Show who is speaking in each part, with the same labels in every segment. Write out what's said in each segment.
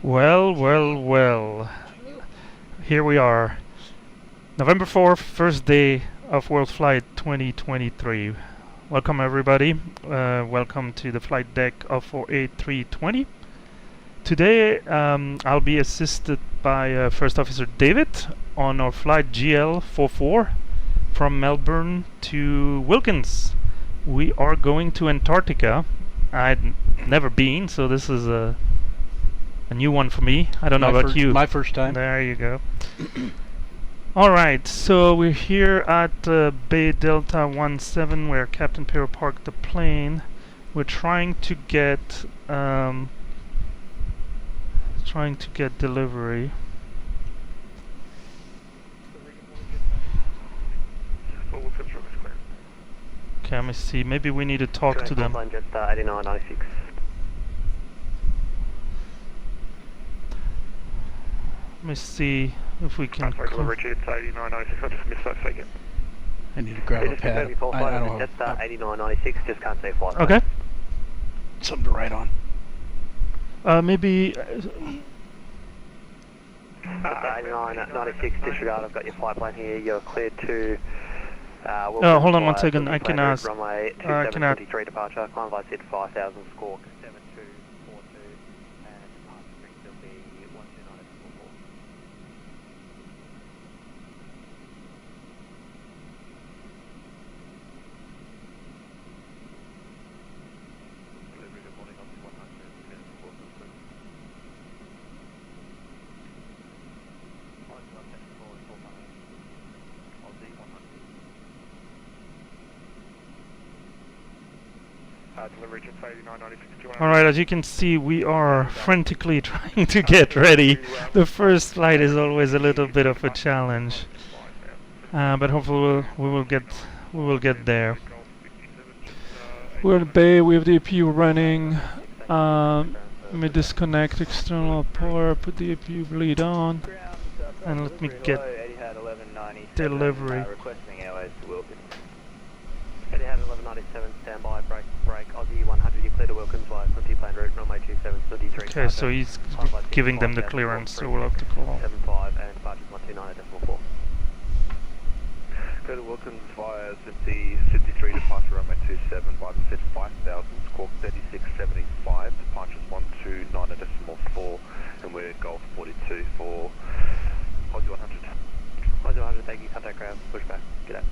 Speaker 1: Well, well, well. Here we are. November 4th, first day of WorldFlight 2023. Welcome everybody. Welcome to the flight deck of our A320. Today I'll be assisted by First Officer David on our flight GL44 from Melbourne to Wilkins. We are going to Antarctica. I'd never been, so this is a new one for me. I don't know about you.
Speaker 2: My first time.
Speaker 1: There you go. Alright, so we're here at Bay Delta 17 where Captain Pero parked the plane. We're trying to get delivery. Okay, let me see. Maybe we need to talk to them. Let me see if we can.
Speaker 3: Richard, it's 8996. I just missed that second.
Speaker 2: I need to grab a pad. I don't have.
Speaker 4: That's 8996. Just can't say flight.
Speaker 1: Okay.
Speaker 2: Something to write on.
Speaker 1: Maybe.
Speaker 4: 8996. Disregard. I've got your flight plan here. You're cleared to.
Speaker 1: Hold on one second. I can ask.
Speaker 4: Runway 2723 departure. Climb by SID 5000. Squawk 7242. And departure Springfield be 129.44.
Speaker 3: Good morning, Aussie 100.
Speaker 1: Alright, as you can see, we are frantically trying to get ready. The first flight is always a little bit of a challenge, but hopefully we will get there. We're in the bay. We have the APU running. Let me disconnect external power. Put the APU bleed on, and let me get delivery.
Speaker 4: Requesting airways to Wilkins. Etihad 1197, standby, break, Aussie 100, you clear to Wilkins via 20 plane route, runway 27, 23.
Speaker 1: Okay, so he's giving them the clearance, so we'll have to call.
Speaker 4: 75 and departure 129.4.
Speaker 3: Go to Wilkins via 53, departure runway 27, by the set 5000, squawk 3675, departures 129.4, and we're Golf 42 for Aussie 100.
Speaker 4: Aussie 100, thank you, contact ground, push back, get out.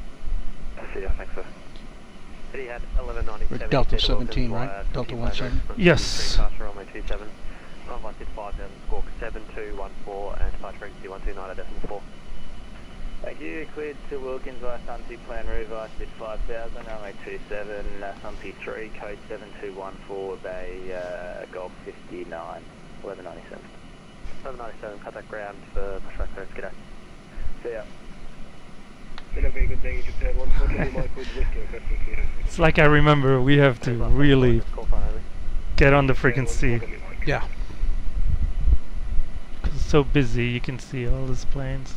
Speaker 3: See ya, thanks sir.
Speaker 4: Etihad 1197.
Speaker 2: We're Delta 17, right? Delta 17.
Speaker 1: Yes.
Speaker 4: Departure runway 27, runway 5000, squawk 7214, and departure frequency 129.4. Thank you, cleared to Wilkins via Sunty, plan route via Sid 5000, runway 27, Sunty 3, code 7214, Bay, Golf 59, 1197. 1197, contact ground for pushback clearance, g'day. See ya.
Speaker 3: Been a very good day, Japan 140 Mike with Whiskey, requesting clearance.
Speaker 1: It's like I remember we have to really get on the frequency.
Speaker 2: Yeah.
Speaker 1: 'Cause it's so busy, you can see all these planes.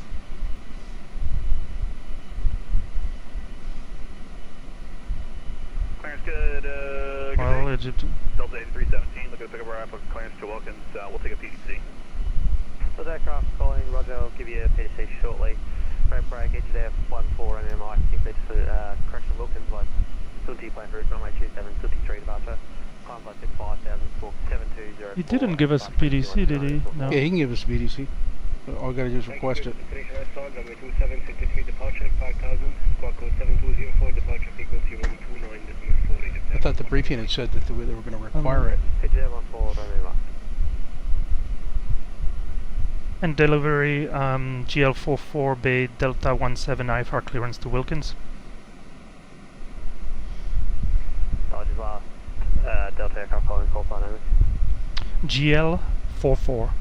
Speaker 3: Clearance good, good
Speaker 1: Well,
Speaker 3: day.
Speaker 1: Egypt.
Speaker 3: Delta 8317, looking to pick up our for clearance to Wilkins. We'll take a PDC.
Speaker 4: So that aircraft calling, Roger, I'll give you a PDC shortly. Break, exit F14 and MI, cleared to correction Wilkins via Sunty, plan route, runway 27, Sunty 3 departure. Climb by 5000, score 7204.
Speaker 1: He didn't give us a PDC, did he? No.
Speaker 2: Yeah, he can give us a BDC. All we gotta do is request it.
Speaker 3: Runway 27, 53 departure, 5000, squawk code 7204, departure frequency 129.40.
Speaker 2: I thought the briefing had said that they were gonna require it.
Speaker 4: Exit F14, runway mark.
Speaker 1: And delivery GL44 Bay Delta 17 IFR clearance to Wilkins.
Speaker 4: Dodge's last Delta aircraft calling, call sign only.
Speaker 1: GL44.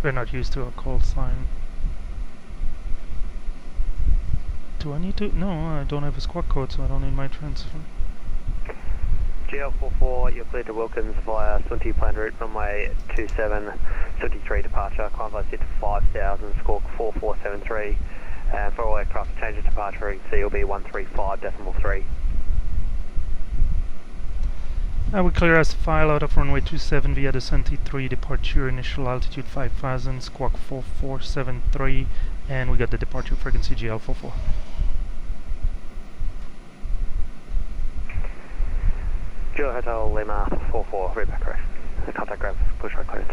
Speaker 1: We're not used to a call sign. Do I need to? No, I don't have a squawk code, so I don't need my transfer.
Speaker 4: GL44, you're cleared to Wilkins via Sunty, plan route, runway 27, Sunty 3 departure, climb by Sid 5000, squawk 4473. And for all aircraft change of departure frequency will be 135.3.
Speaker 1: I will clear as file out of runway 27 via the Sunty 3 departure, initial altitude 5000, squawk 4473, and we got the departure frequency GL44.
Speaker 4: Julia Hotel Lima 44, readback correct. Contact ground for pushback clearance.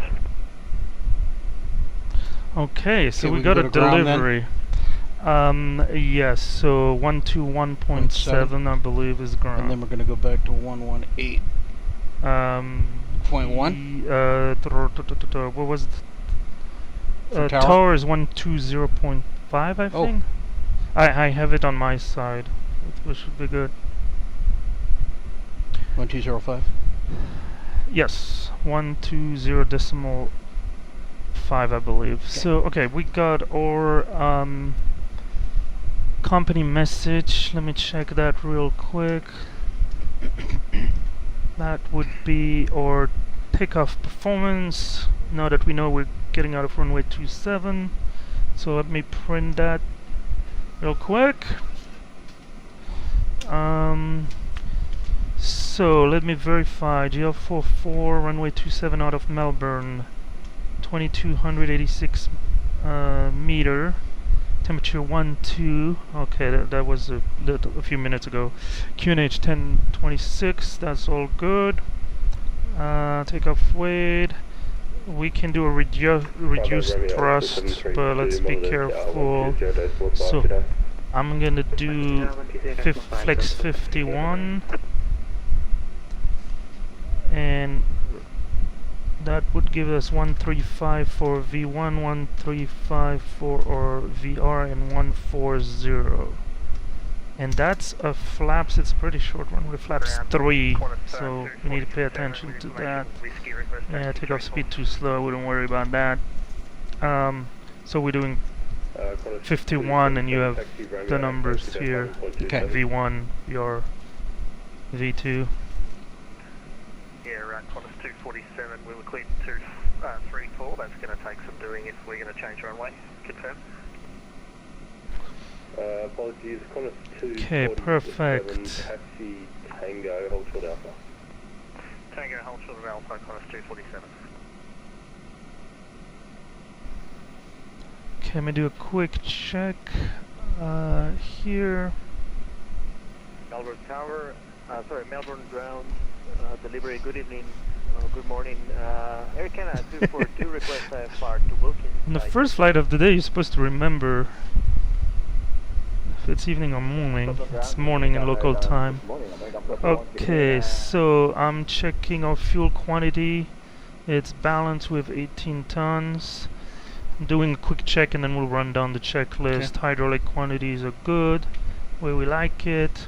Speaker 1: Okay, so
Speaker 2: Okay,
Speaker 1: we
Speaker 2: we
Speaker 1: got
Speaker 2: can
Speaker 1: a
Speaker 2: go to ground then?
Speaker 1: delivery. Yes, so 121.7 I believe is ground.
Speaker 2: And then we're gonna go back to 118.1.
Speaker 1: What was it?
Speaker 2: For tower?
Speaker 1: Tower is 120.5 I
Speaker 2: Oh.
Speaker 1: think. I have it on my side. It should be good.
Speaker 2: 1205.
Speaker 1: Yes, 120.5 I believe.
Speaker 2: Okay.
Speaker 1: So okay, we got our company message. Let me check that real quick. That would be our takeoff performance. Now that we know we're getting out of runway 27, so let me print that real quick. So let me verify. GL44 runway 27 out of Melbourne, 2286 meter, temperature 12. Okay, that was a few minutes ago. QNH 1026. That's all good. Takeoff weight. We can do a reduced thrust, but let's be careful. So I'm gonna do flex 51. And that would give us 135 for V1, 135 for our VR, and 140. And that's a flaps, it's a pretty short one, with flaps 3, so we need to pay attention to that. Yeah, takeoff speed too slow, I wouldn't worry about that. So we're doing 51, and you have the numbers here.
Speaker 2: Okay.
Speaker 1: V1, your V2.
Speaker 4: Yeah, right, Qantas 247, we were cleared to 34. That's going to take some doing if we're going to change runway. Confirm.
Speaker 3: Apologies, Qantas 247,
Speaker 1: Okay, perfect.
Speaker 3: taxi Tango, hold short alpha.
Speaker 4: Tango, hold short of Alpha, Qantas 247.
Speaker 1: Okay, let me do a quick check here.
Speaker 4: Melbourne Tower, Melbourne ground, delivery, good evening, good morning. Air Canada 242 request flight to Wilkins.
Speaker 1: On the first flight of the day, you're supposed to remember if it's evening or morning. It's morning in local time. Okay, so I'm checking our fuel quantity. It's balanced with 18 tons. doing a quick check and then we'll run down the checklist. Hydraulic quantities are good, where we like it.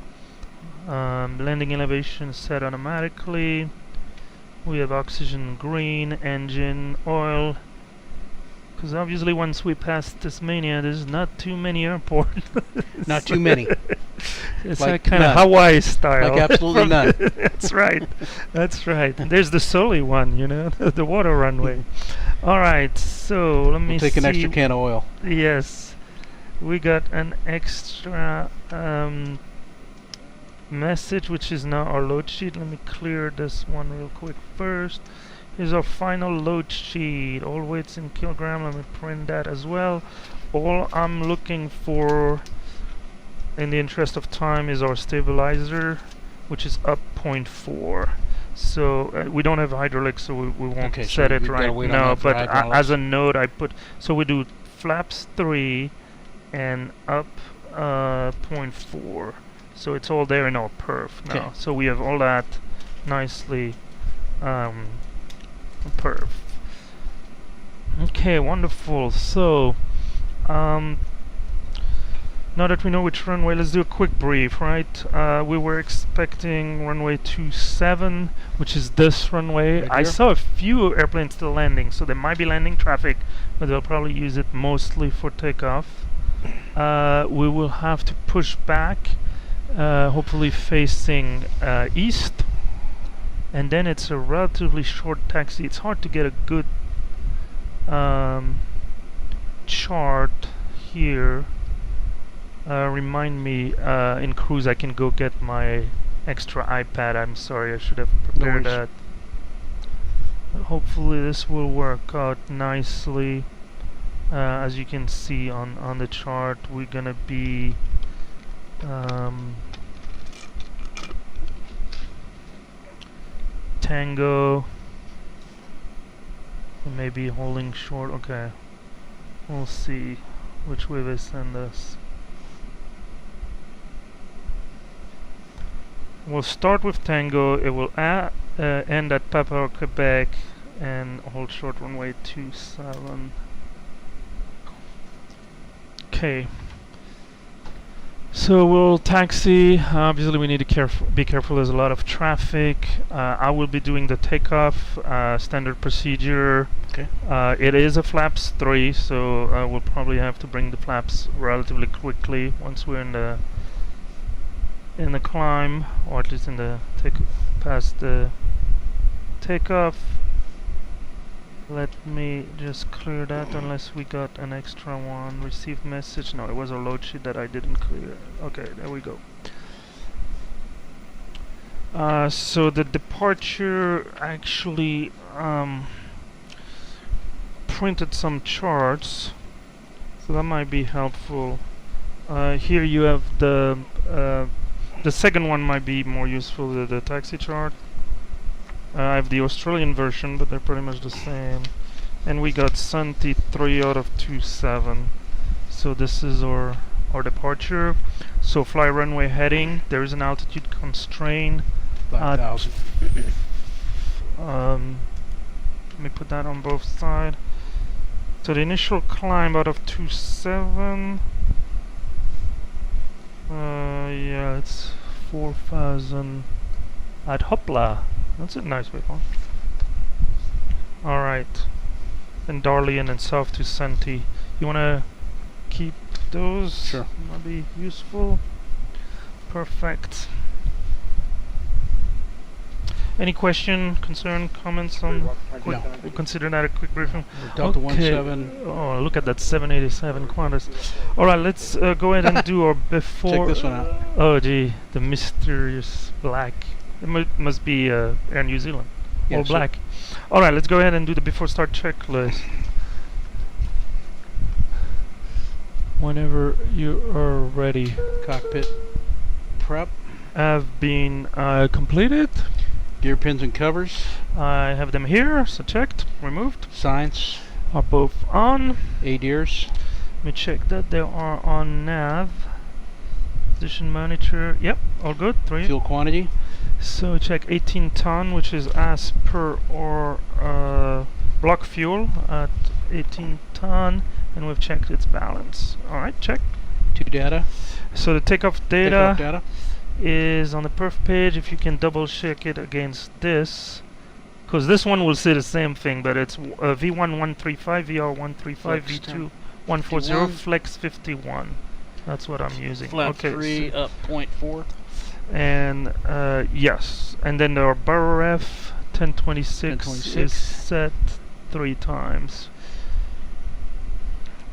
Speaker 1: Landing elevation set automatically. We have oxygen green, engine, oil. Because obviously once we pass Tasmania, there's not too many airports.
Speaker 2: Not too many.
Speaker 1: It's
Speaker 2: Like
Speaker 1: like kind of
Speaker 2: none.
Speaker 1: Hawaii style.
Speaker 2: Like absolutely none.
Speaker 1: That's right. That's right. And there's the Sully one, you know, the water runway. All right, so let me
Speaker 2: Take
Speaker 1: see.
Speaker 2: an extra can of oil.
Speaker 1: Yes, we got an extra message, which is now our load sheet. Let me clear this one real quick first. Here's our final load sheet. All weights in kilogram. Let me print that as well. All I'm looking for, in the interest of time, is our stabilizer, which is up 0.4. So we don't have hydraulics, so we won't
Speaker 2: Okay, so
Speaker 1: set it
Speaker 2: we've gotta
Speaker 1: right
Speaker 2: wait on
Speaker 1: now.
Speaker 2: that for
Speaker 1: But
Speaker 2: hydraulics.
Speaker 1: as a note, I put, so we do flaps 3 and up 0.4. So it's all there in our perf now.
Speaker 2: Okay.
Speaker 1: So we have all that nicely perf. Okay, wonderful. So now that we know which runway, let's do a quick brief, right? We were expecting runway 27, which is this runway.
Speaker 2: Right
Speaker 1: I
Speaker 2: here.
Speaker 1: saw a few airplanes still landing, so there might be landing traffic, but they'll probably use it mostly for takeoff. We will have to push back, hopefully facing east, and then it's a relatively short taxi. It's hard to get a good chart here. Remind me, in cruise I can go get my extra iPad. I'm sorry, I should have prepared that. Hopefully this will work out nicely. As you can see on the chart, we're gonna be Tango, maybe holding short. Okay, we'll see which way they send us. We'll start with Tango. It will end at Papa, Quebec, and hold short runway 27. Okay. So we'll taxi. Obviously, we need to be careful. There's a lot of traffic. I will be doing the takeoff, standard procedure.
Speaker 2: Okay.
Speaker 1: It is a flaps 3, so we'll probably have to bring the flaps relatively quickly once we're in the climb, or at least in the past the takeoff. Let me just clear that, unless we got an extra one. Received message. No, it was a load sheet that I didn't clear. Okay, there we go. So the departure actually printed some charts, so that might be helpful. Here you have the second one might be more useful, the taxi chart. I have the Australian version, but they're pretty much the same. And we got Santi 3 out of 27. So this is our departure. So fly runway heading. There is an altitude constraint.
Speaker 2: 5,000.
Speaker 1: Let me put that on both sides. So the initial climb out of 27. Yeah, it's 4,000 at Hopla. That's a nice waypoint. Alright. And Darley and south to Santi. You wanna keep those?
Speaker 2: Sure.
Speaker 1: Might be useful. Perfect. Any question, concern, comments on quick?
Speaker 2: No.
Speaker 1: We'll consider that a quick briefing.
Speaker 2: Delta
Speaker 1: Okay.
Speaker 2: 17.
Speaker 1: Oh, look at that 787 Qantas. Alright, let's go ahead and do our before.
Speaker 2: Check this one out.
Speaker 1: Oh gee, the mysterious black. It must be Air New Zealand.
Speaker 2: Yeah,
Speaker 1: All
Speaker 2: so-
Speaker 1: black. Alright, let's go ahead and do the before start checklist. Whenever you are ready.
Speaker 2: Cockpit prep.
Speaker 1: Have been completed.
Speaker 2: Gear pins and covers.
Speaker 1: I have them here, so checked, removed.
Speaker 2: Signs.
Speaker 1: Are both on.
Speaker 2: ADIRs.
Speaker 1: Let me check that they are on nav. Position monitor. Yep, all good. 3.
Speaker 2: Fuel quantity.
Speaker 1: So check 18 ton, which is as per our block fuel at 18 ton, and we've checked its balance. Alright, check.
Speaker 2: 2 data.
Speaker 1: So the takeoff
Speaker 2: Takeoff
Speaker 1: data
Speaker 2: data.
Speaker 1: is on the perf page. If you can double check it against this, because this one will say the same thing, but it's V1135, VR135,
Speaker 2: Flex
Speaker 1: V2140,
Speaker 2: 51.
Speaker 1: Flex 51. That's what I'm using.
Speaker 2: Flap
Speaker 1: okay,
Speaker 2: 3 up 0.4.
Speaker 1: and yes, and then our barrel ref 1026 is
Speaker 2: 1026.
Speaker 1: set 3 times.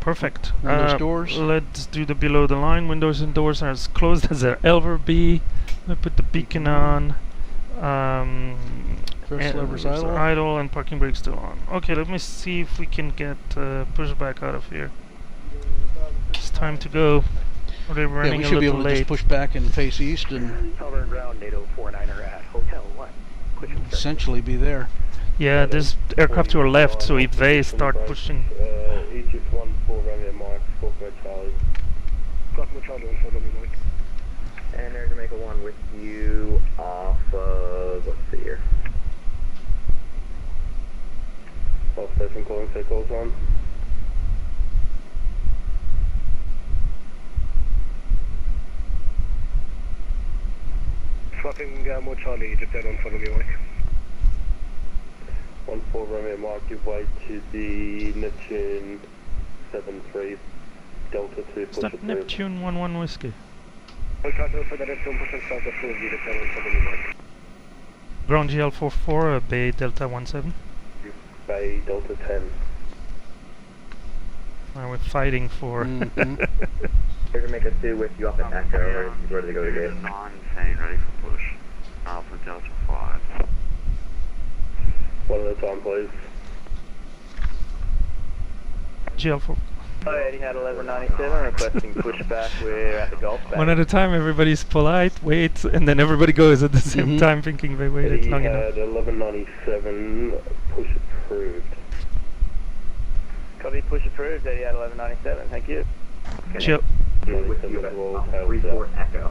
Speaker 1: Perfect.
Speaker 2: Windows, doors.
Speaker 1: Let's do the below the line. Windows and doors are as closed as they'll ever be. Let me put the beacon on.
Speaker 2: Thrust
Speaker 1: And
Speaker 2: levers
Speaker 1: levers are
Speaker 2: idle.
Speaker 1: idle and parking brake still on. Okay, let me see if we can get pushback out of here. It's time to go. Are they
Speaker 2: Yeah,
Speaker 1: running
Speaker 2: we
Speaker 1: a
Speaker 2: should be
Speaker 1: little
Speaker 2: able to just
Speaker 1: late?
Speaker 2: push back and face east and
Speaker 4: Southern ground, NATO 49er at Hotel 1. Push and start.
Speaker 2: essentially be there.
Speaker 1: Yeah, there's aircraft to our left, so if they start pushing.
Speaker 3: EG1 4 Romeo Mike, Scorpio Charlie.
Speaker 5: Scorpio Charlie on follow me, Mike.
Speaker 4: And Air Jamaica 1 with you off of, let's see here.
Speaker 3: South Station calling, say calls on.
Speaker 5: Swapping more Charlie, just dead on follow me, Mike.
Speaker 3: 1-4 Romeo Mike, give way to the Neptune 7-3, Delta 2,
Speaker 1: It's
Speaker 3: push
Speaker 1: not
Speaker 3: approved.
Speaker 1: Neptune 1-1 whiskey.
Speaker 5: I'll try to for the Neptune push and start the full view, just dead on follow me, Mike.
Speaker 1: Ground GL44, Bay Delta 17.
Speaker 3: Bay Delta 10.
Speaker 1: We're fighting for.
Speaker 2: Mhm.
Speaker 4: Air Jamaica 2 with you off at Echo, ready to go today.
Speaker 3: 9 ready for push. Alpha Delta 5. One at a time, please.
Speaker 1: GL4.
Speaker 4: Hi, Eddie had 1197 requesting pushback. We're at the Gulf.
Speaker 1: One at a time, everybody's polite, waits, and then everybody goes at the same
Speaker 2: Mhm.
Speaker 1: time thinking they waited
Speaker 3: Eddie
Speaker 1: long enough.
Speaker 3: had 1197, push approved.
Speaker 4: Copy, push approved. Eddie had 1197. Thank you.
Speaker 1: GL.
Speaker 4: With you at 34 Echo.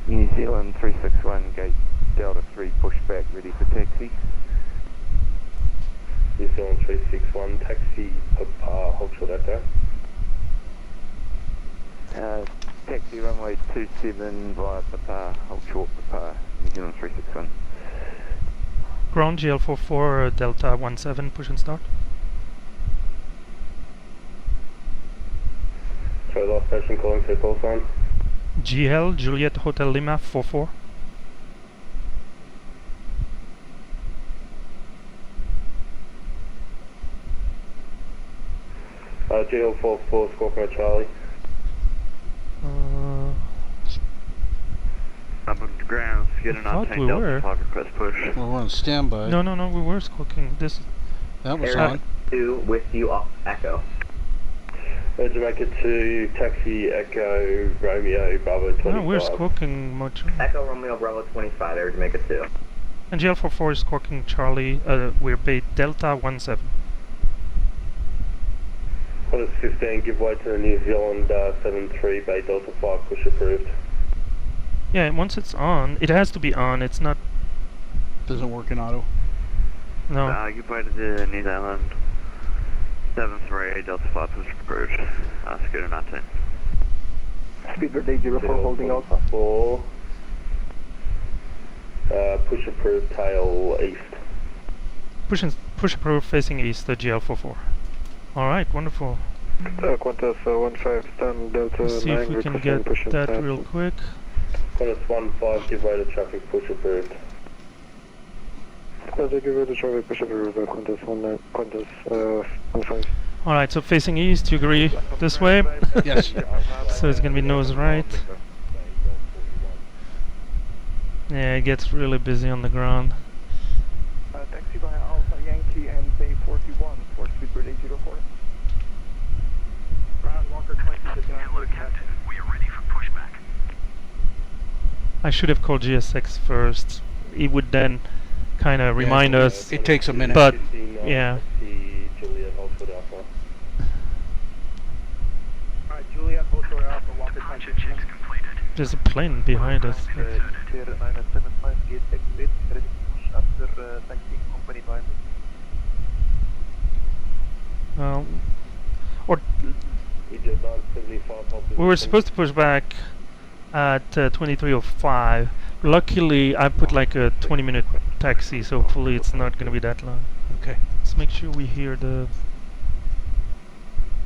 Speaker 3: New Zealand 361, gate Delta 3, pushback, ready for taxi. New Zealand 361, taxi, Papa, hold short echo. Taxi runway 27 via Papa, hold short Papa, New Zealand 361.
Speaker 1: Ground GL44, Delta 17, push and start.
Speaker 3: Sorry, last station calling, say call sign.
Speaker 1: GL, Juliet Hotel Lima 44.
Speaker 3: GL44, Scorpio Charlie. Up on the ground, get an
Speaker 1: I thought
Speaker 3: octane
Speaker 1: we
Speaker 3: Delta
Speaker 1: were.
Speaker 3: 5 request push.
Speaker 2: Well, we're on standby.
Speaker 1: No, we were squawking. This.
Speaker 2: That was
Speaker 4: Air
Speaker 2: on.
Speaker 4: 2 with you off Echo.
Speaker 3: Jamaica 2, taxi, Echo, Romeo, Bravo 25.
Speaker 1: No, we're squawking much.
Speaker 4: Echo Romeo Bravo 25, Air Jamaica 2.
Speaker 1: And GL44 is squawking Charlie. We're Bay Delta 17.
Speaker 3: Qantas 15, give way to the New Zealand 73, Bay Delta 5, push approved.
Speaker 1: Yeah, once it's on, it has to be on. It's not.
Speaker 2: Doesn't work in auto.
Speaker 1: No.
Speaker 3: Give way to the New Zealand 73, Delta 5, push approved. Scooter 19.
Speaker 5: Speedbird day 04 holding out.
Speaker 3: 4, push approved, tail east.
Speaker 1: Push approved facing east, the GL44. Alright, wonderful.
Speaker 5: Qantas 15, stand Delta 9.
Speaker 1: Let's see if we can get that real quick.
Speaker 3: Qantas 15, give way to traffic, push approved.
Speaker 5: They give it a traffic push approved, Qantas 15.
Speaker 1: Alright, so facing east, you agree this way?
Speaker 2: Yes.
Speaker 1: So it's gonna be nose right. Yeah, it gets really busy on the ground.
Speaker 5: Taxi by Alpha Yankee and Bay 41 for Speedbird 804. Ground Walker 2059.
Speaker 6: Hello, Captain. We are ready for pushback.
Speaker 1: I should have called GSX first. It would then kind of remind us.
Speaker 2: It takes a minute.
Speaker 1: But yeah,
Speaker 3: Juliet, Oxford Alpha.
Speaker 5: Alright, Juliet, Hotel Alpha, Walker
Speaker 6: Departure
Speaker 5: 2059.
Speaker 6: checks completed.
Speaker 1: there's a plane behind us.
Speaker 6: Inserted.
Speaker 5: clear 975, gate exit, ready to push after taxiing company by.
Speaker 1: Or we were supposed to push back at 23:05. Luckily, I put like a 20-minute taxi, so hopefully it's not going to be that long. Okay, let's make sure we hear the.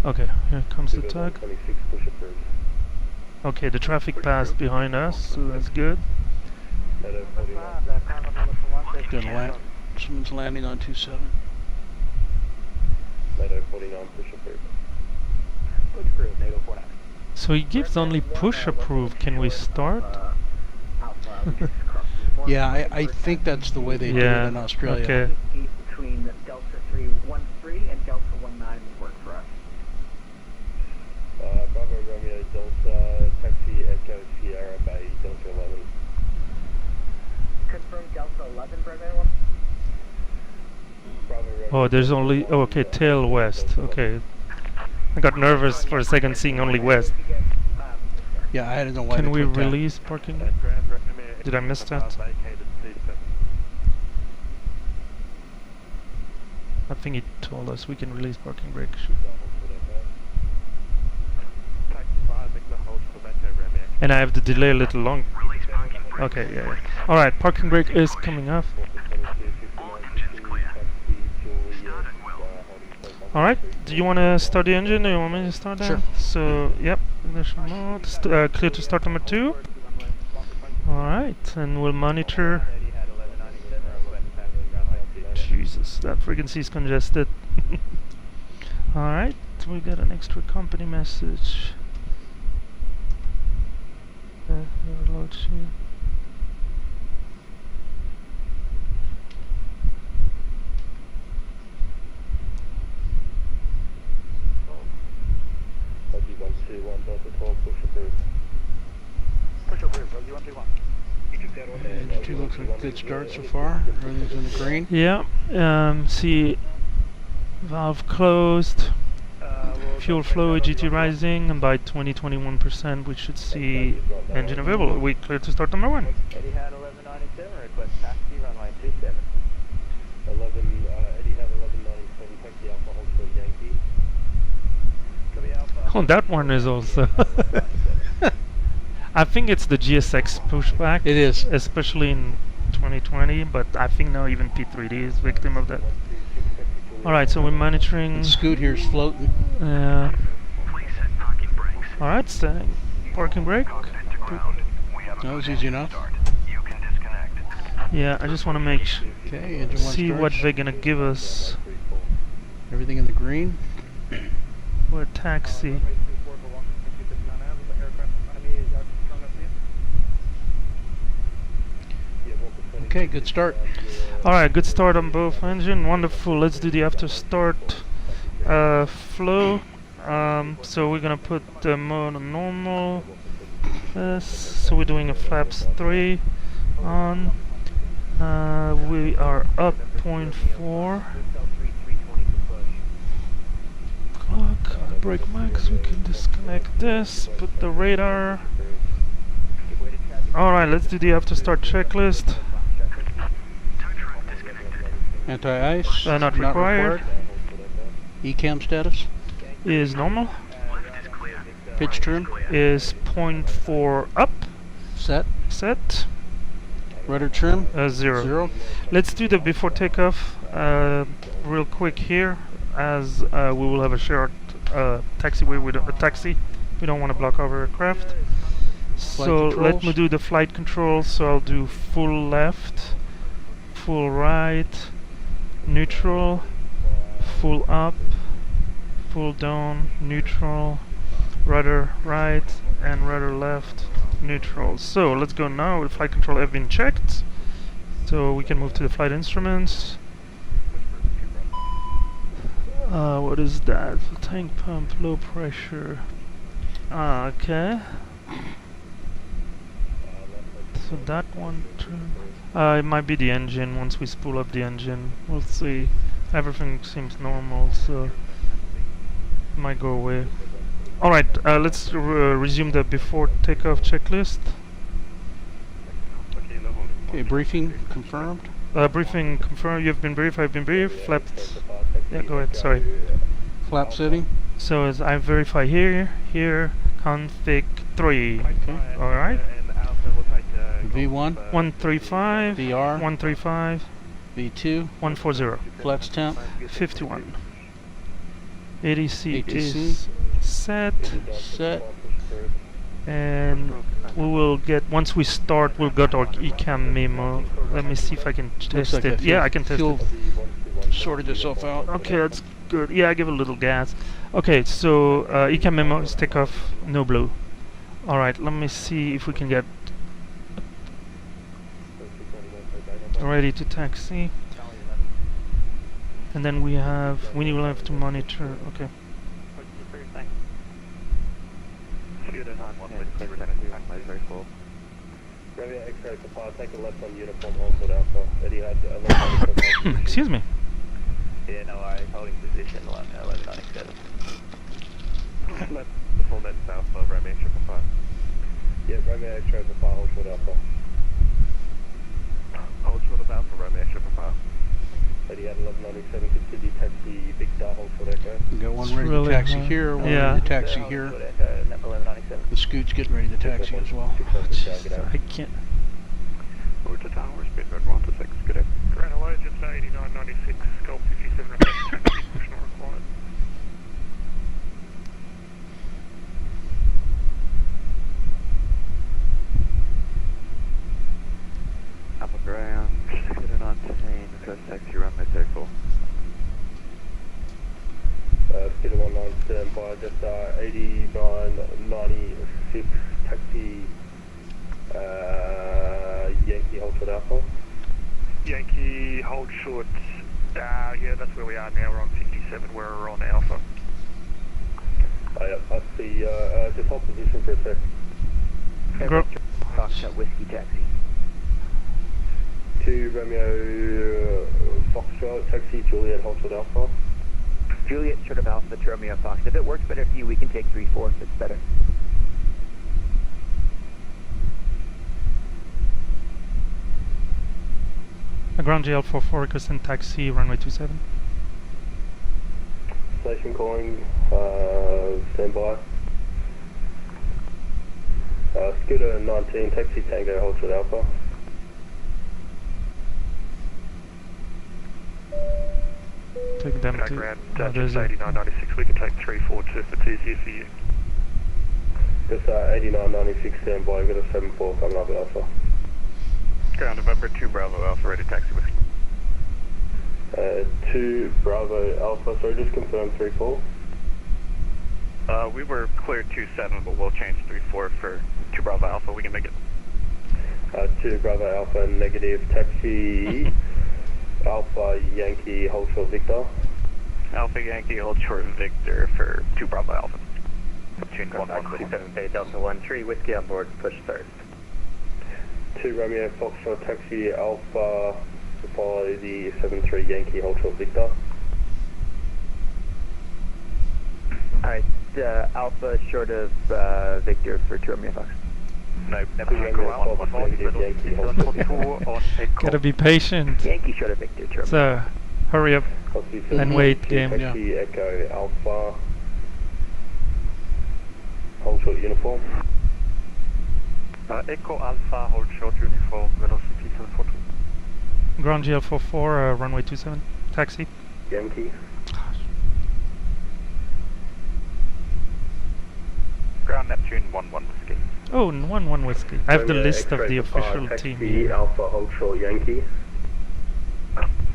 Speaker 1: Okay, here comes the tug. Okay, the traffic passed behind us, so that's good.
Speaker 2: Gonna land. Someone's landing on 27.
Speaker 1: So he gives only push approve. Can we start?
Speaker 2: Yeah, I think that's the way they do it
Speaker 1: Yeah.
Speaker 2: in Australia.
Speaker 1: Okay.
Speaker 7: Between Delta 313 and Delta 19 would work for us.
Speaker 3: Bravo Romeo Delta, taxi Echo Sierra Bay, Delta 11.
Speaker 7: Confirm Delta 11, Bravo 1.
Speaker 3: Bravo Romeo.
Speaker 1: Oh, there's only. Oh, okay, tail west. Okay. I got nervous for a second seeing only west.
Speaker 2: Yeah, I don't know why
Speaker 1: Can
Speaker 2: they
Speaker 1: we
Speaker 2: put that.
Speaker 1: release parking? Did I miss that? I think he told us we can release parking brake. And I have to delay a little long.
Speaker 6: Release parking brake.
Speaker 1: Okay, yeah. Alright, parking brake is coming off.
Speaker 6: All engines clear. Started well.
Speaker 1: Alright, do you want to start the engine? Do you want me to start that?
Speaker 2: Sure.
Speaker 1: So, yep, ignition mode. Clear to start number 2. Alright, and we'll monitor. Jesus, that frequency is congested. Alright, we got an extra company message. Load sheet.
Speaker 5: Push approved, Buggy 131. You took that one.
Speaker 2: Engine 2 looks like a good start so far. Everything's in the green.
Speaker 1: Yeah, see, valve closed, fuel flow, AGT rising, and by 20-21% we should see engine available. We clear to start number 1.
Speaker 4: Eddie had 1197, request taxi, runway 27.
Speaker 3: 11, Eddie had 1197, taxi Alpha Hold for Yankee.
Speaker 5: Copy Alpha.
Speaker 1: Oh, that one is also. I think it's the GSX pushback.
Speaker 2: It is.
Speaker 1: Especially in 2020, but I think now even P3D is victim of that. Alright, so we're monitoring.
Speaker 2: Scoot here's floating.
Speaker 6: Please set parking brakes.
Speaker 1: Alright, setting parking brake.
Speaker 6: Cockpit to ground. We have
Speaker 2: That
Speaker 6: a
Speaker 2: was
Speaker 6: call
Speaker 2: easy
Speaker 6: to
Speaker 2: enough.
Speaker 6: start. You can disconnect.
Speaker 1: Yeah, I just want to make
Speaker 2: Okay, engine 1
Speaker 1: see what
Speaker 2: starts.
Speaker 1: they're gonna give us.
Speaker 2: Everything in the green.
Speaker 1: We're a taxi.
Speaker 2: Okay, good start.
Speaker 1: Alright, good start on both engine. Wonderful. Let's do the after start flow. So we're gonna put the mode on normal. So we're doing a flaps 3 on. We are up 0.4. Clock, brake max. We can disconnect this. Put the radar. Alright, let's do the after start checklist.
Speaker 6: Tow truck disconnected.
Speaker 2: Anti-ice.
Speaker 1: Not required.
Speaker 2: ECAM status.
Speaker 1: Is normal.
Speaker 6: Left is clear.
Speaker 2: Pitch trim.
Speaker 1: Is 0.4 up.
Speaker 2: Set.
Speaker 1: Set.
Speaker 2: Rudder trim.
Speaker 1: 0.
Speaker 2: 0.
Speaker 1: Let's do the before takeoff real quick here, as we will have a shared taxiway with a taxi. We don't want to block our aircraft. So let me
Speaker 2: controls.
Speaker 1: do the flight control. So I'll do full left, full right, neutral, full up, full down, neutral, rudder right, and rudder left, neutral. So let's go now. The flight control have been checked, so we can move to the flight instruments. What is that? Tank pump, low pressure. Okay. So that one, it might be the engine. Once we spool up the engine, we'll see. Everything seems normal, so it might go away. Alright, let's resume the before takeoff checklist.
Speaker 2: Okay, briefing confirmed.
Speaker 1: Briefing confirmed. You've been briefed. I've been briefed. Flapped. Yeah, go ahead. Sorry.
Speaker 2: Flap setting.
Speaker 1: So as I verify here, config 3.
Speaker 2: Okay.
Speaker 1: All right.
Speaker 3: And Alpha will take
Speaker 2: V1,
Speaker 1: 135.
Speaker 2: VR,
Speaker 1: 135.
Speaker 2: V2,
Speaker 1: 140.
Speaker 2: flex temp,
Speaker 1: 51. ADC,
Speaker 2: ATC.
Speaker 1: is set,
Speaker 2: set.
Speaker 1: and we will get, once we start, we'll get our ECAM memo. Let me see if I can test
Speaker 2: like
Speaker 1: it.
Speaker 2: that
Speaker 1: Yeah, I can test
Speaker 2: fuel
Speaker 1: it.
Speaker 2: sorted itself out.
Speaker 1: Okay, that's good. Yeah, I give a little gas. Okay, so ECAM memo is takeoff, no blue. Alright, let me see if we can get ready to taxi. And then we will have to monitor. Okay. Excuse me.
Speaker 4: Yeah, no worries. Holding position 1197.
Speaker 3: Left the full net south of Romeo 555.
Speaker 5: Yeah, Romeo X-ray for 5, hold short Alpha.
Speaker 3: Hold short of Alpha, Romeo 555.
Speaker 5: Eddie at 1197, continue taxi Victor, hold short Echo.
Speaker 2: We got one
Speaker 1: It's
Speaker 2: ready
Speaker 1: really
Speaker 2: to taxi
Speaker 1: high.
Speaker 2: here, one
Speaker 1: Yeah.
Speaker 2: ready to taxi here.
Speaker 4: 1197.
Speaker 2: The Scoot's getting ready to taxi as well.
Speaker 1: I can't.
Speaker 3: Over to tower, speed road 1 to 6, good day.
Speaker 8: Ground hello, just 8996, Golf 57 request, taxi not required.
Speaker 3: Upper ground, Scooter 19, request taxi runway 34.
Speaker 5: Scooter 19, stand by, just 8996, taxi Yankee, hold short Alpha.
Speaker 8: Yankee, hold short. Yeah, that's where we are now. We're on 57. We're on Alpha.
Speaker 5: Yeah, I see, just hold position for a sec.
Speaker 4: Foxtrot Whiskey Taxi.
Speaker 5: 2 Romeo Foxtrot, taxi Juliet, hold short Alpha.
Speaker 4: Juliet, short of Alpha to Romeo Fox. If it works better for you, we can take 3-4 if it's better.
Speaker 1: Ground GL44 requesting taxi runway 27.
Speaker 5: Station calling, stand by. Scooter 19, taxi Tango, hold short Alpha.
Speaker 1: Take them to.
Speaker 8: Ground,
Speaker 1: There's
Speaker 8: just
Speaker 1: a
Speaker 8: 8996. We can take 342 if it's easier for you.
Speaker 5: Just 8996, stand by, got a 74 coming up Alpha.
Speaker 3: Ground November 2 Bravo Alpha, ready taxi whiskey.
Speaker 5: 2 Bravo Alpha, sorry, just confirm 3-4.
Speaker 3: We were cleared 27, but we'll change 3-4 for 2 Bravo Alpha, we can make it.
Speaker 5: 2 Bravo Alpha, negative, taxi Alpha Yankee, hold short Victor.
Speaker 3: Alpha Yankee, hold short Victor for 2 Bravo Alpha. Tune
Speaker 4: 47 Bay Delta 13, Whiskey on board, push third.
Speaker 5: 2 Romeo Foxtrot, taxi Alpha, follow the 73 Yankee, hold short Victor.
Speaker 4: Alright, Alpha short of Victor for 2 Romeo Fox.
Speaker 3: No, never
Speaker 5: 2 Romeo Fox, negative Yankee, hold short Victor.
Speaker 1: gotta be patient.
Speaker 4: Yankee short of Victor, 2 Romeo.
Speaker 1: So hurry up and wait, game.
Speaker 5: Taxi Echo Alpha, hold short uniform.
Speaker 3: Echo Alpha, hold short uniform, velocity 742.
Speaker 1: Ground GL44 runway 27. Taxi.
Speaker 5: Yankee.
Speaker 3: Ground Neptune 11 whiskey.
Speaker 1: Oh, 1-1 whiskey. I have the
Speaker 5: Romeo
Speaker 1: list of
Speaker 5: X-ray
Speaker 1: the
Speaker 5: for
Speaker 1: official
Speaker 5: taxi
Speaker 1: team here.
Speaker 5: Alpha, hold short Yankee.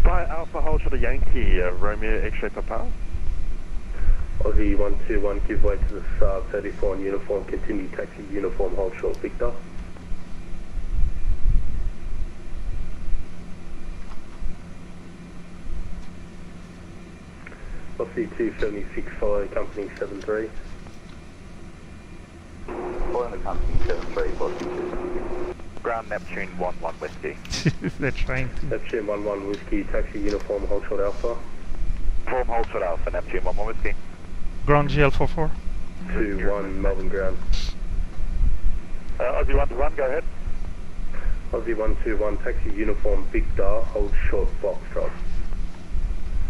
Speaker 3: By Alpha, hold short Yankee, Romeo X-ray Papa.
Speaker 5: Aussie 121, give way to the Saab 34 in uniform, continue taxi uniform, hold short Victor. Aussie 276, follow company 73.
Speaker 3: Following the company 73, Aussie 276. Ground Neptune 11 whiskey.
Speaker 1: They're trying to.
Speaker 5: Neptune 11 whiskey, taxi uniform, hold short Alpha.
Speaker 3: Form hold short Alpha, Neptune 11 whiskey.
Speaker 1: Ground GL44.
Speaker 5: 2-1 Melbourne ground.
Speaker 3: Aussie 121, go ahead.
Speaker 5: Aussie 121, taxi uniform Victor, hold short Foxtrot.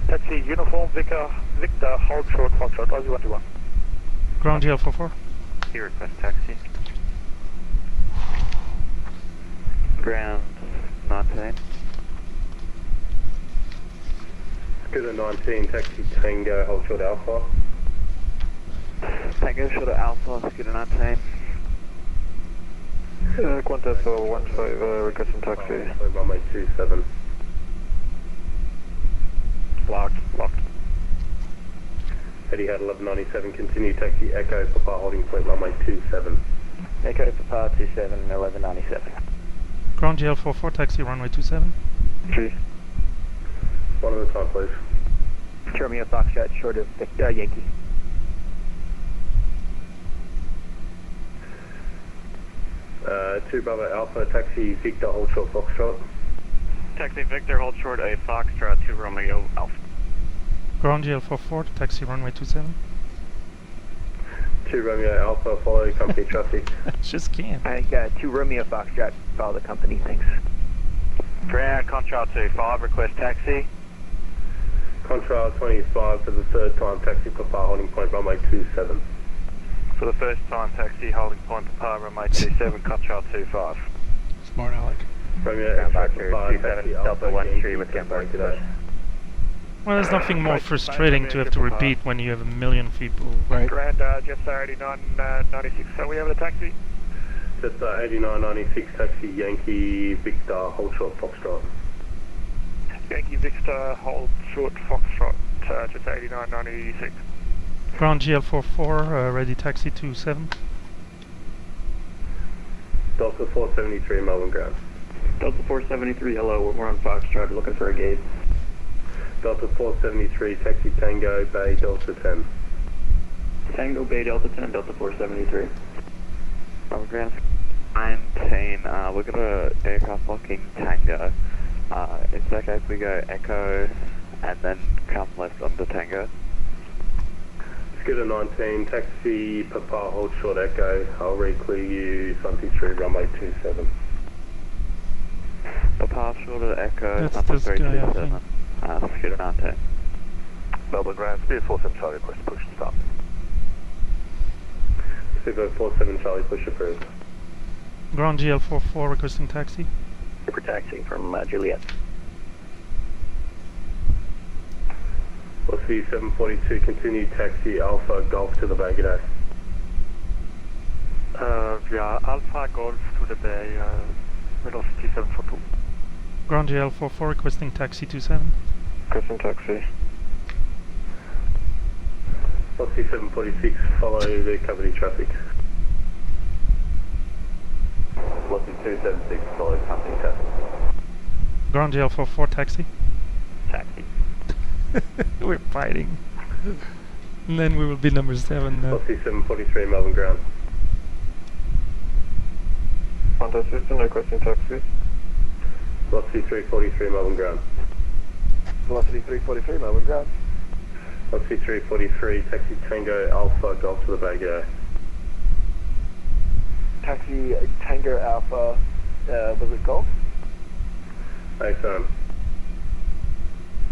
Speaker 8: Taxi uniform Victor, hold short Foxtrot, Aussie 121.
Speaker 1: Ground GL44.
Speaker 3: Here, request taxi. Ground 19.
Speaker 5: Scooter 19, taxi Tango, hold short Alpha.
Speaker 3: Tango short of Alpha, Scooter 19.
Speaker 5: Qantas 15, requesting taxi. Runway 27.
Speaker 8: Locked.
Speaker 5: Etihad 1197, continue taxi Echo, Papa holding point runway 27.
Speaker 4: Echo Papa 27, 1197.
Speaker 1: Ground GL44, taxi runway 27.
Speaker 5: Chief. One at a time, please.
Speaker 7: Romeo Foxtrot, short of Yankee.
Speaker 5: Two Bravo Alpha, taxi Victor, hold short Foxtrot.
Speaker 3: Taxi Victor, hold short a Foxtrot 2 Romeo Alpha.
Speaker 1: Ground GL44, taxi runway 27.
Speaker 5: 2 Romeo Alpha, follow company traffic.
Speaker 1: Just can't.
Speaker 7: I got 2 Romeo Foxtrot, follow the company, thanks.
Speaker 3: Ground Contrail 25, request taxi.
Speaker 5: Contrail 25 for the third time, taxi Papa holding point runway 27.
Speaker 3: For the first time, taxi holding point Papa runway 27, Contrail 25.
Speaker 2: Smart Alec.
Speaker 5: Romeo
Speaker 4: Ground
Speaker 5: X-ray
Speaker 4: Foxtrot
Speaker 5: Papa,
Speaker 4: 27,
Speaker 5: taxi
Speaker 4: Delta
Speaker 5: Alpha
Speaker 4: 13
Speaker 5: Yankee,
Speaker 4: with Gambler
Speaker 5: today.
Speaker 1: Well, there's nothing more frustrating to have to repeat when you have a million people.
Speaker 2: Right.
Speaker 8: Grand Jetstar 8996, so we have a taxi?
Speaker 5: Jetstar 8996, taxi Yankee Victor, hold short Foxtrot.
Speaker 8: Yankee Victor, hold short Foxtrot, Jetstar 8996.
Speaker 1: Ground GL44, ready taxi 27.
Speaker 5: Delta 473, Melbourne ground. Delta 473, hello, we're on Foxtrot, looking for a gate. Delta 473, taxi Tango Bay Delta 10. Tango Bay Delta 10, Delta 473.
Speaker 3: Ground 19, we've got a aircraft blocking Tango. Is it okay if we go Echo and then come left onto Tango?
Speaker 5: Scooter 19, taxi Papa, hold short Echo. I'll re-clear you, Sunty 3, runway 27.
Speaker 3: Papa short of Echo,
Speaker 1: That's
Speaker 3: number
Speaker 1: this guy, I
Speaker 3: 327. Scooter 19.
Speaker 8: Melbourne Ground, Spear 47 Charlie, request push and stop.
Speaker 5: Super 47 Charlie, push approved.
Speaker 1: Ground GL44, requesting taxi.
Speaker 4: Super taxi from Juliet.
Speaker 5: Velocity 742, continue taxi Alpha Golf to the Bay, g'day.
Speaker 8: Via Alpha Golf to the Bay, velocity 742.
Speaker 1: Ground GL44, requesting taxi 27.
Speaker 5: Requesting taxi. Velocity 746, follow the company traffic. Velocity 276, follow company traffic.
Speaker 1: Ground GL44, taxi.
Speaker 4: Taxi.
Speaker 1: We're fighting. And then we will be number 7 now.
Speaker 5: Velocity 743, Melbourne ground. Qantas system, requesting taxi. Velocity 343, Melbourne ground.
Speaker 8: Velocity 343, Melbourne Ground.
Speaker 5: Velocity 343, taxi Tango Alpha Golf to the Bay, g'day.
Speaker 8: Taxi Tango Alpha, was it Golf?
Speaker 5: Affirm.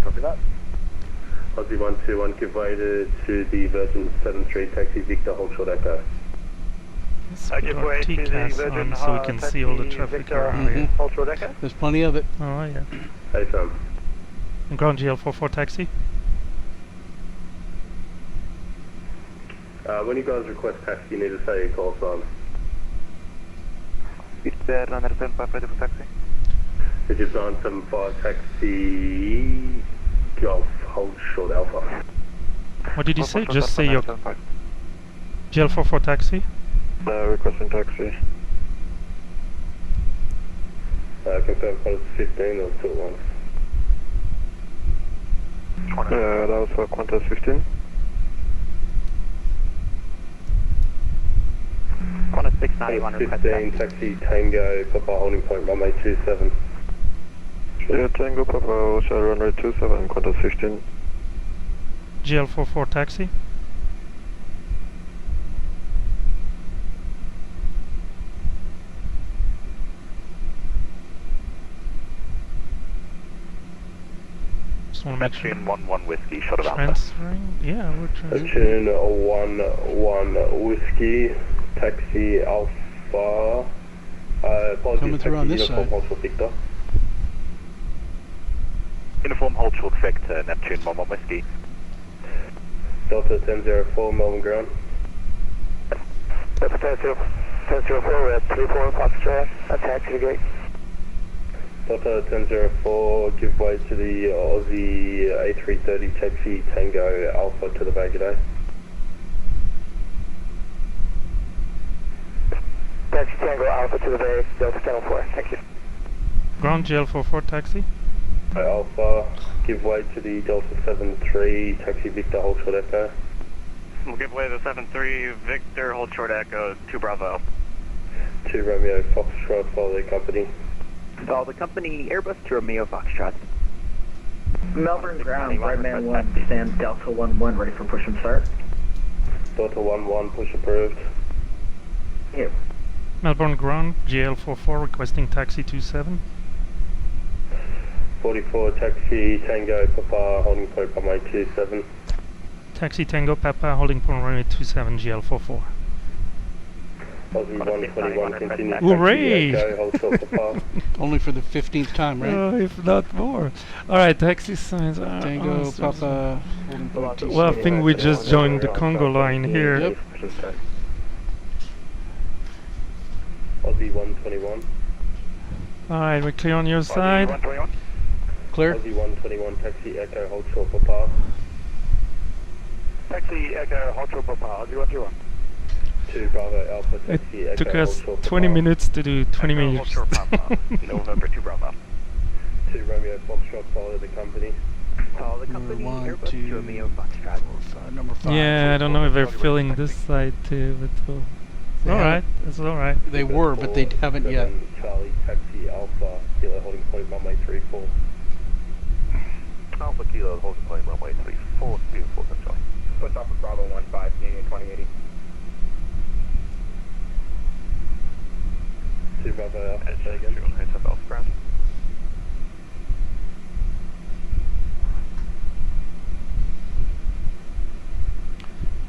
Speaker 8: Copy that.
Speaker 5: Aussie 121, give way to the Virgin 73, taxi Victor, hold short Echo.
Speaker 1: Let's
Speaker 8: I
Speaker 1: put
Speaker 8: give
Speaker 1: our
Speaker 8: way to the
Speaker 1: TCAS
Speaker 8: Virgin
Speaker 1: on so we can see all the
Speaker 8: taxi
Speaker 1: traffic
Speaker 8: Victor,
Speaker 1: around here.
Speaker 8: hold short Echo.
Speaker 2: There's plenty of it.
Speaker 1: Oh yeah.
Speaker 5: Affirm.
Speaker 1: And ground GL44, taxi.
Speaker 5: When you guys request taxi, you need to say your call sign.
Speaker 3: It's there, runner 75, ready for taxi.
Speaker 5: It is 975, taxi Golf, hold short Alpha.
Speaker 1: What did you say? Just say your GL44 taxi.
Speaker 5: Requesting taxi. Confirm Qantas 15, that was 2 at once. That was for Qantas 15.
Speaker 4: Qantas 691, request
Speaker 5: 15,
Speaker 4: taxi.
Speaker 5: taxi Tango, Papa holding point runway 27. Yeah, Tango, Papa, shall runway 27, Qantas 15.
Speaker 1: GL44 taxi. Just want to make sure.
Speaker 3: Neptune 1-1 whiskey, shot of Alpha.
Speaker 1: Transferring? Yeah, we're transferring.
Speaker 5: Neptune 1-1 whiskey, taxi Alpha.
Speaker 2: Coming through on this side.
Speaker 5: Hold short Victor.
Speaker 3: Uniform hold short Victor, Neptune 1-1 whiskey.
Speaker 5: Delta 1004, Melbourne ground.
Speaker 3: Delta 1004, we're at 34 Foxtrot, attack to the gate.
Speaker 5: Delta 1004, give way to the Aussie A320 taxi Tango Alpha to the bay, g'day.
Speaker 3: Taxi Tango Alpha to the bay, Delta 1004, thank you.
Speaker 1: Ground GL44 taxi.
Speaker 5: Alpha, give way to the Delta 73 taxi Victor, hold short Echo.
Speaker 3: We'll give way to the 7-3, Victor, hold short Echo, 2 Bravo.
Speaker 5: 2 Romeo Foxtrot, follow the company.
Speaker 7: Follow the company, Airbus to Romeo Foxtrot. Melbourne ground, Redman 1, stand Delta 1-1, ready for push and start.
Speaker 5: Delta 1-1, push approved.
Speaker 7: Here.
Speaker 1: Melbourne ground GL44 requesting taxi 27.
Speaker 5: 44 taxi Tango Papa, holding point runway 27.
Speaker 1: Taxi Tango Papa holding point runway 27 GL44.
Speaker 5: Aussie 121 continue.
Speaker 1: Hooray!
Speaker 5: Taxi Echo, hold short Papa.
Speaker 2: Only for the 15th time, right?
Speaker 1: If not more. Alright, taxi signs are
Speaker 2: Tango,
Speaker 1: awesome.
Speaker 2: Papa.
Speaker 1: Well, I think we just joined the Congo line here.
Speaker 2: Yep.
Speaker 5: Aussie 121.
Speaker 1: Alright, we're clear on your side.
Speaker 3: 121.
Speaker 2: Clear?
Speaker 5: Aussie 121 taxi Echo, hold short Papa.
Speaker 3: Taxi Echo, hold short Papa, Aussie 121.
Speaker 5: 2 Bravo Alpha
Speaker 1: It
Speaker 5: taxi Echo,
Speaker 1: took
Speaker 5: hold
Speaker 1: us
Speaker 5: short
Speaker 1: 20
Speaker 5: Papa.
Speaker 1: minutes to do 20
Speaker 3: Echo,
Speaker 1: minutes.
Speaker 3: hold short Papa, November 2 Bravo.
Speaker 5: 2 Romeo Foxtrot, follow the company.
Speaker 7: Follow the company,
Speaker 2: One,
Speaker 7: Airbus
Speaker 2: two,
Speaker 7: to Romeo Foxtrot.
Speaker 2: Number 5.
Speaker 1: Yeah, I don't know if they're filling this side too, but well, it's
Speaker 2: They
Speaker 1: alright, it's alright.
Speaker 2: They were, but they haven't yet.
Speaker 5: 7 Charlie taxi Alpha, kilo holding point runway 34.
Speaker 3: Alpha Kilo, holding point runway 34, beautiful, that's right.
Speaker 9: Push off of Bravo 15, Canadian 2080.
Speaker 5: 2 Bravo Alpha, say again.
Speaker 3: Heads up, Alpha ground.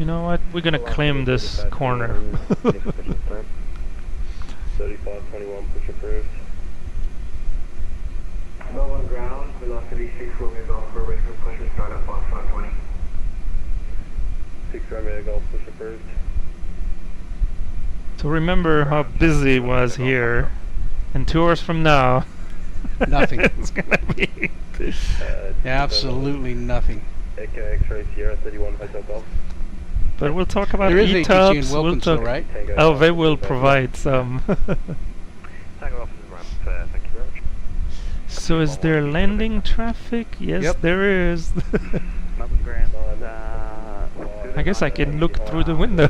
Speaker 1: You know what? We're gonna claim this corner.
Speaker 5: 3521, push approved.
Speaker 9: Melbourne ground, velocity 6 Romeo Golf, we're ready for push and start at Fox 520.
Speaker 5: 6 Romeo Golf, push approved.
Speaker 1: So remember how busy it was here, and 2 hours from now,
Speaker 2: Nothing.
Speaker 1: it's gonna be.
Speaker 2: Absolutely nothing.
Speaker 5: Echo X-ray Sierra 31 Hotel Golf.
Speaker 1: But we'll talk about
Speaker 2: There is ATC in
Speaker 1: ETOPS, we'll
Speaker 2: Wilkins, though,
Speaker 1: talk.
Speaker 2: right?
Speaker 5: Tango
Speaker 1: Oh, they
Speaker 5: Alpha,
Speaker 1: will
Speaker 5: Tango
Speaker 1: provide some.
Speaker 3: Tango officers around, thank you very much.
Speaker 1: So is there landing traffic? Yes,
Speaker 2: Yep.
Speaker 1: there is.
Speaker 4: Melbourne ground,
Speaker 1: I guess I can look through the window.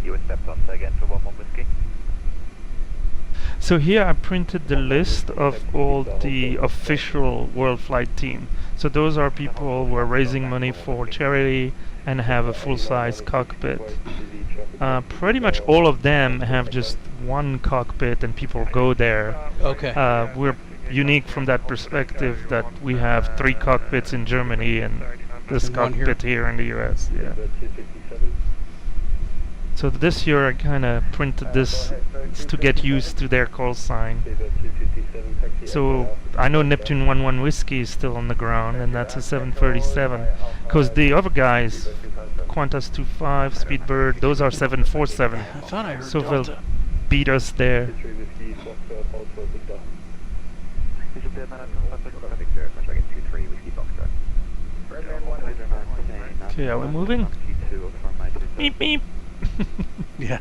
Speaker 3: You were stepped on, say again for 1-1 whiskey.
Speaker 1: So here I printed the list of all the official WorldFlight team. So those are people who are raising money for charity and have a full-size cockpit. Pretty much all of them have just one cockpit and people go there.
Speaker 2: Okay.
Speaker 1: We're unique from that perspective that we have 3 cockpits in Germany and this
Speaker 2: And one here.
Speaker 1: cockpit here in the US. Yeah. So this year I kind of printed this to get used to their call sign. So I know Neptune 11 Whiskey is still on the ground, and that's a 737. Because the other guys, Qantas 25, Speedbird, those are 747.
Speaker 2: I thought I heard
Speaker 1: So
Speaker 2: Delta.
Speaker 1: they'll beat us there. Okay, are we moving? Beep beep.
Speaker 2: Yeah.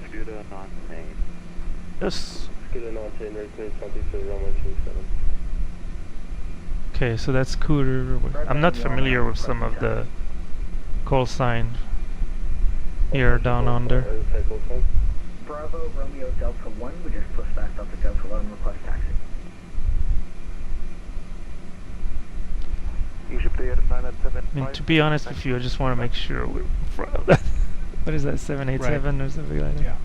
Speaker 3: Scooter 19.
Speaker 1: Yes.
Speaker 5: Scooter 19, return something to runway 27.
Speaker 1: Okay, so that's Cooter. I'm not familiar with some of the call sign here down under.
Speaker 7: Bravo, Romeo, Delta 1, we just pushed back Delta 11, request taxi.
Speaker 3: You should be at 997.
Speaker 1: I mean, to be honest with you, I just want to make sure we're in front of that. What is that, 787 or something like that?
Speaker 2: Yeah.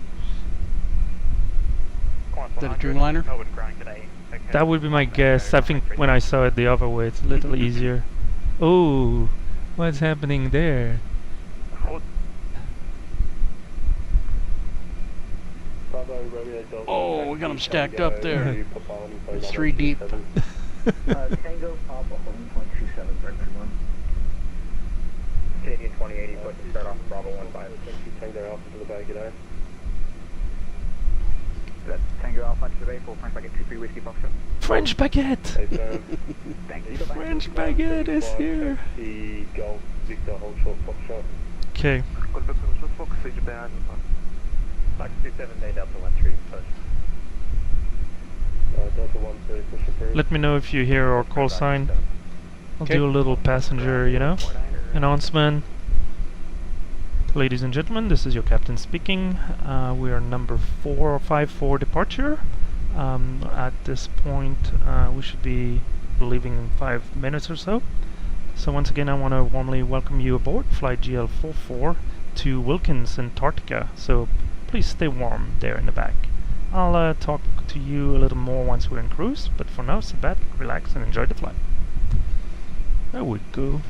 Speaker 2: Is that a Dreamliner?
Speaker 4: Melbourne ground today. Okay.
Speaker 1: That would be my guess. I think when I saw it the other way, it's a little easier. Oh, what's happening there?
Speaker 2: Oh, we got them stacked up there. It's 3 deep.
Speaker 7: Tango Papa holding point 27, Brendan 1.
Speaker 3: Canadian 2080, but to start off Bravo 15. Tango Alpha to the bay, g'day.
Speaker 7: That's Tango Alpha to the bay, full French Baguette 23 Whiskey Foxtrot.
Speaker 1: French baguette!
Speaker 7: Thank you.
Speaker 1: French baguette is here!
Speaker 5: The Golf Victor hold short Foxtrot.
Speaker 1: Okay.
Speaker 3: Good book, Fox, Siege bound. Fox 27, day Delta 13, push.
Speaker 5: Delta 13, push approved.
Speaker 1: Let me know if you hear our call sign. I'll do a little passenger, you know, announcement. Ladies and gentlemen, this is your captain speaking. We are number 5 for departure. At this point, we should be leaving in 5 minutes or so. So once again, I want to warmly welcome you aboard flight GL44 to Wilkins, Antarctica. So please stay warm there in the back. I'll talk to you a little more once we're in cruise, but for now, sit back, relax, and enjoy the flight. There we go.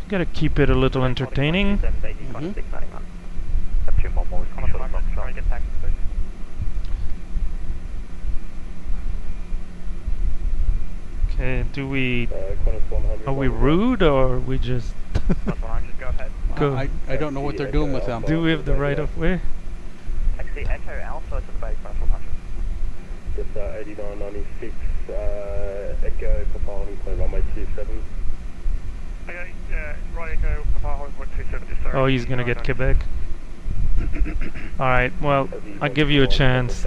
Speaker 1: Gotta keep it a little entertaining. Okay, are we rude or we just go?
Speaker 2: I don't know what they're doing with them.
Speaker 1: Do we have the right of way?
Speaker 4: Taxi Echo Alpha to the bay, Brussels 100.
Speaker 5: Just 8996, Echo, Papa holding point runway 27.
Speaker 8: Okay, right Echo, Papa holding point 27, just sorry.
Speaker 1: Oh, he's gonna get Quebec. Alright, well, I'll give you a chance.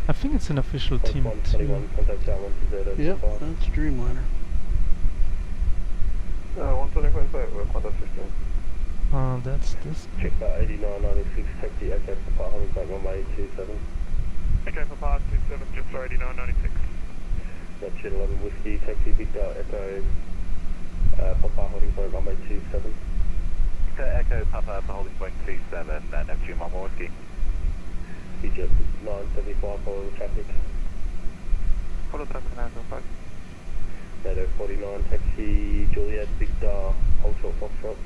Speaker 1: I think it's an official team too.
Speaker 2: Yep, that's Dreamliner.
Speaker 5: 120.5,
Speaker 1: That's this.
Speaker 5: check that 8996, taxi Echo, Papa holding point runway 27.
Speaker 8: Echo Papa 27, just for 8996.
Speaker 5: That's 11 Whiskey, taxi Victor, Echo, Papa holding point runway 27.
Speaker 3: Echo Papa for holding point 27, Neptune 1 more whiskey.
Speaker 5: Egypt 975, follow the traffic.
Speaker 3: Follow the traffic now, folks.
Speaker 5: NATO 49, taxi Juliet, Victor, hold short Foxtrot.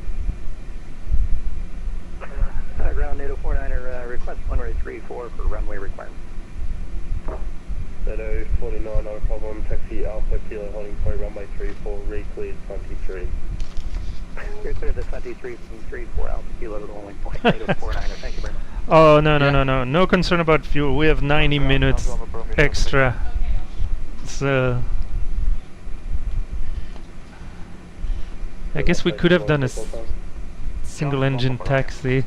Speaker 7: Ground NATO 49er, request runway 34 for runway requirement.
Speaker 5: NATO 49, no problem, taxi Alpha Kilo holding point runway 34, re-cleared 23.
Speaker 7: You're clear the 23 from 34 Alpha Kilo to the only point, NATO 49er, thank you very much.
Speaker 1: Oh, no concern about fuel. We have 90 minutes extra. So I guess we could have done a single engine taxi.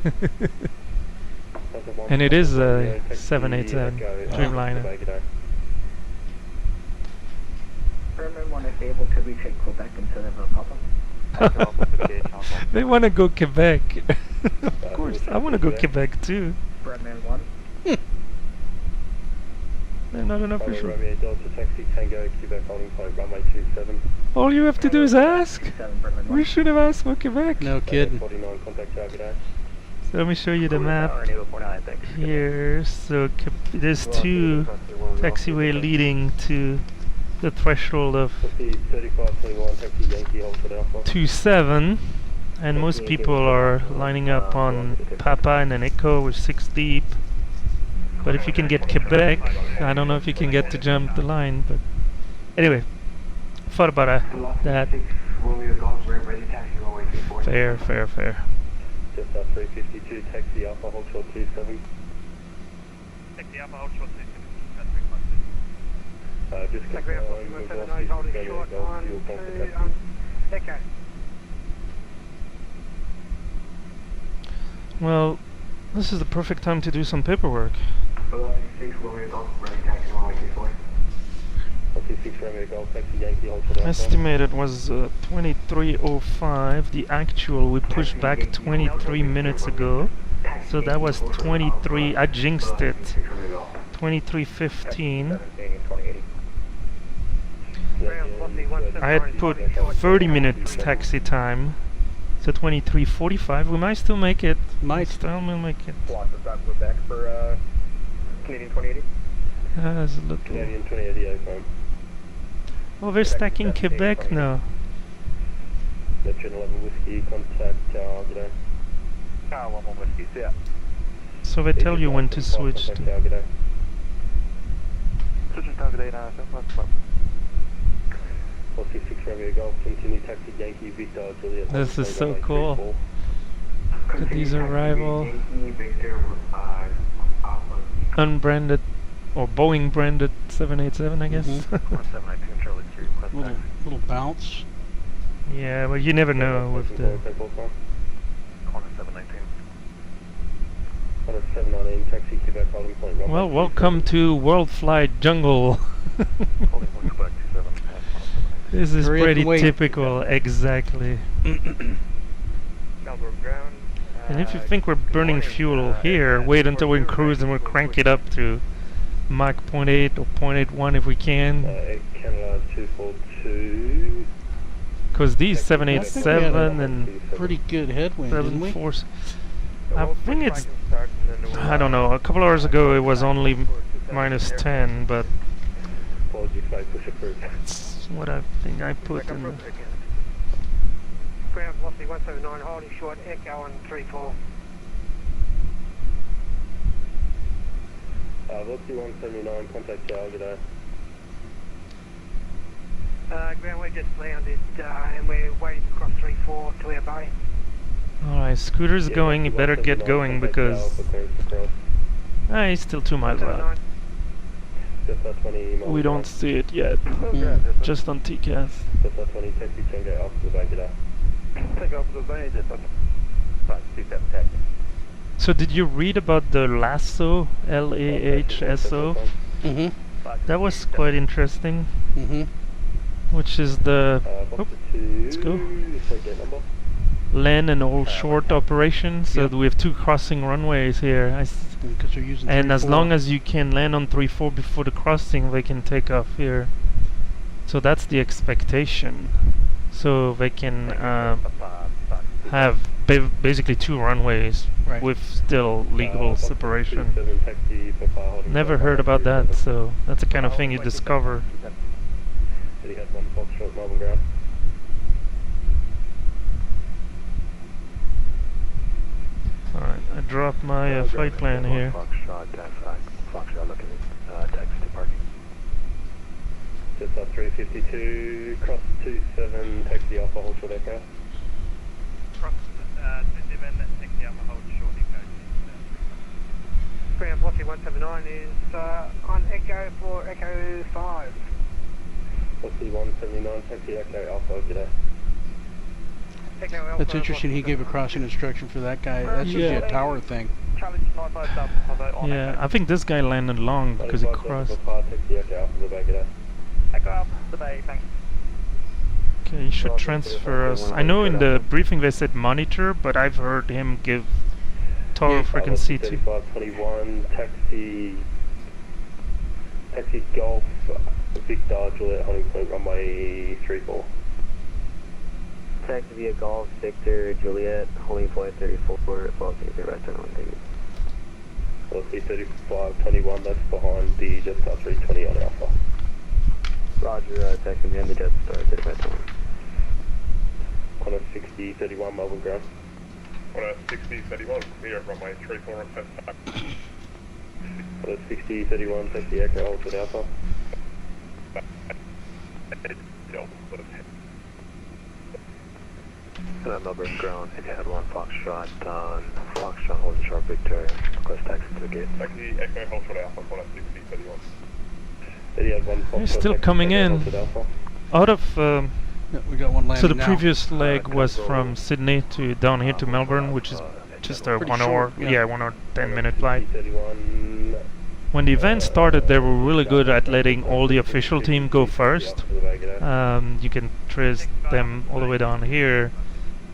Speaker 1: And it is a 787 Dreamliner.
Speaker 7: Berman, when it's able, could we take Quebec instead of Papa?
Speaker 1: They want to go Quebec. Of course, I want to go Quebec too.
Speaker 7: Berman 1.
Speaker 1: They're not an official.
Speaker 5: Romeo Delta taxi Tango Quebec holding point runway 27.
Speaker 1: All you have to do is ask.
Speaker 7: 7 Berman 1.
Speaker 1: We should have asked for Quebec.
Speaker 2: No kidding.
Speaker 5: 49 contact target.
Speaker 1: So let me show you the map
Speaker 7: NATO 49, thanks.
Speaker 1: here. So there's 2 taxiway leading to the threshold of
Speaker 5: 3521 taxi Yankee hold for Alpha.
Speaker 1: 27, and most people are lining up on Papa and an Echo with 6 deep. But if you can get Quebec, I don't know if you can get to jump the line, but anyway, thought about that. Fair.
Speaker 5: Just 352 taxi Alpha hold short 27.
Speaker 8: Taxi Alpha hold short 27, that's
Speaker 5: Just
Speaker 8: Taxi Alpha 27, holding short 1, 2, Echo.
Speaker 1: Well, this is the perfect time to do some paperwork.
Speaker 5: 26 Romeo Golf taxi Yankee hold for Alpha.
Speaker 1: Estimated was 23:05. The actual we pushed back 23 minutes ago. So that was 23. I jinxed it. 23:15. I had put 30 minutes taxi time. So 23:45. We might still make it.
Speaker 2: Might.
Speaker 1: Still will make it.
Speaker 5: Lots of time Quebec for Canadian 2080.
Speaker 1: There's a little.
Speaker 5: Canadian 2080 phone.
Speaker 1: Oh, they're stacking Quebec now.
Speaker 5: Neptune 11 Whiskey, contact Tower today.
Speaker 3: Ah, 1 more whiskey, yeah.
Speaker 1: So they tell you when to switch to.
Speaker 3: Switching target 8, that's fine.
Speaker 5: 466 Romeo Golf, continue taxi Yankee Victor Juliet.
Speaker 1: This is so cool. Look at these arrival. Unbranded or Boeing branded 787, I guess.
Speaker 3: 1719 Charlie 3, request taxi.
Speaker 2: Little bounce.
Speaker 1: Yeah, well, you never know with the.
Speaker 3: Corner 719.
Speaker 5: Corner 719, taxi Quebec, holding point. runway
Speaker 1: Well, welcome to WorldFlight jungle.
Speaker 3: Holding point Quebec 27.
Speaker 1: This is
Speaker 2: Hurry up
Speaker 1: pretty
Speaker 2: and wait.
Speaker 1: typical, exactly.
Speaker 8: Melbourne ground.
Speaker 1: And if you think we're burning fuel here, wait until we're in cruise and we'll crank it up to Mach 0.8 or 0.81 if we can.
Speaker 5: Canada 242.
Speaker 1: Because these
Speaker 2: I think we had
Speaker 1: 787 and
Speaker 2: Pretty good headwind, didn't we?
Speaker 1: 74s. I think it's, I don't know, a couple hours ago it was only minus 10, but
Speaker 5: Apologies, flight push approved.
Speaker 1: that's what I think I put in the.
Speaker 8: Ground Velocity 179, holding short, Echo on 34.
Speaker 5: Velocity 179, contact Tower today.
Speaker 8: Ground, we just landed and we're waiting to cross 34 to our bay.
Speaker 1: Alright, scooter's going, you better get going because he's still 2 miles out. We don't see it yet, just on TCAS.
Speaker 5: 20 taxi Tango off the bay today.
Speaker 3: Take off the bay, just 527 taxi.
Speaker 1: So did you read about the LASSO, LAHSO?
Speaker 2: Mm-hmm.
Speaker 1: That was quite interesting,
Speaker 2: Mm-hmm.
Speaker 1: which is the let's go. land and all short operation. So
Speaker 2: Yep.
Speaker 1: we have 2 crossing runways here.
Speaker 2: Because they're using
Speaker 1: And as
Speaker 2: 3-4.
Speaker 1: long as you can land on 3-4 before the crossing, they can take off here. So that's the expectation. So they can have basically 2 runways
Speaker 2: Right.
Speaker 1: with still legal separation. Never heard about that, so that's the kind of thing you discover.
Speaker 5: He had 1 Foxtrot, Melbourne ground.
Speaker 1: Alright, I dropped my flight plan here.
Speaker 3: Foxtrot, Foxtrot looking taxi to parking.
Speaker 5: Just up 352, cross 27, taxi Alpha, hold short Echo.
Speaker 8: Cross 27, taxi Alpha, hold short Echo. Ground Velocity 179 is on Echo for Echo 5.
Speaker 5: Velocity 179, taxi Echo Alpha, today.
Speaker 8: Echo Alpha.
Speaker 2: That's interesting. He gave a crossing instruction for that guy. That's usually a tower thing.
Speaker 8: Charlie 95 on
Speaker 1: Yeah, I think this guy landed long because he crossed.
Speaker 5: Taxi Echo Alpha, the bay today.
Speaker 8: Echo Alpha, the bay, thanks.
Speaker 1: Okay, he should transfer us. I know in the briefing they said monitor, but I've heard him give tower frequency to.
Speaker 5: 3521, taxi Golf, Victor, Juliet, holding point, runway 34.
Speaker 4: Taxi via Golf, Victor, Juliet, holding point 34, Velocity 0 right turn on, thank you.
Speaker 5: Velocity 3521, that's behind the Jetstar 320 on Alpha.
Speaker 4: Roger, taxi behind the Jetstar 0 right turn on.
Speaker 5: On a 6031 Melbourne ground.
Speaker 10: On a 6031, clear runway 34 on test time.
Speaker 5: On a 6031, taxi Echo, hold short Alpha.
Speaker 3: Melbourne ground, if you had 1 Foxtrot, Foxtrot holding short Victor, request taxi to the gate.
Speaker 10: Taxi Echo, hold short Alpha, on a 6031.
Speaker 5: Then he had 1
Speaker 1: They're
Speaker 5: Foxtrot,
Speaker 1: still
Speaker 5: taxi
Speaker 1: coming
Speaker 5: Echo,
Speaker 1: in.
Speaker 5: hold short Alpha.
Speaker 1: Out of
Speaker 2: Yeah, we got one landing
Speaker 1: so the
Speaker 2: now.
Speaker 1: previous leg was from Sydney to down here to Melbourne, which is just a
Speaker 2: Pretty
Speaker 1: 1 hour,
Speaker 2: short, yeah.
Speaker 1: 1 hour 10-minute flight.
Speaker 5: 3031,
Speaker 1: When the event started, they were really good at letting all the official team go first. You can trace them all the way down here,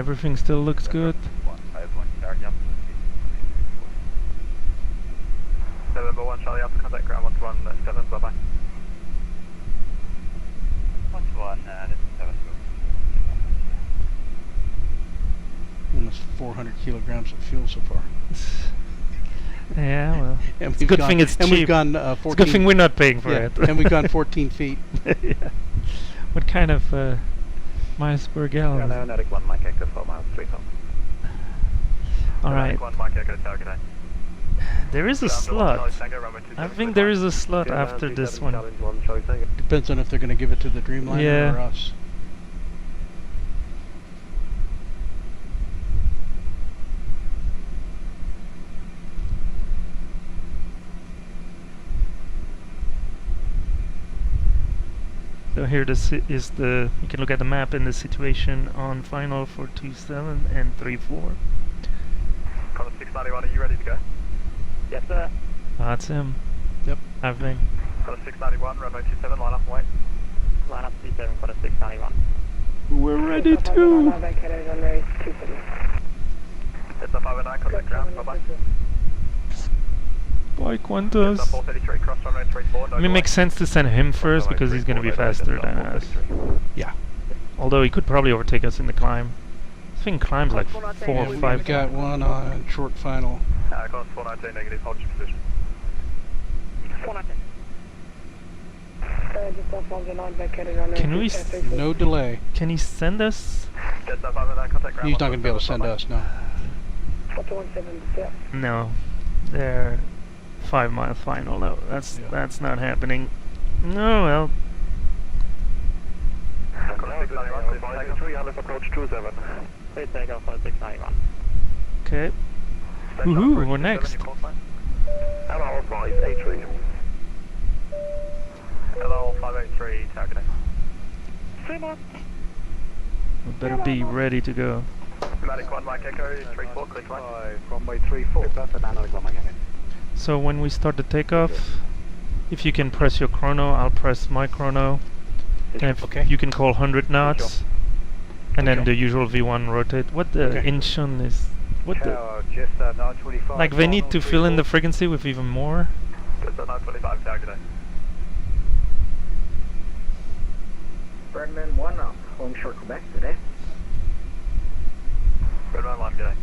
Speaker 1: everything still looks good.
Speaker 6: 151 Charlie Alpha. November 1 Charlie Alpha, contact ground 117, bye bye. 121, this is 7.
Speaker 2: Almost 400 kilograms of fuel so far.
Speaker 1: Yeah, well,
Speaker 2: And
Speaker 1: it's a good thing it's
Speaker 2: and
Speaker 1: cheap.
Speaker 2: we've gone
Speaker 1: It's a
Speaker 2: 14.
Speaker 1: good thing we're not paying for
Speaker 2: yeah,
Speaker 1: it.
Speaker 2: and we've gone 14 feet.
Speaker 1: Yeah. What kind of miles per gallon?
Speaker 4: Aeronautic 1 Mike Echo 4 miles 3 pump.
Speaker 1: Alright,
Speaker 6: 1 Mike Echo Target A.
Speaker 1: there is a slot. I think there is a slot after this one.
Speaker 2: Depends on if they're going to give it to the Dreamliner
Speaker 1: Yeah.
Speaker 2: or us.
Speaker 1: So here this is the, you can look at the map and the situation on final for 27 and 34.
Speaker 6: Connor 691, are you ready to go?
Speaker 4: Yes, sir.
Speaker 1: VATSIM.
Speaker 2: Yep.
Speaker 1: Having.
Speaker 6: Connor 691, runway 27, line up and wait.
Speaker 4: Line up 27, Connor 691.
Speaker 1: We're ready to.
Speaker 6: Delta 509, contact ground, bye bye.
Speaker 1: Bye,
Speaker 6: Delta
Speaker 1: Qantas.
Speaker 6: 433, cross runway 34, no
Speaker 1: I mean, it
Speaker 6: delay.
Speaker 1: makes sense to send him first because he's going to be faster than us.
Speaker 2: Yeah.
Speaker 1: Although he could probably overtake us in the climb. I think climb's like 4 or
Speaker 2: We've
Speaker 1: 5.
Speaker 2: got one on short final.
Speaker 6: Connor 419, negative, hold your position.
Speaker 4: 419.
Speaker 1: Can we
Speaker 2: No delay.
Speaker 1: Can he send us?
Speaker 6: Delta 509, contact ground.
Speaker 2: He's not going to be able to send us, no.
Speaker 1: No. They're 5 mile final. No, that's not happening. No, well.
Speaker 6: Connor 691, please take off.
Speaker 3: 300 approach 27.
Speaker 4: Please take off on 691.
Speaker 1: Okay. Woohoo, we're next.
Speaker 3: Hello, 583.
Speaker 6: Hello, 583, target A.
Speaker 1: We better be ready to go.
Speaker 6: Pneumatic 1 Mike Echo, 34, clear to land.
Speaker 3: Runway 34.
Speaker 1: So when we start the takeoff, if you can press your chrono, I'll press my chrono. And if
Speaker 2: Okay.
Speaker 1: you can call 100 knots, and then
Speaker 2: Okay.
Speaker 1: the usual V1 rotate. What the
Speaker 2: Okay.
Speaker 1: Incheon is? What the?
Speaker 3: Tower, just 925.
Speaker 1: Like they need to fill in the frequency with even more.
Speaker 6: Delta 925, target A.
Speaker 7: Birdman 1 up, home short Quebec today.
Speaker 6: Redman 1, g'day.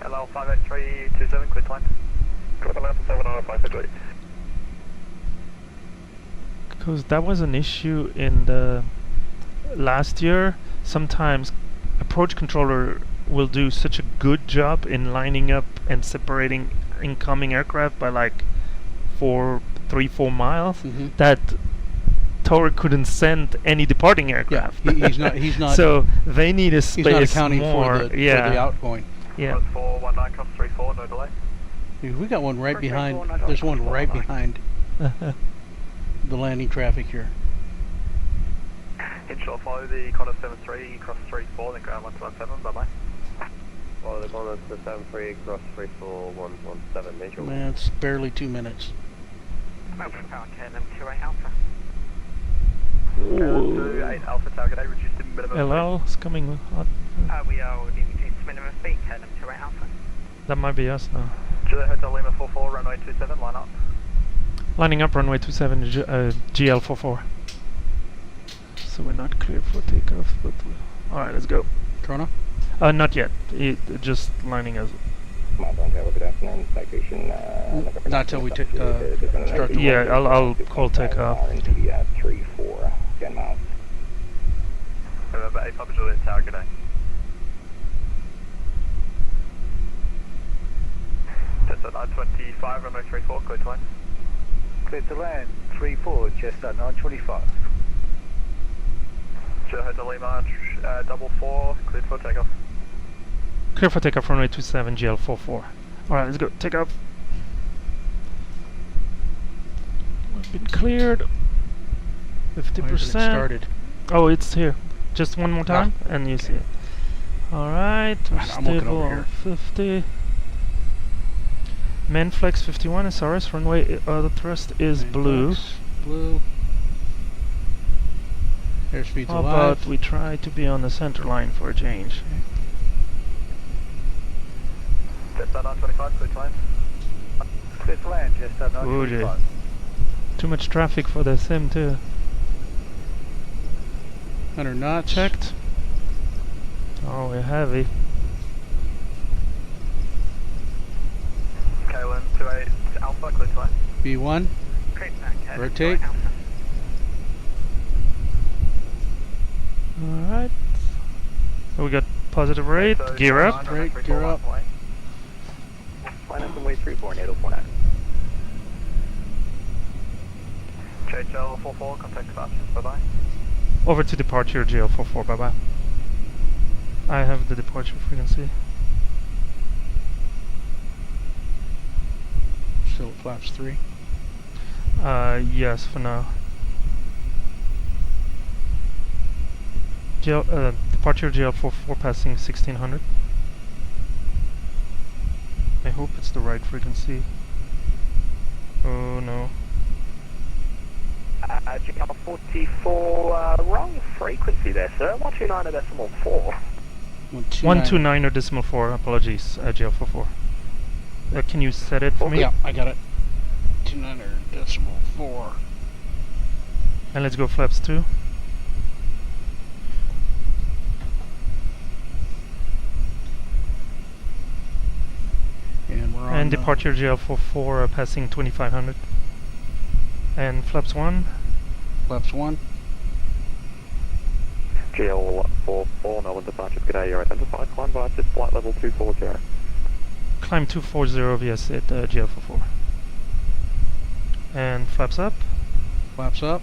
Speaker 6: Hello, 58327, clear to land.
Speaker 3: Clip an Alpha 79, 583.
Speaker 1: Because that was an issue in the last year. Sometimes approach controller will do such a good job in lining up and separating incoming aircraft by like 3-4 miles
Speaker 2: Mhm.
Speaker 1: that Tower couldn't send any departing
Speaker 2: Yeah,
Speaker 1: aircraft.
Speaker 2: he's not.
Speaker 1: So they need a
Speaker 2: he's
Speaker 1: space
Speaker 2: not accounting
Speaker 1: more.
Speaker 2: for the
Speaker 1: yeah,
Speaker 2: outgoing.
Speaker 1: yeah.
Speaker 6: Cross 419, cross 34, no delay.
Speaker 2: Dude, we got one right behind. There's one right behind the landing traffic here.
Speaker 6: Inshore, follow the Connor 73, cross 34, then ground 117, bye bye.
Speaker 3: Follow the Connor 73, cross 34117, major.
Speaker 2: Man, it's barely 2 minutes.
Speaker 6: Melbourne Power, KLM 28 Alpha. KLM 28 Alpha, target A, reduced to minimum.
Speaker 1: LL is coming hot.
Speaker 6: We are limited to minimum speed, KLM 28 Alpha.
Speaker 1: That might be us now.
Speaker 6: Juliet Hotel Lima 44, runway 27, line up.
Speaker 1: Lining up runway 27, GL44. So we're not clear for takeoff, but alright, let's go.
Speaker 2: Chrono?
Speaker 1: Not yet. Just lining us.
Speaker 5: Good afternoon, citation.
Speaker 2: Not till we start the
Speaker 1: Yeah, I'll call takeoff.
Speaker 5: RNT 34, 10 miles.
Speaker 6: November 8 Papa Juliet, target A. Just 925, runway 34, clear to land.
Speaker 3: Clear to land, 34, just 925.
Speaker 6: Juliet Hotel Lima, 44, cleared for takeoff.
Speaker 1: Clear for takeoff runway 27, GL44. Alright, let's go. Takeoff. We've been cleared.
Speaker 2: Why isn't it
Speaker 1: 50%.
Speaker 2: started?
Speaker 1: Oh, it's here. Just one more time, and you see it. Alright, we're
Speaker 2: I'm looking
Speaker 1: stable
Speaker 2: over
Speaker 1: on
Speaker 2: here.
Speaker 1: 50. Manflex 51 SRS, runway the thrust is blue.
Speaker 2: Blue. Airspeed's
Speaker 1: How
Speaker 2: alive.
Speaker 1: about we try to be on the center line for a change?
Speaker 6: Just on 25, clear to land. Clear to land, just on
Speaker 1: Ooh,
Speaker 6: 25.
Speaker 1: Too much traffic for the sim too.
Speaker 2: 100 knots.
Speaker 1: Checked. Oh, we're heavy.
Speaker 6: KLM 28 Alpha, clear to land.
Speaker 2: B1. Rotate.
Speaker 1: Alright. So we got positive rate.
Speaker 6: So
Speaker 1: Gear up.
Speaker 2: Right, gear up.
Speaker 4: Line up and way 34, NATO 49.
Speaker 6: JHL 44, contact departure, bye bye.
Speaker 1: Over to departure GL44. Bye bye. I have the departure frequency.
Speaker 2: Still at flaps 3.
Speaker 1: Yes, for now. Departure GL44 passing 1600. I hope it's the right frequency. Oh no.
Speaker 4: GL44, wrong frequency there, sir. 129.4.
Speaker 1: 129.4. Apologies, GL44. Can you set it for me?
Speaker 2: Yeah, I got it. 29.4.
Speaker 1: And let's go flaps 2.
Speaker 2: And we're on.
Speaker 1: And departure GL44 passing 2500. And flaps 1.
Speaker 2: Flaps 1.
Speaker 3: GL44, Melbourne departure, good day, you're identified, climb via SID flight level 240.
Speaker 1: Climb 240 via SID GL44. And flaps up.
Speaker 2: Flaps up.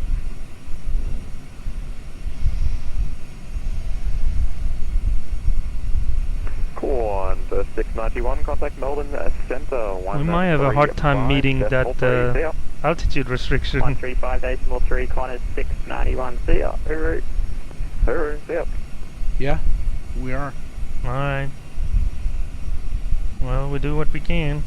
Speaker 3: Cool, and 691, contact Melbourne Centre.
Speaker 1: We might have a hard time meeting that altitude restriction.
Speaker 4: 135.3, Qantas 691, see ya.
Speaker 3: Hooroo, see ya.
Speaker 2: Yeah, we are.
Speaker 1: Alright. Well, we do what we can.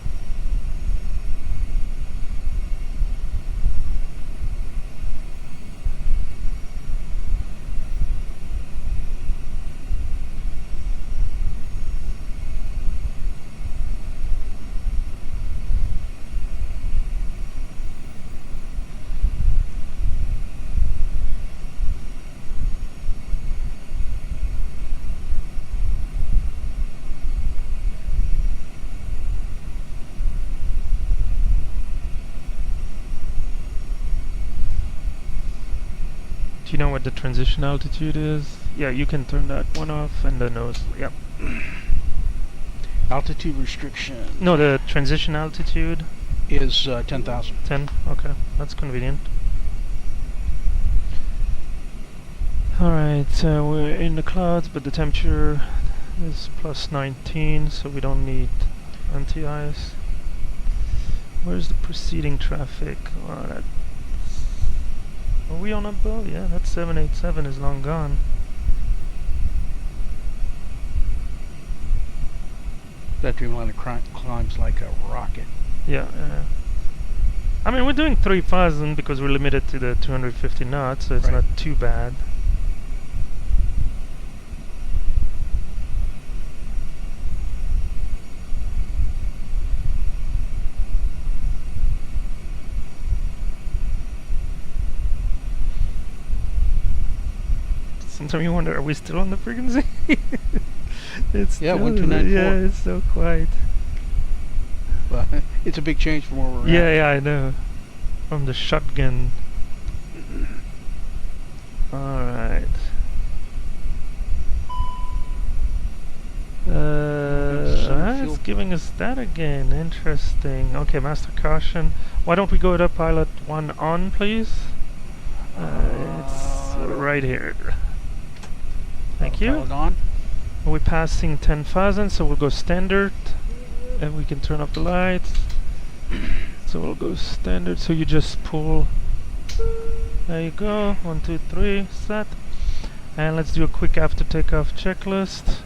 Speaker 1: Do you know what the transition altitude is? Yeah, you can turn that one off and the nose. Yep.
Speaker 2: Altitude restriction
Speaker 1: No, the transition altitude.
Speaker 2: is 10,000.
Speaker 1: 10? Okay, that's convenient. Alright, we're in the clouds, but the temperature is plus 19, so we don't need anti-ice. Where's the preceding traffic? Oh, that. Are we on a boat? Yeah, that 787 is long gone.
Speaker 2: That Dreamliner climbs like a rocket.
Speaker 1: Yeah, I mean, we're doing 3,000 because we're limited to the 250 knots, so it's
Speaker 2: Right.
Speaker 1: not too bad. Sometimes you wonder, are we still on the frequency? It's
Speaker 2: Yeah,
Speaker 1: still,
Speaker 2: 1294.
Speaker 1: yeah, it's so quiet.
Speaker 2: Well, it's a big change from where we're at.
Speaker 1: Yeah, I know. From the shotgun. Alright. It's giving us that again. Interesting. Okay, master caution. Why don't we go to pilot 1 on, please? It's right here. Thank you.
Speaker 2: Pilot on.
Speaker 1: We're passing 10,000, so we'll go standard. And we can turn off the lights. So we'll go standard, so you just pull. There you go. 1, 2, 3, set. And let's do a quick after takeoff checklist.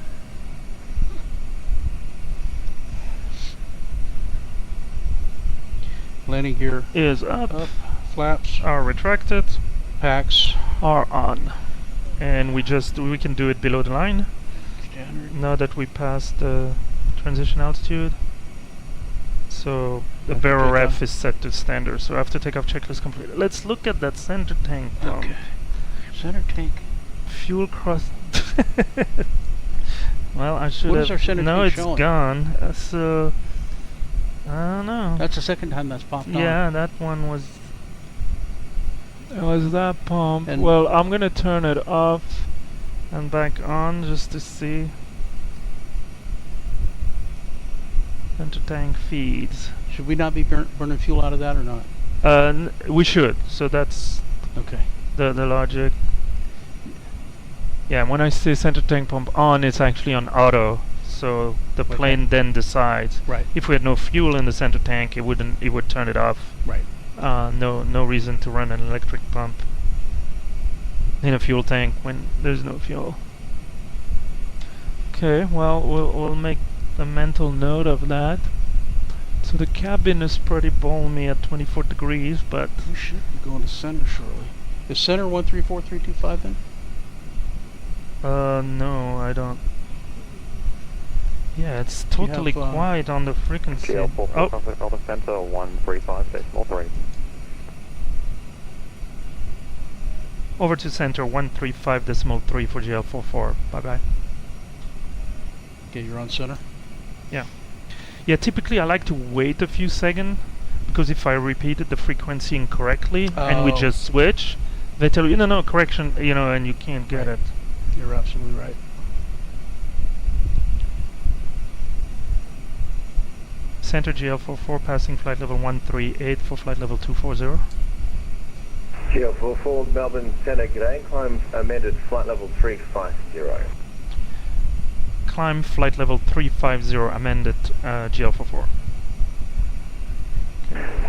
Speaker 2: Landing gear
Speaker 1: Is up.
Speaker 2: up. Flaps
Speaker 1: Are retracted.
Speaker 2: packs
Speaker 1: Are on. and we can do it below the line.
Speaker 2: Standard.
Speaker 1: Now that we passed the transition altitude. So the barrel ref is set to standard. So after takeoff checklist completed. Let's look at that center tank pump.
Speaker 2: Okay. Center tank.
Speaker 1: Fuel cross. Well, I should
Speaker 2: What
Speaker 1: have.
Speaker 2: is our center
Speaker 1: no,
Speaker 2: tank
Speaker 1: it's
Speaker 2: showing?
Speaker 1: gone. So I don't know.
Speaker 2: That's the second time that's popped on.
Speaker 1: Yeah, that one was. It was that pump.
Speaker 2: And
Speaker 1: well, I'm gonna turn it off and back on just to see. Center tank feeds.
Speaker 2: Should we not be burning fuel out of that or not?
Speaker 1: We should. So that's
Speaker 2: Okay.
Speaker 1: the logic. Yeah, when I say center tank pump on, it's actually on auto. So the plane then decides.
Speaker 2: Right.
Speaker 1: If we had no fuel in the center tank, it would turn it off.
Speaker 2: Right.
Speaker 1: No reason to run an electric pump in a fuel tank when there's no fuel. Okay, well we'll make a mental note of that. So the cabin is pretty balmy at 24 degrees, but
Speaker 2: We should be going to center shortly. Is center 134325 then?
Speaker 1: no, I don't. Yeah, it's totally
Speaker 2: have,
Speaker 1: quiet on the frequency.
Speaker 3: GL44
Speaker 1: Oh,
Speaker 3: conflict Delta Center 135.3.
Speaker 1: over to center 135.3 for GL44. Bye bye.
Speaker 2: Okay, you're on center.
Speaker 1: Yeah, typically I like to wait a few seconds because if I repeated the frequency incorrectly and we
Speaker 2: Oh.
Speaker 1: just switch, they tell you no correction, and you can't get
Speaker 2: Right.
Speaker 1: it.
Speaker 2: You're absolutely right.
Speaker 1: Center GL44 passing flight level 138 for flight level 240.
Speaker 5: GL44 Melbourne Centre, g'day. Climb amended flight level 350.
Speaker 1: Climb flight level 350 amended GL44.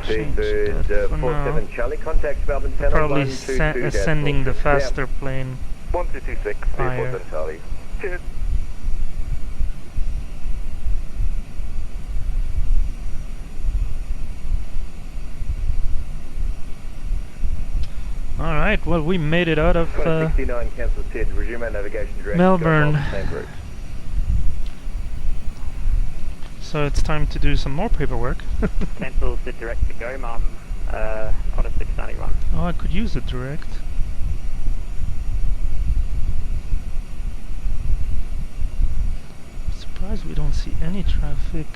Speaker 1: Change
Speaker 5: Seabird
Speaker 1: that for
Speaker 5: 47
Speaker 1: now.
Speaker 5: Charlie, contact Melbourne Centre
Speaker 1: Probably
Speaker 5: 122
Speaker 1: ascending the
Speaker 5: 4.
Speaker 1: faster plane.
Speaker 3: 1226,
Speaker 1: Higher.
Speaker 3: 47 Charlie. Cheers.
Speaker 1: Alright, well we made it out of
Speaker 5: 169 cancel Sid, resume our navigation direction.
Speaker 1: Melbourne.
Speaker 5: Go on the same route.
Speaker 1: so it's time to do some more paperwork.
Speaker 4: Cancel the direct to go, Mum. On a 691.
Speaker 1: Oh, I could use it direct. Surprised we don't see any traffic.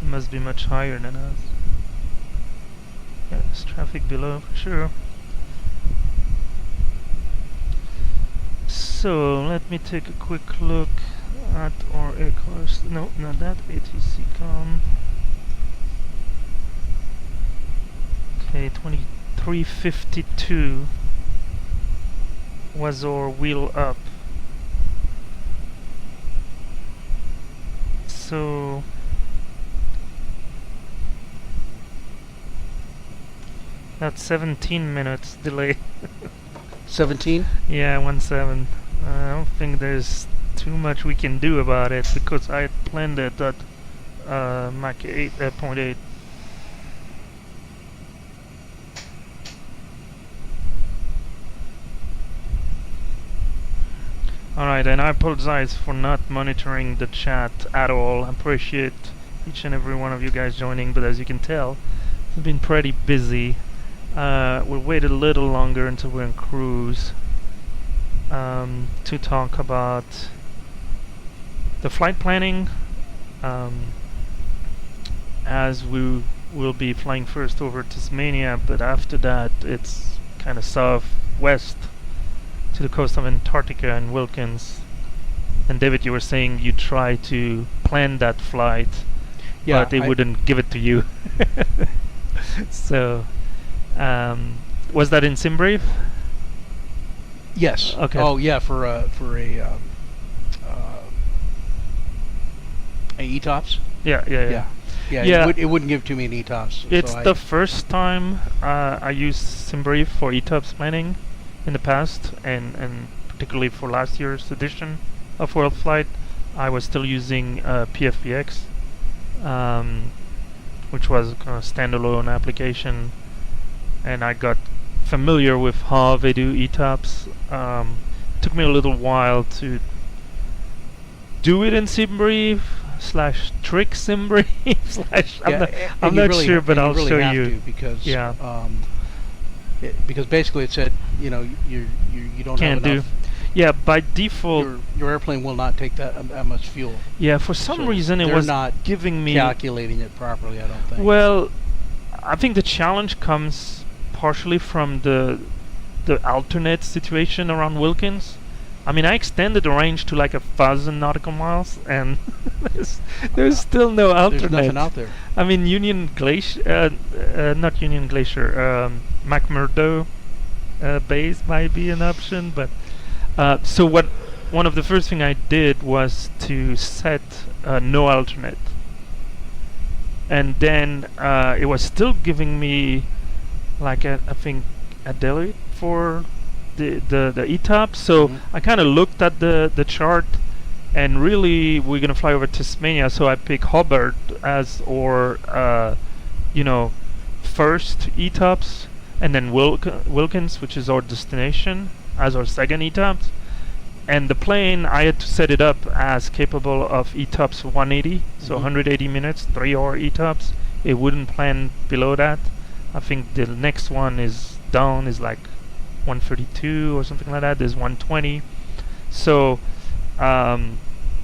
Speaker 1: It must be much higher than us. Yeah, there's traffic below for sure. So let me take a quick look at our air course. No, not that. ATC com. Okay, 2352 was our wheel up. So that's 17 minutes delay.
Speaker 2: 17?
Speaker 1: Yeah, 17. I don't think there's too much we can do about it because I planned it at Mach 8.8. Alright, and I apologize for not monitoring the chat at all. I appreciate each and every one of you guys joining, but as you can tell, it's been pretty busy. We'll wait a little longer until we're in cruise to talk about the flight planning, as we will be flying first over Tasmania, but after that it's kind of southwest to the coast of Antarctica and Wilkins. And David, you were saying you try to plan that flight,
Speaker 2: Yeah,
Speaker 1: but they wouldn't give it to you. So, was that in SimBrief?
Speaker 2: Yes.
Speaker 1: Okay.
Speaker 2: Oh yeah, for a ETOPS.
Speaker 1: Yeah.
Speaker 2: Yeah. It wouldn't give to me an ETOPS.
Speaker 1: It's
Speaker 2: so
Speaker 1: the first time I used SimBrief for ETOPS planning in the past, and particularly for last year's edition of WorldFlight, I was still using PFPX, which was a kind of standalone application, and I got familiar with how they do ETOPS. Took me a little while to do it in SimBrief / trick SimBrief / I'm not
Speaker 2: really
Speaker 1: sure, but I'll
Speaker 2: really
Speaker 1: show
Speaker 2: have
Speaker 1: you.
Speaker 2: to because
Speaker 1: Yeah.
Speaker 2: Because basically it said, you know, you don't
Speaker 1: Can't
Speaker 2: have
Speaker 1: do.
Speaker 2: enough.
Speaker 1: Yeah, by default.
Speaker 2: Your airplane will not take that much fuel.
Speaker 1: Yeah, for some
Speaker 2: So
Speaker 1: reason it
Speaker 2: they're
Speaker 1: was
Speaker 2: not
Speaker 1: giving me.
Speaker 2: calculating it properly, I don't think.
Speaker 1: Well, I think the challenge comes partially from the alternate situation around Wilkins. I mean, I extended the range to like 1,000 nautical miles, and there's still no alternate.
Speaker 2: There's nothing out there.
Speaker 1: I mean, Union Glacier, not Union Glacier, McMurdo base might be an option, but so one of the first thing I did was to set no alternate, and then it was still giving me like I think a delete for the ETOP. So I kind of looked at the chart, and really we're gonna fly over Tasmania, so I pick Hobart as or first ETOPS, and then Wilkins, which is our destination, as our second ETOPS. And the plane, I had to set it up as capable of ETOPS 180, so 180 minutes, 3-hour ETOPS. It wouldn't plan below that. I think the next one is down is like 132 or something like that. There's 120. So I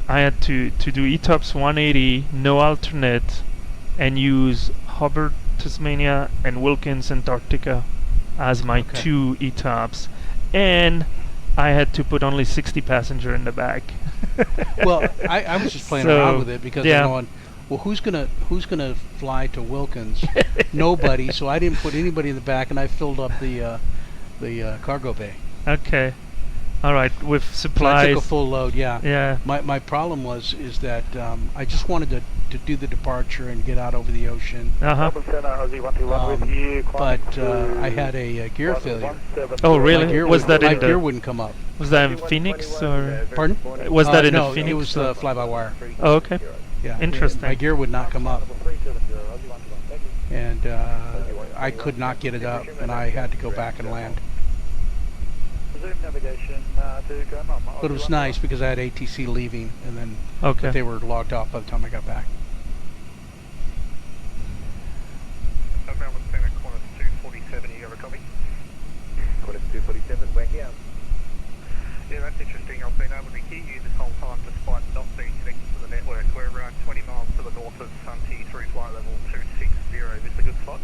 Speaker 1: had to do ETOPS 180, no alternate, and use Hobart, Tasmania, and Wilkins, Antarctica as my two ETOPS. And I had to put only 60 passenger in the back.
Speaker 2: Well, I was just playing around with it because
Speaker 1: yeah.
Speaker 2: I'm going, well, who's gonna fly to Wilkins? Nobody. So I didn't put anybody in the back, and I filled up the cargo bay.
Speaker 1: Okay. All right. With supplies.
Speaker 2: So I took a full load. Yeah.
Speaker 1: Yeah.
Speaker 2: My problem is that I just wanted to do the departure and get out over the ocean.
Speaker 1: Uh huh.
Speaker 2: But I had a gear failure.
Speaker 1: Oh, really? Was that
Speaker 2: my
Speaker 1: in
Speaker 2: gear
Speaker 1: the?
Speaker 2: wouldn't come up.
Speaker 1: Was that in Phoenix or?
Speaker 2: Pardon?
Speaker 1: Was that in
Speaker 2: no,
Speaker 1: the Phoenix?
Speaker 2: it was fly-by-wire.
Speaker 1: Oh, okay.
Speaker 2: Yeah.
Speaker 1: Interesting.
Speaker 2: My gear would not come up, and I could not get it up, and I had to go back and land. But it was nice because I had ATC leaving, and then but they were logged off by the time I got back.
Speaker 8: Melbourne Center, Qantas 247, you have a copy?
Speaker 3: Qantas 247, we're here.
Speaker 8: Yeah, that's interesting. I've been able to hear you this whole time despite not being connected to the network. We're 20 miles to the north of Sunty through flight level 260. Is this a good spot?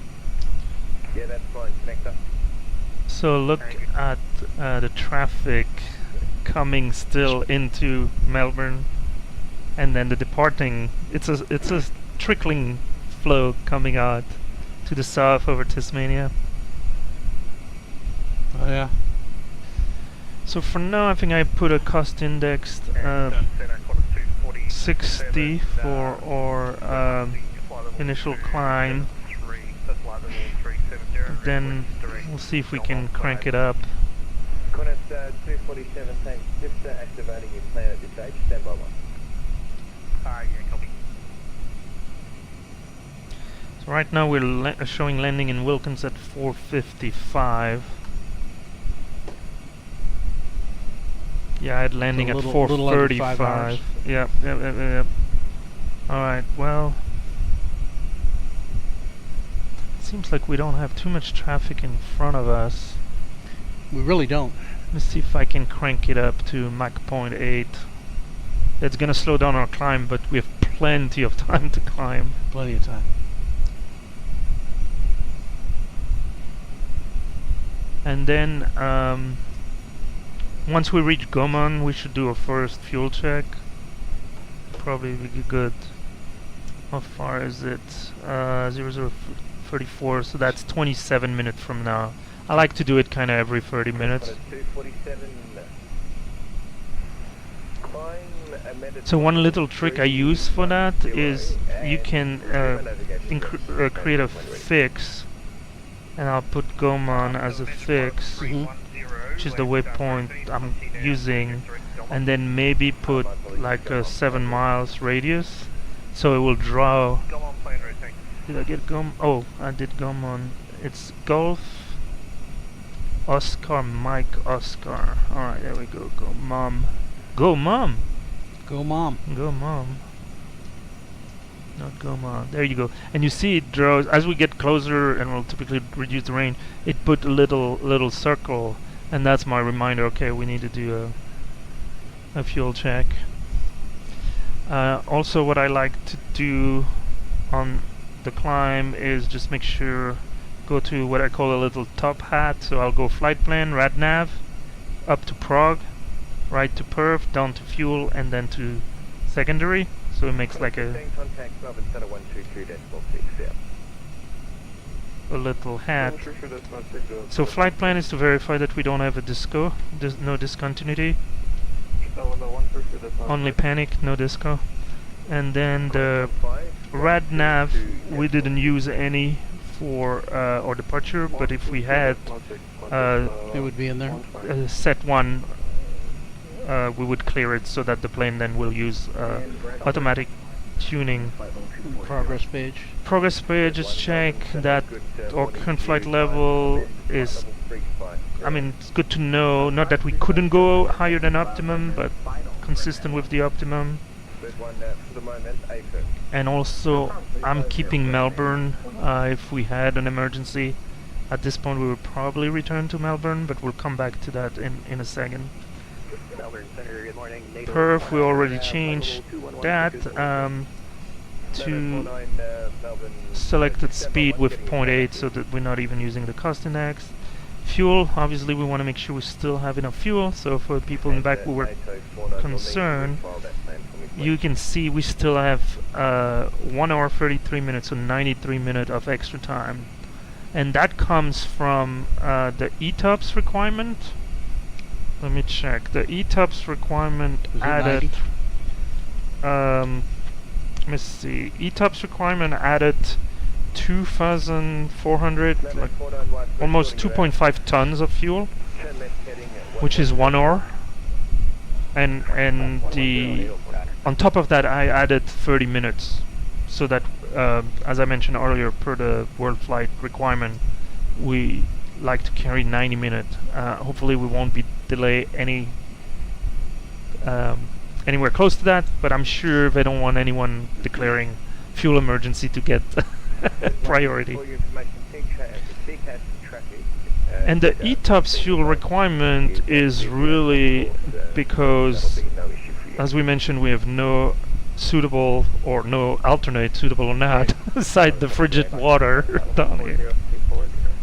Speaker 3: Yeah, that's fine. Connect up.
Speaker 1: So look at the traffic coming still into Melbourne, and then the departing. It's a trickling flow coming out to the south over Tasmania.
Speaker 2: Oh yeah.
Speaker 1: So for now, I think I put a cost index 60 for our initial climb. Then we'll see if we can crank it up.
Speaker 3: Qantas 247, thanks. Just activating your plan at this stage. Stand by one.
Speaker 8: Yeah, copy.
Speaker 1: So right now we're showing landing in Wilkins at 4:55. Yeah, I had landing at 4:35. Yep. Alright, well, seems like we don't have too much traffic in front of us.
Speaker 2: We really don't.
Speaker 1: Let's see if I can crank it up to Mach 0.8. It's gonna slow down our climb, but we have plenty of time to climb.
Speaker 2: Plenty of time.
Speaker 1: And then once we reach Gaumont, we should do a first fuel check. Probably be good. How far is it? 0034, so that's 27 minutes from now. I like to do it kind of every 30 minutes. So one little trick I use for that is you can create a fix, and I'll put Gaumont as a fix, which is the waypoint I'm using, and then maybe put like a 7 miles radius, so it will draw. Did I get Gaumont? Oh, I did Gaumont. It's Gulf Oscar Mike Oscar. Alright, there we go. Go mom. Go mom!
Speaker 2: Go mom.
Speaker 1: Go mom. Not go mom. There you go. And you see it draws, as we get closer and we'll typically reduce the range, it put a little circle, and that's my reminder, okay, we need to do a fuel check. Also what I like to do on the climb is just make sure, go to what I call a little top hat, so I'll go flight plan, rad nav, up to prog, right to perf, down to fuel, and then to secondary, so it makes like a little hat. So flight plan is to verify that we don't have a no discontinuity, only panic, no disco. And then the rad nav, we didn't use any for our departure, but if we had
Speaker 2: It would be in there.
Speaker 1: set one, we would clear it so that the plane then will use automatic tuning.
Speaker 2: Progress page.
Speaker 1: Progress page is check that our current flight level is, I mean, it's good to know, not that we couldn't go higher than optimum, but consistent with the optimum. And also, I'm keeping Melbourne if we had an emergency. At this point, we would probably return to Melbourne, but we'll come back to that in a second. Perf, we already changed that to selected speed with 0.8, so that we're not even using the cost index. Fuel, obviously we want to make sure we still have enough fuel, so for people in the back who were concerned, you can see we still have 1 hour 33 minutes, so 93 minutes of extra time. And that comes from the ETOPS requirement. Let me check. The ETOPS requirement added... let me see. ETOPS requirement added 2,400, like almost 2.5 tons of fuel, which is 1 hour. And the on top of that, I added 30 minutes, so that as I mentioned earlier, per the WorldFlight requirement, we like to carry 90 minutes. Hopefully, we won't be delay anywhere close to that, but I'm sure they don't want anyone declaring fuel emergency to get priority. And the ETOPS fuel requirement is really because, as we mentioned, we have no suitable or no alternate, suitable or not, aside the frigid water down here.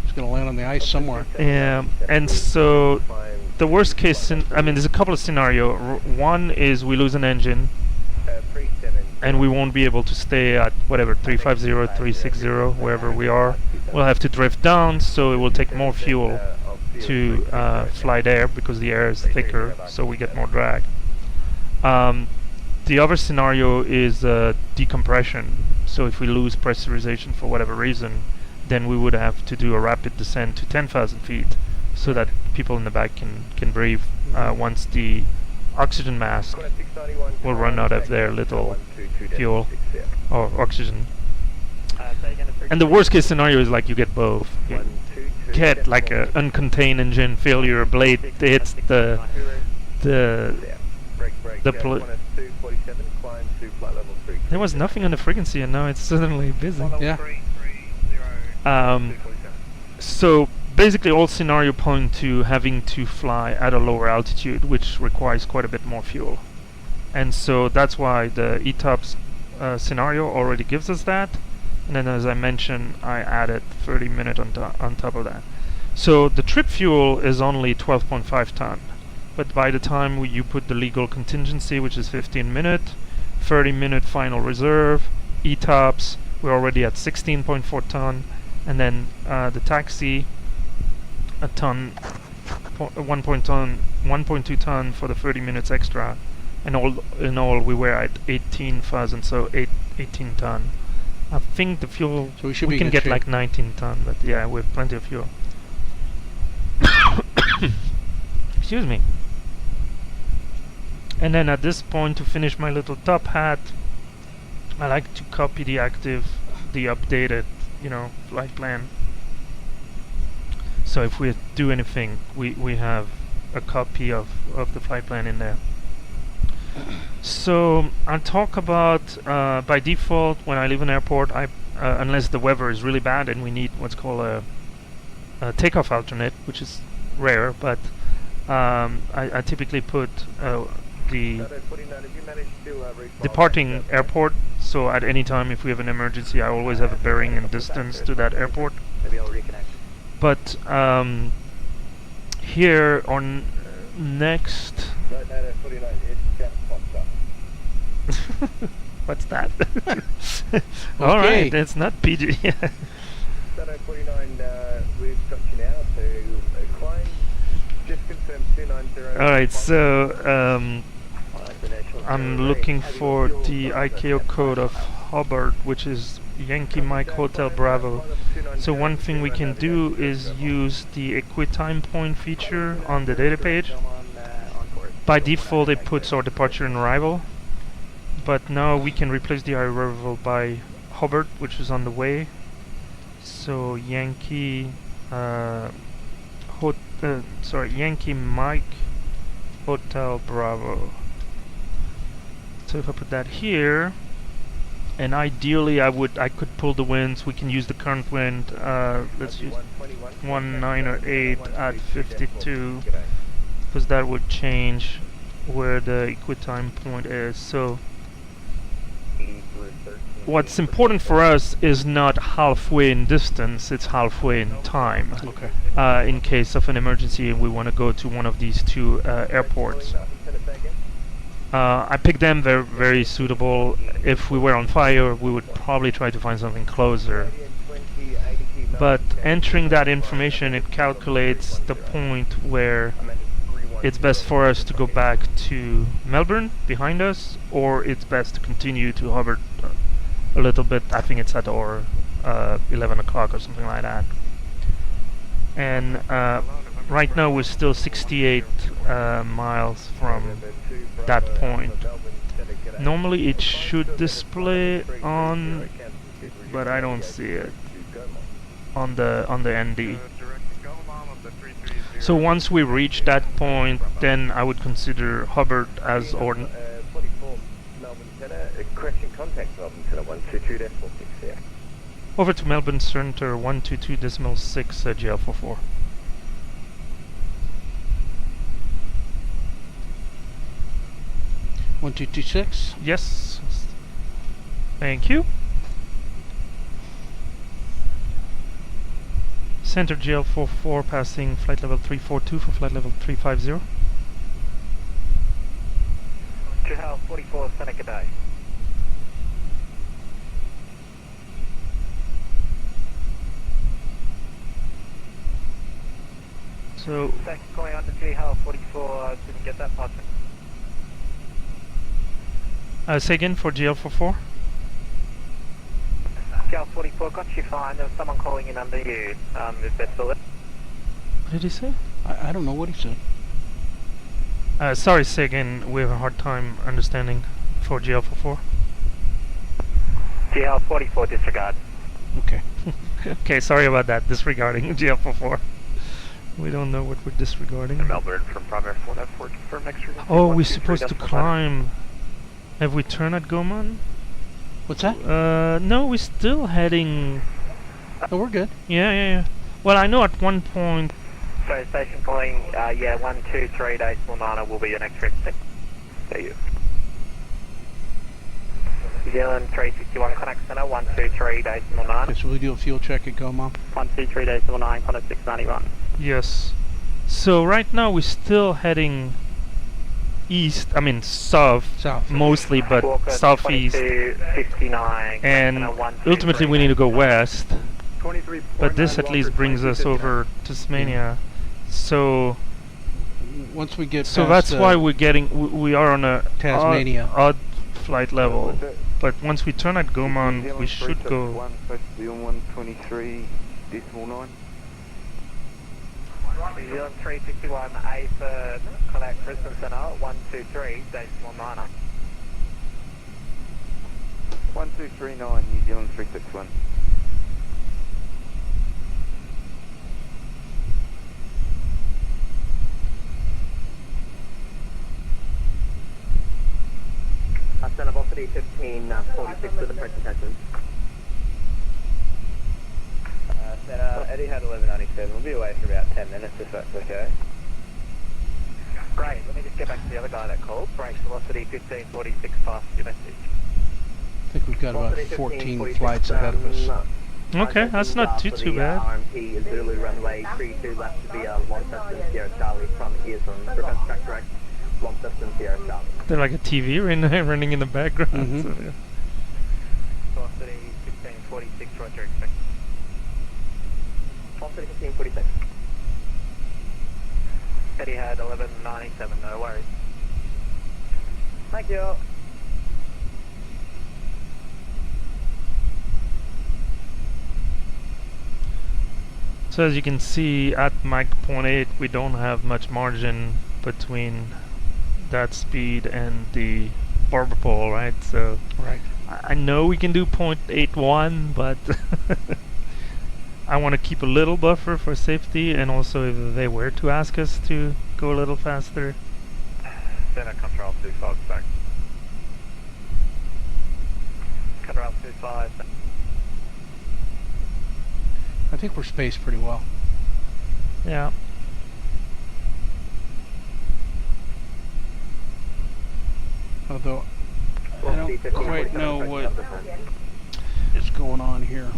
Speaker 2: It's going to land on the ice somewhere.
Speaker 1: And so the worst case, I mean, there's a couple of scenarios. One is we lose an engine and we won't be able to stay at whatever 350, 360, wherever we are. We'll have to drift down, so it will take more fuel to fly there because the air is thicker, so we get more drag. The other scenario is decompression. So if we lose pressurization for whatever reason, then we would have to do a rapid descent to 10,000 feet so that people in the back can breathe once the oxygen mask will run out of their little fuel or oxygen. And the worst case scenario is like you get both. You get like a uncontained engine failure, blade hits the there was nothing on the frequency and now it's suddenly busy.
Speaker 2: Yeah.
Speaker 1: So basically all scenario point to having to fly at a lower altitude, which requires quite a bit more fuel. And so that's why the ETOPS scenario already gives us that. And then as I mentioned, I added 30 minutes on top of that. So the trip fuel is only 12.5 ton. But by the time you put the legal contingency, which is 15 minutes, 30-minute final reserve, ETOPS, we're already at 16.4 ton, and then the taxi, a ton, 1.2 ton for the 30 minutes extra, and all in all we were at 18,000, so 18 ton. I think the fuel,
Speaker 2: so we
Speaker 1: can get like 19 ton, but yeah, we have plenty of fuel. Excuse me. And then at this point, to finish my little top hat, I like to copy the updated, flight plan. So if we do anything, we have a copy of the flight plan in there. So I'll talk about by default when I leave an airport, unless the weather is really bad and we need what's called a takeoff alternate, which is rare, but I typically put the departing airport. So at any time, if we have an emergency, I always have a bearing and distance to that airport. But here on next. What's that? All right, that's not PG.
Speaker 5: Shadow 49, we've got you now to climb. Just confirm 290.
Speaker 1: All right, so I'm looking for the ICAO code of Hubbard, which is Yankee Mike Hotel Bravo. So one thing we can do is use the equitime point feature on the data page. By default, it puts our departure and arrival, but now we can replace the arrival by Hubbard, which is on the way. So Yankee Yankee Mike Hotel Bravo. So if I put that here, and ideally I could pull the winds. We can use the current wind. Let's use 19 or 8 at 52, because that would change where the equitime point is. So what's important for us is not halfway in distance, it's halfway in time.
Speaker 2: Okay.
Speaker 1: In case of an emergency and we want to go to one of these two airports. I picked them, they're very suitable. If we were on fire, we would probably try to find something closer. But entering that information, it calculates the point where it's best for us to go back to Melbourne behind us, or it's best to continue to hover a little bit. I think it's at or 11 o'clock or something like that. And right now we're still 68 miles from that point. Normally it should display on, but I don't see it on the ND. So once we reach that point, then I would consider Hubbard as our over to Melbourne Center 122.6 GL44.
Speaker 2: One, 2, 2, 6.
Speaker 1: Yes. Thank you. Center GL44 passing flight level 342 for flight level 350.
Speaker 6: GL 44 Seneca Day.
Speaker 1: So
Speaker 6: Thanks for calling on to GL 44, didn't get that part.
Speaker 1: say again for GL44.
Speaker 6: GL 44 got you fine, there was someone calling in under you, if that's all it.
Speaker 1: What did he say?
Speaker 2: I don't know what he said.
Speaker 1: Sorry, say again, we have a hard time understanding for GL44.
Speaker 6: GL 44 disregard.
Speaker 2: Okay.
Speaker 1: Okay, sorry about that, disregarding GL44. We don't know what we're disregarding.
Speaker 6: Melbourne from primary 494, confirm next region.
Speaker 1: Oh, we're supposed to climb. Have we turned at Goman?
Speaker 2: What's that?
Speaker 1: No, we're still heading.
Speaker 2: Oh, we're good.
Speaker 1: Yeah. Well, I know at one point.
Speaker 6: So station calling, 123.9 will be your next frequency. See you. New Zealand 361 contact center 123.9.
Speaker 2: Okay, so we'll do a fuel check at GOMA.
Speaker 6: 123.9 contact 691.
Speaker 1: Yes. So right now we're still heading east. I mean south. Mostly, but
Speaker 6: Walker
Speaker 1: southeast.
Speaker 6: 59.
Speaker 1: And ultimately we need to go west. But this at least brings us over Tasmania. So
Speaker 2: once we get
Speaker 1: so
Speaker 2: past
Speaker 1: that's why we are on a
Speaker 2: Tasmania
Speaker 1: odd flight level. But once we turn at Goman, we should go.
Speaker 3: 123.9.
Speaker 6: New Zealand 361 A for contact Brisbane Centre 123.9.
Speaker 3: 1239 New Zealand 361.
Speaker 7: 1546 with the presentation.
Speaker 4: Eddie had 1197. We'll be away for about 10 minutes if that's okay.
Speaker 6: Great, let me just get back to the other guy that called. Brake velocity 1546 past your message.
Speaker 2: I think we've got about 14 flights ahead of us.
Speaker 1: Okay, that's not too bad.
Speaker 7: RMP is Zulu runway 32 left to be long distance Sierra Charlie from Earson. Reverse track direct, long distance Sierra Charlie.
Speaker 1: They're like a TV running in the background.
Speaker 2: Mhm.
Speaker 1: So, yeah.
Speaker 6: Velocity 1546, roger, expect.
Speaker 7: Velocity 1546.
Speaker 6: Eddie had 1197, no worries.
Speaker 7: Thank you.
Speaker 1: So as you can see at Mach 0.8 we don't have much margin between that speed and the barber pole, right? So
Speaker 2: Right.
Speaker 1: I know we can do 0.81, but I want to keep a little buffer for safety, and also if they were to ask us to go a little faster.
Speaker 6: Center control 25 back. Control 25.
Speaker 2: I think we're spaced pretty well.
Speaker 1: Yeah.
Speaker 2: Although I don't quite know what is going on here.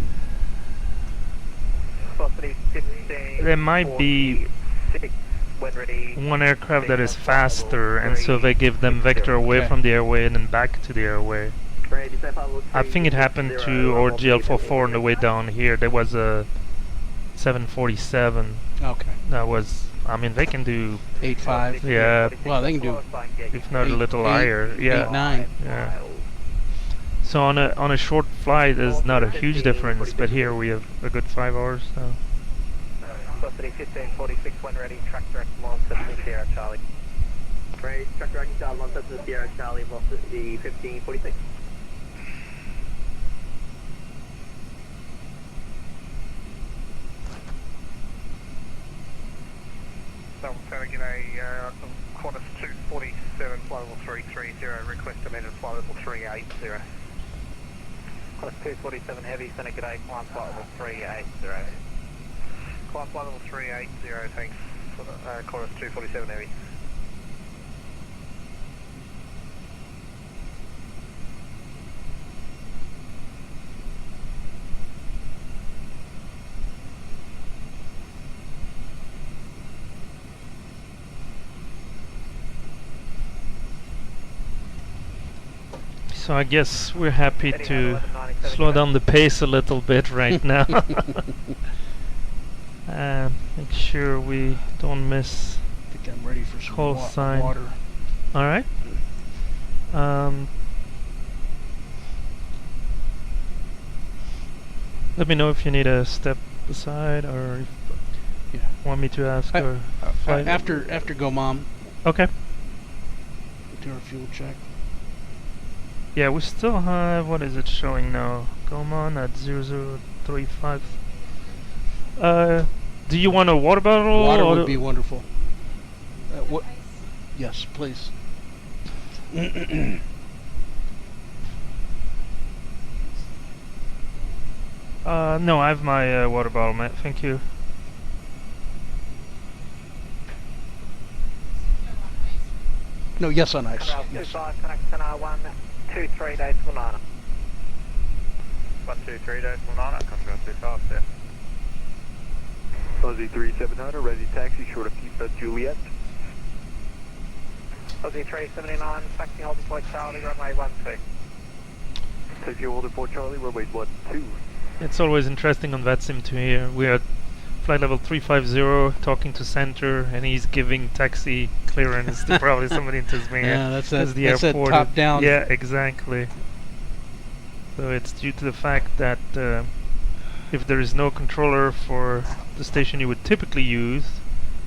Speaker 6: Velocity 15.
Speaker 1: There might be
Speaker 6: 46, when ready.
Speaker 1: one aircraft that is faster, and so they give them vector away
Speaker 2: Okay.
Speaker 1: from the airway and then back to the airway. I think it happened to our GL44 on the way down here. There was a 747
Speaker 2: Okay.
Speaker 1: that was, I mean, they can do,
Speaker 2: 8.5.
Speaker 1: yeah,
Speaker 2: Well, they can do
Speaker 1: if not a little
Speaker 2: 8,
Speaker 1: higher. Yeah.
Speaker 2: 8.9.
Speaker 1: Yeah. So on a short flight there's not a huge difference, but here we have a good 5 hours. So.
Speaker 6: Velocity 1546, when ready. Track direct, long distance Sierra Charlie.
Speaker 7: Great, track direct, long distance Sierra Charlie, velocity 1546.
Speaker 8: So I'm trying to get a Qantas 247 flight level 330, request amended flight level 380.
Speaker 6: Qantas 247 heavy, center g'day, climb flight level 380.
Speaker 8: Climb flight level 380, thanks. Qantas 247 heavy.
Speaker 1: So I guess we're happy to slow down the pace a little bit right now. Make sure we don't miss
Speaker 2: I think I'm ready for some
Speaker 1: call sign.
Speaker 2: water.
Speaker 1: All right. Let me know if you need a step aside, or if
Speaker 2: Yeah.
Speaker 1: want me to ask or
Speaker 2: After go, Mom.
Speaker 1: Okay.
Speaker 2: Do our fuel check.
Speaker 1: Yeah, we still have, what is it showing now? Goman at 0035. Do you want a water bottle?
Speaker 2: Water
Speaker 1: or
Speaker 2: would be wonderful. What? Yes, please.
Speaker 1: No, I have my water bottle, mate. Thank you.
Speaker 2: No, yes on ice.
Speaker 6: Control
Speaker 2: Yes.
Speaker 6: 25, connect to 123 decimal 9. 123 decimal 9, control 25, yeah.
Speaker 3: Aussie 3700, ready taxi, short of Juliet.
Speaker 6: Aussie 379, taxi holding point Charlie, runway 12.
Speaker 3: Taxi holding Port Charlie, runway 12.
Speaker 1: It's always interesting on VATSIM to hear. We are at flight level 350 talking to center, and he's giving taxi clearance to probably somebody in Tasmania.
Speaker 2: Yeah, that's
Speaker 1: As the
Speaker 2: that
Speaker 1: airport.
Speaker 2: top down.
Speaker 1: Yeah, exactly. So it's due to the fact that if there is no controller for the station you would typically use,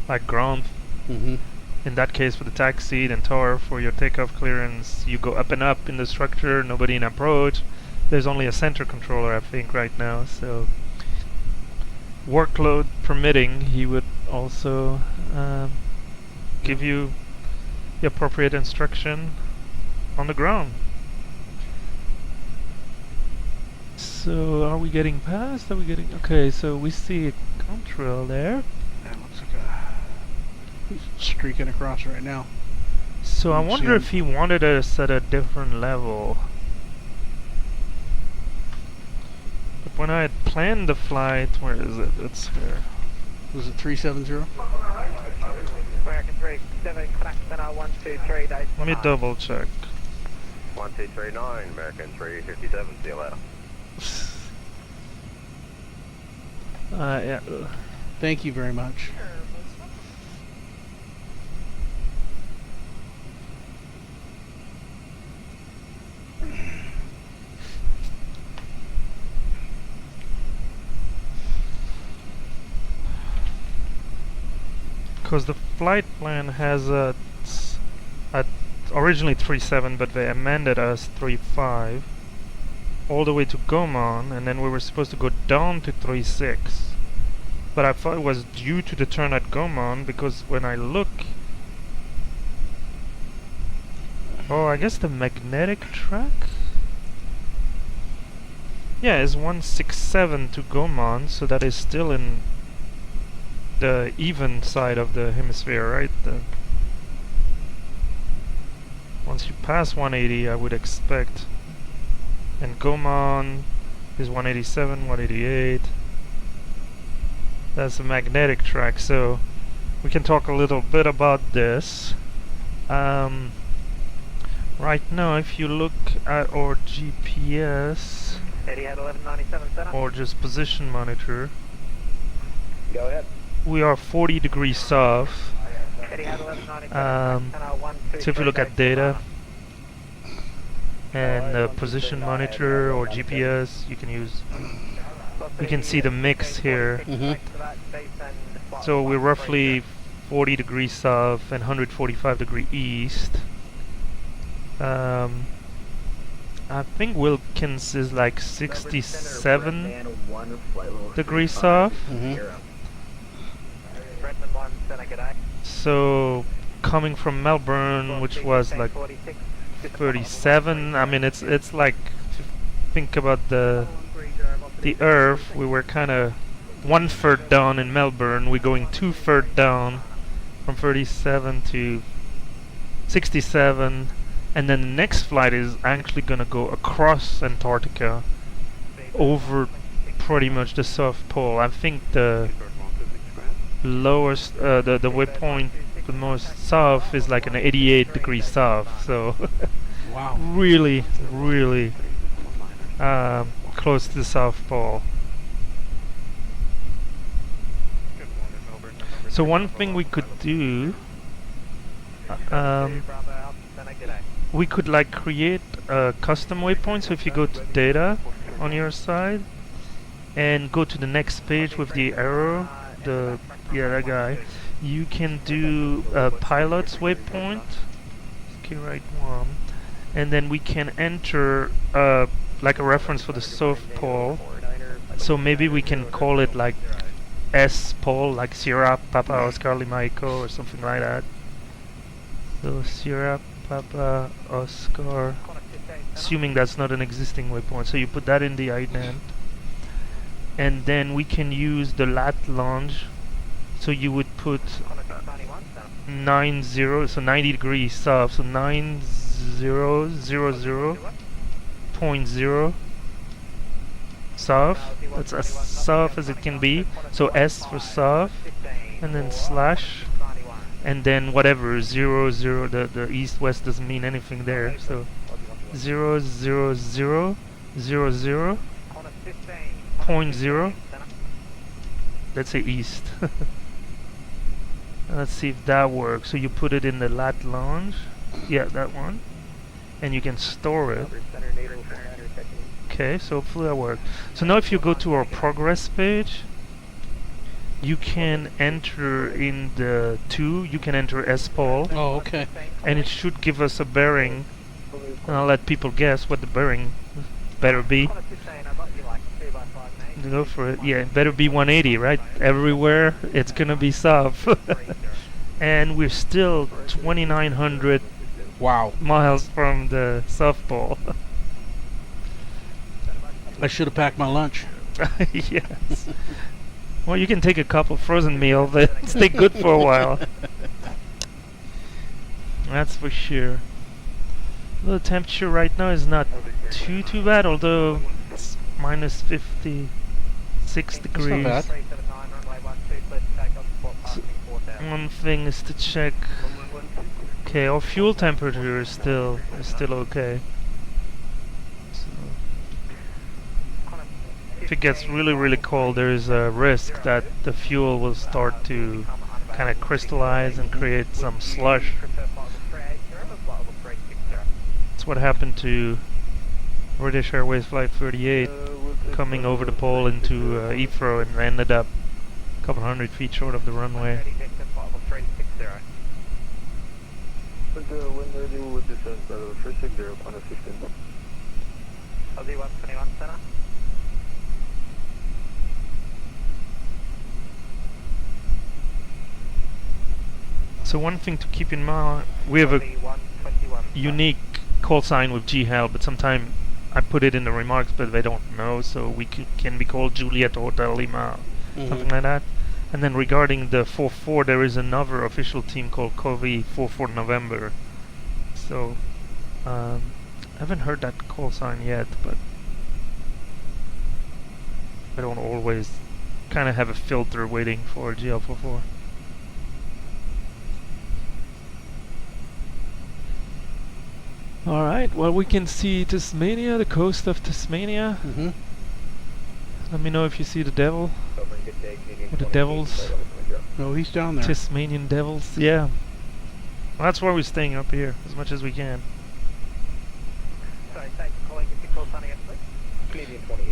Speaker 1: like ground,
Speaker 2: Mm-hmm.
Speaker 1: in that case for the taxi, then tower for your takeoff clearance, you go up and up in the structure, nobody in approach. There's only a center controller, I think, right now. So workload permitting, he would also give you the appropriate instruction on the ground. So are we getting past? Are we getting... Okay, so we see a contrail there.
Speaker 2: That looks like he's streaking across right now.
Speaker 1: So I
Speaker 2: Don't see
Speaker 1: wonder
Speaker 2: him.
Speaker 1: if he wanted us at a different level. But when I had planned the flight, where is it? It's here.
Speaker 2: Was it 370?
Speaker 4: American 37, Claxton 123, days.
Speaker 1: Let me double check.
Speaker 3: 1239, American 357, see you later.
Speaker 1: Yeah.
Speaker 2: Thank you very much.
Speaker 1: Because the flight plan has a originally 37, but they amended us 35 all the way to Gaumont, and then we were supposed to go down to 36. But I thought it was due to the turn at Gaumont, because when I look... Oh, I guess the magnetic track? Yeah, it's 167 to Gaumont, so that is still in the even side of the hemisphere, right? Once you pass 180, I would expect. And Gaumont is 187, 188. That's a magnetic track, so we can talk a little bit about this. Right now, if you look at our GPS,
Speaker 4: Etihad 1197 center.
Speaker 1: or just position monitor,
Speaker 4: Go ahead.
Speaker 1: we are 40 degrees south.
Speaker 4: Etihad 1197,
Speaker 1: So if you look at data and the position monitor or GPS, you can see the mix here. So we're roughly 40 degrees south and 145 degrees east. I think Wilkins is like 67 degrees south. So coming from Melbourne, which was like 37, I mean it's like, think about the Earth, we were kind of 1/3 down in Melbourne, we're going 2/3 down from 37 to 67, and then the next flight is actually gonna go across Antarctica over pretty much the South Pole. I think the lowest, the waypoint the most south is like an 88 degrees south, so
Speaker 2: Wow.
Speaker 1: really close to the South Pole. So one thing we could do, we could like create a custom waypoint. So if you go to data on your side and go to the next page with the arrow, that guy, you can do a pilot's waypoint. Okay, right one, and then we can enter like a reference for the South Pole. So maybe we can call it like S pole, like Sierra Papa Oscar Lima Echo or something like that. So Sierra Papa Oscar, assuming that's not an existing waypoint. So you put that in the ident, and then we can use the lat longe. So you would put 90, so 90 degrees south, so 9000.0 south. That's as south as it can be. So S for south, and then slash, and then whatever 00. The east west doesn't mean anything there. So 00000.0. Let's say east. Let's see if that works. So you put it in the lat longe. Yeah, that one. And you can store it. Okay, so hopefully that works. So now if you go to our progress page, you can enter in the 2, you can enter S-pole.
Speaker 2: Oh, okay.
Speaker 1: And it should give us a bearing. And I'll let people guess what the bearing better be. Go for it. Yeah, it better be 180, right? Everywhere it's gonna be south. And we're still 2,900
Speaker 2: Wow.
Speaker 1: miles from the South Pole.
Speaker 2: I should have packed my lunch.
Speaker 1: Yes. Well, you can take a couple frozen meals. They stay good for a while. That's for sure. The temperature right now is not too bad, although it's minus 56 degrees.
Speaker 2: That's not bad.
Speaker 1: So one thing is to check. Okay, our fuel temperature is still okay. So if it gets really cold, there is a risk that the fuel will start to kind of crystallize and create some slush. That's what happened to British Airways Flight 38 coming over the pole into Heathrow and ended up a couple hundred feet short of the runway.
Speaker 5: When they're dealing with descent, 360, on a 15.
Speaker 6: Aussie 121 center.
Speaker 1: So one thing to keep in mind, we have a unique call sign with GHAL, but sometimes I put it in the remarks, but they don't know, so we can be called Juliet Hotel Lima, something like that. And then regarding the 44, there is another official team called COVI 44 November. So I haven't heard that call sign yet, but I don't always kind of have a filter waiting for GL44. Alright, well, we can see Tasmania, the coast of Tasmania. Let me know if you see the devil. Or the devils.
Speaker 2: No, he's down there.
Speaker 1: Tasmanian devils, yeah. Well, that's why we're staying up here as much as we can.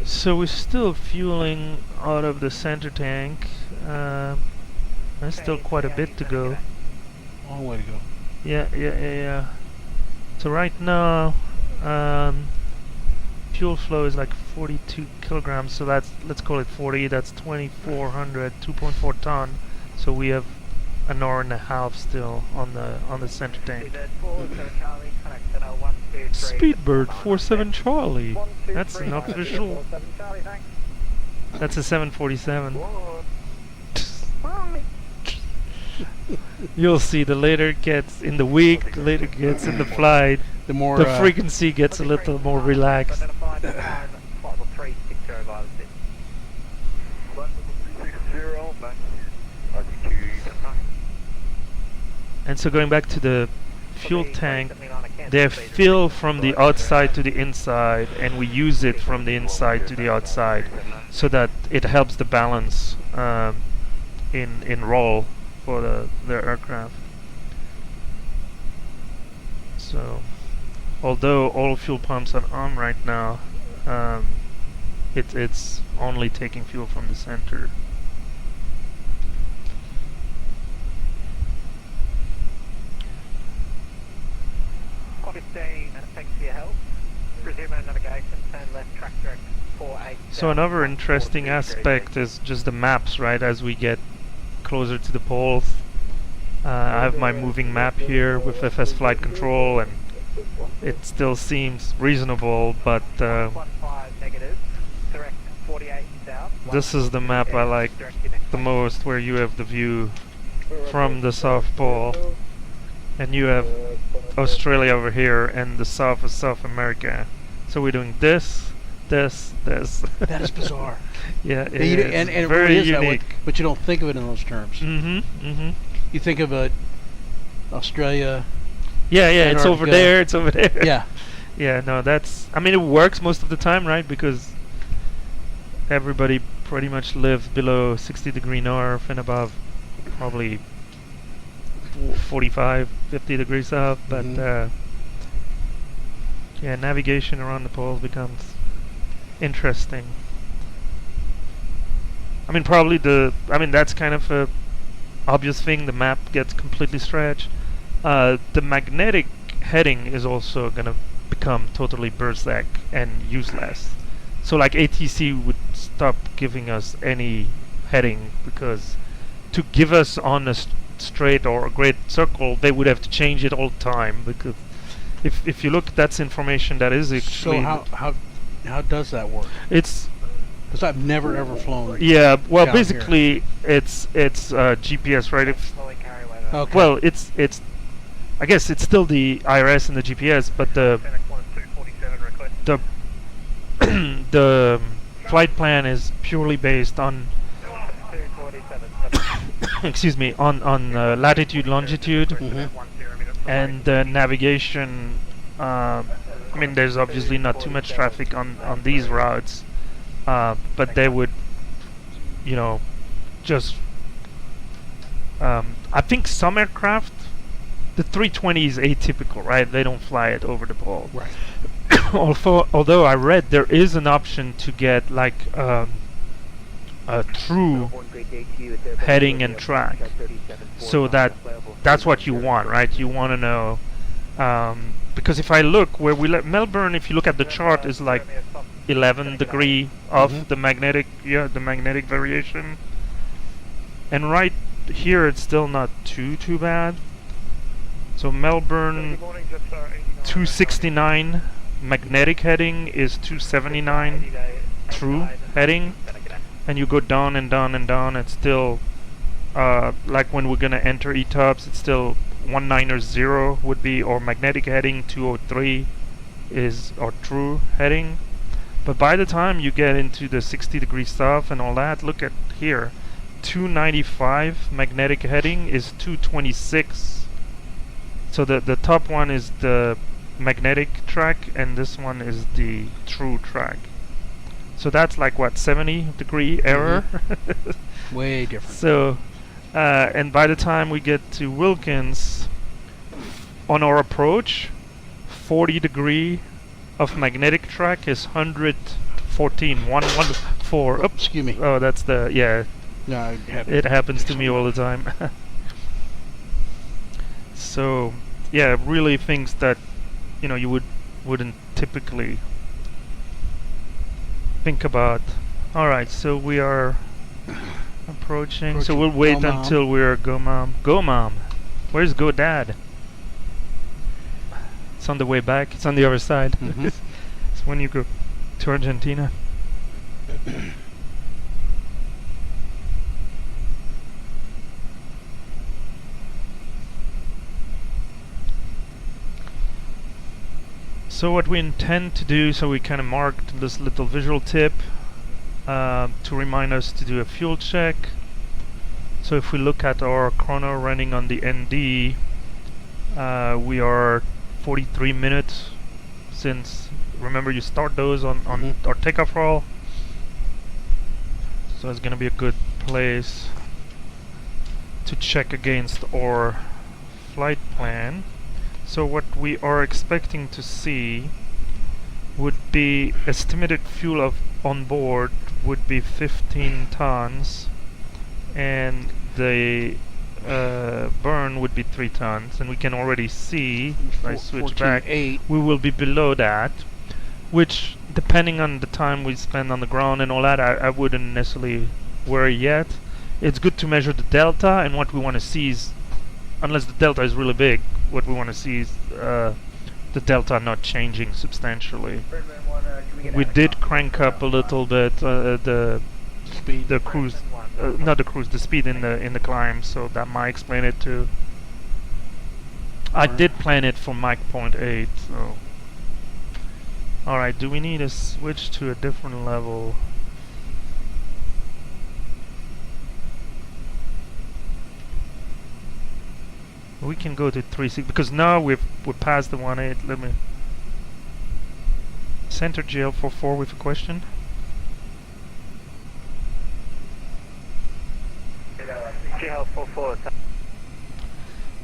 Speaker 1: So we're still fueling out of the center tank. There's still quite a bit to go.
Speaker 2: Long way to go.
Speaker 1: Yeah. So right now, fuel flow is like 42 kilograms, so that's, let's call it 40, that's 2,400, 2.4 ton. So we have an hour and a half still on the center tank. Speedbird 47 Charlie. That's an official. That's a 747. You'll see, the later it gets in the week, the later it gets in the flight,
Speaker 2: the more
Speaker 1: the frequency gets a little more relaxed. And so going back to the fuel tank, they fill from the outside to the inside, and we use it from the inside to the outside, so that it helps the balance in roll for the aircraft. So, although all fuel pumps are on right now, it's only taking fuel from the center. So another interesting aspect is just the maps, right? As we get closer to the poles, I have my moving map here with FS flight control, and it still seems reasonable, but this is the map I like the most, where you have the view from the South Pole, and you have Australia over here, and the south is South America. So we're doing this.
Speaker 2: That is bizarre.
Speaker 1: Yeah, it
Speaker 2: is. And it
Speaker 1: very
Speaker 2: really is
Speaker 1: unique.
Speaker 2: that way, but you don't think of it in those terms. You think of it, Australia.
Speaker 1: Yeah, it's over there. It's over there.
Speaker 2: Yeah.
Speaker 1: Yeah, no, that's. I mean, it works most of the time, right? Because everybody pretty much lives below 60 degree north and above probably 45, 50 degrees south. But yeah, navigation around the poles becomes interesting. I mean, probably that's kind of a obvious thing. The map gets completely stretched. The magnetic heading is also gonna become totally Berserk and useless. So like ATC would stop giving us any heading, because to give us on a straight or a great circle, they would have to change it all the time. Because if you look, that's information that is actually.
Speaker 2: So How does that work?
Speaker 1: It's
Speaker 2: Because I've never ever flown.
Speaker 1: yeah. Well,
Speaker 2: down
Speaker 1: basically, it's GPS, right?
Speaker 2: Okay.
Speaker 1: Well, it's I guess it's still the IRS and the GPS, but the the flight plan is purely based on excuse me, on latitude, longitude, and navigation. I mean, there's obviously not too much traffic on these routes, but they would, you know, just. I think some aircraft, the 320 is atypical, right? They don't fly it over the pole.
Speaker 2: Right.
Speaker 1: Although I read there is an option to get like a true heading and track, so that's what you want, right? You want to know, because if I look where we Melbourne, if you look at the chart, is like 11 degree of the magnetic variation, and right here it's still not too bad. So Melbourne 269 magnetic heading is 279 true heading, and you go down and down and down. It's still like when we're gonna enter ETOPS, it's still 190 would be or magnetic heading. 203 is our true heading. But by the time you get into the 60 degree stuff and all that, look at here. 295 magnetic heading is 226. So the top one is the magnetic track, and this one is the true track. So that's like what, 70 degree error?
Speaker 2: Way different.
Speaker 1: So and by the time we get to Wilkins, on our approach, 40 degree of magnetic track is 114. 114. Oops.
Speaker 2: Excuse me.
Speaker 1: Oh, that's the, yeah.
Speaker 2: No,
Speaker 1: it happens to me all the time. So, yeah, really things that, you know, you wouldn't typically think about. All right, so we are approaching. So we'll wait until we're go mom. Go mom. Where's go dad? It's on the way back. It's on the other side. It's when you go to Argentina. So what we intend to do, so we kind of marked this little visual tip to remind us to do a fuel check. So if we look at our chrono running on the ND, we are 43 minutes since, remember you start those on our takeoff roll. So it's going to be a good place to check against our flight plan. So what we are expecting to see would be estimated fuel of on board would be 15 tons, and the burn would be 3 tons. And we can already see, if I switch back, we will be below that, which, depending on the time we spend on the ground and all that, I wouldn't necessarily worry yet. It's good to measure the delta, and what we want to see is, unless the delta is really big, what we want to see is the delta not changing substantially. We did crank up a little bit the speed, the cruise, not the cruise, the speed in the climb, so that might explain it too. I did plan it for Mach 0.8, so. Alright, do we need to switch to a different level? We can go to 3.6 because now we're past the 1.8. Let me center GL44 with a question.
Speaker 4: GL44.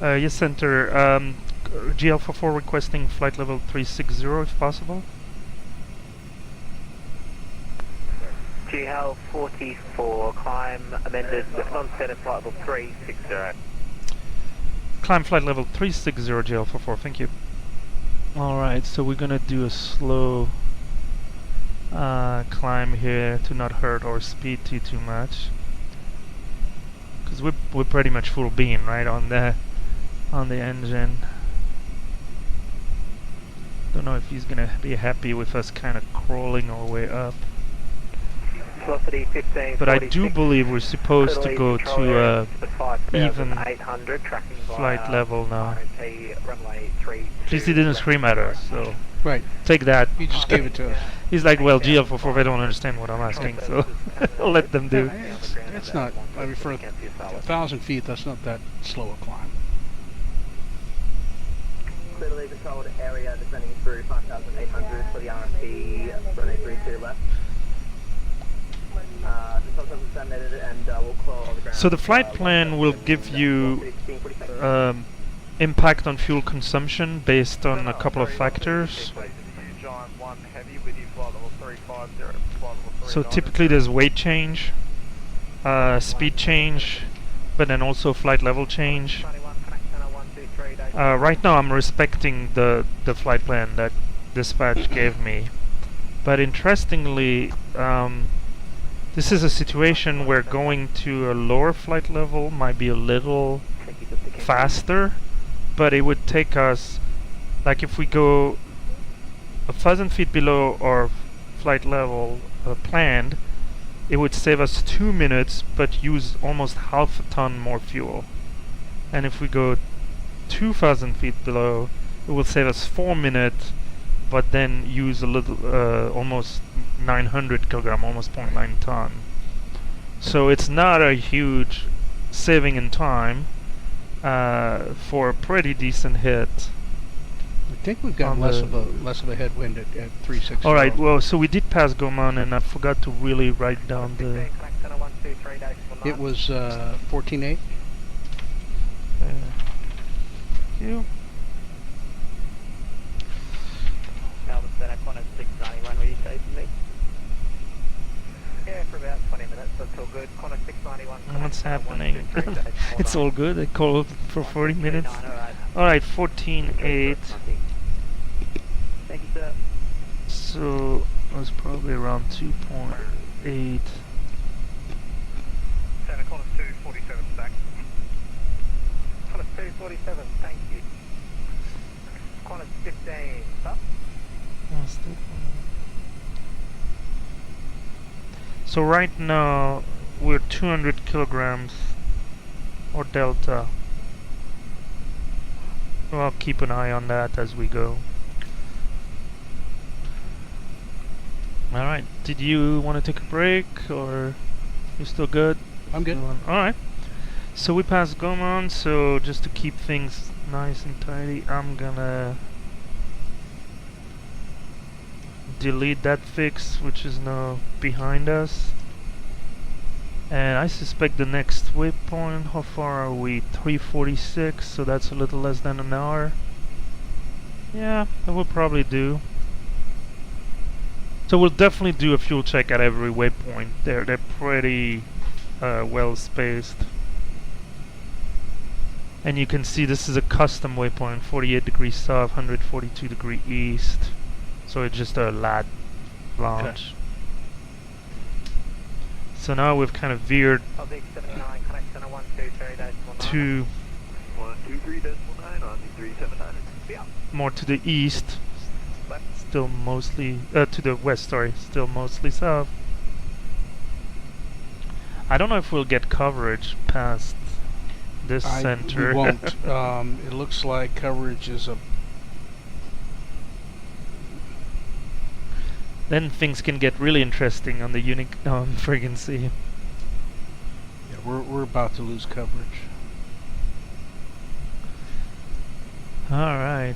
Speaker 1: Yes, center. GL44 requesting flight level 360 if possible.
Speaker 4: GL44 climb amended non-standard flight level 360.
Speaker 1: Climb flight level 360 GL44, thank you. Alright, so we're gonna do a slow climb here to not hurt our speed too much. Because we're pretty much full beam, right, on the engine. Don't know if he's gonna be happy with us kind of crawling our way up.
Speaker 8: Velocity 15.
Speaker 1: But I do believe we're supposed to go to even flight level now. At least he didn't scream at us, so
Speaker 2: Right.
Speaker 1: take that.
Speaker 2: He just gave it to us.
Speaker 1: He's like, well, GL44, they don't understand what I'm asking, so I'll let them do.
Speaker 2: It's not, I mean, for 1,000 feet, that's not that slow a climb.
Speaker 7: Clearly controlled area descending through 5,800 for the RFP, runway 32 left.
Speaker 1: So the flight plan will give you impact on fuel consumption based on a couple of factors. So typically there's weight change, speed change, but then also flight level change. Right now I'm respecting the flight plan that dispatch gave me, but interestingly this is a situation where going to a lower flight level might be a little faster, but it would take us, like if we go 1,000 feet below our flight level planned, it would save us 2 minutes but use almost half a ton more fuel. And if we go 2,000 feet below, it will save us 4 minutes but then use a little, almost 900 kilogram, almost 0.9 ton. So it's not a huge saving in time for a pretty decent hit.
Speaker 2: I think we've got less of a headwind at 360.
Speaker 1: All right. Well, so we did pass Goman, and I forgot to really write down the.
Speaker 2: It was 14.8.
Speaker 1: Thank you.
Speaker 8: Yeah, for about 20 minutes, that's all good. Qantas 691.
Speaker 1: What's happening? It's all good. I called for 40 minutes. Alright, 14.8.
Speaker 8: Thank you, sir.
Speaker 1: So it was probably around 2.8.
Speaker 8: Santa Qantas 247 back. Qantas 247, thank you. Qantas 15, up.
Speaker 1: So right now we're 200 kilograms or delta. Well, I'll keep an eye on that as we go. Alright, did you want to take a break or you still good?
Speaker 2: I'm good.
Speaker 1: Alright, so we passed Goman, so just to keep things nice and tidy, I'm gonna delete that fix, which is now behind us. And I suspect the next waypoint, how far are we? 346, so that's a little less than an hour. Yeah, that will probably do. So we'll definitely do a fuel check at every waypoint. They're pretty well spaced. And you can see this is a custom waypoint, 48 degrees south, 142 degree east. So it's just a lat launch. Okay. So now we've kind of veered to more to the east. Still mostly to the west, sorry, still mostly south. I don't know if we'll get coverage past this center.
Speaker 2: We won't. It looks like coverage is a.
Speaker 1: Then things can get really interesting on the friggin' sea.
Speaker 2: Yeah, we're about to lose coverage.
Speaker 1: All right.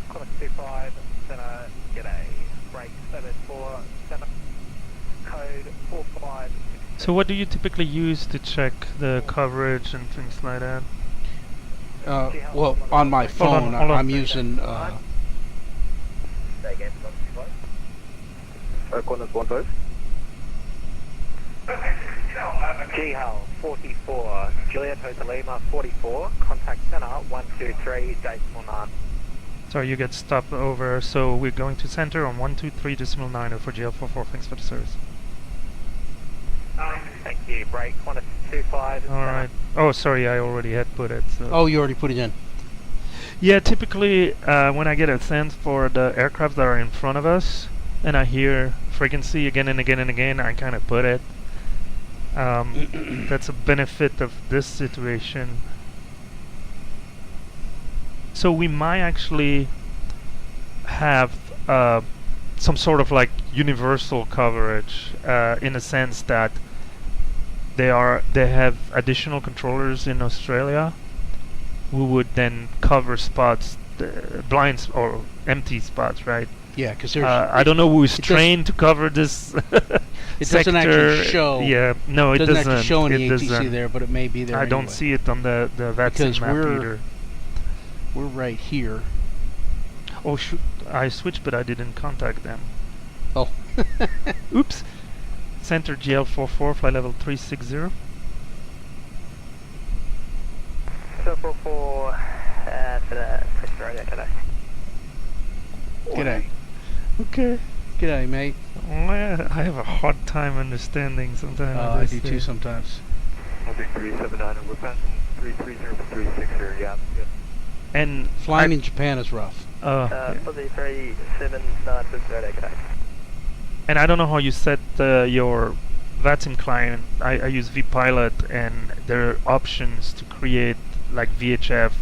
Speaker 8: Qantas 25, Center, g'day. Break 747, code 45.
Speaker 1: So what do you typically use to check the coverage and things like that?
Speaker 2: Well, on my phone,
Speaker 1: hold on.
Speaker 2: I'm using.
Speaker 3: Qantas 15.
Speaker 8: G-Hull 44, Juliet Hotel Lima 44, contact center 123, date 49.
Speaker 1: Sorry, you get stopped over. So we're going to center on 123.90 for GL44. Thanks for the service.
Speaker 6: Thank you. Break 125.
Speaker 1: All right. Oh, sorry, I already had put it. So.
Speaker 2: Oh, you already put it in.
Speaker 1: Yeah, typically when I get a sense for the aircraft that are in front of us, and I hear frequency again and again and again, I kind of put it. That's a benefit of this situation. So we might actually have some sort of like universal coverage in a sense that they have additional controllers in Australia who would then cover spots, blinds or empty spots, right?
Speaker 2: Yeah, because
Speaker 1: I don't know who's trained to cover this.
Speaker 2: It doesn't actually show.
Speaker 1: Yeah, no, it doesn't.
Speaker 2: Actually show any
Speaker 1: it
Speaker 2: ATC
Speaker 1: doesn't.
Speaker 2: there, but it may be there.
Speaker 1: I don't see it on the VATSIM map either.
Speaker 2: We're right here.
Speaker 1: Oh shoot! I switched, but I didn't contact them.
Speaker 2: Oh.
Speaker 1: Oops. Center GL44, flight level 360.
Speaker 4: 44 for the first radio today.
Speaker 2: G'day.
Speaker 1: Okay.
Speaker 2: G'day, mate.
Speaker 1: I have a hard time understanding sometimes.
Speaker 2: I do too sometimes.
Speaker 3: 379, we're passing 330 for 360, yeah.
Speaker 1: And
Speaker 2: flying in Japan is rough.
Speaker 1: Yeah.
Speaker 4: For the 379 for radio today.
Speaker 1: And I don't know how you set your VATSIM client. I use vPilot, and there are options to create like VHF,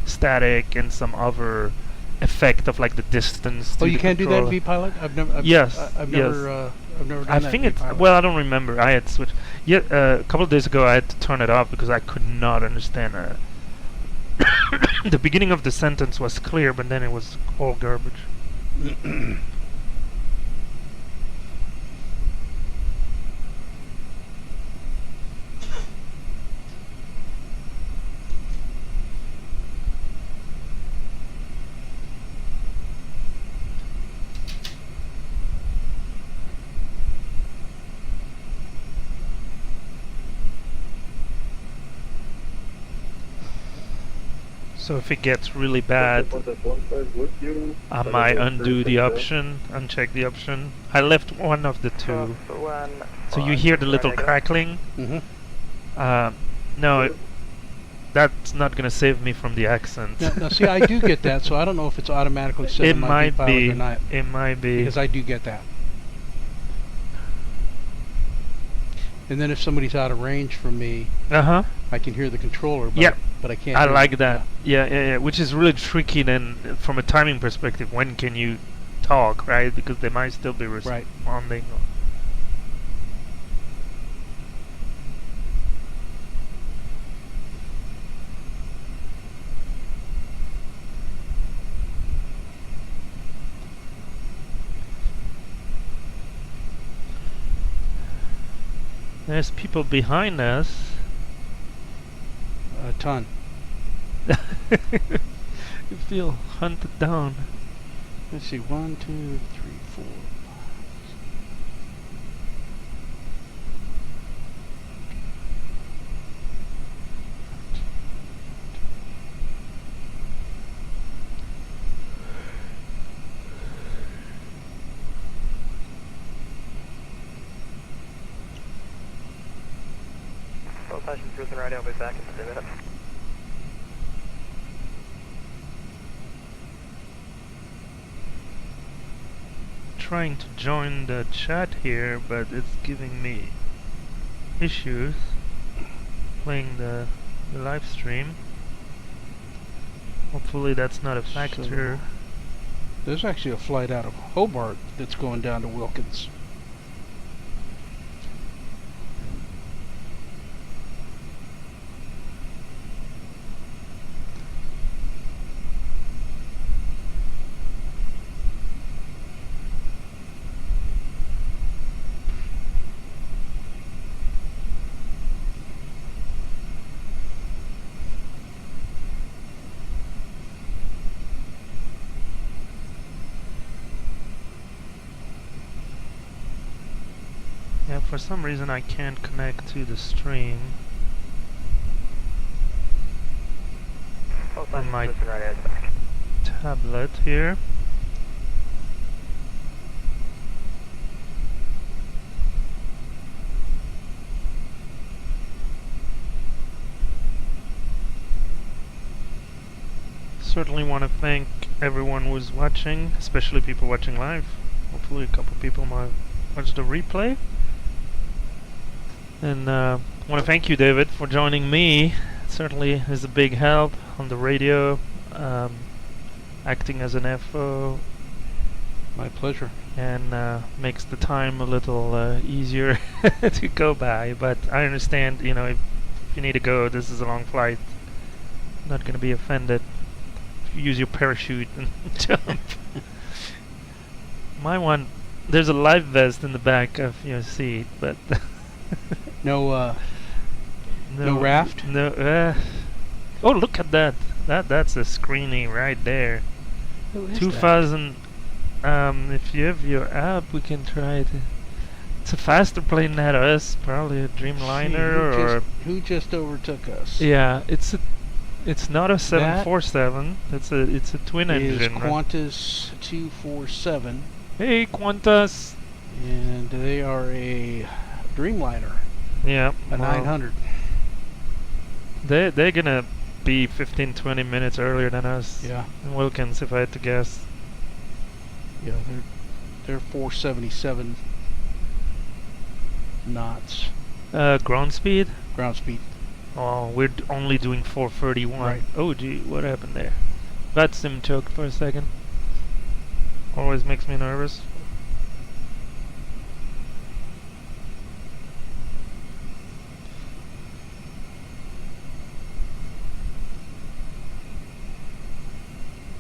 Speaker 1: static, and some other effect of like the distance.
Speaker 2: Oh, you can't do that in vPilot? I've never done
Speaker 1: I
Speaker 2: that
Speaker 1: think
Speaker 2: in
Speaker 1: it's
Speaker 2: vPilot.
Speaker 1: well. I don't remember. I had switched. Yeah, a couple of days ago I had to turn it off because I could not understand. The beginning of the sentence was clear, but then it was all garbage. So if it gets really bad, I might undo the option, uncheck the option. I left one of the two. So you hear the little crackling. No, that's not going to save me from the accent.
Speaker 2: Now, see, I do get that, so I don't know if it's automatically set
Speaker 1: It
Speaker 2: in my
Speaker 1: might
Speaker 2: vPilot
Speaker 1: be.
Speaker 2: or not.
Speaker 1: It might be.
Speaker 2: Because I do get that. And then if somebody's out of range from me, I can hear the controller, but I can't.
Speaker 1: I like that. Yeah, which is really tricky then from a timing perspective. When can you talk, right? Because they might still be responding. There's people behind us.
Speaker 2: A ton.
Speaker 1: You feel hunted down.
Speaker 2: Let's see, 1, 2, 3, 4.
Speaker 4: Station Cruising Radio, I'll be back in 2 minutes.
Speaker 1: Trying to join the chat here, but it's giving me issues playing the live stream. Hopefully that's not a factor.
Speaker 2: So, there's actually a flight out of Hobart that's going down to Wilkins.
Speaker 1: Yeah, for some reason I can't connect to the stream. On my tablet here. Certainly want to thank everyone who's watching, especially people watching live. Hopefully a couple people might watch the replay. And I want to thank you, David, for joining me. It certainly is a big help on the radio, acting as an FO.
Speaker 2: My pleasure.
Speaker 1: And makes the time a little easier to go by. But I understand, you know, if you need to go, this is a long flight. I'm not going to be offended. Use your parachute and jump. My one, there's a life vest in the back of your seat, but
Speaker 2: no raft.
Speaker 1: No. Oh, look at that! That's a screening right there.
Speaker 2: Who is
Speaker 1: 2000. If you have your app, we can try it. It's a faster plane than us, probably a Dreamliner or.
Speaker 2: Who just overtook us?
Speaker 1: Yeah, it's not a 747. It's a twin engine.
Speaker 2: It's Qantas 247.
Speaker 1: Hey, Qantas.
Speaker 2: And they are a Dreamliner.
Speaker 1: Yeah.
Speaker 2: A 900.
Speaker 1: They're gonna be 15-20 minutes earlier than us.
Speaker 2: Yeah.
Speaker 1: In Wilkins, if I had to guess.
Speaker 2: Yeah, they're 477 knots.
Speaker 1: Ground speed.
Speaker 2: Ground speed.
Speaker 1: Oh, we're only doing 431.
Speaker 2: Right.
Speaker 1: Oh, gee, what happened there? VATSIM choked for a second. Always makes me nervous.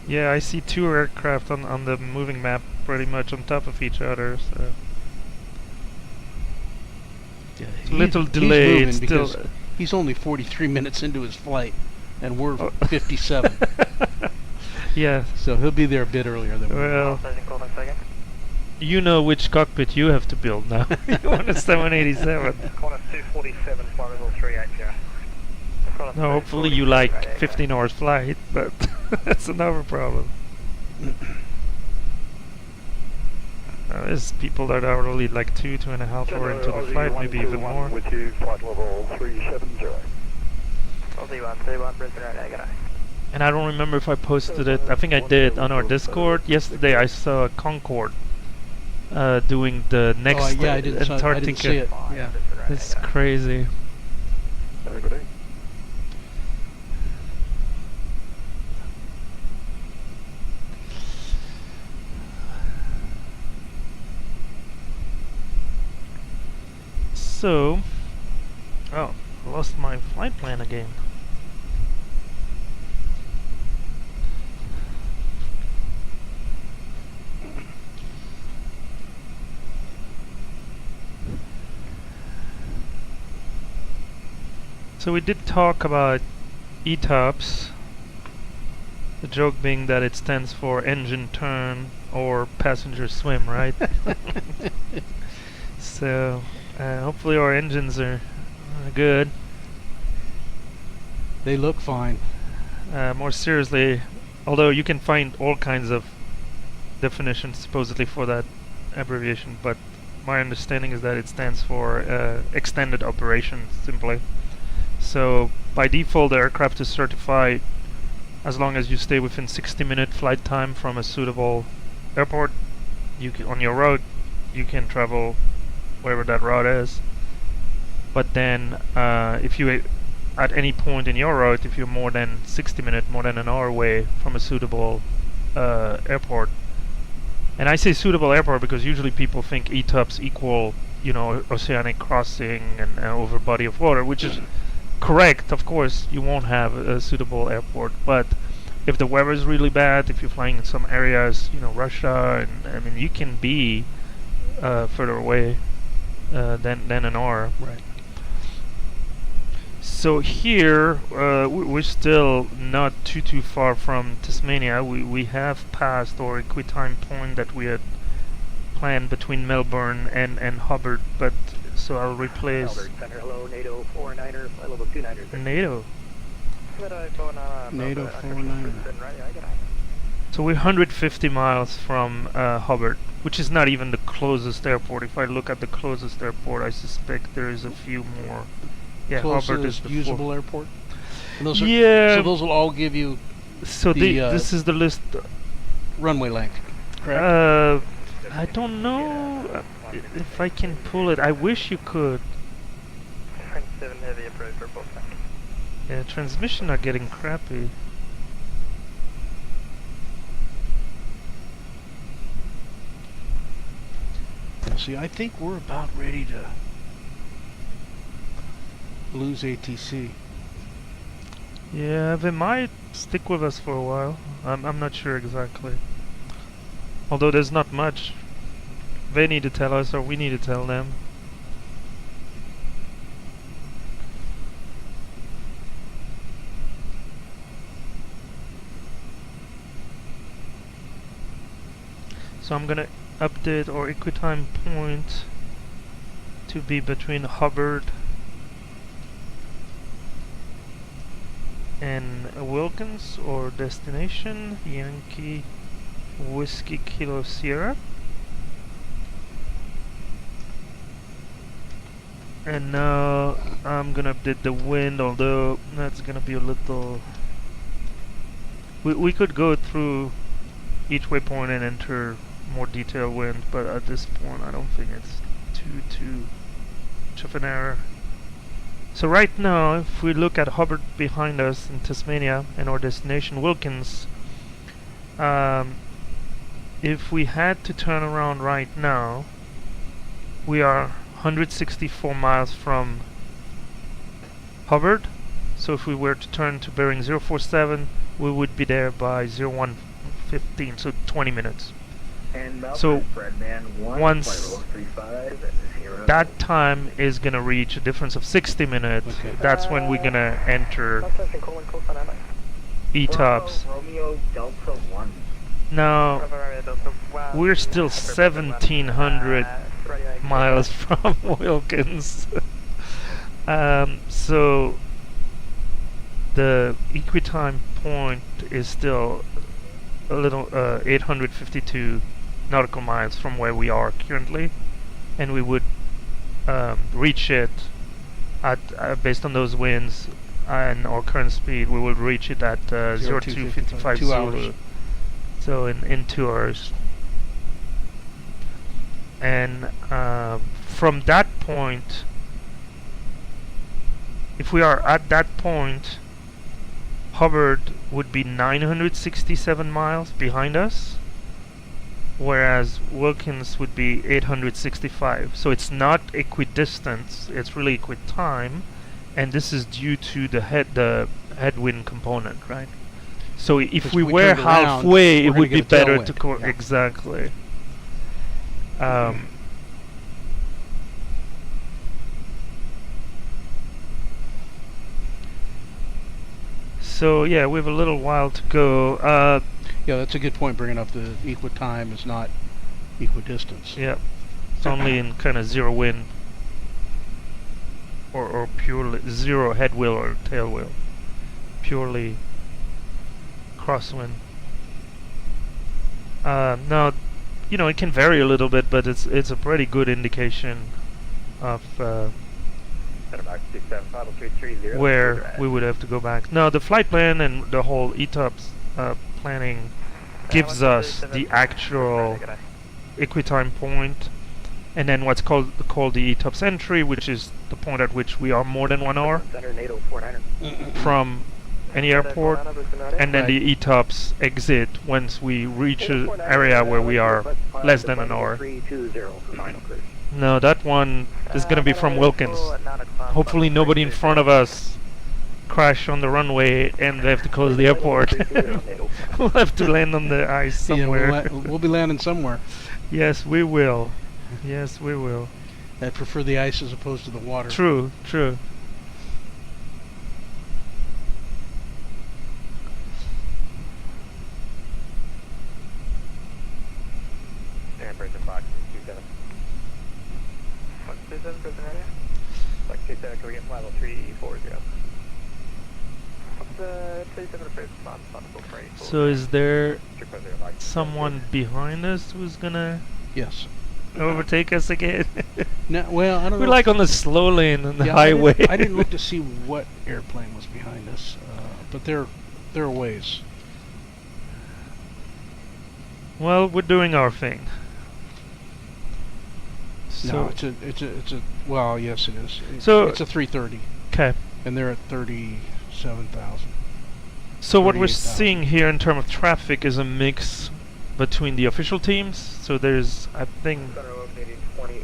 Speaker 1: Yeah, I see two aircraft on the moving map pretty much on top of each other, so...
Speaker 2: Yeah,
Speaker 1: it's a little delayed still.
Speaker 2: He's only 43 minutes into his flight, and we're 57.
Speaker 1: Yeah.
Speaker 2: So he'll be there a bit earlier than we
Speaker 1: will. You know which cockpit you have to build now. You want a 787.
Speaker 8: Qantas 247, flight level 380.
Speaker 1: No, hopefully you like 15 hours flight, but that's another problem. There's people that are already like 2.5 hours into the flight, maybe even more.
Speaker 5: With you, flight level 370.
Speaker 1: And I don't remember if I posted it. I think I did on our Discord. Yesterday I saw a Concorde doing the next Antarctica.
Speaker 2: I didn't see it. Yeah.
Speaker 1: It's crazy.
Speaker 5: Very good.
Speaker 1: So, oh, I lost my flight plan again. So we did talk about ETOPS, the joke being that it stands for engine turn or passenger swim, right? So hopefully our engines are good.
Speaker 2: They look fine.
Speaker 1: More seriously, although you can find all kinds of definitions supposedly for that abbreviation, but my understanding is that it stands for extended operation, simply. So by default the aircraft is certified as long as you stay within 60-minute flight time from a suitable airport. You can, on your route you can travel wherever that route is, but then if you at any point in your route, if you're more than 60 minutes, more than an hour away from a suitable airport, and I say suitable airport because usually people think ETOPS equal, you know, oceanic crossing and over body of water, which is correct. Of course you won't have a suitable airport, but if the weather is really bad, if you're flying in some areas, you know, Russia, and I mean you can be further away than an hour.
Speaker 2: Right.
Speaker 1: So here we're still not too far from Tasmania. We have passed our equitime point that we had planned between Melbourne and Hobart, but so I'll replace
Speaker 4: Hello, NATO 49er, flight level 29er.
Speaker 1: NATO.
Speaker 2: NATO 49er.
Speaker 1: So we're 150 miles from Hubbard, which is not even the closest airport. If I look at the closest airport, I suspect there is a few more. Yeah, Hubbard is the
Speaker 2: usable airport. And those are,
Speaker 1: yeah.
Speaker 2: So those will all give you.
Speaker 1: So this is the list.
Speaker 2: Runway length. Correct.
Speaker 1: I don't know if I can pull it. I wish you could.
Speaker 6: 7 heavy approved for Bullfrog.
Speaker 1: Yeah, transmission are getting crappy.
Speaker 2: See, I think we're about ready to lose ATC.
Speaker 1: Yeah, they might stick with us for a while. I'm not sure exactly. Although there's not much. They need to tell us or we need to tell them. So I'm gonna update our equitime point to be between Hubbard and Wilkins, or destination Yankee Whiskey Kilo Sierra. And now I'm gonna update the wind, although that's gonna be a little... We could go through each waypoint and enter more detailed wind, but at this point I don't think it's too much of an error. So right now, if we look at Hubbard behind us in Tasmania and our destination Wilkins, if we had to turn around right now, we are 164 miles from Hubbard. So if we were to turn to bearing 047, we would be there by 0115, so 20 minutes.
Speaker 7: And Melbourne,
Speaker 1: so
Speaker 7: Fredman 1,
Speaker 1: once that time is going to reach a difference of 60 minutes, okay, that's when we're going to enter ETOPS.
Speaker 7: Romeo Delta 1.
Speaker 1: Now, we're still 1,700 miles from Wilkins. So the equitime point is still a little 852 nautical miles from where we are currently, and we would reach it at based on those winds and our current speed. We would reach it at 0255 Zulu, so in 2 hours. And from that point, if we are at that point, Hubbard would be 967 miles behind us, whereas Wilkins would be 865. So it's not equidistance, it's really equitime, and this is due to the headwind component, right? So if we were halfway, it would be better to exactly. So yeah, we have a little while to go.
Speaker 2: Yeah, that's a good point, bringing up the equitime is not equidistance.
Speaker 1: Yeah, it's only in kind of zero wind, or purely zero headwill or tailwill, purely crosswind. Now, you know, it can vary a little bit, but it's a pretty good indication of where we would have to go back. Now, the flight plan and the whole ETOPS planning gives us the actual equitime point, and then what's called the ETOPS entry, which is the point at which we are more than 1 hour from any airport, and then the ETOPS exit once we reach an area where we are less than an hour. No, that one is going to be from Wilkins. Hopefully nobody in front of us crash on the runway and they have to close the airport. We'll have to land on the ice somewhere.
Speaker 2: Yeah, we'll be landing somewhere.
Speaker 1: Yes, we will. Yes, we will.
Speaker 2: I prefer the ice as opposed to the water.
Speaker 1: True, true. So is there someone behind us who's gonna
Speaker 2: Yes.
Speaker 1: overtake us again?
Speaker 2: No, well, I don't
Speaker 1: We're
Speaker 2: know.
Speaker 1: like on the slow lane on the
Speaker 2: Yeah,
Speaker 1: highway.
Speaker 2: I didn't look to see what airplane was behind us, but there are ways.
Speaker 1: Well, we're doing our thing.
Speaker 2: No,
Speaker 1: So,
Speaker 2: it's a well, yes, it is.
Speaker 1: So-
Speaker 2: It's a 330,
Speaker 1: okay.
Speaker 2: and they're at 37,000.
Speaker 1: So what we're
Speaker 2: 38,000.
Speaker 1: seeing here in terms of traffic is a mix between the official teams. So there's, I think,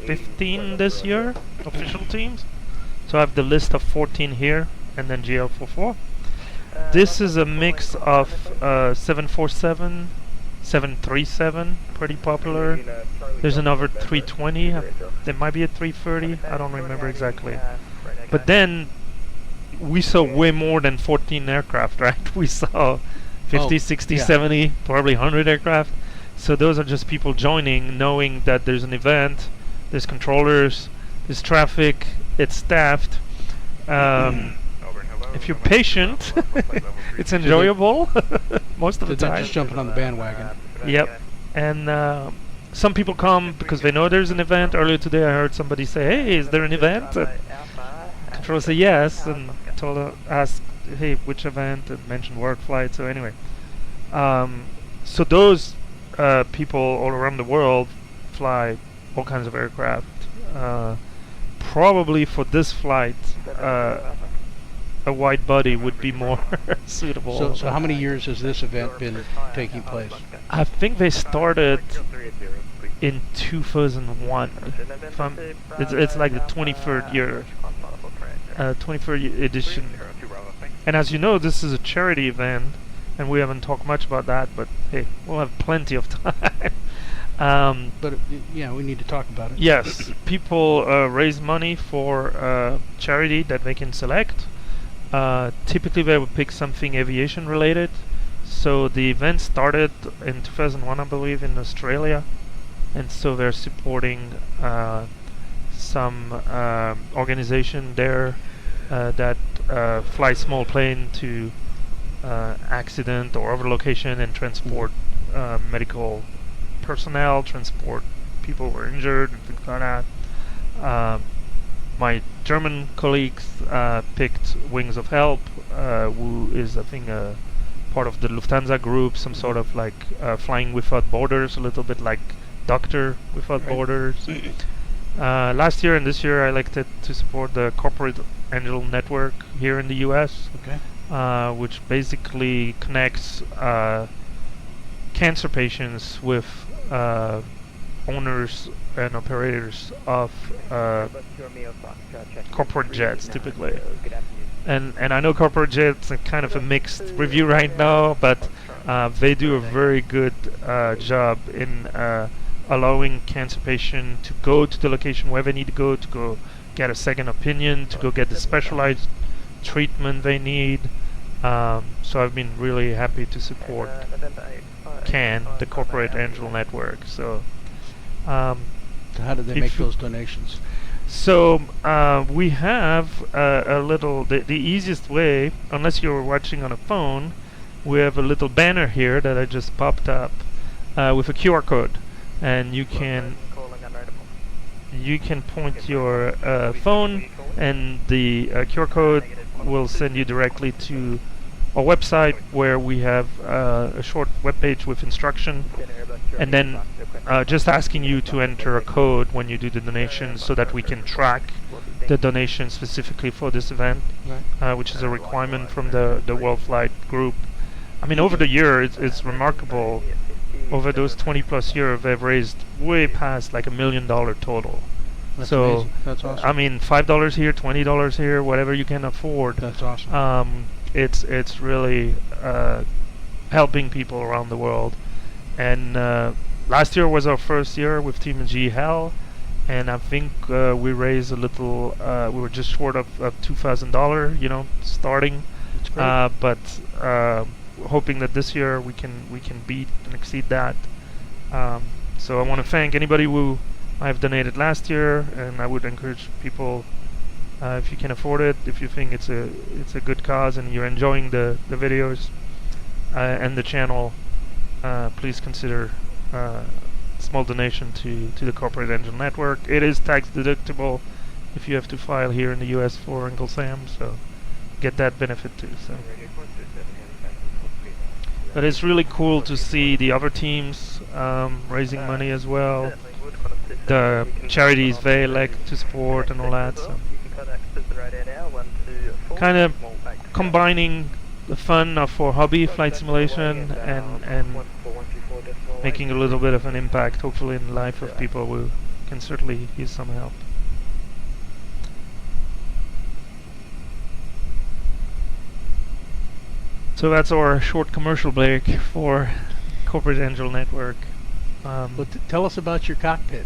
Speaker 1: 15 this year, official teams. So I have the list of 14 here, and then GL44. This is a mix of 747, 737, pretty popular. There's another 320. There might be a 330. I don't remember exactly. But then we saw way more than 14 aircraft, right? We saw 50, 60,
Speaker 2: yeah.
Speaker 1: 70, probably 100 aircraft. So those are just people joining, knowing that there's an event, there's controllers, there's traffic, it's staffed. If you're patient, it's enjoyable most of the
Speaker 2: They're
Speaker 1: time.
Speaker 2: just jumping on the bandwagon.
Speaker 1: Yep. And some people come because they know there's an event. Earlier today I heard somebody say, hey, is there an event? And controller say yes, and asked, hey, which event? And mentioned WorldFlight. So anyway. So those people all around the world fly all kinds of aircraft. Probably for this flight, a wide body would be more suitable.
Speaker 2: So how many years has this event been taking place?
Speaker 1: I think they started in 2001. It's like the 23rd year, 23rd edition. And as you know, this is a charity event, and we haven't talked much about that, but hey, we'll have plenty of time.
Speaker 2: But yeah, we need to talk about it.
Speaker 1: Yes, people raise money for charity that they can select. Typically they would pick something aviation related. So the event started in 2001, I believe, in Australia, and so they're supporting some organization there that fly small plane to accident or other location and transport medical personnel, transport people who are injured and things like that. My German colleagues picked Wings of Help, who is, I think, part of the Lufthansa group, some sort of like Flying Without Borders, a little bit like Doctor Without Borders. Last year and this year I elected to support the Corporate Angel Network here in the US, which basically connects cancer patients with owners and operators of corporate jets, typically. And I know corporate jets are kind of a mixed review right now, but they do a very good job in allowing cancer patients to go to the location where they need to go get a second opinion, to go get the specialized treatment they need. So I've been really happy to support CAN, the Corporate Angel Network. So
Speaker 2: how did they make those donations?
Speaker 1: So we have a little, the easiest way, unless you're watching on a phone, we have a little banner here that I just popped up with a QR code, and you can point your phone, and the QR code will send you directly to our website, where we have a short web page with instruction, and then just asking you to enter a code when you do the donation, so that we can track the donation specifically for this event, which is a requirement from the WorldFlight group. I mean, over the year, it's remarkable. Over those 20 plus years, they've raised way past like $1 million total.
Speaker 2: That's
Speaker 1: so
Speaker 2: amazing. That's awesome.
Speaker 1: I mean, $5 here, $20 here, whatever you can afford.
Speaker 2: That's awesome.
Speaker 1: It's really helping people around the world. And last year was our first year with Team G Hell, and I think we raised a little. We were just short of $2,000, starting. But hoping that this year we can beat and exceed that. So I want to thank anybody who I've donated last year, and I would encourage people If you can afford it, if you think it's a good cause and you're enjoying the videos and the channel, please consider small donation to the Corporate Angel Network. It is tax deductible if you have to file here in the US for Uncle Sam, so get that benefit too. So, but it's really cool to see the other teams raising money as well. The charities they elect to support and all that. So, kind of combining the fun of for hobby flight simulation and making a little bit of an impact, hopefully in the life of people who can certainly use some help. So that's our short commercial break for Corporate Angel Network.
Speaker 2: But tell us about your cockpit.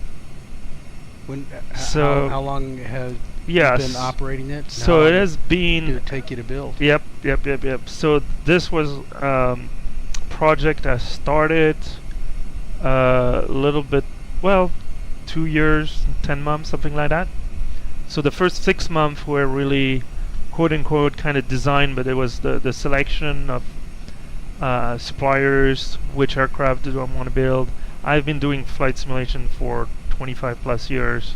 Speaker 2: When how long has you been operating it?
Speaker 1: So it has been.
Speaker 2: Did it take you to build?
Speaker 1: Yep. So this was project I started a little bit, 2 years, 10 months, something like that. So the first 6 months were really quote unquote kind of design, but it was the selection of suppliers, which aircraft do I want to build. I've been doing flight simulation for 25 plus years.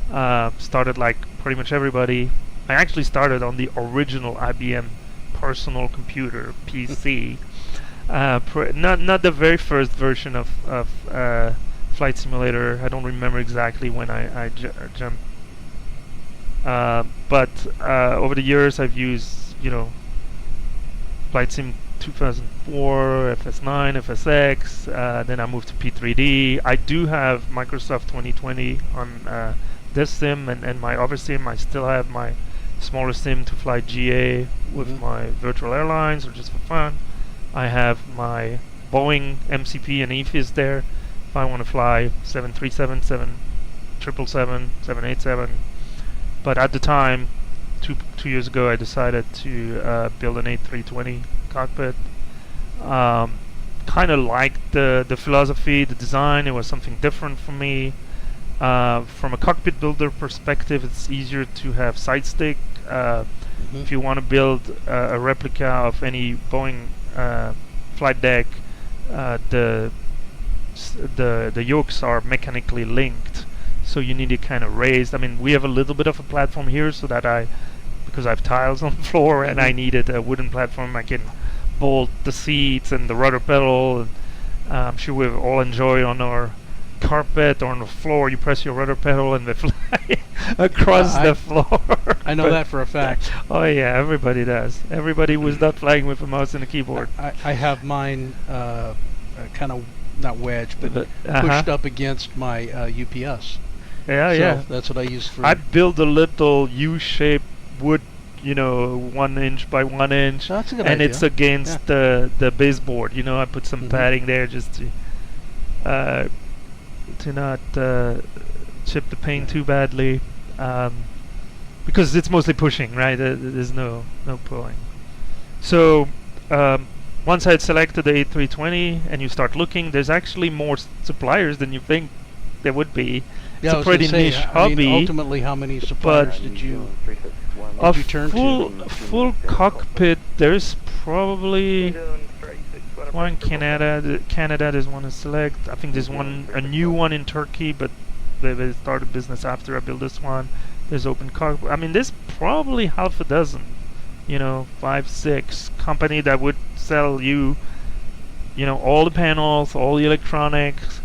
Speaker 1: Started like pretty much everybody. I actually started on the original IBM personal computer PC. Not the very first version of flight simulator. I don't remember exactly when I jumped. But over the years I've used, Flight Sim 2004, FS9, FSX, then I moved to P3D. I do have Microsoft 2020 on this sim, and my other sim I still have my smaller sim to fly GA with my virtual airlines or just for fun. I have my Boeing MCP and EFIS there if I want to fly 737, 777, 787. But at the time, two years ago, I decided to build an A320 cockpit. Kind of liked the philosophy, the design. It was something different for me. From a cockpit builder perspective, it's easier to have side stick. If you want to build a replica of any Boeing flight deck, the yokes are mechanically linked. So you need it kind of raised. I mean, we have a little bit of a platform here so that because I have tiles on the floor and I needed a wooden platform, I can bolt the seats and the rudder pedal. And, I'm sure we all enjoy on our carpet or on the floor. You press your rudder pedal and they fly across the floor.
Speaker 2: I know that for a fact.
Speaker 1: Oh yeah, everybody does. Everybody who's not flying with a mouse and a keyboard.
Speaker 2: I have mine kind of not wedged, but pushed up against my UPS.
Speaker 1: Yeah.
Speaker 2: That's what I use for.
Speaker 1: I built a little U-shaped wood, 1 inch by 1 inch,
Speaker 2: that's a good
Speaker 1: and
Speaker 2: idea.
Speaker 1: it's against the baseboard. I put some padding there just to not chip the paint too badly, because it's mostly pushing, right? There's no pulling. So once I had selected the A320 and you start looking, there's actually more suppliers than you think there would be.
Speaker 2: Yeah,
Speaker 1: it's a pretty niche hobby.
Speaker 2: I mean, ultimately, how many suppliers did you turn to?
Speaker 1: Full cockpit, there's probably one in Canada. Canada, there's one in Select. I think there's a new one in Turkey, but they started business after I built this one. There's Open Cockpit. I mean, there's probably half a dozen, 5, 6 company that would sell you, all the panels, all the electronics,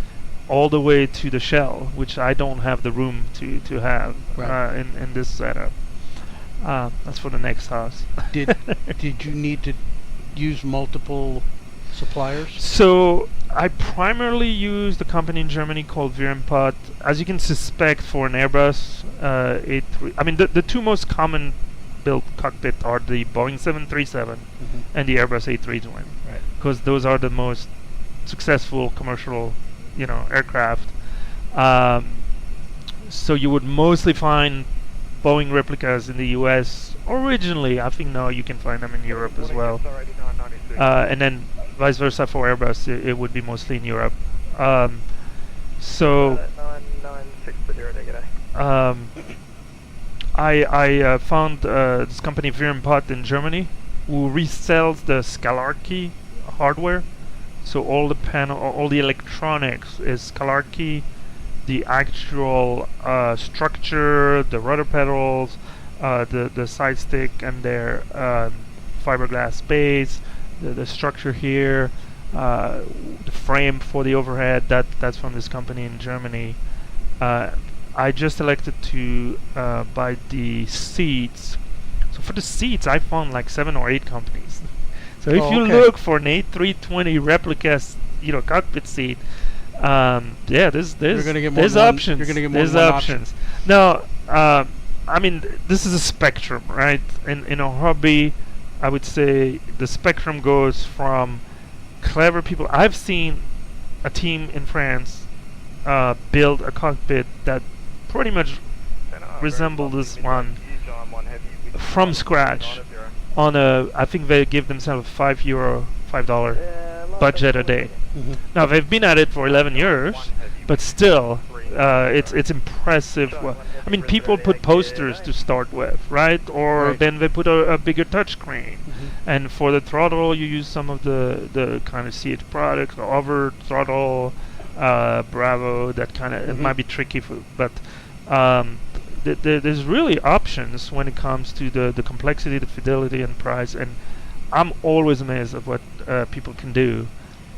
Speaker 1: all the way to the shell, which I don't have the room to have in this setup. That's for the next house.
Speaker 2: Did you need to use multiple suppliers?
Speaker 1: So I primarily use the company in Germany called Vier-Im-Pott. As you can suspect, for an Airbus A3, I mean the two most common built cockpit are the Boeing 737 and the Airbus A320,
Speaker 2: right?
Speaker 1: Because those are the most successful commercial aircraft. So you would mostly find Boeing replicas in the US originally. I think now you can find them in Europe as well, and then vice versa for Airbus. It would be mostly in Europe. I found this company Vier-Im-Pott in Germany, who resells the Scalarchy hardware. So all the panel, all the electronics is Scalarchy. The actual structure, the rudder pedals, the side stick, and their fiberglass base, the structure here, the frame for the overhead. That's from this company in Germany. I just elected to buy the seats. So for the seats, I found like 7 or 8 companies. So if you look for an A320 replica, cockpit seat, there's options.
Speaker 2: You're gonna get more
Speaker 1: There's
Speaker 2: than one
Speaker 1: options. Now, I mean, this is a spectrum, right? In a hobby, I would say the spectrum goes from clever people. I've seen a team in France build a cockpit that pretty much resembled this one from scratch on I think they give themselves $5 budget a day. Now they've been at it for 11 years, but still, it's impressive. Well, I mean, people put posters to start with, right? Or then they put a bigger touchscreen. And for the throttle, you use some of the kind of CH products, over throttle, Bravo. That kind of it might be tricky but there's really options when it comes to the complexity, the fidelity, and price. And I'm always amazed at what people can do.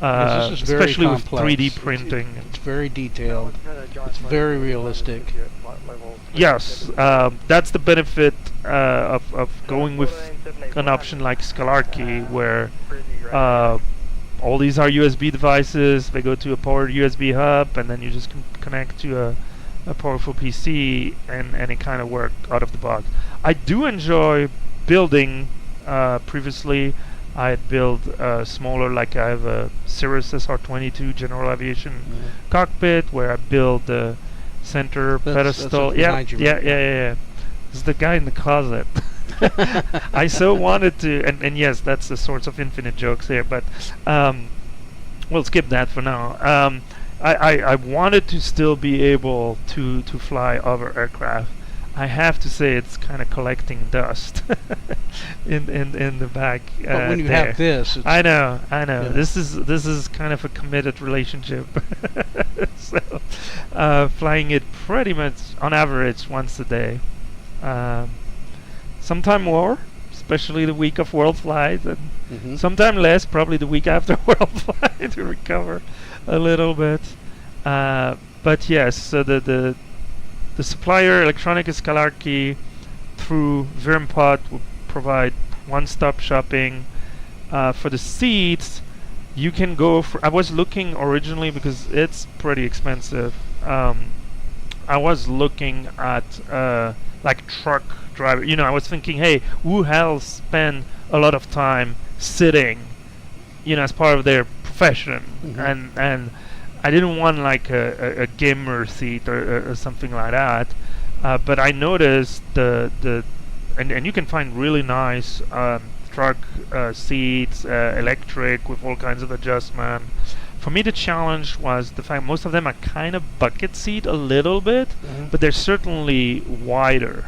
Speaker 1: Especially with 3D printing.
Speaker 2: It's very detailed. It's very realistic.
Speaker 1: Yes, that's the benefit of going with an option like Scalarchy, where all these are USB devices. They go to a powered USB hub, and then you just connect to a powerful PC, and it kind of worked out of the box. I do enjoy building. Previously, I had built smaller, like I have a Cirrus SR-22 general aviation cockpit, where I build the center pedestal. Yeah. This is the guy in the closet. I so wanted to, and yes, that's the sorts of infinite jokes here, but we'll skip that for now. I wanted to still be able to fly over aircraft. I have to say it's kind of collecting dust in the back.
Speaker 2: But when you have this,
Speaker 1: I know. Yeah. This is kind of a committed relationship. So flying it pretty much on average once a day. Sometime more, especially the week of WorldFlight, and sometime less, probably the week after WorldFlight to recover a little bit. But yes, so the supplier electronic is Scalarchy. Through Vier-Im-Pott will provide one-stop shopping. For the seats, you can go for, I was looking originally, because it's pretty expensive, I was looking at like truck driver. I was thinking, hey, who else spend a lot of time sitting, as part of their profession, and I didn't want like a gamer seat or something like that. But I noticed and you can find really nice truck seats, electric, with all kinds of adjustment. For me, the challenge was the fact most of them are kind of bucket seat a little bit, but they're certainly wider.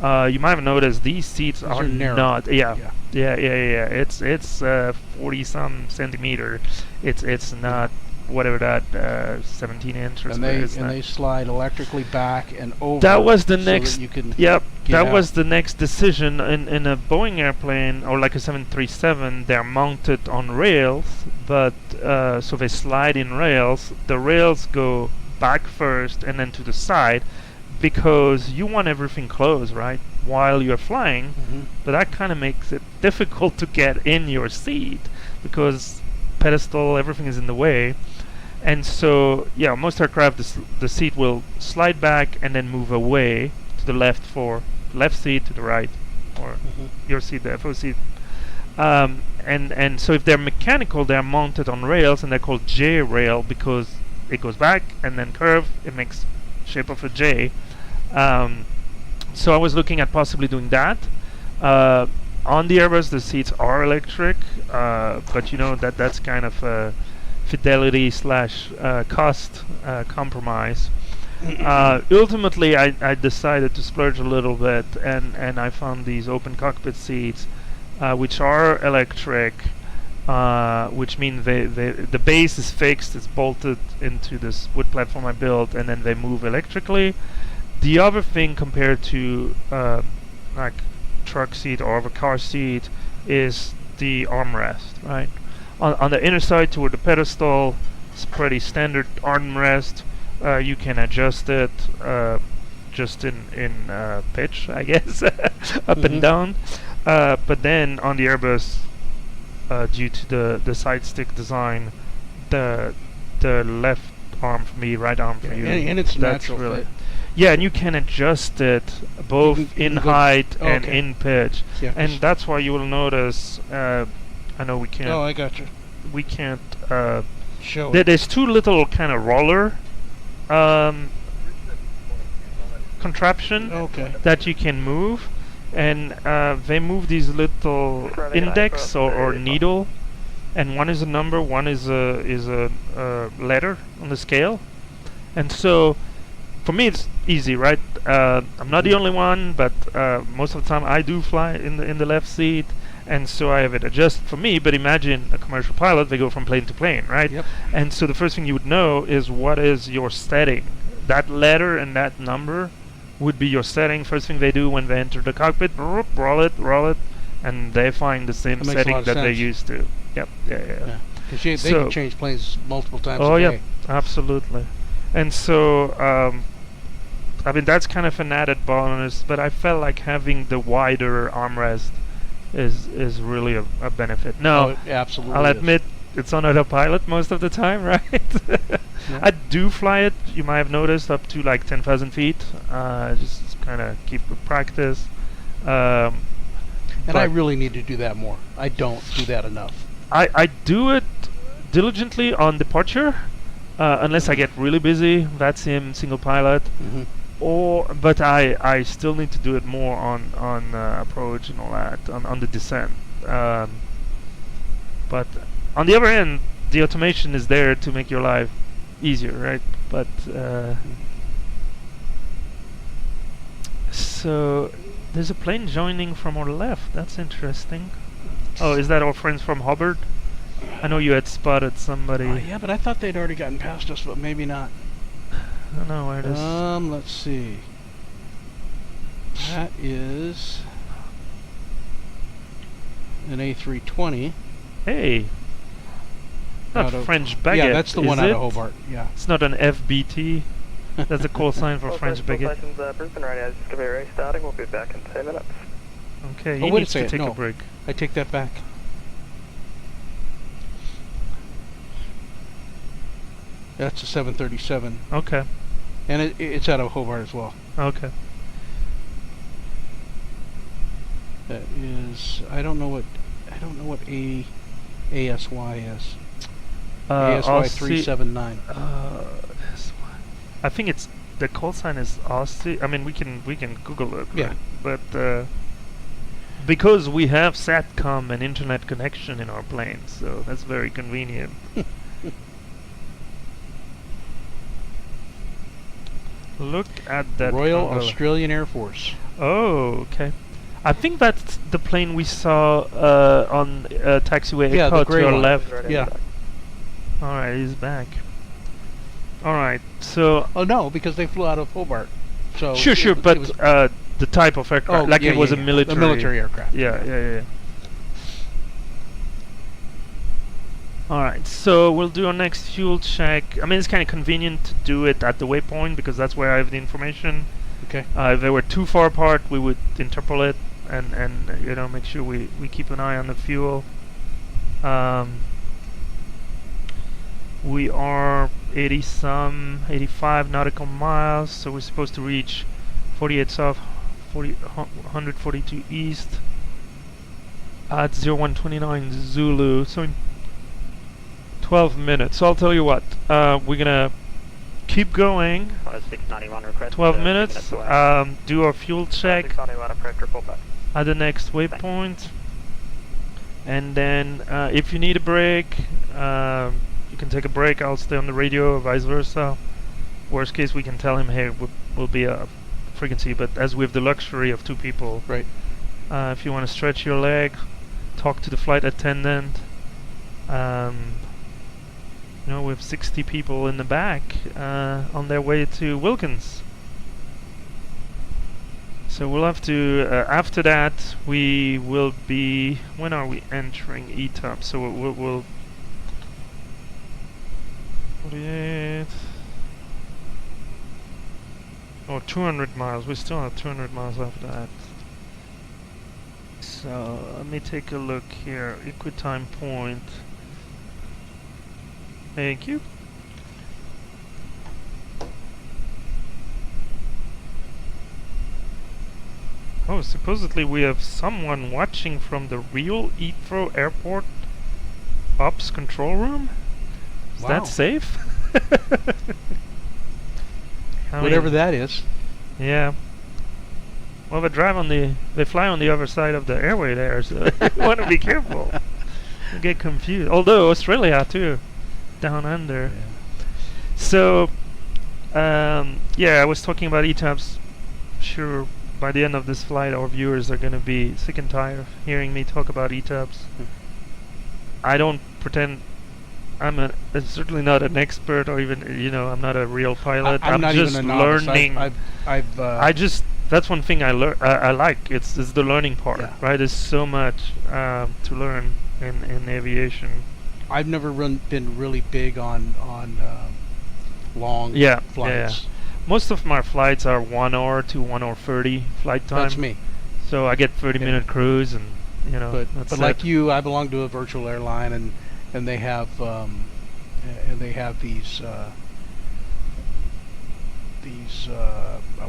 Speaker 1: You might have noticed these seats are not. Yeah. It's 40-some centimeter. It's not whatever that 17 inch or
Speaker 2: and they slide electrically back and over.
Speaker 1: That was the next.
Speaker 2: So that you can
Speaker 1: that was the next decision in a Boeing airplane, or like a 737. They're mounted on rails, but so they slide in rails. The rails go back first and then to the side, because you want everything closed, right, while you're flying. But that kind of makes it difficult to get in your seat, because pedestal, everything is in the way. And so, most aircraft, the seat will slide back and then move away to the left for left seat, to the right, or your seat, the FO seat. And so if they're mechanical, they're mounted on rails, and they're called J rail, because it goes back and then curve. It makes shape of a J. So I was looking at possibly doing that. On the Airbus, the seats are electric, but that's kind of a fidelity / cost compromise. Ultimately, I decided to splurge a little bit, and I found these open cockpit seats, which are electric, which means the base is fixed, it's bolted into this wood platform I built, and then they move electrically. The other thing compared to like truck seat or a car seat is the armrest, right? On the inner side toward the pedestal, it's pretty standard armrest. You can adjust it just in pitch, I guess, up and down. But then on the Airbus, due to the side stick design, the left arm for me, right arm for you.
Speaker 2: And it's
Speaker 1: that's
Speaker 2: natural
Speaker 1: really
Speaker 2: fit.
Speaker 1: Yeah, and you can adjust it both in height and in pitch,
Speaker 2: Yeah,
Speaker 1: and that's why you will notice. I know we can't.
Speaker 2: Oh, I got you.
Speaker 1: We can't
Speaker 2: show
Speaker 1: it.
Speaker 2: it.
Speaker 1: There's two little kind of roller contraption that you can move, and they move these little index or needle, and one is a number, one is a letter on the scale, and so for me it's easy, right? I'm not the only one, but most of the time I do fly in the left seat. And so I have it adjusted for me, but imagine a commercial pilot, they go from plane to plane, right?
Speaker 2: Yep.
Speaker 1: And so the first thing you would know is what is your setting. That letter and that number would be your setting. First thing they do when they enter the cockpit, roll it, and they find the same
Speaker 2: That makes a
Speaker 1: setting
Speaker 2: lot of
Speaker 1: that they're
Speaker 2: sense.
Speaker 1: used to. Yep, yeah.
Speaker 2: Because they can change planes multiple times
Speaker 1: Oh
Speaker 2: a
Speaker 1: yeah,
Speaker 2: day.
Speaker 1: absolutely. And so, I mean, that's kind of an added bonus, but I felt like having the wider armrest is really a benefit. No,
Speaker 2: it absolutely
Speaker 1: I'll
Speaker 2: is.
Speaker 1: admit it's on autopilot most of the time, right? I do fly it, you might have noticed, up to like 10,000 feet, just kind of keep practice.
Speaker 2: And I really need to do that more. I don't do that enough.
Speaker 1: I do it diligently on departure, unless I get really busy. VATSIM, single pilot. But I still need to do it more on approach and all that, on the descent. But on the other end, the automation is there to make your life easier, right? But so there's a plane joining from our left. That's interesting. Oh, is that our friends from Hubbard? I know you had spotted somebody.
Speaker 2: Yeah, but I thought they'd already gotten past us, but maybe not.
Speaker 1: I don't know where it is.
Speaker 2: Let's see. That is an A320.
Speaker 1: Hey, not French baguette.
Speaker 2: Yeah, that's the one out
Speaker 1: it?
Speaker 2: of Hobart. Yeah.
Speaker 1: It's not an FBT. That's a call sign for French baguette.
Speaker 6: Brisbane radio, just give me a restarting. We'll be back in 2 minutes.
Speaker 1: Okay,
Speaker 2: Oh,
Speaker 1: you
Speaker 2: wait
Speaker 1: need
Speaker 2: a second.
Speaker 1: to take
Speaker 2: No,
Speaker 1: a break.
Speaker 2: I take that back. That's a 737.
Speaker 1: Okay.
Speaker 2: And it's out of Hobart as well.
Speaker 1: Okay.
Speaker 2: That is, I don't know what ASY is. ASY 379.
Speaker 1: I think it's the call sign is Aussie. I mean, we can Google it.
Speaker 2: Yeah.
Speaker 1: Right? But because we have SATCOM and internet connection in our plane, so that's very convenient. Look at that.
Speaker 2: Royal Australian Air Force.
Speaker 1: Oh, okay. I think that's the plane we saw on taxiway
Speaker 2: the
Speaker 1: to our
Speaker 2: one.
Speaker 1: left.
Speaker 2: Yeah.
Speaker 1: All right, he's back. All right, so.
Speaker 2: Oh no, because they flew out of Hobart. So
Speaker 1: Sure, but the type of aircraft, like it was a military.
Speaker 2: A military aircraft.
Speaker 1: Yeah. All right, so we'll do our next fuel check. I mean, it's kind of convenient to do it at the waypoint because that's where I have the information.
Speaker 2: Okay.
Speaker 1: If they were too far apart, we would interpolate and make sure we keep an eye on the fuel. We are 85 nautical miles, so we're supposed to reach 48 south, 142 east at 0129 Zulu. So in 12 minutes. So I'll tell you what, we're gonna keep going. 12 minutes. Do our fuel check at the next waypoint, and then if you need a break, you can take a break. I'll stay on the radio, or vice versa. Worst case, we can tell him, hey, will be a frequency. But as we have the luxury of 2 people,
Speaker 2: Right.
Speaker 1: If you want to stretch your leg, talk to the flight attendant. You know, we have 60 people in the back on their way to Wilkins. So we'll have to, after that, we will be, when are we entering ETOP? So we'll 48, or 200 miles, we still have 200 miles after that. So let me take a look here, equitime point. Thank you. Oh, supposedly we have someone watching from the real Heathrow Airport ops control room. Is
Speaker 2: Wow.
Speaker 1: that safe? I
Speaker 2: Whatever
Speaker 1: mean,
Speaker 2: that is.
Speaker 1: yeah. Well, they fly on the other side of the airway there, so you want to be careful. You get confused. Although Australia too, down under.
Speaker 2: Yeah.
Speaker 1: So, yeah, I was talking about ETAPS. Sure, by the end of this flight, our viewers are going to be sick and tired of hearing me talk about ETAPS. I don't pretend I'm certainly not an expert, or even, you know, I'm not a real pilot.
Speaker 2: I'm not
Speaker 1: just
Speaker 2: even a novice.
Speaker 1: learning.
Speaker 2: I
Speaker 1: just that's one thing I like. It's the learning part,
Speaker 2: Yeah.
Speaker 1: right? There's so much to learn in aviation.
Speaker 2: I've never been really big on long
Speaker 1: Yeah,
Speaker 2: flights.
Speaker 1: yeah. Most of my flights are 1 hour to 1 hour 30 flight time.
Speaker 2: That's me.
Speaker 1: So I get 30-minute cruise, and you know.
Speaker 2: But
Speaker 1: that's
Speaker 2: like
Speaker 1: it.
Speaker 2: you, I belong to a virtual airline, and they have these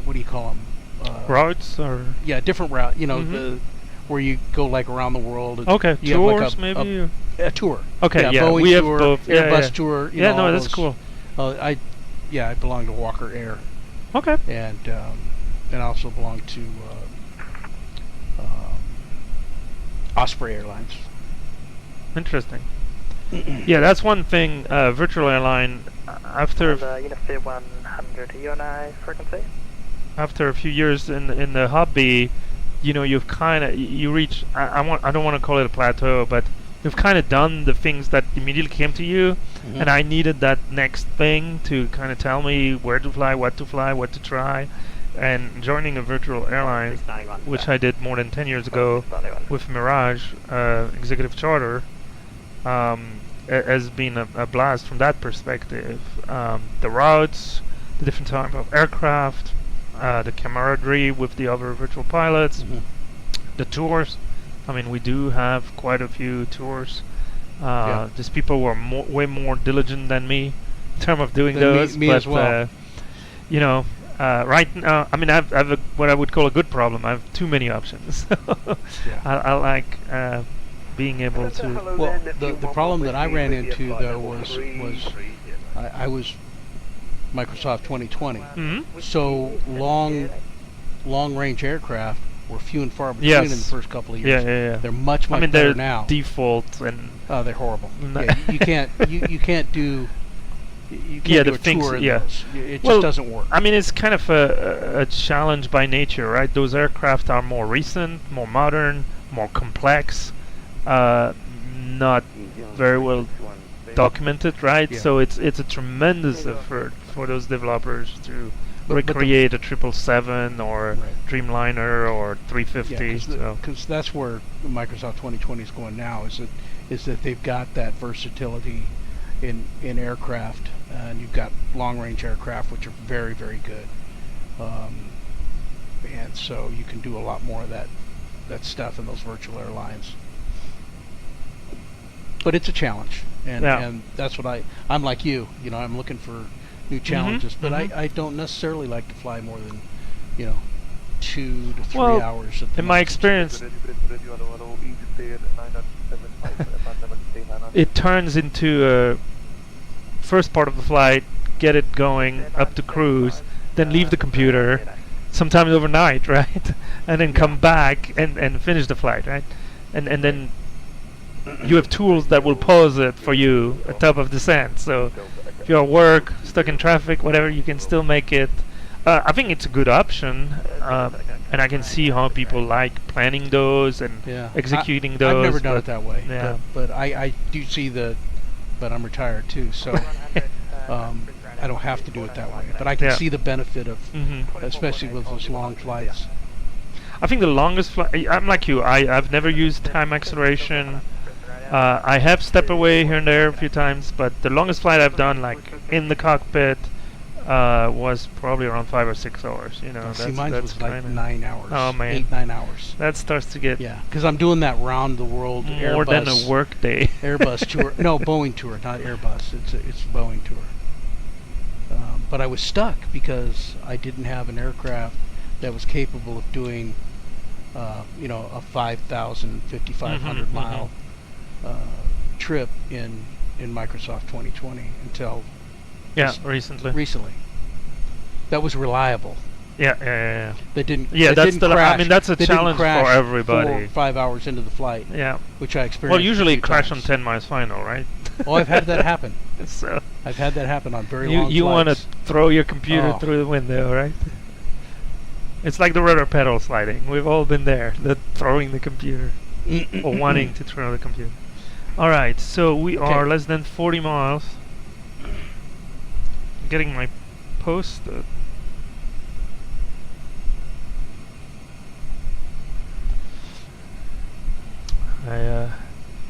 Speaker 2: what do you call them?
Speaker 1: Routes or
Speaker 2: Yeah, different route. You know,
Speaker 1: Mhm.
Speaker 2: where you go like around the world. and
Speaker 1: okay,
Speaker 2: you have like
Speaker 1: tours maybe.
Speaker 2: a tour.
Speaker 1: Okay, yeah,
Speaker 2: Boeing
Speaker 1: we have
Speaker 2: tour,
Speaker 1: both.
Speaker 2: Airbus
Speaker 1: Yeah, yeah.
Speaker 2: tour. You
Speaker 1: Yeah,
Speaker 2: know,
Speaker 1: no,
Speaker 2: all
Speaker 1: that's
Speaker 2: those.
Speaker 1: cool.
Speaker 2: I belong to Walker Air,
Speaker 1: Okay.
Speaker 2: and I also belong to Osprey Airlines.
Speaker 1: Interesting. Yeah, that's one thing. Virtual airline after
Speaker 4: Unit 100, are you on a frequency?
Speaker 1: after a few years in the hobby, you know, you've kind of you reach. I don't want to call it a plateau, but you've kind of done the things that immediately came to you,
Speaker 2: Mhm.
Speaker 1: and I needed that next thing to kind of tell me where to fly, what to try, and joining a virtual airline, which I did more than 10 years ago with Mirage Executive Charter, has been a blast from that perspective. The routes, the different type of aircraft, the camaraderie with the other virtual pilots,
Speaker 2: Mhm.
Speaker 1: the tours. I mean, we do have quite a few tours.
Speaker 2: Yeah.
Speaker 1: These people were way more diligent than me in terms of doing
Speaker 2: Than me-
Speaker 1: those.
Speaker 2: me
Speaker 1: but
Speaker 2: as well.
Speaker 1: you know, right now, I mean, I have what I would call a good problem. I have too many options.
Speaker 2: Yeah.
Speaker 1: I like being able to.
Speaker 2: Well, the problem that I ran into though was I was Microsoft 2020.
Speaker 1: Mhm.
Speaker 2: So long range aircraft were few and far between
Speaker 1: Yes.
Speaker 2: in the first couple of
Speaker 1: Yeah,
Speaker 2: years.
Speaker 1: yeah, yeah.
Speaker 2: They're much
Speaker 1: I mean,
Speaker 2: better
Speaker 1: they're
Speaker 2: now.
Speaker 1: default and
Speaker 2: Oh, they're horrible.
Speaker 1: No.
Speaker 2: Yeah, you can't you can't do you can't
Speaker 1: Yeah,
Speaker 2: do
Speaker 1: the
Speaker 2: a
Speaker 1: things-
Speaker 2: tour in
Speaker 1: yeah.
Speaker 2: those. It
Speaker 1: Well,
Speaker 2: just doesn't work.
Speaker 1: I mean, it's kind of a challenge by nature, right? Those aircraft are more recent, more modern, more complex, not very well documented, right?
Speaker 2: Yeah.
Speaker 1: So it's a tremendous effort for those developers to
Speaker 2: But the-
Speaker 1: recreate a 777 or
Speaker 2: Right.
Speaker 1: Dreamliner or 350. So
Speaker 2: because that's where Microsoft 2020 is going now. Is that they've got that versatility in aircraft, and you've got long range aircraft which are very very good, and so you can do a lot more of that stuff in those virtual airlines. But it's a challenge, and
Speaker 1: Yeah.
Speaker 2: and that's what I'm like you. You know, I'm looking for new challenges, but
Speaker 1: mhm.
Speaker 2: I don't necessarily like to fly more than 2 to 3
Speaker 1: Well,
Speaker 2: hours at the
Speaker 1: in my
Speaker 2: most.
Speaker 1: experience, it turns into a first part of the flight, get it going up to cruise, then leave the computer, sometimes overnight, right? And then come back and finish the flight, right? And then you have tools that will pause it for you at top of descent. So if you're at work, stuck in traffic, whatever, you can still make it. I think it's a good option, and I can see how people like planning those and executing those.
Speaker 2: I've never done it that way.
Speaker 1: Yeah.
Speaker 2: But I do see but I'm retired too, so I don't have to do it that way. But I can see the benefit of, especially with those long flights.
Speaker 1: I think the longest flight, I'm like you, I've never used time acceleration. I have stepped away here and there a few times, but the longest flight I've done, like in the cockpit, was probably around 5 or 6 hours. You know,
Speaker 2: see, mine was like 9 hours.
Speaker 1: Oh man,
Speaker 2: 8-9 hours.
Speaker 1: That starts to get
Speaker 2: because I'm doing that round the world
Speaker 1: more
Speaker 2: Airbus,
Speaker 1: than a work day.
Speaker 2: Airbus tour, no Boeing tour, not Airbus. It's a Boeing tour. But I was stuck because I didn't have an aircraft that was capable of doing, a 5,000, 5,500 mile trip in Microsoft 2020 until recently. That was reliable.
Speaker 1: Yeah.
Speaker 2: That didn't.
Speaker 1: Yeah,
Speaker 2: that didn't crash.
Speaker 1: I mean, that's a challenge for everybody.
Speaker 2: 4 or 5 hours into the flight.
Speaker 1: Yeah.
Speaker 2: Which I experienced.
Speaker 1: Well, usually crash on 10 miles final, right?
Speaker 2: Oh, I've had that happen.
Speaker 1: So
Speaker 2: I've had that happen on very long flights.
Speaker 1: You want to throw your computer through the window, right? It's like the rudder pedal sliding. We've all been there. Throwing the computer or wanting to throw the computer. All right, so we are less than 40 miles. I'm getting my post.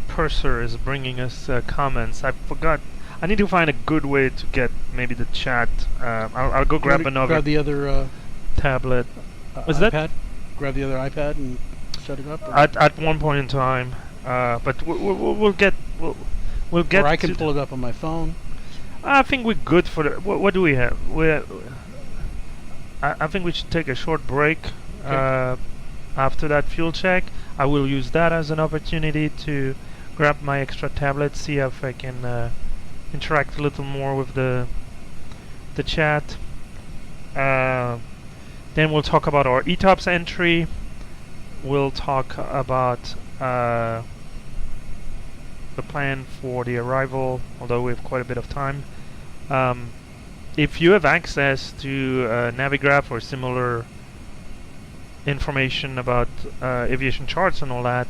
Speaker 1: Purser is bringing us comments. I forgot. I need to find a good way to get maybe the chat. I'll go grab another.
Speaker 2: Grab the other
Speaker 1: tablet. Was
Speaker 2: iPad?
Speaker 1: that?
Speaker 2: Grab the other iPad and set it up.
Speaker 1: At one point in time, but we'll get.
Speaker 2: Or I can pull it up on my phone.
Speaker 1: I think we're good for the. What do we have? I think we should take a short break after that fuel check. I will use that as an opportunity to grab my extra tablet, see if I can interact a little more with the chat. Then we'll talk about our ETOPS entry. We'll talk about the plan for the arrival, although we have quite a bit of time. If you have access to Navigraph or similar information about aviation charts and all that,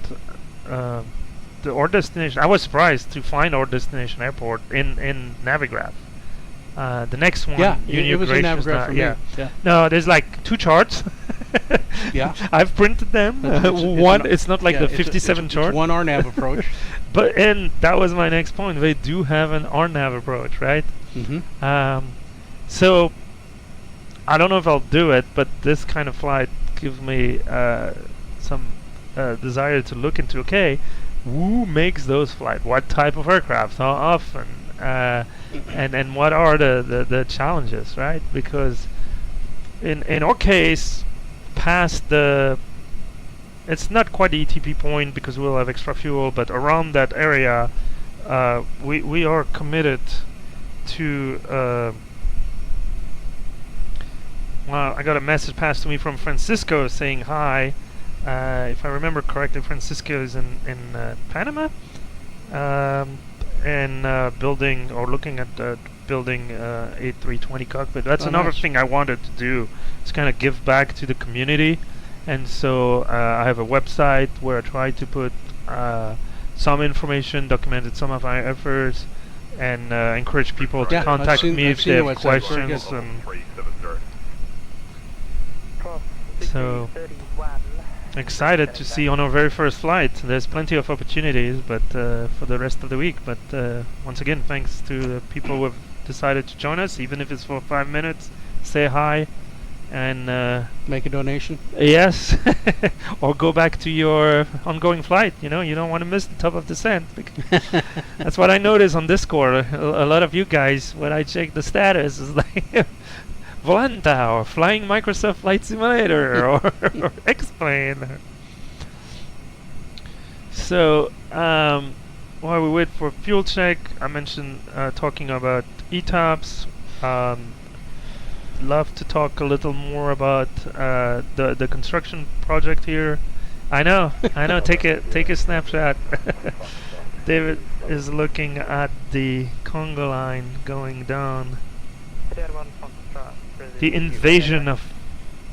Speaker 1: our destination, I was surprised to find our destination airport in Navigraph. The next one,
Speaker 2: it was in Navigraph for me. Yeah.
Speaker 1: No, there's like 2 charts.
Speaker 2: Yeah,
Speaker 1: I've printed them. It's not like the 57 chart.
Speaker 2: It's one RNAV approach.
Speaker 1: And that was my next point. They do have an RNAV approach, right? So I don't know if I'll do it, but this kind of flight gives me some desire to look into. Okay, who makes those flights? What type of aircraft? How often? And what are the challenges, right? Because in our case, past it's not quite the ETP point because we'll have extra fuel, but around that area, we are committed to. Well, I got a message passed to me from Francisco saying hi. If I remember correctly, Francisco is in Panama. And building or looking at building A320 cockpit. That's another thing I wanted to do. Is kind of give back to the community, and so I have a website where I try to put some information, documented some of my efforts, and encourage people to contact me if they have questions. So excited to see on our very first flight. There's plenty of opportunities, but for the rest of the week. But once again, thanks to the people who have decided to join us, even if it's for 5 minutes. Say hi and
Speaker 2: make a donation.
Speaker 1: Yes, or go back to your ongoing flight. You know, you don't want to miss the top of descent. That's what I noticed on Discord. A lot of you guys, when I check the status, is like Volanta or flying Microsoft Flight Simulator or X-Plane. So while we wait for fuel check, I mentioned talking about ETOPS. Love to talk a little more about the construction project here. I know. Take a snapshot. David is looking at the Congo line going down. The invasion of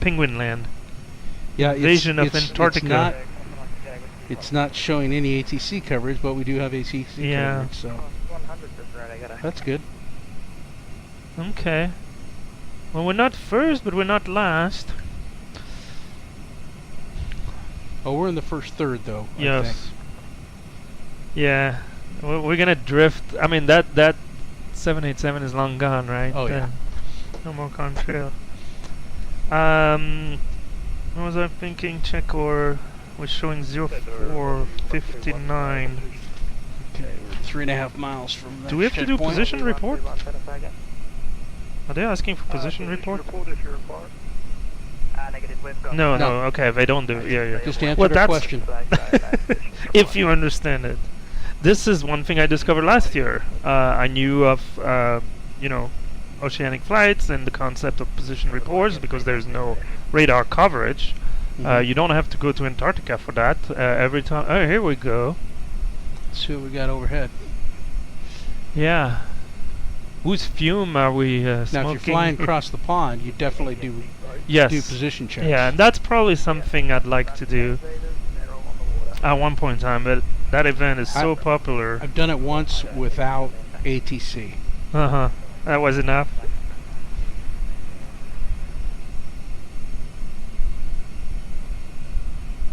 Speaker 1: Penguin Land.
Speaker 2: Yeah,
Speaker 1: Invasion of Antarctica.
Speaker 2: It's not showing any ATC coverage, but we do have ATC coverage, so that's good.
Speaker 1: Okay. Well, we're not first, but we're not last.
Speaker 2: Oh, we're in the first third, though. I
Speaker 1: Yes.
Speaker 2: think.
Speaker 1: Yeah. We're gonna drift. I mean, that 787 is long gone, right?
Speaker 2: Oh, yeah.
Speaker 1: No more contrail. What was I thinking? Check or was showing 0459.
Speaker 2: Okay, we're 3.5 miles from that
Speaker 1: Do we have to do
Speaker 2: checkpoint.
Speaker 1: position report? Are they asking for position report? No,
Speaker 2: No.
Speaker 1: okay, they don't do it. Yeah.
Speaker 2: Just answer
Speaker 1: Well,
Speaker 2: the
Speaker 1: that's
Speaker 2: question.
Speaker 1: if you understand it. This is one thing I discovered last year. I knew of, oceanic flights and the concept of position reports because there's no radar coverage. You don't have to go to Antarctica for that every time. Oh, here we go.
Speaker 2: Let's see what we got overhead.
Speaker 1: Yeah. Whose fume are we smoking?
Speaker 2: Now, if you're flying across the pond, you definitely do
Speaker 1: Yes.
Speaker 2: do position checks.
Speaker 1: Yeah, and that's probably something I'd like to do at one point in time, but that event is so popular.
Speaker 2: I've done it once without ATC.
Speaker 1: Uh-huh. That was enough.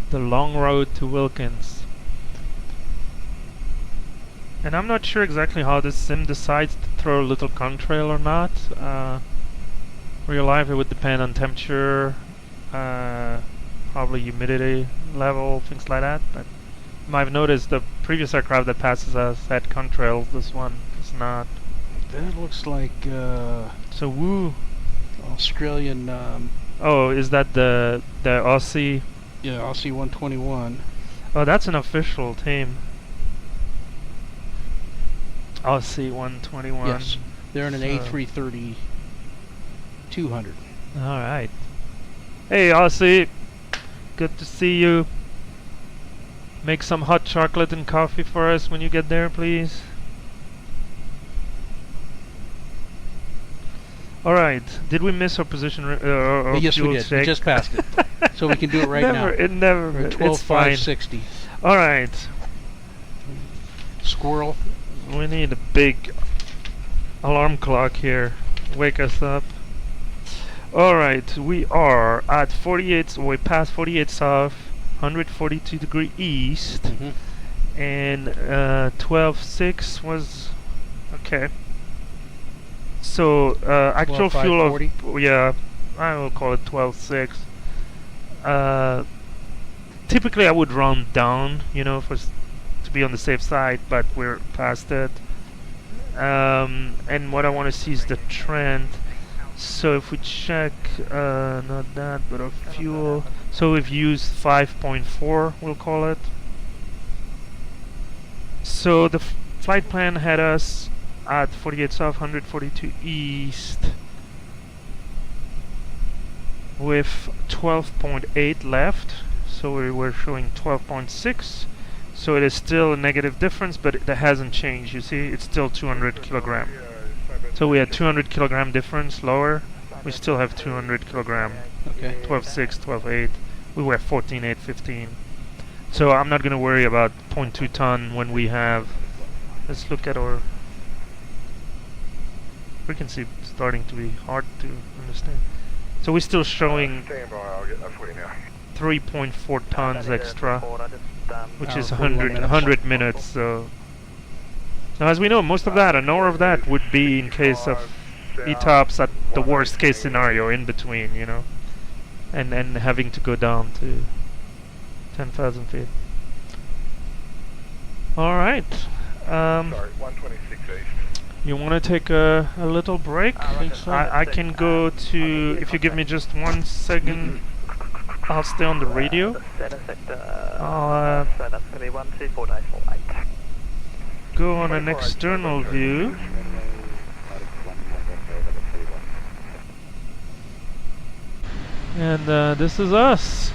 Speaker 1: The long road to Wilkins. And I'm not sure exactly how this sim decides to throw a little contrail or not. Real life it would depend on temperature, probably humidity level, things like that. But you might have noticed the previous aircraft that passes us had contrails, this one does not.
Speaker 2: That looks like
Speaker 1: So woo.
Speaker 2: Australian.
Speaker 1: Oh, is that the Aussie?
Speaker 2: Yeah, Aussie 121.
Speaker 1: Oh, that's an official team. Aussie 121.
Speaker 2: Yes, they're in an
Speaker 1: So-
Speaker 2: A330 200.
Speaker 1: All right. Hey, Aussie. Good to see you. Make some hot chocolate and coffee for us when you get there, please. All right. Did we miss our position or
Speaker 2: Yes, we
Speaker 1: fuel
Speaker 2: did.
Speaker 1: check?
Speaker 2: We just passed it, so we can do it right now.
Speaker 1: It never.
Speaker 2: We're at
Speaker 1: It's fine.
Speaker 2: 12,560.
Speaker 1: All right.
Speaker 2: Squirrel.
Speaker 1: We need a big alarm clock here. Wake us up. Alright, we are at 48, we passed 48 south, 142 degree east, and 12.6 was, okay. So, actual fuel of, yeah, I will call it 12.6. Typically I would round down, to be on the safe side, but we're past it. And what I want to see is the trend. So if we check, not that, but our fuel. So we've used 5.4, we'll call it. So the flight plan had us at 48 south, 142 east, with 12.8 left. So we were showing 12.6. So it is still a negative difference, but it hasn't changed. You see, it's still 200 kilogram. So we had 200 kilogram difference lower. We still have 200 kilogram.
Speaker 2: Okay.
Speaker 1: 12.6, 12.8. We were 14.8, 15. So I'm not going to worry about 0.2 ton when we have. Let's look at our frequency. Starting to be hard to understand. So we're still showing 3.4 tons extra, which is 100 minutes. So now, as we know, most of that, an hour of that, would be in case of ETOPS at the worst case scenario in between, and having to go down to 10,000 feet. All right.
Speaker 10: Sorry, 126 east.
Speaker 1: You want to take a little break? I can go to, if you give me just 1 second, I'll stay on the radio. I'll go on an external view. And this is us.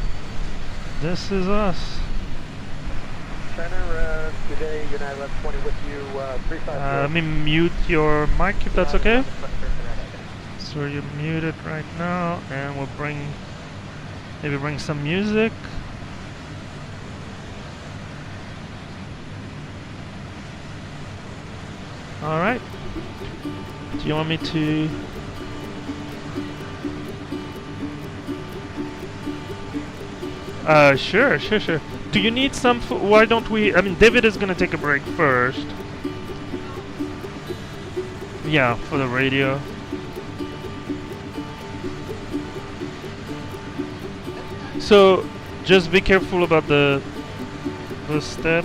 Speaker 1: This is us.
Speaker 11: Center, good day, United 1120 with you, 350.
Speaker 1: Let me mute your mic if that's okay. So you're muted right now, and we'll maybe bring some music. All right. Do you want me to? Sure. Do you need some? Why don't we? I mean, David is gonna take a break first. Yeah, for the radio. So, just be careful about the step.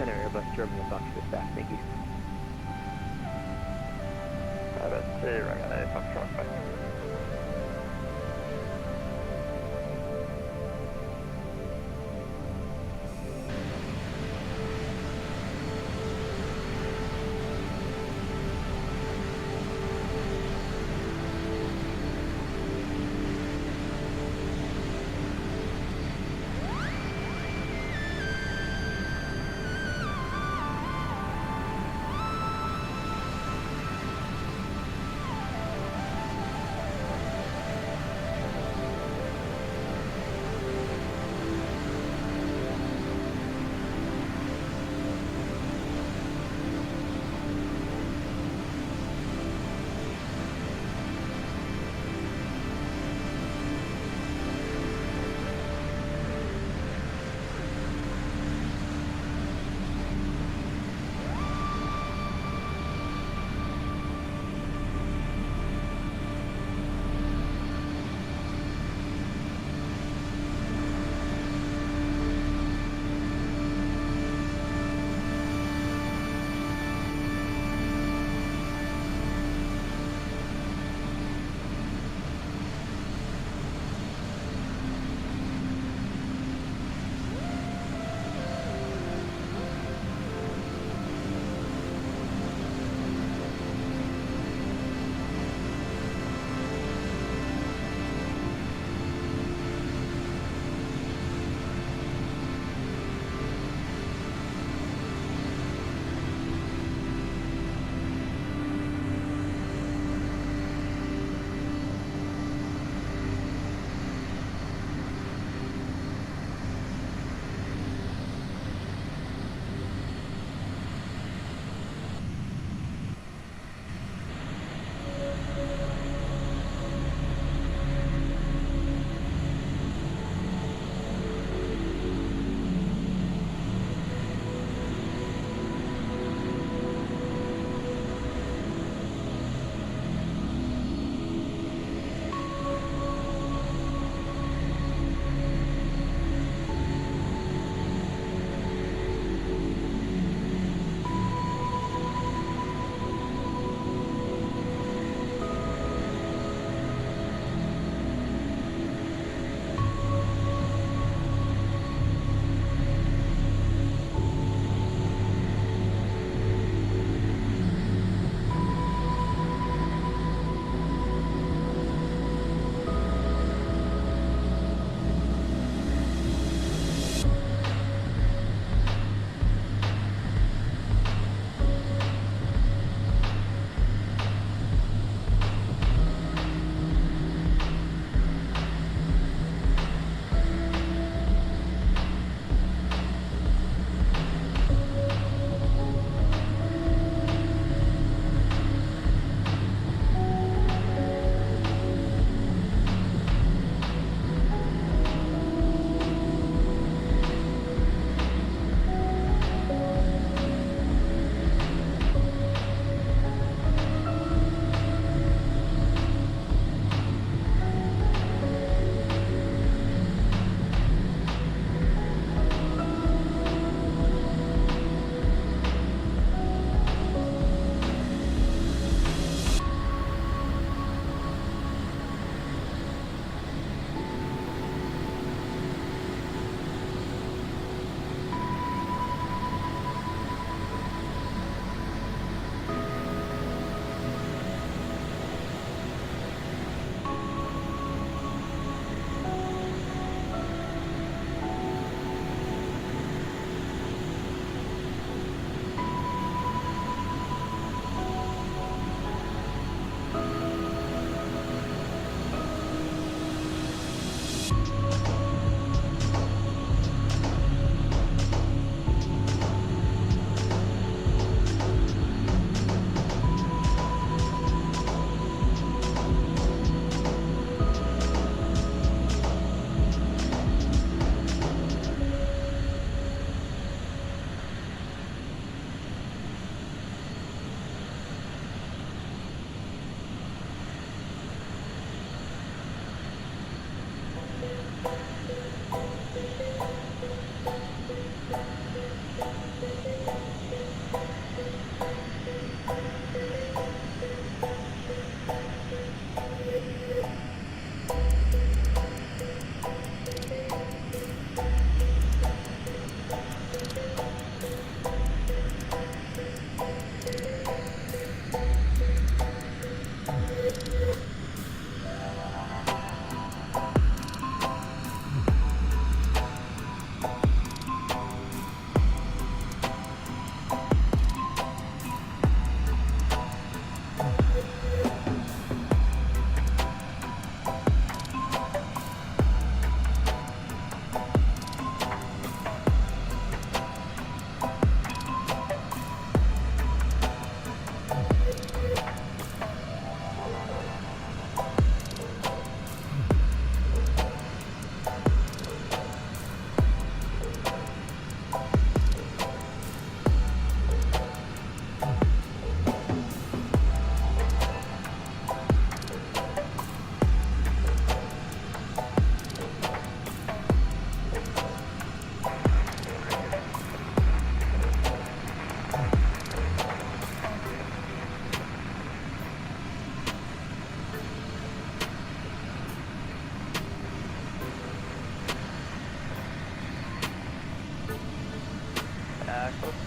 Speaker 4: Airbus Germany and Fox to staff, thank you. That's it, right, Foxtrot, bye.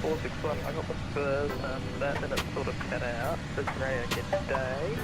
Speaker 4: 461, I got the spurs and that, then it's sort of cut out. It's radio, good day.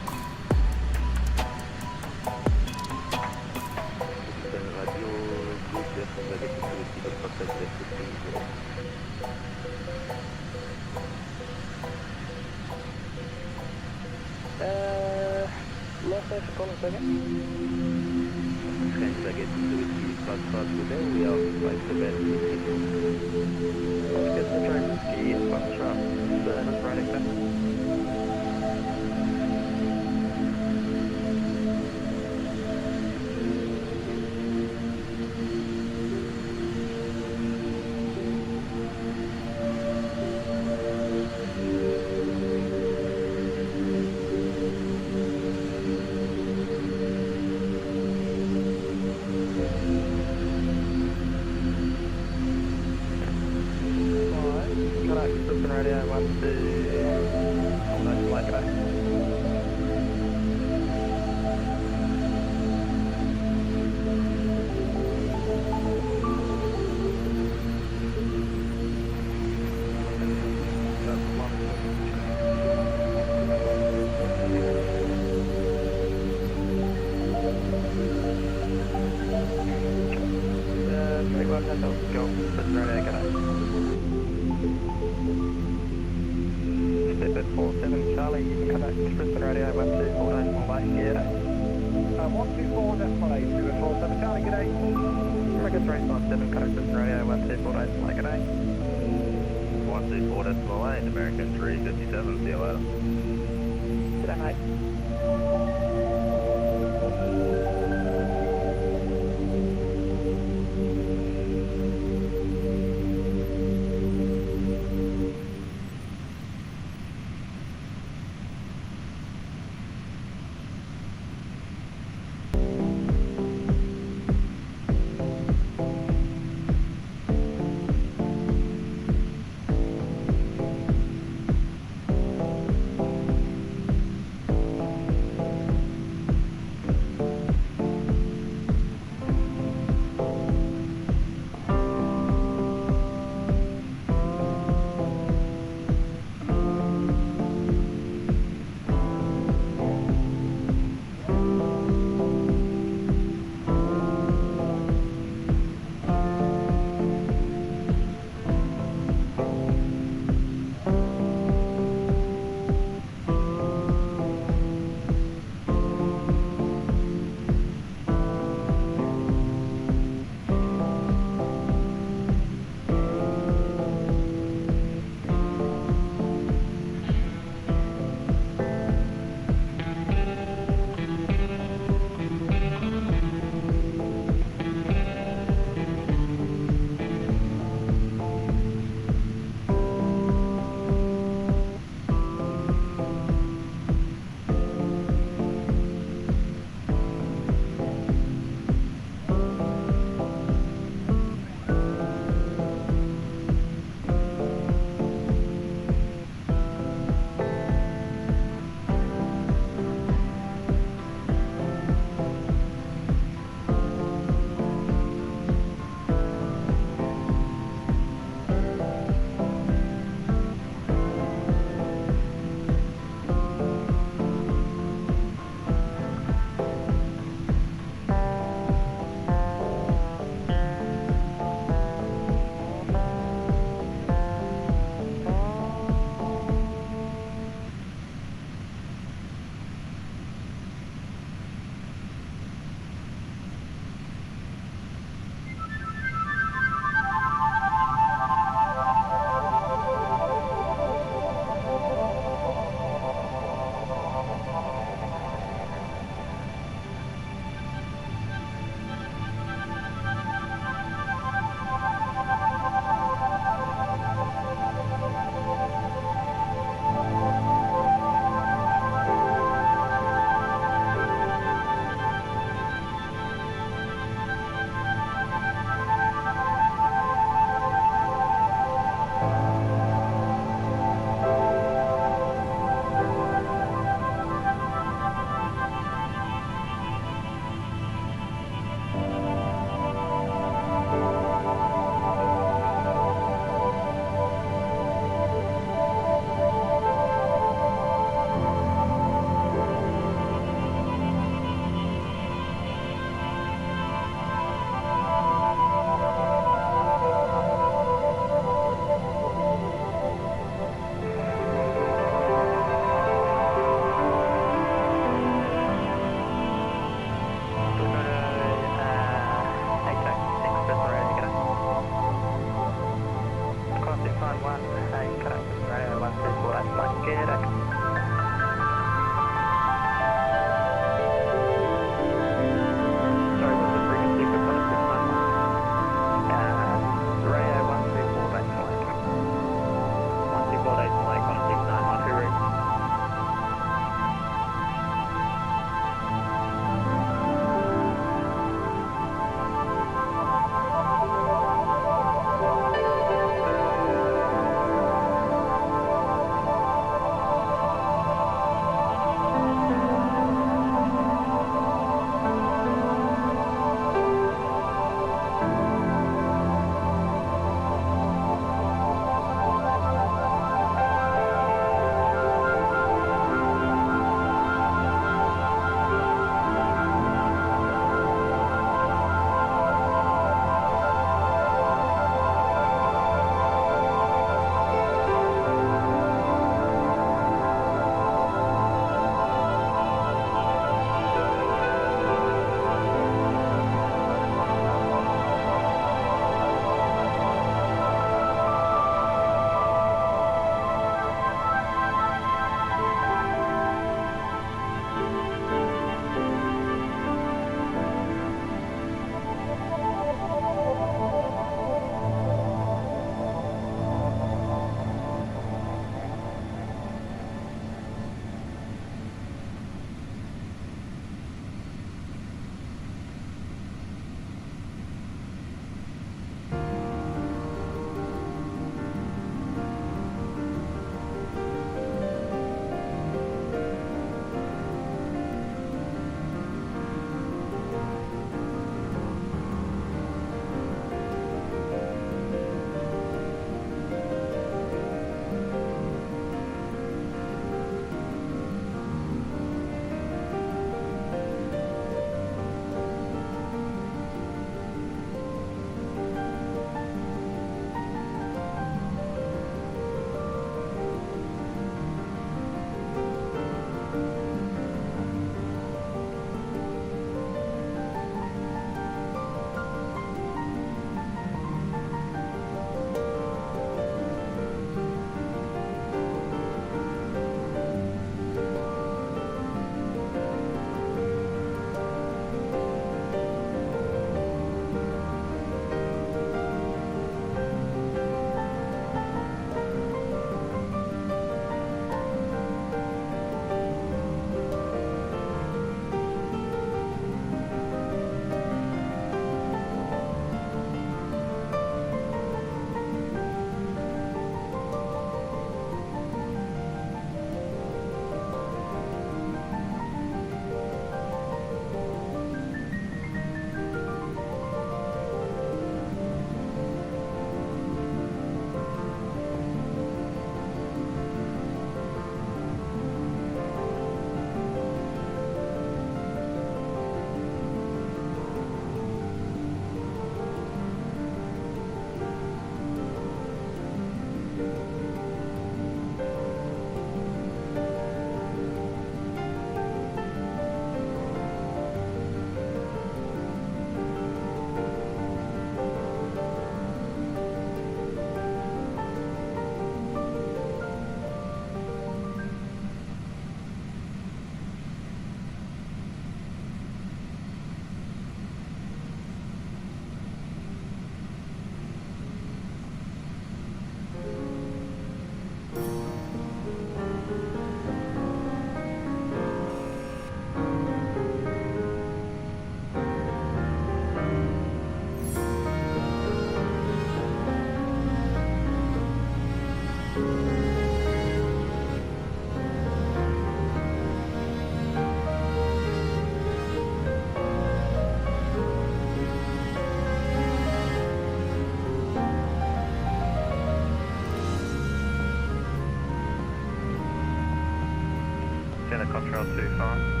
Speaker 6: Control 25.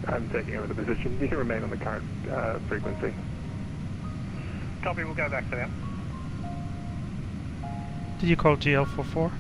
Speaker 5: I'm taking over the position. You can remain on the current frequency.
Speaker 8: Copy, we'll go back to them.
Speaker 1: Did you call GL44?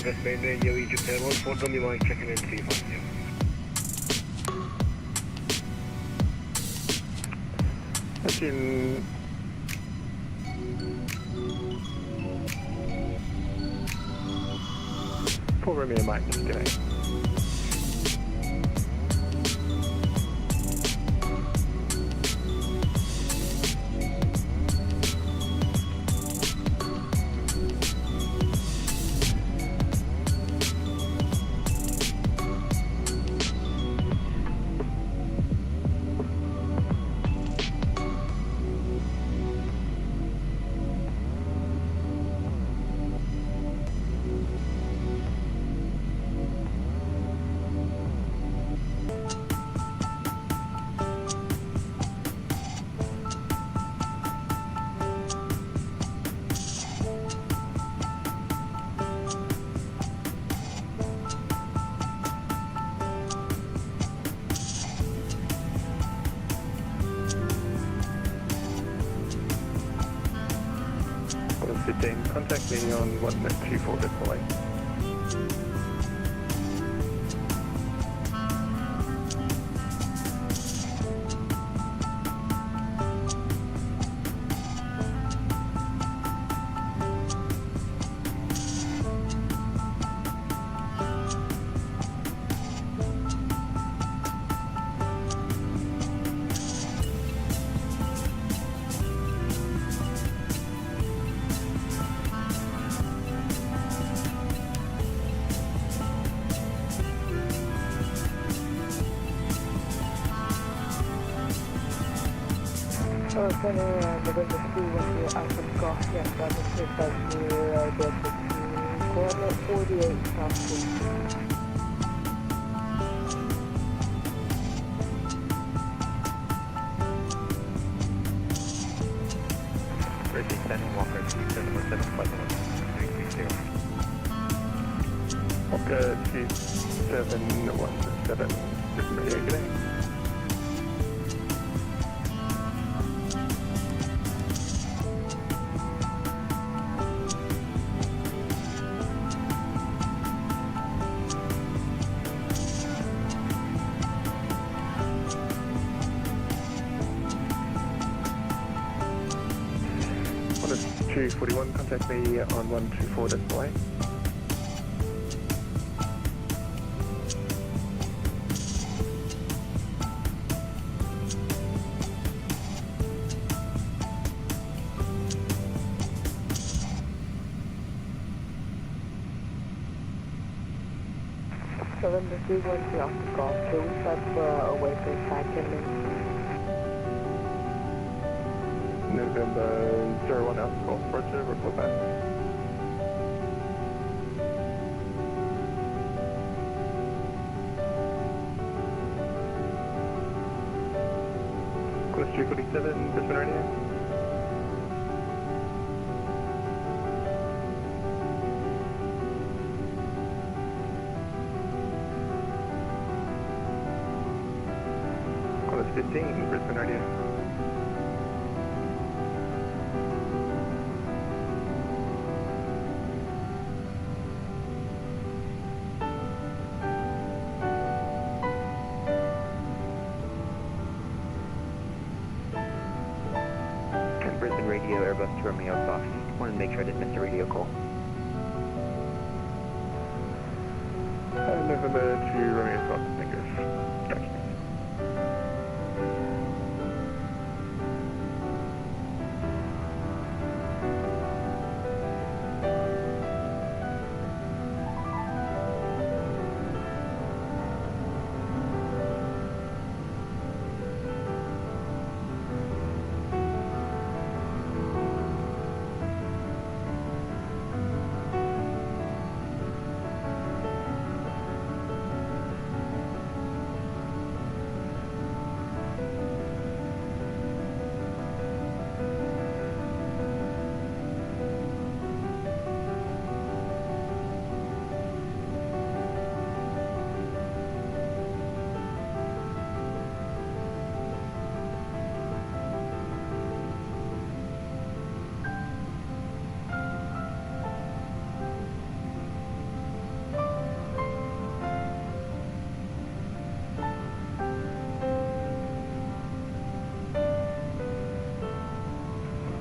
Speaker 9: West Mainland, Yui Japan 14 on your line, checking in, see if I'm you.
Speaker 5: Actually, Paul Romeo Mike, just today. 15, contact me on 124.8.
Speaker 12: November 2, Alpha Golf, yes, that was 650, coordinate 48, South Street.
Speaker 3: Racing standing Walker 2717,
Speaker 5: Walker 2717, Brisbane Radio, good day. One 241, contact me on 124.8.
Speaker 12: November 2, Alpha Golf, 2, set away for 5 minutes.
Speaker 5: November 01 Alpha Golf, Roger, report back. Quest 247, Brisbane Radio. Quest 15, Brisbane Radio.
Speaker 4: Brisbane Radio, Airbus to Romeo Fox. Wanted to make sure I didn't miss a radio call.
Speaker 5: November 2 Romeo Fox, negative. Gotcha.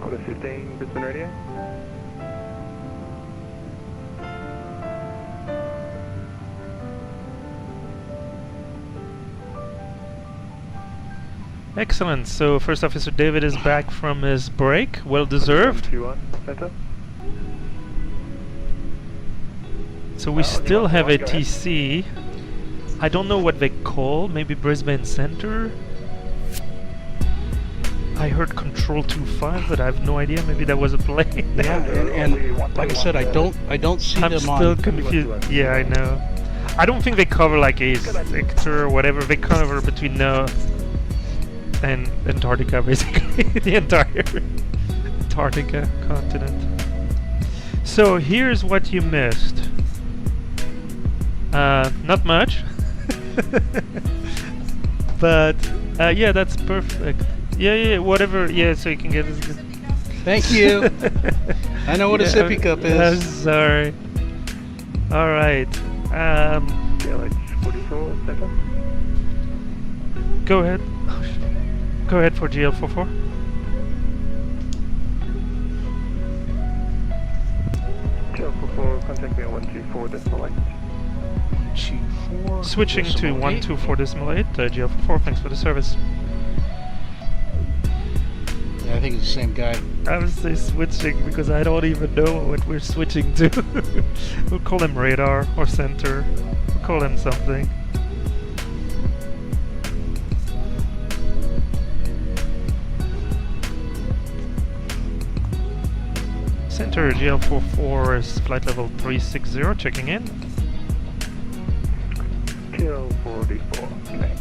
Speaker 5: Quarter 15, Brisbane Radio.
Speaker 1: Excellent. So First Officer David is back from his break. Well deserved.
Speaker 5: 21, center.
Speaker 1: So we still have a TC. I don't know what they call. Maybe Brisbane Center. I heard Control 25, but I have no idea. Maybe that was a plane.
Speaker 2: Yeah, and like I said, I don't see
Speaker 1: I'm
Speaker 2: them
Speaker 1: still
Speaker 2: on.
Speaker 1: confused. Yeah, I know. I don't think they cover like a sector or whatever. They cover between now and Antarctica, basically. The entire Antarctica continent. So here's what you missed. Not much. But yeah, that's perfect. Yeah, whatever. Yeah, so you can get this.
Speaker 2: Thank you. I know what a sippy cup is.
Speaker 1: I'm sorry. All right.
Speaker 5: GLH 44 second.
Speaker 1: Go ahead. Oh, shit. Go ahead for GL44.
Speaker 5: GL44, contact me on 124.8.
Speaker 2: 124.
Speaker 1: Switching to 124.8. GL44. Thanks for the service.
Speaker 2: Yeah, I think it's the same guy.
Speaker 1: I would say switching because I don't even know what we're switching to. We'll call him radar or center. We'll call him something. Center GL44 is flight level 360, checking in.
Speaker 5: GL44, okay.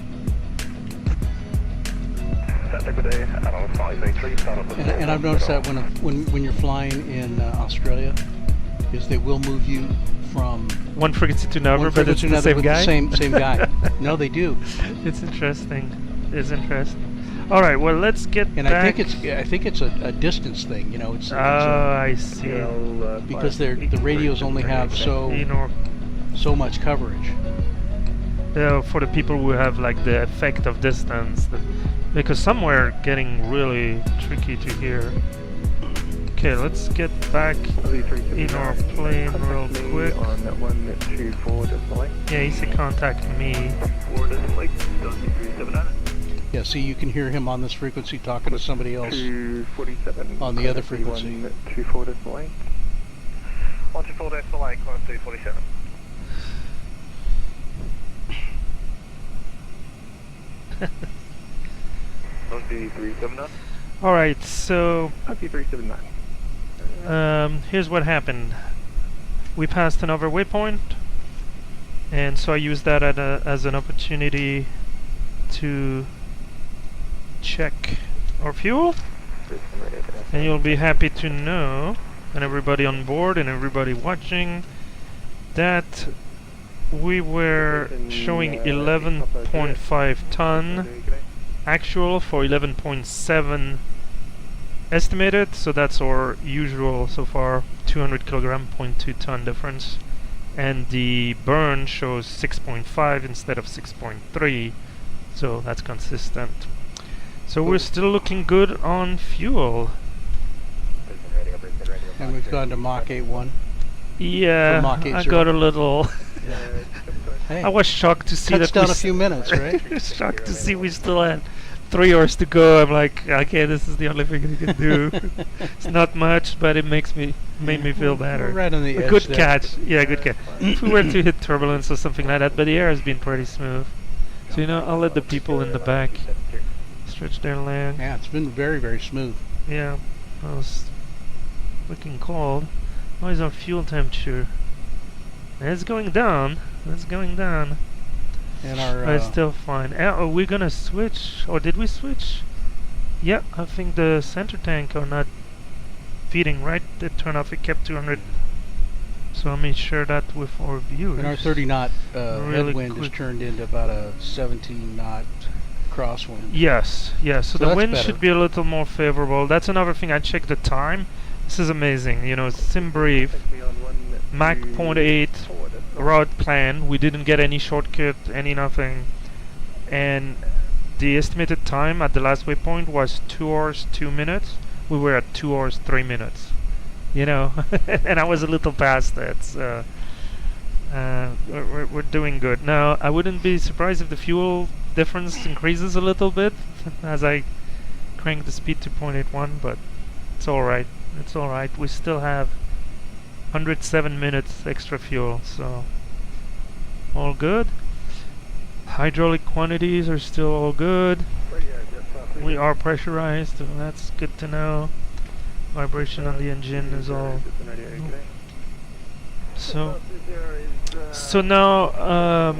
Speaker 2: And I've noticed that when you're flying in Australia, is they will move you from
Speaker 1: one frequency to another,
Speaker 2: one
Speaker 1: but it's
Speaker 2: frequency to
Speaker 1: the same
Speaker 2: another with
Speaker 1: guy?
Speaker 2: the same guy. No, they do.
Speaker 1: It's interesting. It's interesting. All right, well, let's get
Speaker 2: And
Speaker 1: back.
Speaker 2: I think it's a distance thing. You know, it's
Speaker 1: I see.
Speaker 2: because the radios only have so much coverage.
Speaker 1: For the people who have like the effect of distance, because some were getting really tricky to hear. Okay, let's get back in our plane real quick.
Speaker 5: On 124.8.
Speaker 1: Yeah, he said contact me.
Speaker 5: 4.8, 379.
Speaker 2: Yeah, see, you can hear him on this frequency talking to somebody else
Speaker 5: 247.
Speaker 2: on the other frequency.
Speaker 5: 124.8.
Speaker 8: 124.8, close 247.
Speaker 5: Copy 379.
Speaker 1: All right, so
Speaker 5: Copy 379.
Speaker 1: here's what happened. We passed another waypoint, and so I used that as an opportunity to check our fuel. And you'll be happy to know, and everybody on board and everybody watching, that we were showing 11.5 ton actual for 11.7 estimated, so that's our usual so far, 200 kilogram, 0.2 ton difference. And the burn shows 6.5 instead of 6.3, so that's consistent. So we're still looking good on fuel.
Speaker 2: And we've gone to Mach 8.1.
Speaker 1: Yeah,
Speaker 2: Mach
Speaker 1: I
Speaker 2: 8.0.
Speaker 1: got a little...
Speaker 2: Hey,
Speaker 1: I was shocked to see
Speaker 2: cuts
Speaker 1: that
Speaker 2: down a few minutes, right?
Speaker 1: shocked to see we still had 3 hours to go. I'm like, okay, this is the only thing we can do. It's not much, but it made me feel better.
Speaker 2: We're right on the
Speaker 1: A
Speaker 2: edge
Speaker 1: good
Speaker 2: there.
Speaker 1: catch. Yeah, good catch. If we were to hit turbulence or something like that, but the air has been pretty smooth. So, you know, I'll let the people in the back stretch their legs.
Speaker 2: Yeah, it's been very, very smooth.
Speaker 1: Yeah, I was looking cold. What is our fuel temperature? It's going down. It's going down.
Speaker 2: And our
Speaker 1: But it's still fine. Are we gonna switch? Or did we switch? Yeah, I think the center tank are not feeding right. It turned off. It kept 200. So let me share that with our viewers.
Speaker 2: and our 30 knot
Speaker 1: Really
Speaker 2: headwind has
Speaker 1: quick.
Speaker 2: turned into about a 17 knot crosswind.
Speaker 1: Yes, yes. So the
Speaker 2: that's
Speaker 1: wind
Speaker 2: better.
Speaker 1: should be a little more favorable. That's another thing. I checked the time. This is amazing. You know, sim brief. Mach 0.8 route plan. We didn't get any shortcut, any nothing. And the estimated time at the last waypoint was 2 hours 2 minutes. We were at 2 hours 3 minutes. You know, and I was a little past that. So we're doing good. Now, I wouldn't be surprised if the fuel difference increases a little bit as I crank the speed to 0.81, but it's alright. It's alright. We still have 107 minutes extra fuel, so all good. Hydraulic quantities are still all good. We are pressurized, so that's good to know. Vibration on the engine is all. So now,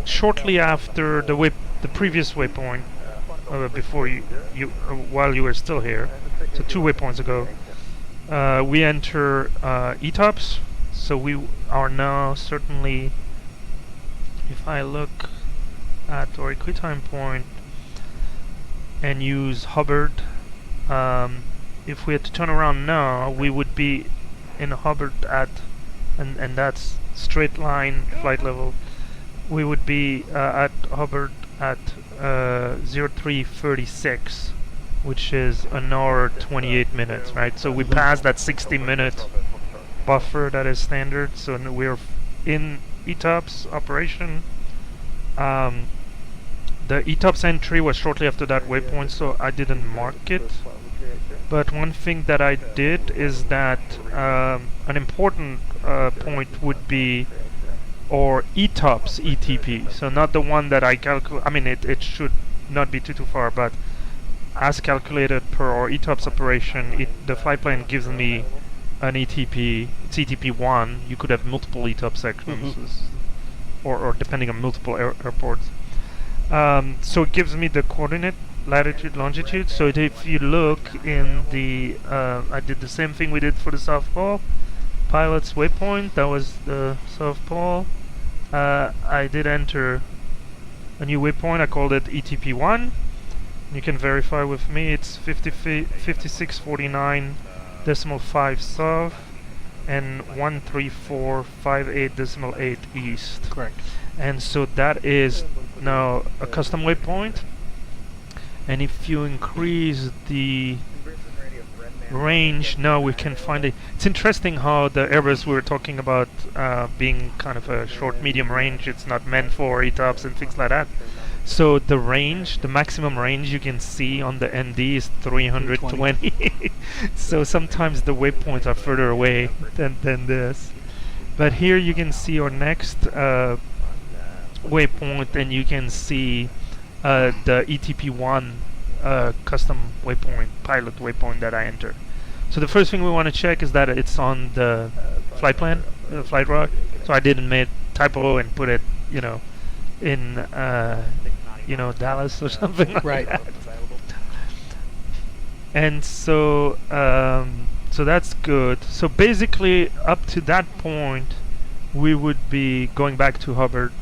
Speaker 1: shortly after the previous waypoint, before while you were still here, so 2 waypoints ago, we enter ETOPS. So we are now certainly, if I look at our equitime point and use Hubbard, if we had to turn around now, we would be in Hubbard at, and that's straight line flight level. We would be at Hubbard at 0336, which is an hour 28 minutes, right? So we passed that 60-minute buffer that is standard. So we're in ETOPS operation. The ETOPS entry was shortly after that waypoint, so I didn't mark it. But one thing that I did is that an important point would be or ETOPS ETP. So not the one that I calculate. I mean, it should not be too far, but as calculated per our ETOPS operation, the flight plan gives me an ETP. It's ETP1. You could have multiple ETOPS sections, or depending on multiple airports. So it gives me the coordinate, latitude, longitude. So if you look in the, I did the same thing we did for the South Pole. Pilot's waypoint, that was the South Pole. I did enter a new waypoint, I called it ETP1. You can verify with me, it's 5649.5 south and 13458.8 east.
Speaker 2: Correct.
Speaker 1: And so that is now a custom waypoint. And if you increase the range, now we can find it. It's interesting how the Airbus we were talking about being kind of a short medium range, it's not meant for ETOPS and things like that. So the range, the maximum range you can see on the ND is 320. So sometimes the waypoints are further away than this. But here you can see our next waypoint, and you can see the ETP1 custom waypoint, pilot waypoint that I entered. So the first thing we want to check is that it's on the flight plan, the flight route. So I didn't make typo and put it, in Dallas or something like that. And so so that's good. So basically up to that point we would be going back to Hubbard.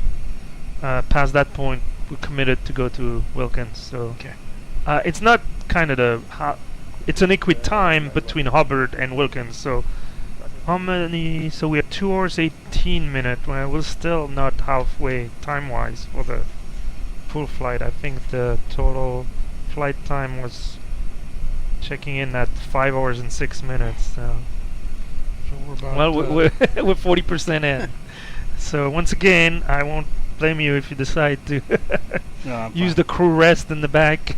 Speaker 1: Past that point we're committed to go to Wilkins. So it's not kind of it's an equal time between Hubbard and Wilkins. So how many? So we have 2 hours 18 minutes. Well, we're still not halfway time-wise for the full flight. I think the total flight time was checking in at 5 hours and 6 minutes. So
Speaker 2: we're about,
Speaker 1: we're 40% in. So once again, I won't blame you if you decide to use the crew rest in the back.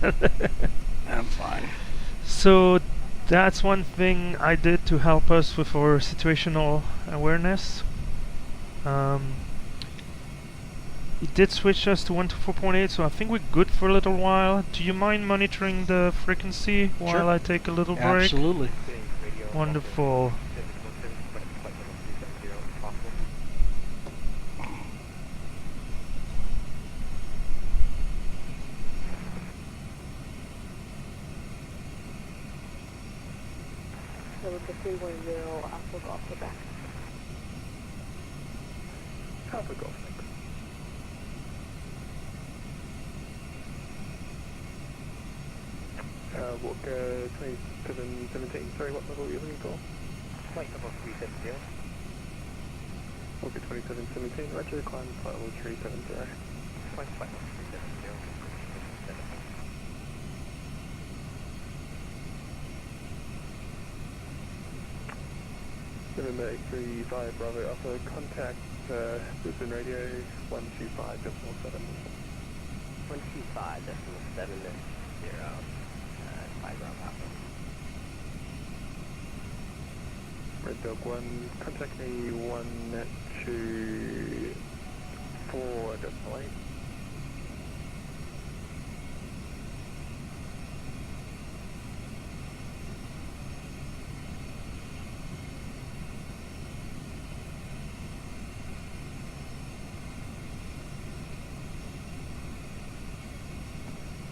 Speaker 2: I'm fine.
Speaker 1: So that's one thing I did to help us with our situational awareness. It did switch us to 124.8, so I think we're good for a little while. Do you mind monitoring the frequency while I take a little break?
Speaker 2: Absolutely.
Speaker 1: Wonderful.
Speaker 12: With the 310 Alpha Golf Quebec.
Speaker 9: Alpha Golf, thanks. Walk 2717, sorry, what level are you looking for?
Speaker 4: Flight level 370.
Speaker 9: Walk 2717, roger, climb flight level 370.
Speaker 4: Flight level 370.
Speaker 9: November 835 Bravo Alpha, contact Brisbane Radio 125.7.
Speaker 4: 125.7 5 Bravo Alpha.
Speaker 9: Red Dog 1, contact me 124.8.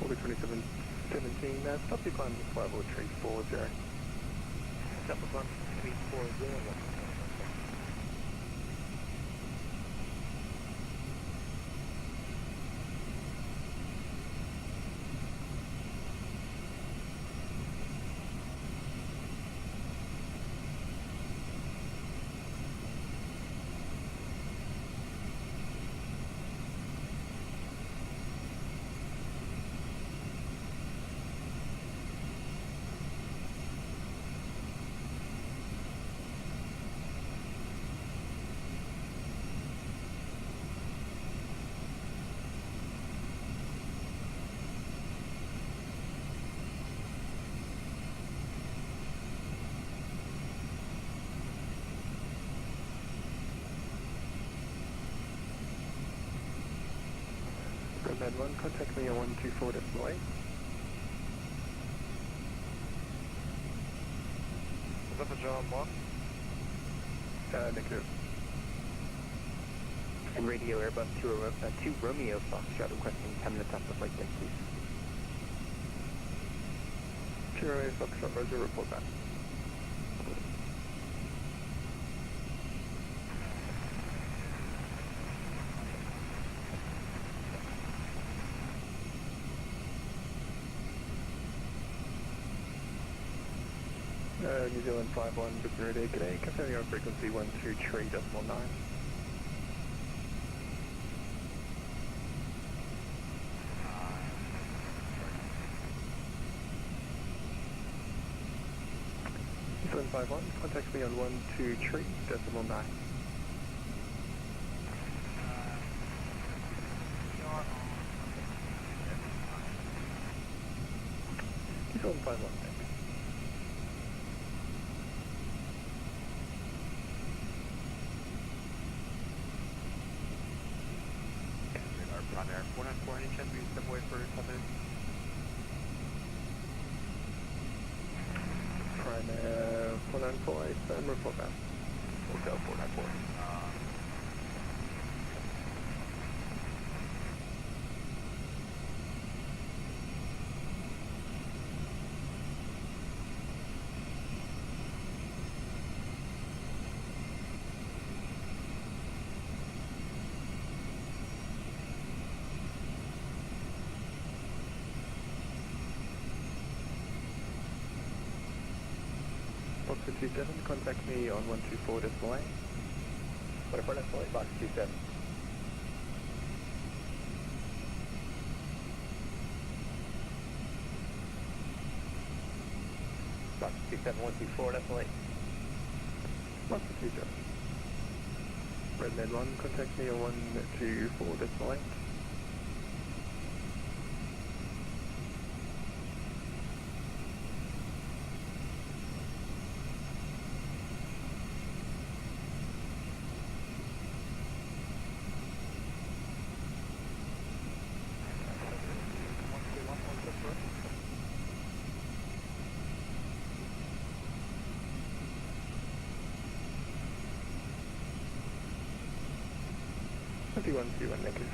Speaker 9: Order 2717, stop your climb to flight level 340.
Speaker 4: Stop the climb 340.
Speaker 9: Redman 1, contact me on 124.8.
Speaker 3: Is that for John 1?
Speaker 9: Negative.
Speaker 7: And radio Airbus 2 Romeo Foxtrot requesting 10 minutes after flight deck, please.
Speaker 9: 2 Romeo Foxtrot, Roger, report back. New Zealand 51, Brisbane Radio, g'day, confirming on frequency 123.9. New Zealand 51, contact me on 123.9. New Zealand 51, thanks.
Speaker 3: Prime Air 494, any chance we can step away for 10 minutes?
Speaker 9: Prime Air 494, firm report back.
Speaker 3: Hotel 494.
Speaker 9: Box 27, contact me on 124.8.
Speaker 3: 124.8, box 27. Box 27124.8.
Speaker 9: Box 27. Redman 1, contact me on 124.8. One negative.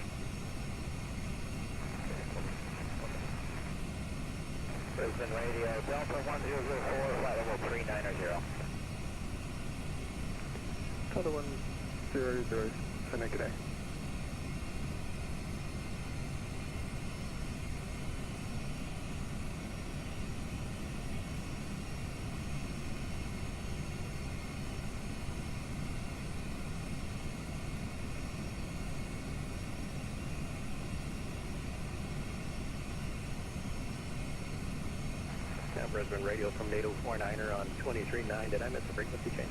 Speaker 4: Brisbane Radio, Delta 1004, flight level 390.
Speaker 9: Delta 100, Senna, g'day.
Speaker 4: Brisbane Radio from NATO 49er on 23.9. Did I miss a frequency change?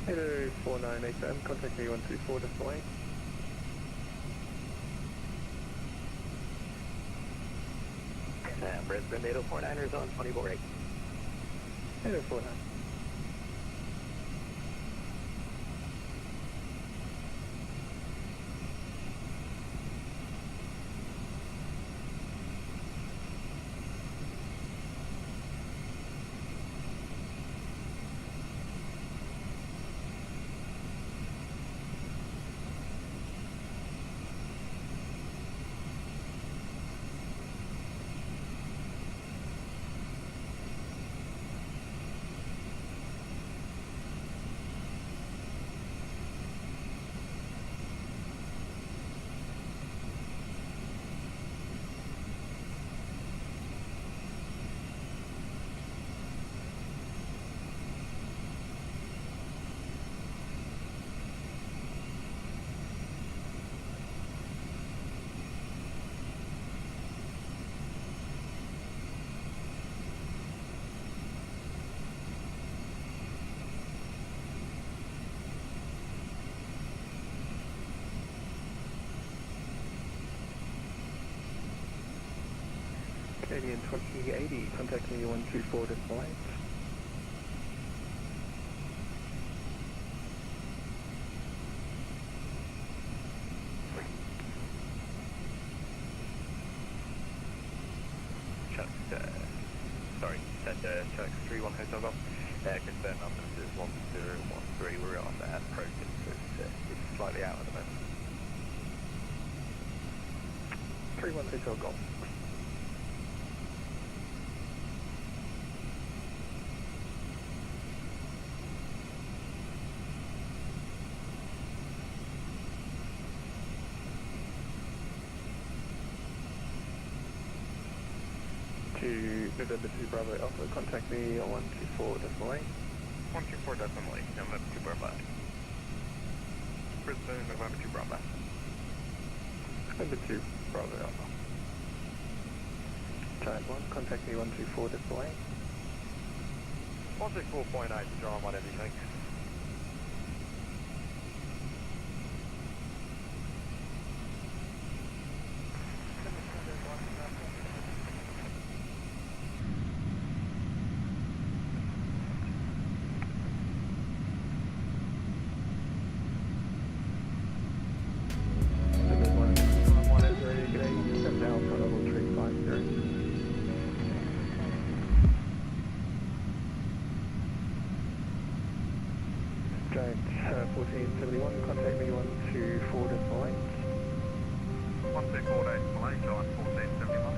Speaker 9: 8049 FM, contact me 124.8.
Speaker 4: Brisbane NATO 49ers on 24.8.
Speaker 9: 8049. Canadian 2080, contact me 124.8.
Speaker 6: Shark 31 Hotel Golf. Confirm Melbourne is 1013. We're on approach. It's slightly out at the moment.
Speaker 9: 31 Hotel Golf. To November 2 Bravo Alpha, contact me on 124.8.
Speaker 6: 124.8, November 2 Bravo. Brisbane, November 2 Bravo.
Speaker 9: November 2 Bravo Alpha. Giant 1, contact me 124.8.
Speaker 6: 164.8, John, whatever you think.
Speaker 9: Giant 1471, contact me 124.8.
Speaker 6: 124.8, Malay, Giant 1471.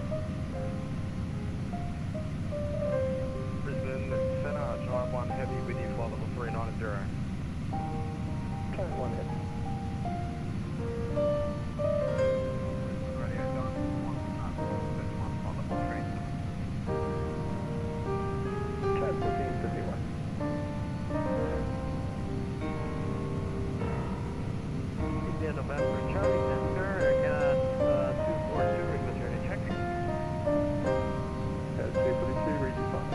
Speaker 6: Brisbane, Centre, Giant 1 Heavy with you, flight level 390.
Speaker 9: Giant 1 Heavy.
Speaker 6: Radio Giant 1, flight level 390.
Speaker 9: Giant 1471.
Speaker 11: India November, Charlie Center, Aircraft 242, regulatory check.
Speaker 9: 242, reading 5.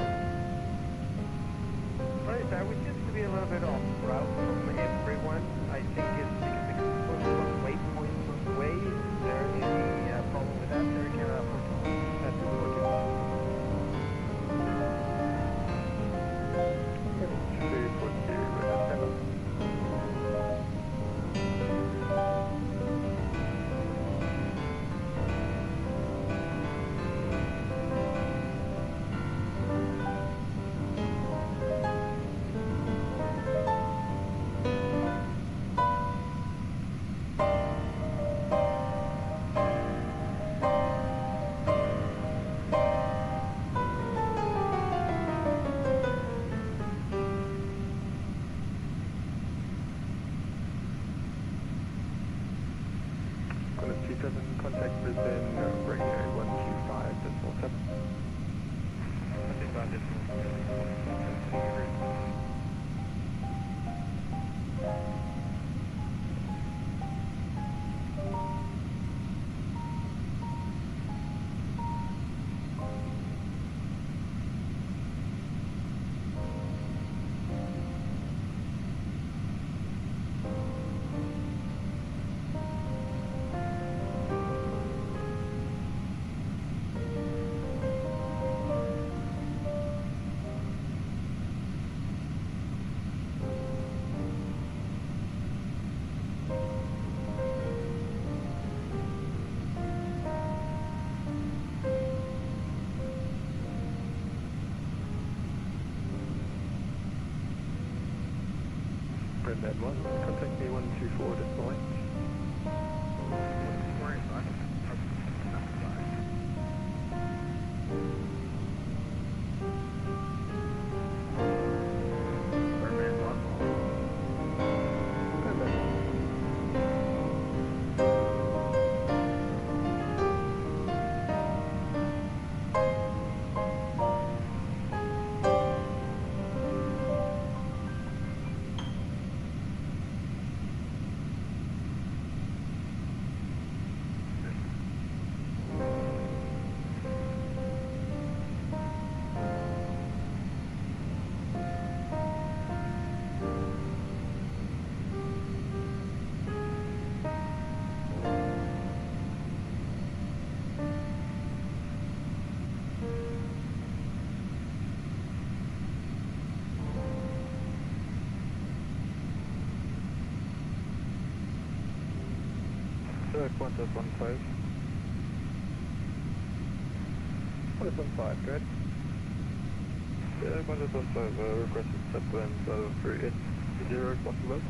Speaker 11: Right, that would just to be a little bit off route from everyone. I think it's because the waypoint was way. Is there any problem with that? Aircraft 242.
Speaker 9: 242, November. Contact Brisbane, radio 125.47.
Speaker 6: 125.47.
Speaker 9: Brendan 1, contact me 124.8.
Speaker 6: Qantas 1 close.
Speaker 9: Qantas 15, good. Qantas also requested set blends over through it's 0 plus 11.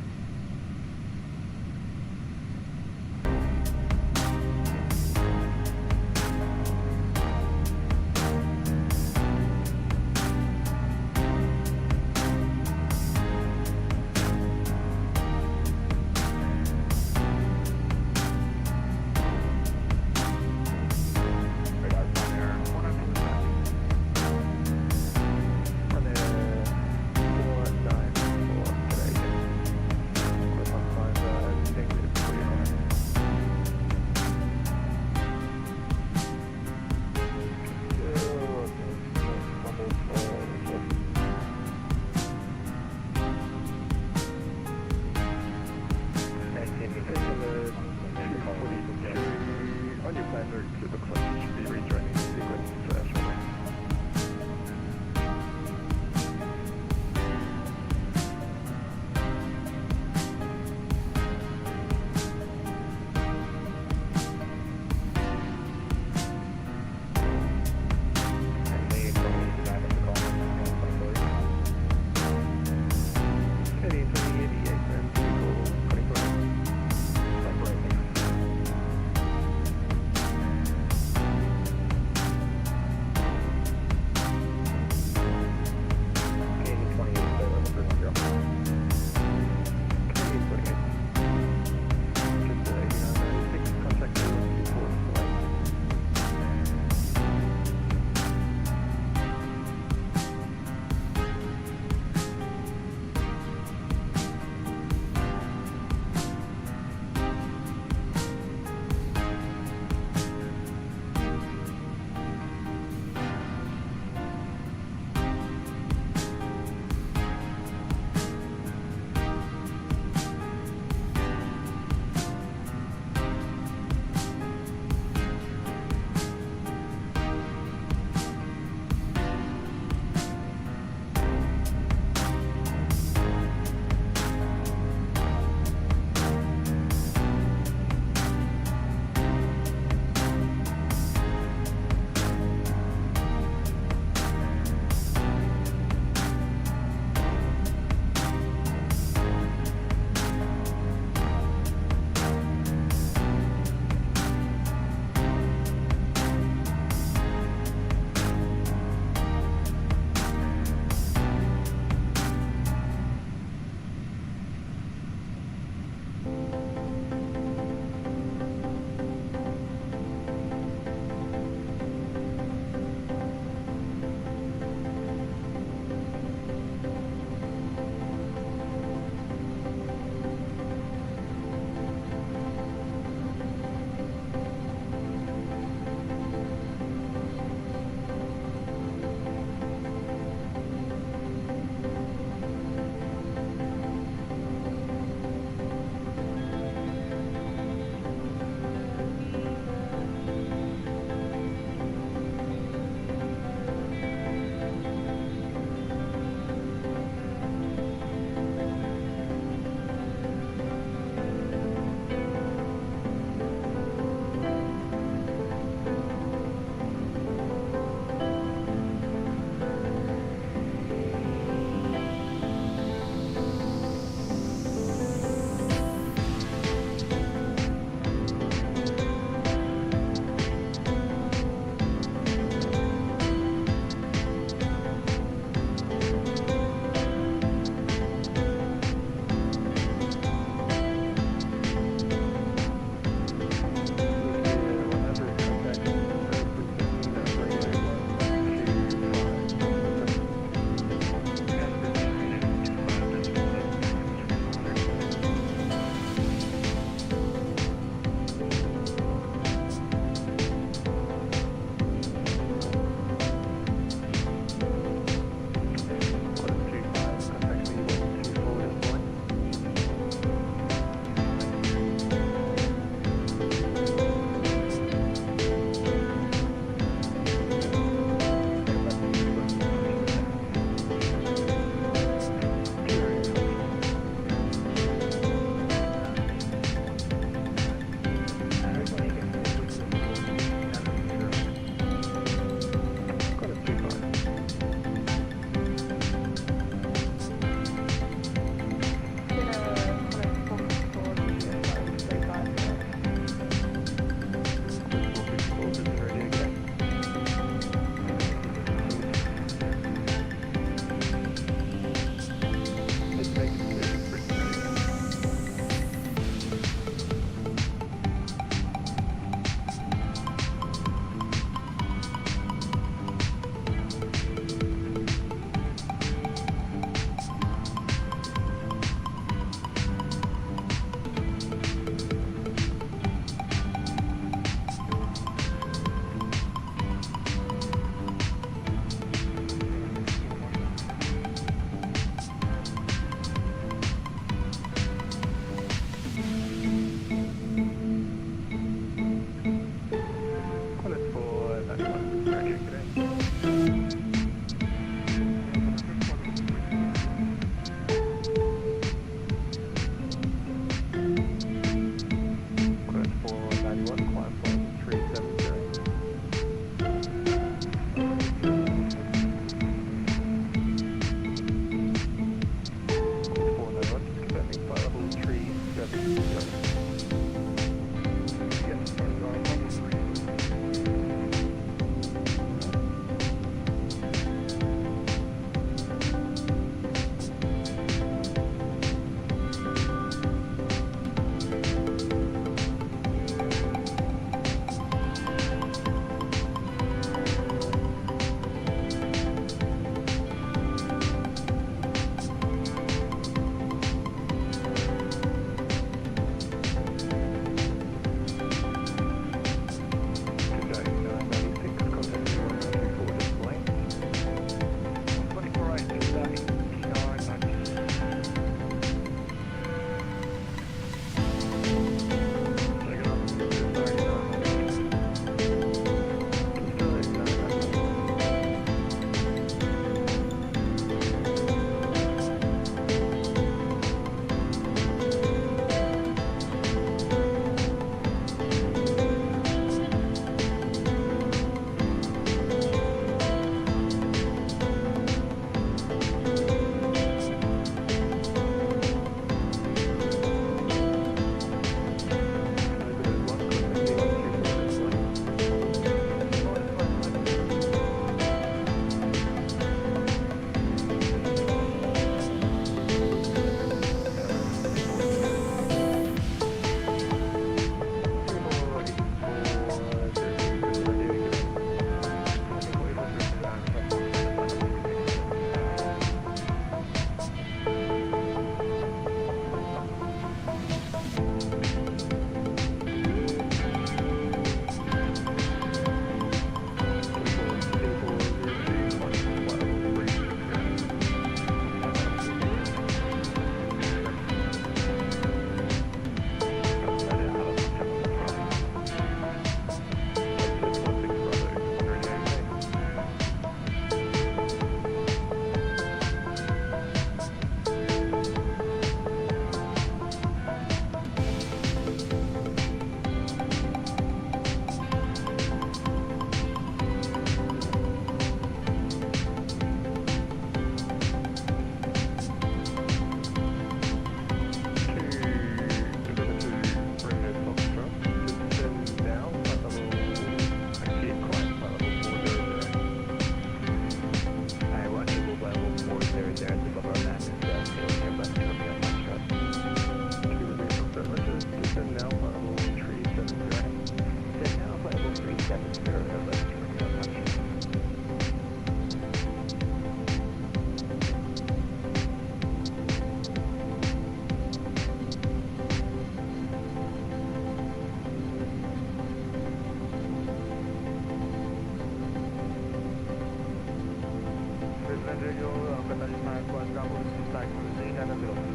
Speaker 11: Bravo is contact on the scene and available.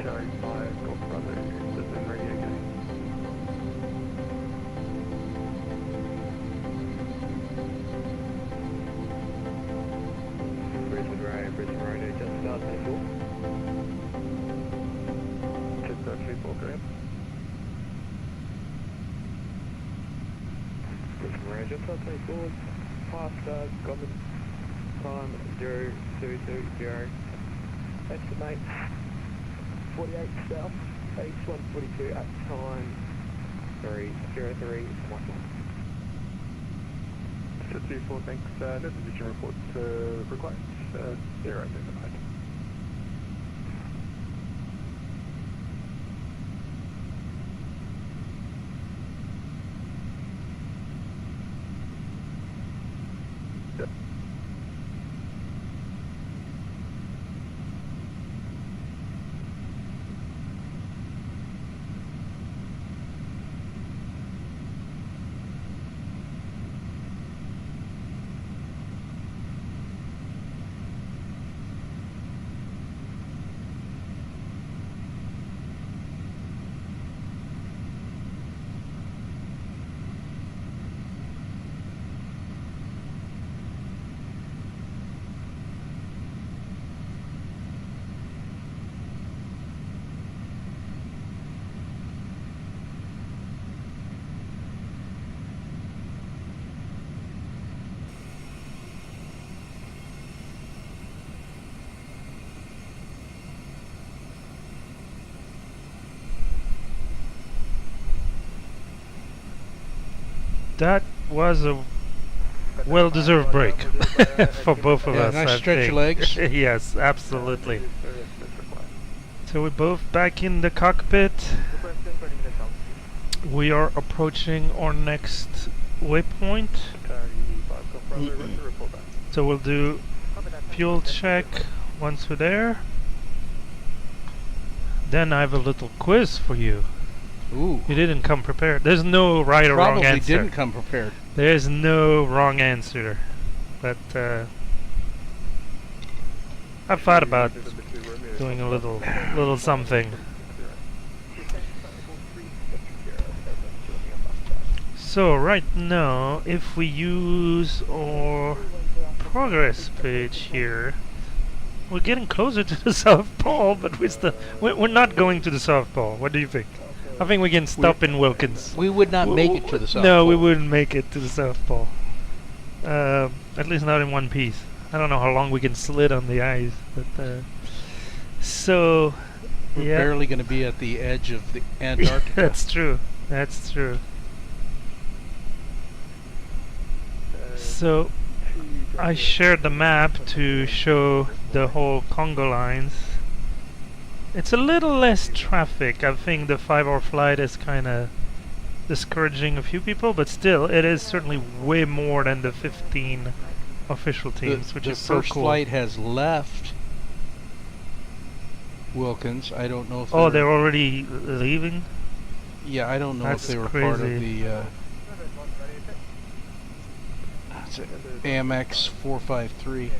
Speaker 9: Carry 5, Golf Bravo, system radio again.
Speaker 5: Brisbane Radio, just start 24.
Speaker 9: Just start 24, go ahead.
Speaker 5: Brisbane Radio, just start 24. Past government time 0220. Estimate 48 south, H142 at time 30311.
Speaker 9: Set 24, thanks. No position report required. 0 identified.
Speaker 1: That was a well-deserved break for both of us.
Speaker 2: Nice
Speaker 1: I
Speaker 2: stretch
Speaker 1: think.
Speaker 2: your legs.
Speaker 1: Yes, absolutely. So we're both back in the cockpit. We are approaching our next waypoint. So we'll do fuel check once we're there. Then I have a little quiz for you.
Speaker 2: Ooh.
Speaker 1: You didn't come prepared. There's no right or wrong answer.
Speaker 2: Probably didn't come prepared.
Speaker 1: There's no wrong answer. But I've thought about doing a little something. So right now, if we use our progress page here, we're getting closer to the South Pole, but we're not going to the South Pole. What do you think? I think we can stop in Wilkins.
Speaker 2: We would not make it to the South Pole.
Speaker 1: No, we wouldn't make it to the South Pole. At least not in one piece. I don't know how long we can slid on the ice, but so
Speaker 2: we're
Speaker 1: yeah.
Speaker 2: barely going to be at the edge of the Antarctica.
Speaker 1: That's true. That's true. So I shared the map to show the whole Congo lines. It's a little less traffic. I think the 5-hour flight is kind of discouraging a few people, but still, it is certainly way more than the 15 official teams, which is so cool.
Speaker 2: The first flight has left Wilkins. I don't know if
Speaker 1: they're already leaving?
Speaker 2: Yeah, I don't know
Speaker 1: That's
Speaker 2: if they were
Speaker 1: crazy.
Speaker 2: part of the AMX 453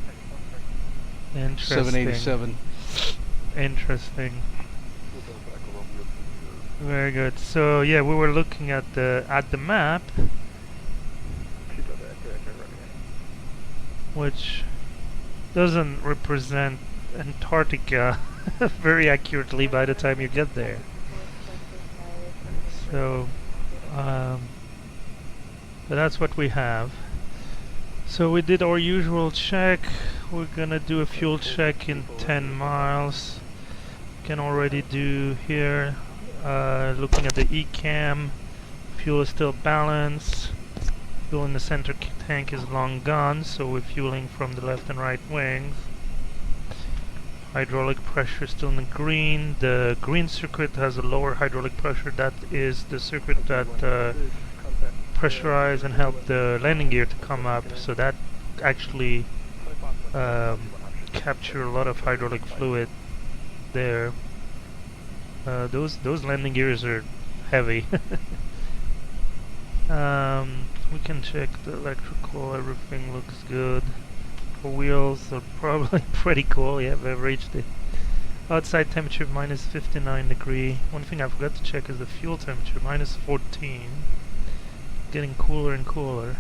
Speaker 1: Interesting.
Speaker 2: 787.
Speaker 1: Interesting. Very good. So yeah, we were looking at the map, which doesn't represent Antarctica very accurately by the time you get there. So, but that's what we have. So we did our usual check. We're gonna do a fuel check in 10 miles. Can already do here. Looking at the ECAM, fuel is still balanced. Fuel in the center tank is long gone, so we're fueling from the left and right wings. Hydraulic pressure still in the green. The green circuit has a lower hydraulic pressure. That is the circuit that pressurize and help the landing gear to come up. So that actually capture a lot of hydraulic fluid there. Those landing gears are heavy. We can check the electrical. Everything looks good. for wheels are probably pretty cool. Yeah, we've reached the outside temperature of minus 59 degree. One thing I forgot to check is the fuel temperature, minus 14. Getting cooler and cooler.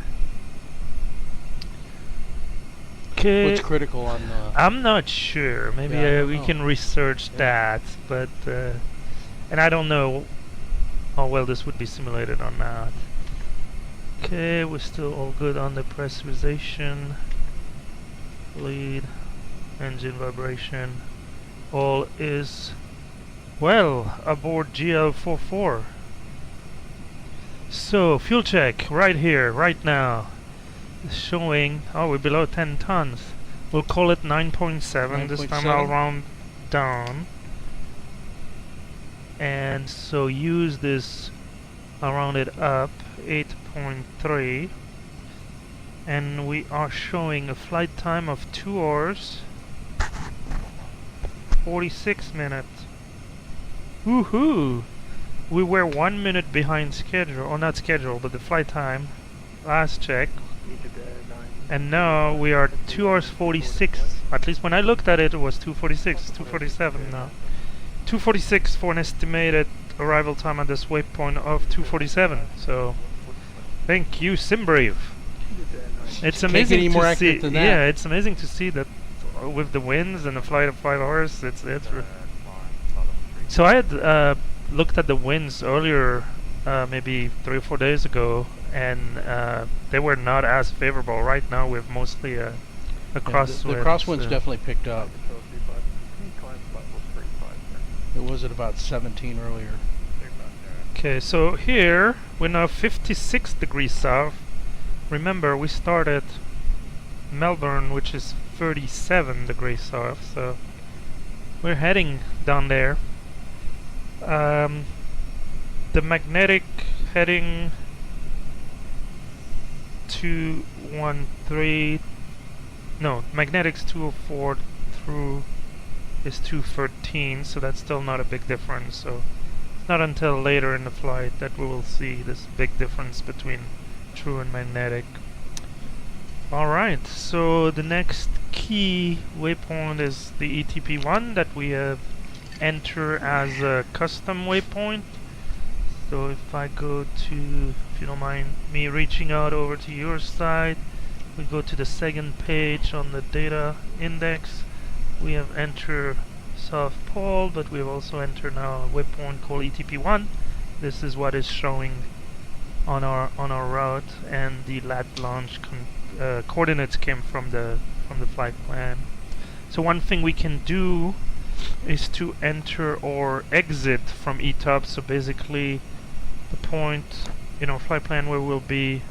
Speaker 1: Okay.
Speaker 2: What's critical on the...
Speaker 1: I'm not sure. Maybe we can research that, but and I don't know how well this would be simulated or not. Okay, we're still all good on the pressurization, lead, engine vibration. All is well aboard GL44. So fuel check right here, right now. Showing, oh, we're below 10 tons. We'll call it 9.7. This time I'll round down. And so use this, I'll round it up, 8.3. And we are showing a flight time of 2 hours, 46 minutes. Woohoo! We were 1 minute behind schedule, or not schedule, but the flight time. Last check. And now we are 2 hours 46. At least when I looked at it, it was 2:46, 2:47 now. 2:46 for an estimated arrival time at this waypoint of 2:47. So, thank you, SimBrave. It's amazing to see. Yeah, it's amazing to see that with the winds and a flight of 5 hours. So I had looked at the winds earlier, maybe 3 or 4 days ago, and they were not as favorable. Right now we have mostly a crosswind.
Speaker 2: The crosswind's definitely picked up. It was at about 17 earlier.
Speaker 1: Okay, so here we're now 56 degrees south. Remember, we started Melbourne, which is 37 degrees south, so we're heading down there. The magnetic heading 213, no, magnetics 204 through is 213, so that's still not a big difference. So it's not until later in the flight that we will see this big difference between true and magnetic. Alright, so the next key waypoint is the ETP1 that we have entered as a custom waypoint. So if I go to, if you don't mind me reaching out over to your side, we go to the second page on the data index. We have entered South Pole, but we have also entered now a waypoint called ETP1. This is what is showing on our route, and the lat launch coordinates came from the flight plan. So one thing we can do is to enter or exit from ETOP. So basically the point in our flight plan where we'll be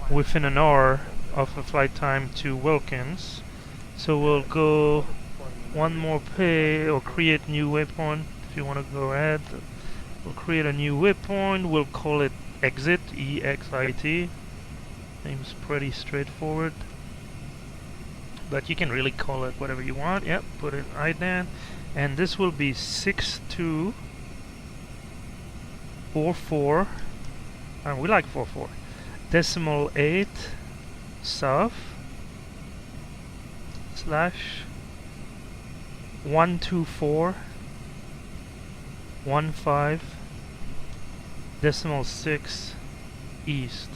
Speaker 1: within an hour of a flight time to Wilkins. So we'll go one more pay or create new waypoint. If you want to go ahead, we'll create a new waypoint. We'll call it exit, EXIT. Name's pretty straightforward, but you can really call it whatever you want. Yep, put it right there. And this will be 6244. We like 44. Decimal 8 south slash 12415 decimal 6 east.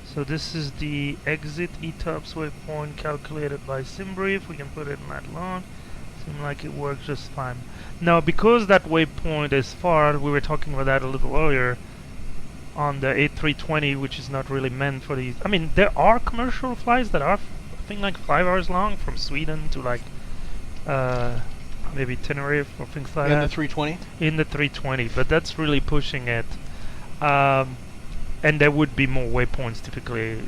Speaker 1: So this is the exit ETOPS waypoint calculated by SimBrave. We can put it in that long. Seems like it works just fine. Now, because that waypoint is far, we were talking about that a little earlier on the A320, which is not really meant for these. I mean, there are commercial flights that are, I think, like 5 hours long from Sweden to like maybe Tenerife or things like that.
Speaker 2: In the 320?
Speaker 1: In the 320, but that's really pushing it. And there would be more waypoints typically.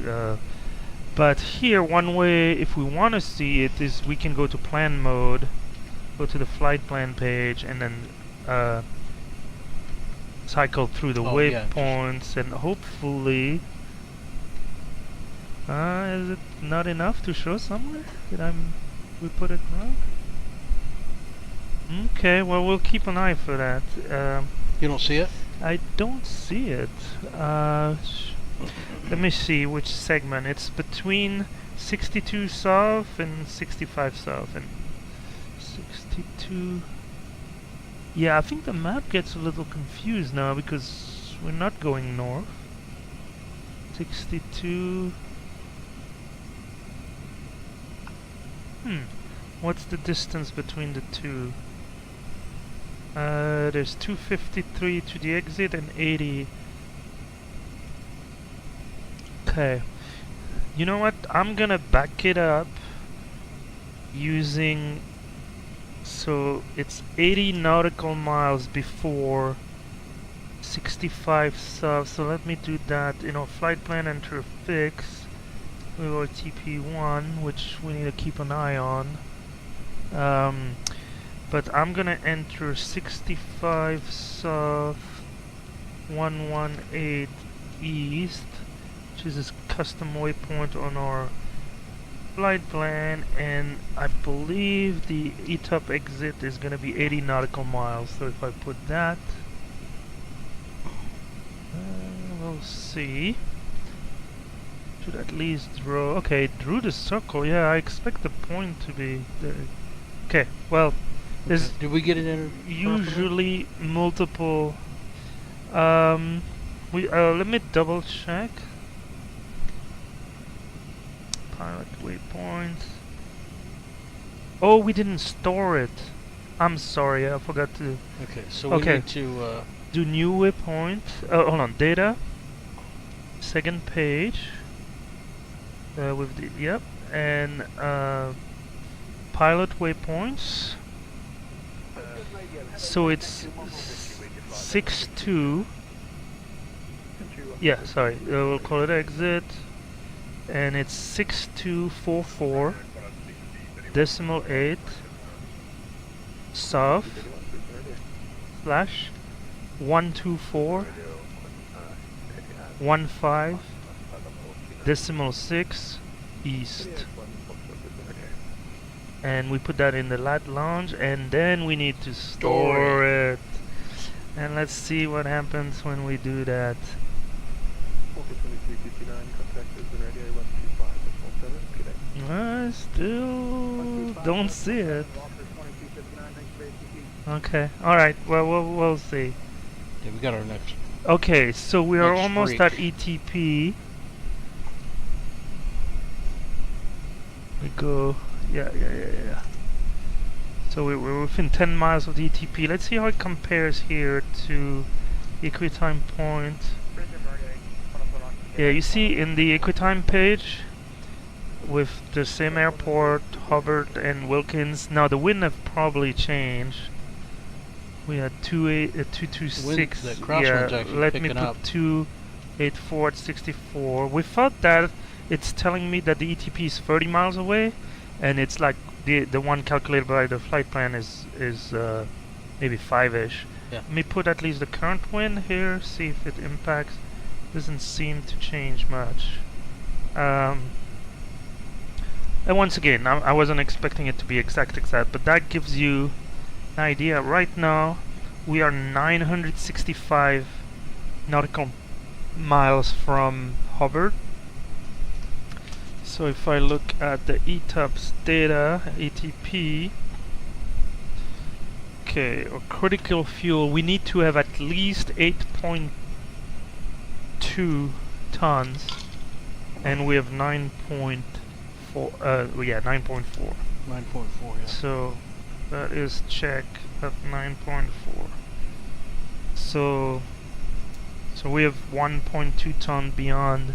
Speaker 1: But here, one way, if we want to see it, is we can go to plan mode, go to the flight plan page, and then cycle through the waypoints, and hopefully... is it not enough to show somewhere? We put it wrong? Okay, well, we'll keep an eye for that.
Speaker 2: You don't see it?
Speaker 1: I don't see it. Let me see which segment. It's between 62 south and 65 south and 62. Yeah, I think the map gets a little confused now because we're not going north. 62. What's the distance between the two? There's 253 to the exit and 80. Okay. You know what? I'm gonna back it up using... So it's 80 nautical miles before 65 south. So let me do that. In our flight plan, enter a fix. We will TP1, which we need to keep an eye on. But I'm gonna enter 65 south, 118 east, which is this custom waypoint on our flight plan, and I believe the ETOP exit is gonna be 80 nautical miles. So if I put that, we'll see. Should at least draw. Okay, drew the circle. Yeah, I expect the point to be there. Okay, well, there's
Speaker 2: Did we get it in?
Speaker 1: usually multiple. Let me double check. Pilot waypoint. Oh, we didn't store it. I'm sorry, I forgot to.
Speaker 2: Okay, so we need to
Speaker 1: do new waypoint. Hold on, data. Second page. With the and pilot waypoints. So it's 62. Yeah, sorry. We'll call it exit, and it's 6244 decimal 8 south slash 124 15 decimal 6 east. And we put that in the lat lounge, and then we need to store it. And let's see what happens when we do that. I still don't see it. Okay, alright, well, we'll see.
Speaker 2: Yeah, we got our next.
Speaker 1: Okay, so we are
Speaker 2: next
Speaker 1: almost
Speaker 2: break.
Speaker 1: at ETP. We go, yeah. So we're within 10 miles of the ETP. Let's see how it compares here to the Equitime point. Yeah, you see in the Equitime page, with the same airport, Hubbard and Wilkins. Now the wind have probably changed. We had 226.
Speaker 2: The crosswind's actually
Speaker 1: let me
Speaker 2: picking
Speaker 1: put
Speaker 2: up.
Speaker 1: 284 at 64. Without that, it's telling me that the ETP is 30 miles away, and it's like the one calculated by the flight plan is maybe 5-ish.
Speaker 2: Yeah.
Speaker 1: Let me put at least the current wind here, see if it impacts. Doesn't seem to change much. And once again, I wasn't expecting it to be exact, but that gives you an idea. Right now, we are 965 nautical miles from Hubbard. So if I look at the ETOPS data, ATP, okay, or critical fuel, we need to have at least 8.2 tons, and we have 9.4. 9.4.
Speaker 2: 9.4, yeah.
Speaker 1: So that is check at 9.4. So we have 1.2 ton beyond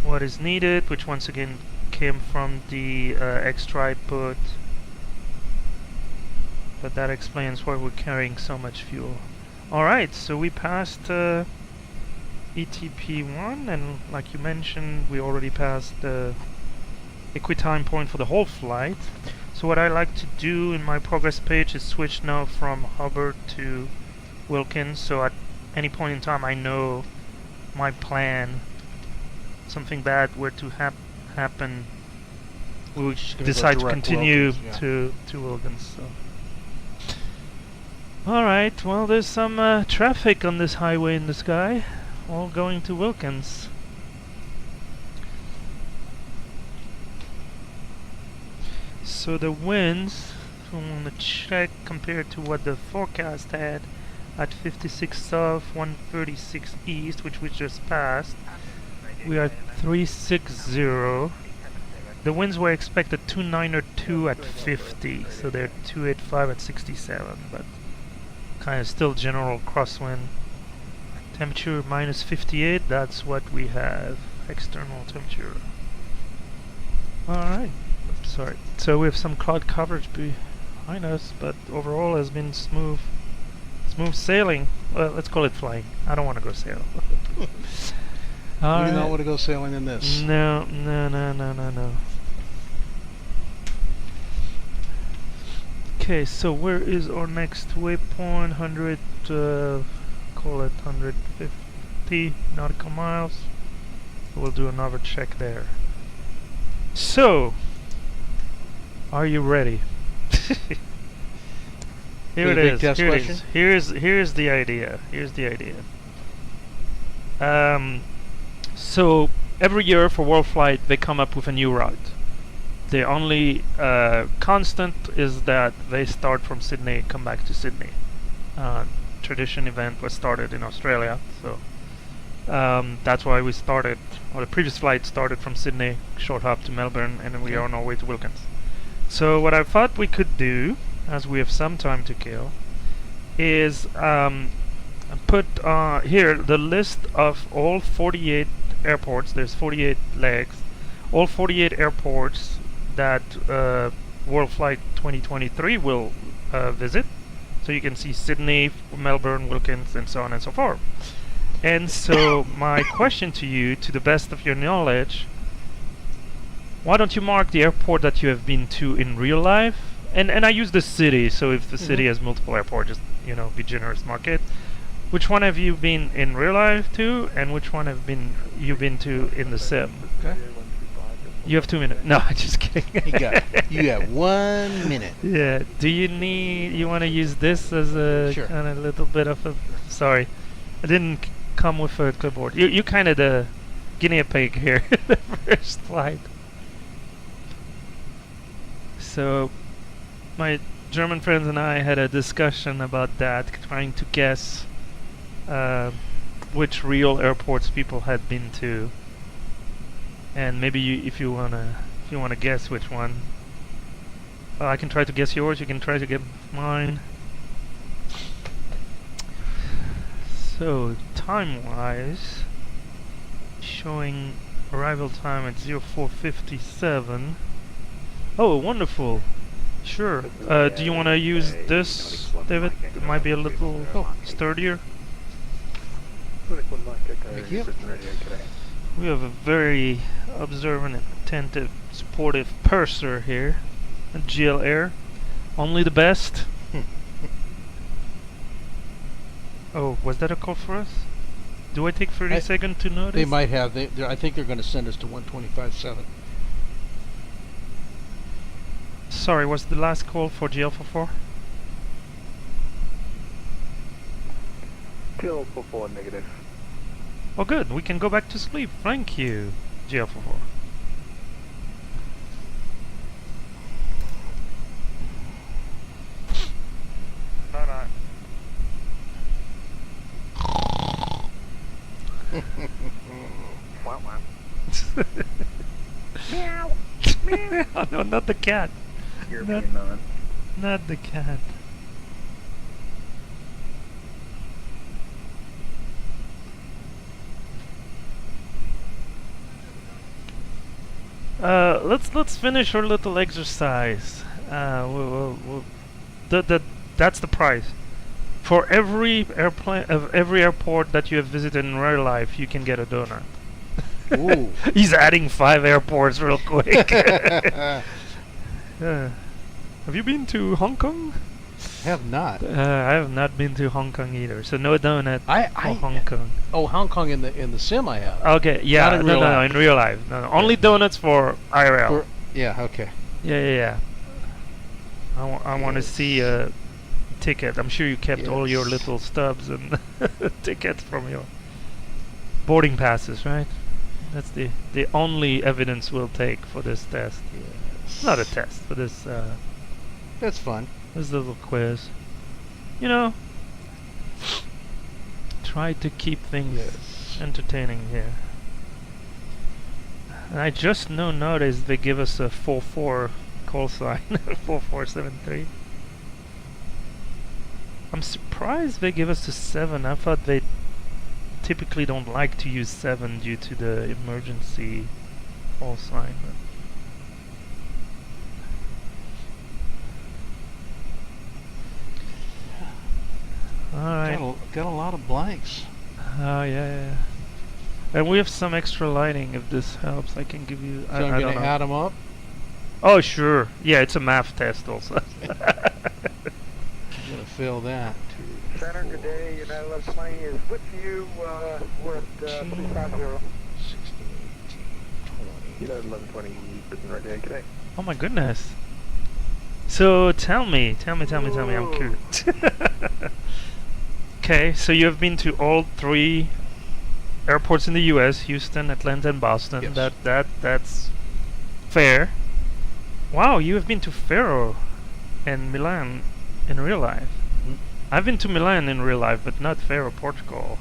Speaker 1: what is needed, which once again came from the extra I put. But that explains why we're carrying so much fuel. Alright, so we passed ETP1, and like you mentioned, we already passed the Equitime point for the whole flight. So what I like to do in my progress page is switch now from Hubbard to Wilkins, so at any point in time I know my plan. Something bad were to happen, we would decide to continue to Wilkins. So. Alright, well, there's some traffic on this highway in the sky, all going to Wilkins. So the winds, if we want to check compared to what the forecast had at 56 south, 136 east, which we just passed, we are 360. The winds were expected 292 at 50, so they're 285 at 67, but kind of still general crosswind. Temperature minus 58, that's what we have. External temperature. Alright, sorry. So we have some cloud coverage behind us, but overall has been smooth sailing. Well, let's call it flying. I don't want to go sail.
Speaker 2: You do not want to go sailing in this.
Speaker 1: No. Okay, so where is our next waypoint? 100, call it 150 nautical miles. We'll do another check there. So, are you ready? Here it is. Here's the idea. So every year for WorldFlight they come up with a new route. The only constant is that they start from Sydney, come back to Sydney. Tradition event was started in Australia, so that's why we started. Well, the previous flight started from Sydney, short hop to Melbourne, and then we are on our way to Wilkins. So what I thought we could do, as we have some time to kill, is put here the list of all 48 airports. There's 48 legs. All 48 airports that WorldFlight 2023 will visit. So you can see Sydney, Melbourne, Wilkins, and so on and so forth. And so my question to you, to the best of your knowledge, why don't you mark the airport that you have been to in real life? And I use the city, so if the city has multiple airports, just, you know, be generous, mark it. Which one have you been in real life to, and which one have you been to in the sim?
Speaker 2: Okay.
Speaker 1: You have 2 minutes. No, just kidding.
Speaker 2: You got 1 minute.
Speaker 1: Yeah. Do you want to use this as a
Speaker 2: Sure.
Speaker 1: kind of little bit of a... Sorry, I didn't come with a clipboard. You kind of the guinea pig here. The first flight. So, my German friends and I had a discussion about that, trying to guess which real airports people had been to, and maybe if you wanna guess which one, I can try to guess yours. You can try to get mine. So time-wise, showing arrival time at 04:57. Oh, wonderful. Sure. Do you want to use this, David? It might be a little sturdier.
Speaker 2: Thank you.
Speaker 1: We have a very observant, attentive, supportive purser here at GL Air. Only the best. Oh, was that a call for us? Do I take 30 seconds to notice?
Speaker 2: They might have. I think they're going to send us to 125.7.
Speaker 1: Sorry, was the last call for GL44?
Speaker 9: GL44 negative.
Speaker 1: Oh good, we can go back to sleep. Thank you, GL44.
Speaker 9: No. Wow.
Speaker 1: Meow. Oh, no, not the cat. Not the cat. Let's finish our little exercise. That's the price. For every airport that you have visited in real life, you can get a donut.
Speaker 2: Ooh.
Speaker 1: He's adding 5 airports real quick. Have you been to Hong Kong?
Speaker 2: Have not.
Speaker 1: I have not been to Hong Kong either, so no donut for Hong Kong.
Speaker 2: Oh, Hong Kong in the sim I have.
Speaker 1: Okay, yeah,
Speaker 2: Not in real life.
Speaker 1: in real life. No, only donuts for IRL.
Speaker 2: Yeah, okay.
Speaker 1: Yeah. I want to see a ticket. I'm sure you kept all your little stubs and tickets from your boarding passes, right? That's the only evidence we'll take for this test.
Speaker 2: Yes.
Speaker 1: It's not a test, but it's
Speaker 2: That's fun.
Speaker 1: this little quiz. You know, try to keep things entertaining here. And I just noticed they give us a 4-4 call sign, 4473. I'm surprised they give us a 7. I thought they typically don't like to use 7 due to the emergency call sign. Alright.
Speaker 2: Got a lot of blanks.
Speaker 1: Oh, yeah. And we have some extra lighting if this helps. I can give you...
Speaker 2: So I'm going to add them up?
Speaker 1: Oh, sure. Yeah, it's a math test also.
Speaker 2: I'm going to fill that.
Speaker 11: Center, good day. United 1120 is with you. We're at 350.
Speaker 2: 16, 18, 20.
Speaker 9: United 1120, sitting right there. Good day.
Speaker 1: Oh my goodness. So tell me, I'm curious. Okay, so you have been to all 3 airports in the US, Houston, Atlanta, and Boston.
Speaker 2: Yes.
Speaker 1: That's fair. Wow, you have been to Faro and Milan in real life.
Speaker 2: Mm-hmm.
Speaker 1: I've been to Milan in real life, but not Faro, Portugal.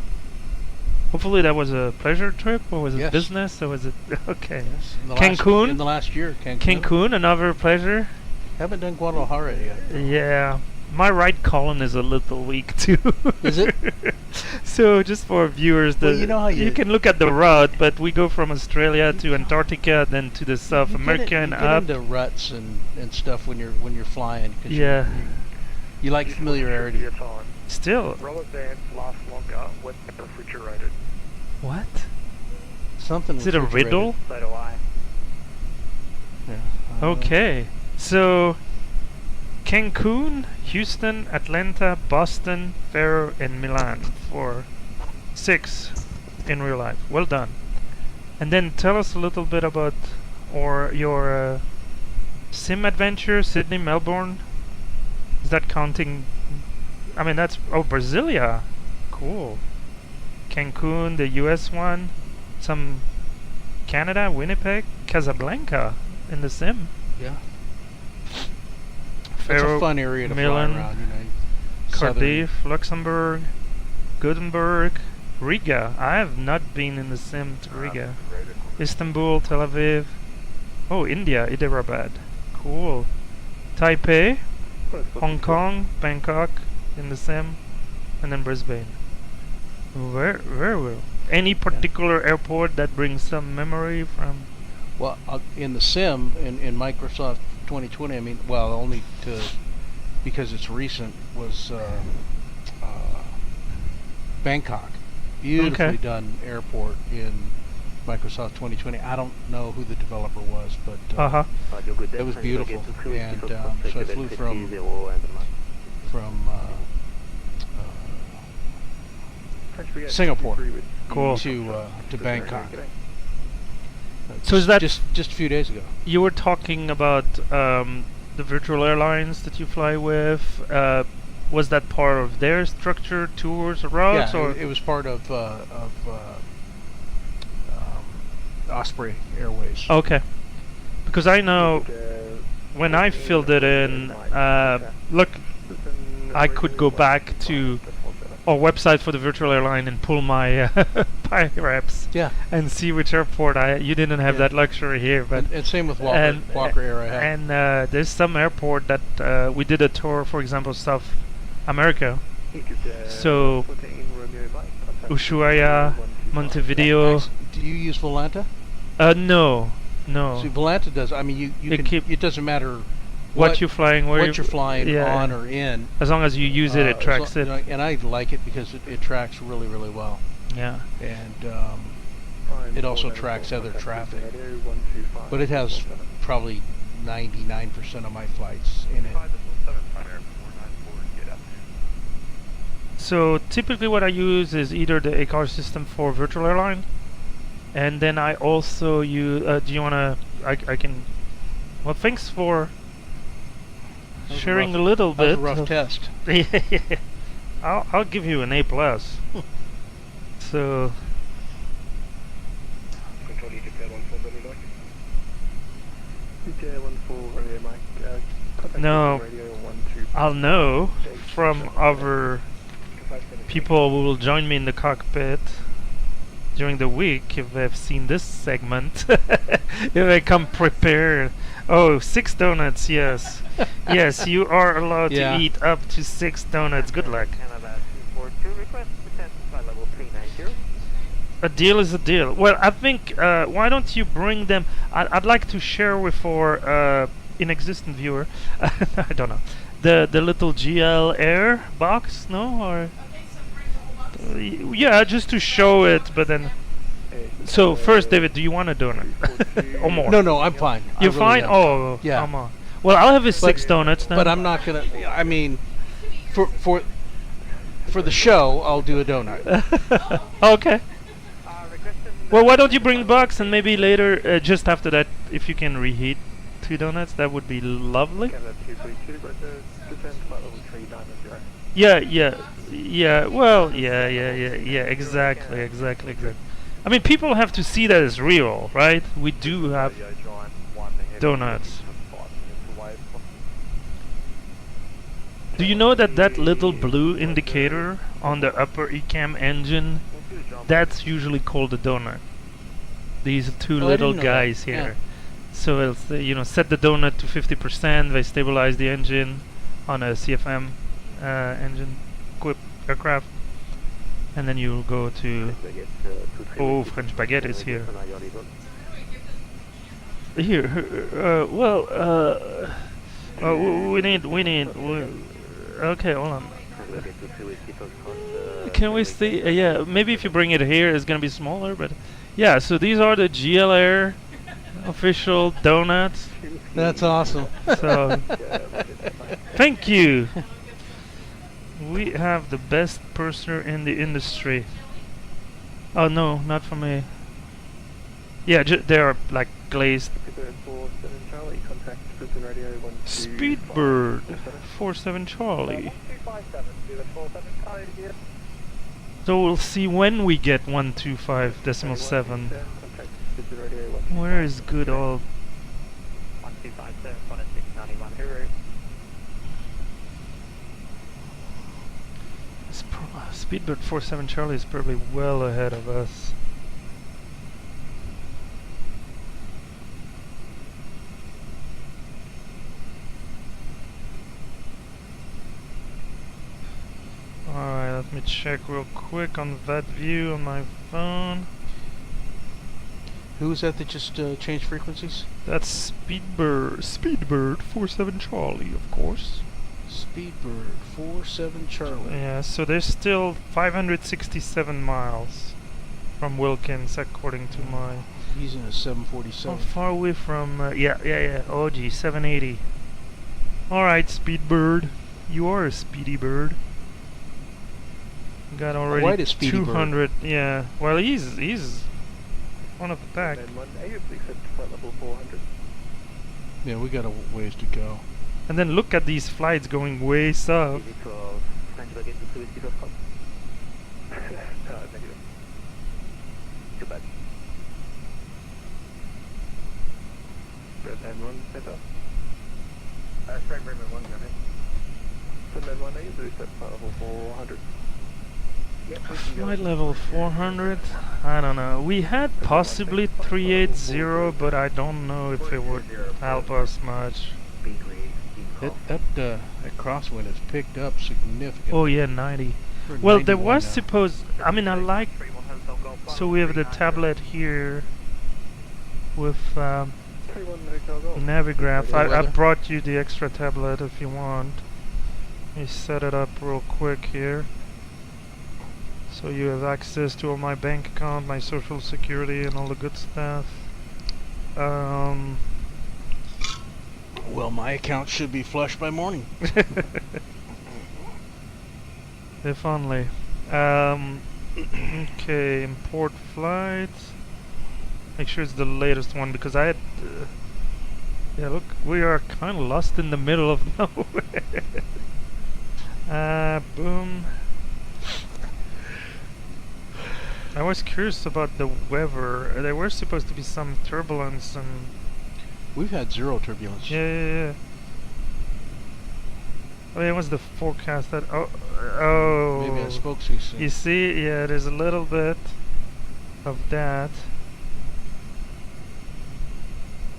Speaker 1: Hopefully that was a pleasure trip, or was it business, or was it... Okay.
Speaker 2: Yes.
Speaker 1: Cancun?
Speaker 2: In the last year,
Speaker 1: Cancun, another pleasure.
Speaker 2: Haven't done Guadalajara yet.
Speaker 1: Yeah. My right colon is a little weak too.
Speaker 2: Is it?
Speaker 1: So just for viewers,
Speaker 2: Well, you know how
Speaker 1: you can look at the route, but we go from Australia to Antarctica, then to the South America and up.
Speaker 2: You get into ruts and stuff when you're flying. 'Cause
Speaker 1: Yeah.
Speaker 2: You like familiarity.
Speaker 8: Your time.
Speaker 1: Still.
Speaker 8: Roller bands last longer when refrigerated.
Speaker 1: What?
Speaker 2: Something.
Speaker 1: Is it a riddle?
Speaker 4: So do I.
Speaker 2: Yeah.
Speaker 1: Okay. So Cancun, Houston, Atlanta, Boston, Faro, and Milan for 6 in real life. Well done. And then tell us a little bit about your sim adventure, Sydney, Melbourne. Is that counting? I mean, that's Brasilia. Cool. Cancun, the US one. Some Canada, Winnipeg, Casablanca in the sim.
Speaker 2: Yeah.
Speaker 1: Faro,
Speaker 2: it's a fun area to
Speaker 1: Milan,
Speaker 2: fly around, you know.
Speaker 1: Cardiff, Luxembourg, Gothenburg, Riga. I have not been in the sim to Riga. Istanbul, Tel Aviv. Oh, India, Hyderabad. Cool. Taipei, Hong Kong, Bangkok in the sim, and then Brisbane. Very well. Any particular airport that brings some memory from?
Speaker 2: Well, in the sim, in Microsoft 2020, I mean, well, only because it's recent, was Bangkok. Beautifully done airport in Microsoft 2020. I don't know who the developer was, but it was beautiful. And so I flew from Singapore to Bangkok.
Speaker 1: So is that
Speaker 2: just a few days ago?
Speaker 1: You were talking about the virtual airlines that you fly with. Was that part of their structure, tours, or routes?
Speaker 2: Yeah,
Speaker 1: or
Speaker 2: it was part of Osprey Airways.
Speaker 1: Okay, because I know when I filled it in, look, I could go back to our website for the virtual airline and pull my PIREPs and see which airport you didn't have that luxury here. But
Speaker 2: and same with Walker Air. I have.
Speaker 1: And there's some airport that we did a tour, for example, South America. So Ushuaia, Montevideo.
Speaker 2: Do you use Volanta?
Speaker 1: No.
Speaker 2: See, Volanta does. I mean, you can. It doesn't matter
Speaker 1: what you're flying,
Speaker 2: what you're flying on or in.
Speaker 1: As long as you use it, it tracks it.
Speaker 2: And I like it because it tracks really, really well.
Speaker 1: Yeah.
Speaker 2: And it also tracks other traffic. But it has probably 99% of my flights in it.
Speaker 1: So typically what I use is either the ACAR system for virtual airline, and then I also use, do you want to, I can, well, thanks for sharing a little bit.
Speaker 2: That was a rough test.
Speaker 1: I'll give you an A+. So
Speaker 9: J14 radio Mike. Contact
Speaker 1: No,
Speaker 9: radio 12.
Speaker 1: I'll know from other people who will join me in the cockpit during the week if they've seen this segment. If they come prepared. Oh, 6 donuts, yes. Yes, you are allowed
Speaker 2: Yeah.
Speaker 1: to eat up to 6 donuts. Good luck.
Speaker 4: Canada 242, request descent to flight level 390.
Speaker 1: A deal is a deal. Well, I think, why don't you bring them... I'd like to share with our inexistent viewer, I don't know, the little GL Air box, no? Or yeah, just to show it, but then... So, first, David, do you want a donut? Or more?
Speaker 2: No, I'm fine. I
Speaker 1: You're
Speaker 2: really
Speaker 1: fine?
Speaker 2: am.
Speaker 1: Oh,
Speaker 2: Yeah.
Speaker 1: come on. Well, I'll have his 6 donuts then.
Speaker 2: But I'm not gonna. I mean, for the show, I'll do a donut.
Speaker 1: Okay. Well, why don't you bring the box, and maybe later, just after that, if you can reheat 2 donuts, that would be lovely.
Speaker 9: Canada 242, descent to flight level 390.
Speaker 1: Yeah, well, yeah, exactly. I mean, people have to see that as real, right? We do have donuts. Do you know that that little blue indicator on the upper ECAM engine, that's usually called a donut? These 2
Speaker 2: Oh, I
Speaker 1: little
Speaker 2: didn't know
Speaker 1: guys
Speaker 2: that.
Speaker 1: here. So it'll say, you know, set the donut to 50%, they stabilize the engine on a CFM engine equipped aircraft, and then you'll go to... Oh, French Baguette is here. Okay, hold on. Can we see? Yeah, maybe if you bring it here, it's gonna be smaller. But yeah, so these are the GL Air official donuts.
Speaker 2: That's awesome.
Speaker 1: So, thank you. We have the best purser in the industry. Oh no, not for me. Yeah, they are like glazed. Speedbird 47 Charlie. So we'll see when we get 125.7. Where is good old
Speaker 4: 1257, 691 Huru.
Speaker 1: Speedbird 47 Charlie is probably well ahead of us. Alright, let me check real quick on that view on my phone.
Speaker 2: Who was that just changed frequencies?
Speaker 1: That's Speedbird 47 Charlie, of course.
Speaker 2: Speedbird 47 Charlie.
Speaker 1: Yeah, so there's still 567 miles from Wilkins, according to my...
Speaker 2: He's in a 747.
Speaker 1: How far away from... yeah. Oh, gee, 780. Alright, Speedbird. You are a speedy bird. Got already
Speaker 2: Quite a speedy
Speaker 1: 200. Bird. Yeah. Well, he's one of the pack.
Speaker 2: Yeah, we got a ways to go.
Speaker 1: And then look at these flights going way south.
Speaker 9: Straight Bremen 1, go ahead. Sunday 1, you do set flight level 400.
Speaker 1: Flight level 400? I don't know. We had possibly 380, but I don't know if it would help us much.
Speaker 2: That crosswind has picked up significantly.
Speaker 1: Oh yeah, 90. Well, there was supposed... I mean, I like... So we have the tablet here with Navigraph. I brought you the extra tablet if you want. Let me set it up real quick here. So you have access to all my bank account, my social security, and all the good stuff.
Speaker 2: Well, my account should be flush by morning.
Speaker 1: If only. Okay, import flights. Make sure it's the latest one because I had... yeah, look, we are kind of lost in the middle of nowhere. Boom. I was curious about the weather. There was supposed to be some turbulence and
Speaker 2: We've had zero turbulence.
Speaker 1: Yeah. Oh yeah, what's the forecast that? Oh.
Speaker 2: Maybe I spoke too soon.
Speaker 1: You see, yeah, there's a little bit of that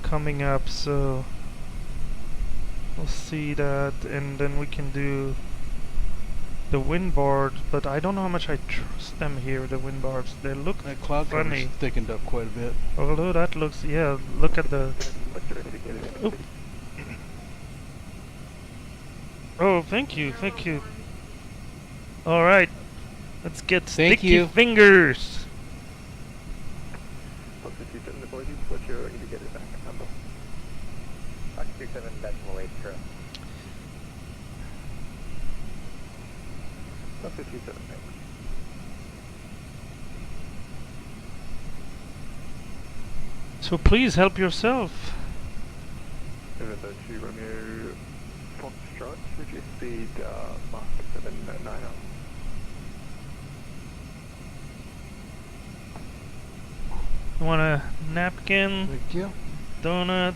Speaker 1: coming up, so we'll see that, and then we can do the wind board, but I don't know how much I trust them here, the wind boards. They look
Speaker 2: That cloud
Speaker 1: funny.
Speaker 2: cover's thickened up quite a bit.
Speaker 1: Although that looks, yeah, look at the... Oop. Oh, thank you. Alright, let's get sticky fingers.
Speaker 9: Apologies, what's your indicated back number?
Speaker 6: 27.8, correct.
Speaker 9: 57, thanks.
Speaker 1: So please help yourself.
Speaker 9: November 2 Romeo Foxtrot, reduce speed, Mark 790.
Speaker 1: You want a napkin?
Speaker 2: Thank you.
Speaker 1: Donut?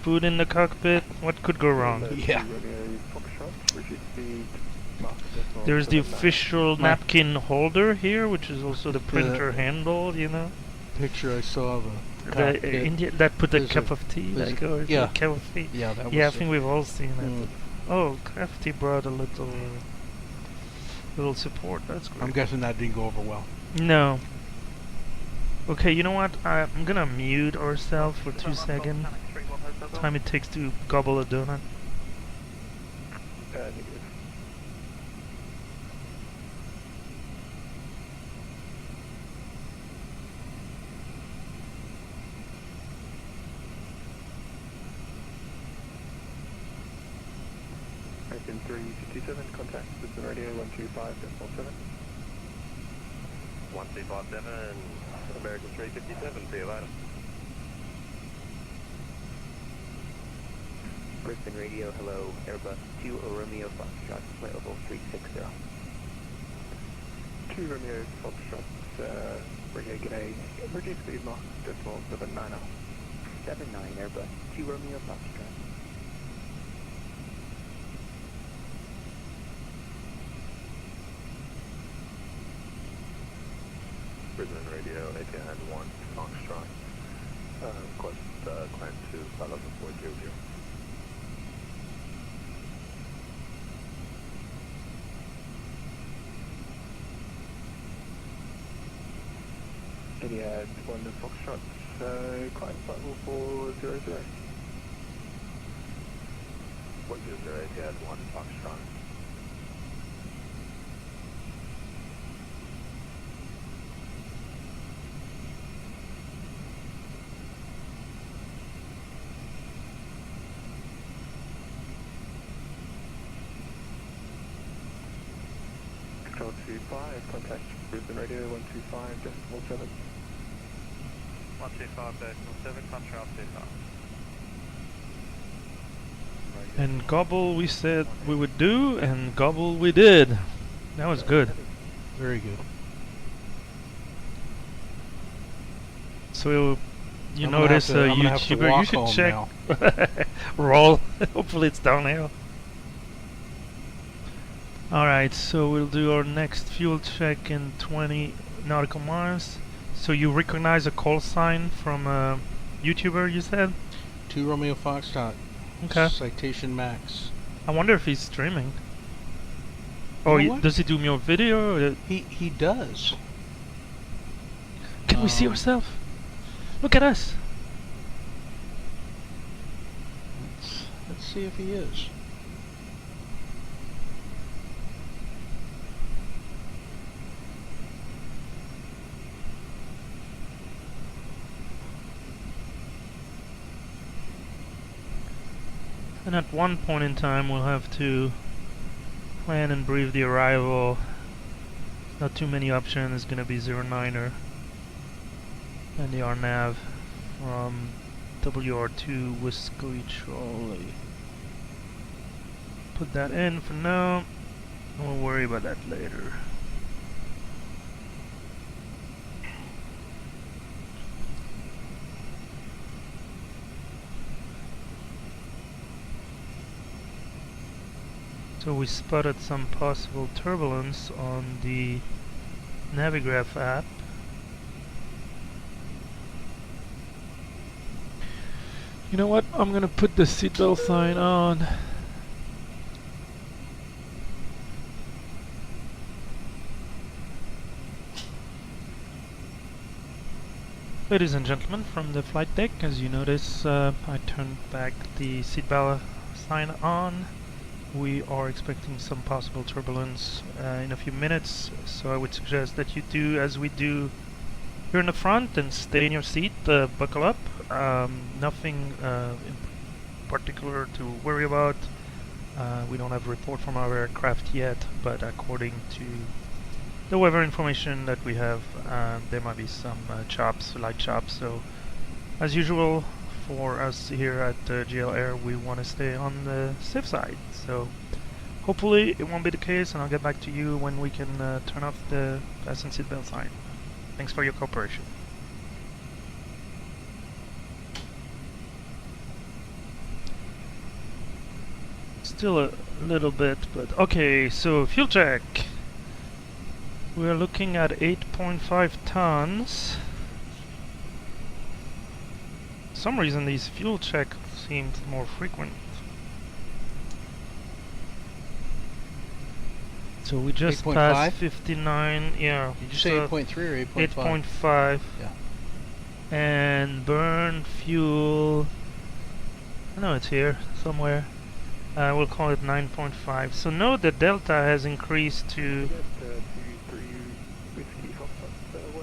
Speaker 1: Food in the cockpit? What could go wrong?
Speaker 2: Yeah.
Speaker 9: Romeo Foxtrot, reduce speed, Mark
Speaker 1: There's the
Speaker 9: 790.
Speaker 1: official napkin holder here, which is also the printer handle, you know?
Speaker 2: Picture I saw of a
Speaker 1: The,
Speaker 2: cockpit.
Speaker 1: that put a
Speaker 2: There's
Speaker 1: cup
Speaker 2: a-
Speaker 1: of tea,
Speaker 2: there's
Speaker 1: like,
Speaker 2: a-
Speaker 1: or
Speaker 2: yeah.
Speaker 1: a cup of tea.
Speaker 2: Yeah, that was
Speaker 1: Yeah, I
Speaker 2: it.
Speaker 1: think we've all seen
Speaker 2: Mm.
Speaker 1: it. Oh, Crafty brought a little support. That's great.
Speaker 2: I'm guessing that didn't go over well.
Speaker 1: No. Okay, you know what? I'm gonna mute ourselves for 2 seconds. Time it takes to gobble a donut.
Speaker 9: Negative. American 357, contact Brisbane Radio 125.7.
Speaker 3: 1257, American 357, see you later.
Speaker 4: Brisbane Radio, hello, Airbus 2 Romeo Foxtrot, flight level 360.
Speaker 9: 2 Romeo Foxtrot, radio g'day, reduce speed Mark 790.
Speaker 4: 79 Airbus 2 Romeo Foxtrot.
Speaker 3: Brisbane Radio, Etihad 1, Foxtrot. Request climb to 50400.
Speaker 9: Etihad 1 to Foxtrot, climb flight level 400.
Speaker 3: 100, Etihad 1, Foxtrot.
Speaker 9: Control 25, contact Brisbane Radio 125.7.
Speaker 6: 125.7, control 25.
Speaker 1: And gobble we said we would do, and gobble we did. That was good.
Speaker 2: Very good.
Speaker 1: So you
Speaker 2: I'm gonna
Speaker 1: notice
Speaker 2: have to-
Speaker 1: a
Speaker 2: I'm gonna have to
Speaker 1: YouTuber, you
Speaker 2: walk
Speaker 1: should
Speaker 2: home
Speaker 1: check
Speaker 2: now.
Speaker 1: roll. Hopefully it's downhill. Alright, so we'll do our next fuel check in 20 nautical miles. So you recognize a call sign from a YouTuber, you said?
Speaker 2: 2 Romeo Foxtrot.
Speaker 1: Okay.
Speaker 2: Citation Max.
Speaker 1: I wonder if he's streaming. Oh,
Speaker 2: You know what?
Speaker 1: does he do more video? Or
Speaker 2: He does.
Speaker 1: can we see ourselves? Look at us.
Speaker 2: Let's see if he is.
Speaker 1: And at one point in time we'll have to plan and brief the arrival. Not too many options. It's gonna be 09er and the RNAV from WR2 Whiskey Charlie. Put that in for now, and we'll worry about that later. So we spotted some possible turbulence on the Navigraph app. You know what? I'm gonna put the seatbelt sign on. Ladies and gentlemen, from the flight deck, as you notice, I turned back the seatbelt sign on. We are expecting some possible turbulence in a few minutes, so I would suggest that you do as we do here in the front and stay in your seat, buckle up. Nothing in particular to worry about. We don't have a report from our aircraft yet, but according to the weather information that we have, there might be some light chops. So, as usual, for us here at GL Air, we want to stay on the safe side. So, hopefully it won't be the case, and I'll get back to you when we can turn off the fasten seatbelt sign. Thanks for your cooperation. Still a little bit, but okay. So fuel check. We are looking at 8.5 tons. For some reason these fuel checks seem more frequent. So we just passed 59. Yeah.
Speaker 2: Did you say 8.3 or 8.5?
Speaker 1: 8.5.
Speaker 2: Yeah.
Speaker 1: And burn fuel. I know it's here somewhere. We'll call it 9.5. So note that delta has increased to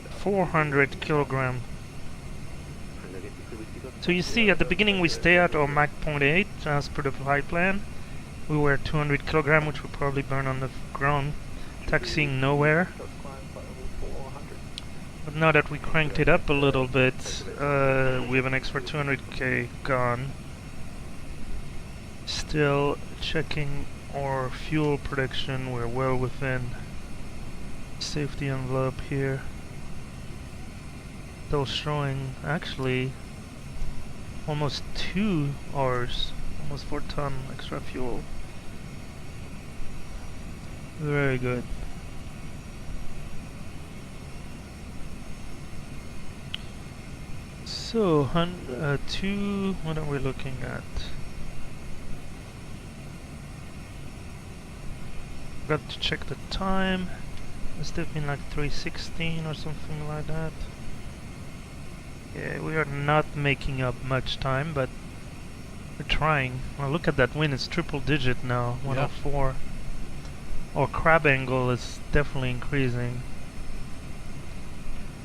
Speaker 1: 400 kilogram. So you see at the beginning we stay at our Mach 0.8 as per the flight plan. We were 200 kilogram, which will probably burn on the ground, taxiing nowhere. But now that we cranked it up a little bit, we have an extra 200k gone. Still checking our fuel production, we're well within safety envelope here. Still showing actually almost 2 hours, almost 4 ton extra fuel. Very good. So, what are we looking at? Got to check the time. Must have been like 3:16 or something like that. Yeah, we are not making up much time, but we're trying. Well, look at that wind, it's triple digit now, 104. Our crab angle is definitely increasing.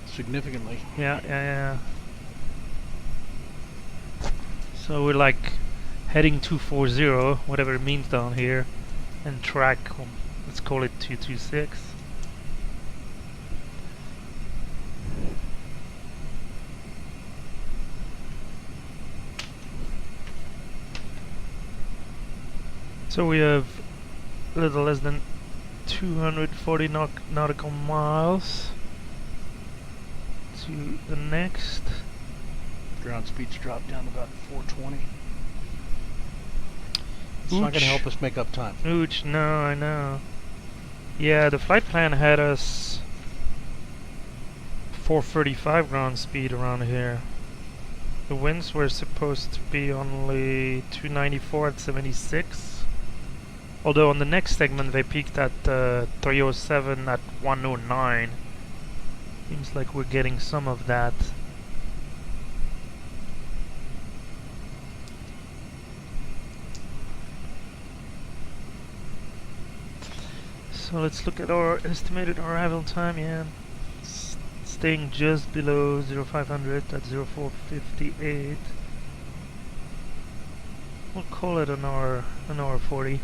Speaker 2: Significantly.
Speaker 1: Yeah. So we're like heading 240, whatever it means down here, and track, let's call it 226. So we have a little less than 240 nautical miles to the next.
Speaker 2: Ground speed's dropped down to about 420. It's not going to help us make up time.
Speaker 1: Ooch, no, I know. Yeah, the flight plan had us 435 ground speed around here. The winds were supposed to be only 294 at 76. Although on the next segment they peaked at 307 at 109. Seems like we're getting some of that. So let's look at our estimated arrival time. Yeah, staying just below 0500 at 0458. We'll call it an hour 40.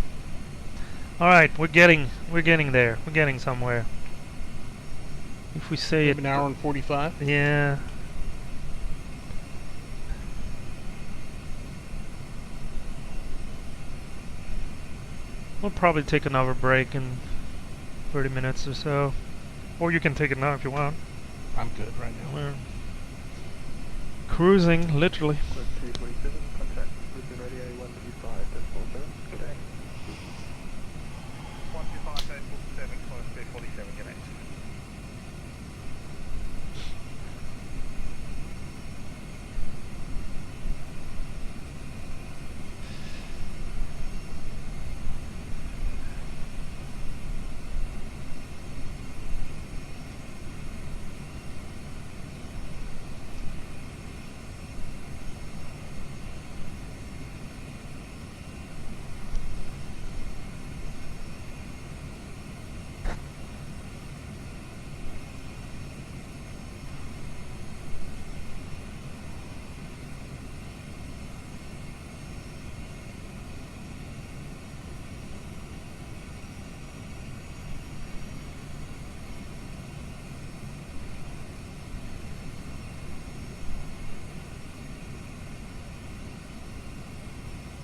Speaker 1: All right, we're getting there. We're getting somewhere. If we say
Speaker 2: maybe an hour and 45.
Speaker 1: Yeah. We'll probably take another break in 30 minutes or so. Or you can take it now if you want.
Speaker 2: I'm good right now.
Speaker 1: We're cruising, literally.
Speaker 9: 227, contact Brisbane Radio 125, decimal 7. Good day.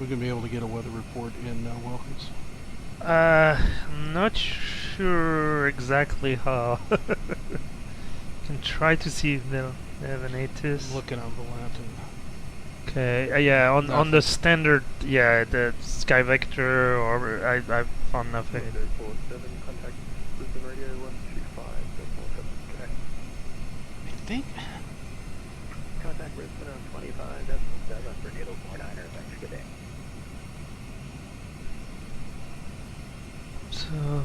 Speaker 2: We're going to be able to get a weather report in Wilkins.
Speaker 1: I'm not sure exactly how. Can try to see if they have an ATIS.
Speaker 2: I'm looking on the Lantern.
Speaker 1: Okay, yeah, on the standard, yeah, the Sky Vector, or I found nothing.
Speaker 9: 47, contact Brisbane Radio 125.47, okay.
Speaker 2: I think.
Speaker 7: Contact Brisbane on 25.7 for Natal 49er, thanks, good day.
Speaker 1: So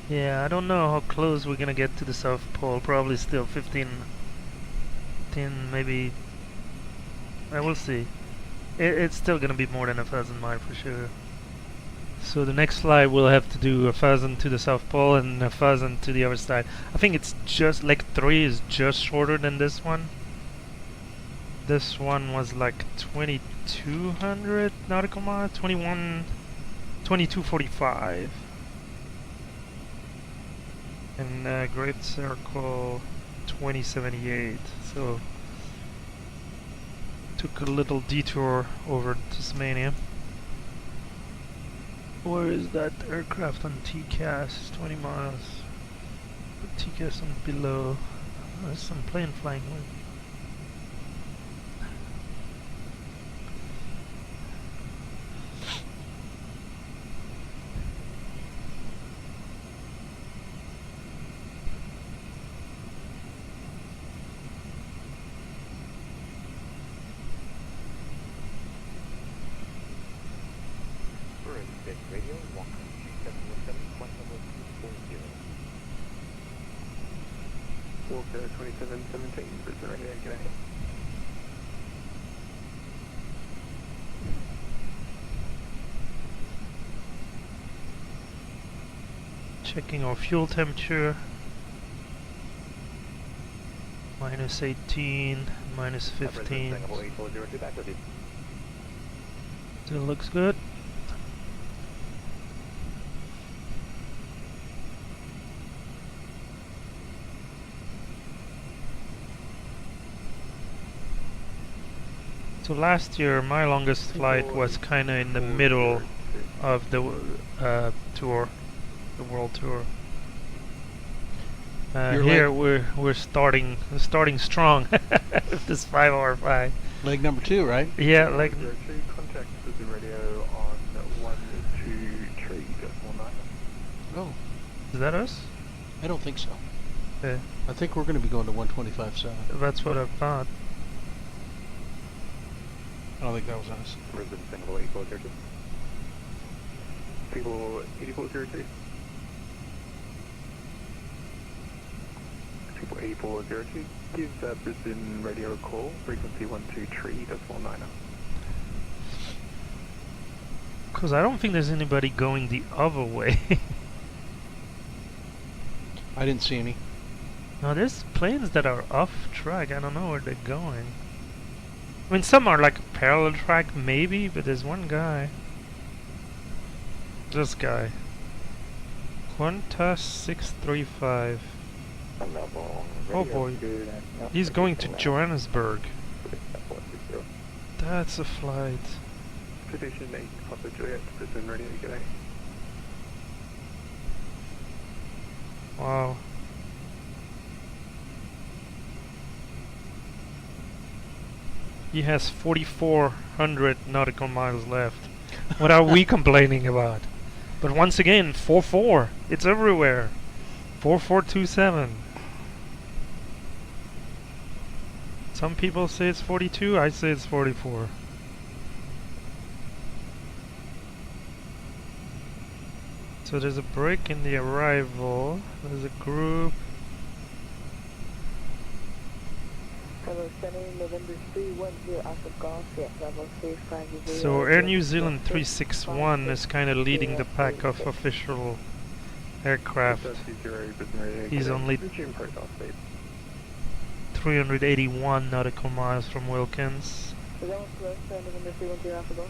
Speaker 1: yeah, I don't know how close we're gonna get to the South Pole. Probably still 10 maybe. I will see. It's still gonna be more than 1,000 miles for sure. So the next flight we'll have to do 1,000 to the South Pole and 1,000 to the other side. I think it's just like 3 is just shorter than this one. This one was like 2,200 nautical miles, 2245. And Great Circle 2078. So took a little detour over Tasmania. Where is that aircraft on TCAS? 20 miles. Put TCAS on below. Oh, there's some plane flying with.
Speaker 3: Radio, walk 2717, flight number 240.
Speaker 9: Walker 2717, Brisbane Radio, g'day.
Speaker 1: Checking our fuel temperature. Minus 18, minus 15. Still looks good. So last year my longest flight was kinda in the middle of the tour, the world tour. Here we're starting strong with this 5-hour flight.
Speaker 2: Leg number 2, right?
Speaker 1: Yeah, leg.
Speaker 9: Contact Brisbane Radio on 123.9.
Speaker 2: Oh,
Speaker 1: Is that us?
Speaker 2: I don't think so.
Speaker 1: Yeah,
Speaker 2: I think we're going to be going to 125.7.
Speaker 1: that's what I thought.
Speaker 2: I don't think that was us.
Speaker 9: Brisbane Singapore 8402. Singapore 8402. Singapore 8402. Give Brisbane Radio a call. Frequency 123.9.
Speaker 1: Because I don't think there's anybody going the other way.
Speaker 2: I didn't see any.
Speaker 1: Now there's planes that are off track. I don't know where they're going. I mean, some are like parallel track, maybe, but there's one guy. This guy. Qantas 635. Oh boy. He's going to Johannesburg. That's a flight.
Speaker 9: Position 8, Papa Juliet, Brisbane Radio, g'day.
Speaker 1: Wow. He has 4,400 nautical miles left. What are we complaining about? But once again, 44. It's everywhere. 4427. Some people say it's 42. I say it's 44. So there's a break in the arrival. There's a group.
Speaker 12: Hello, Center, November 310 Alpha Golf, yes, level 350.
Speaker 1: So Air New Zealand 361 is kind of leading the pack of official aircraft. He's only 381 nautical miles from Wilkins.
Speaker 12: Is that one close, November 310 Alpha Golf?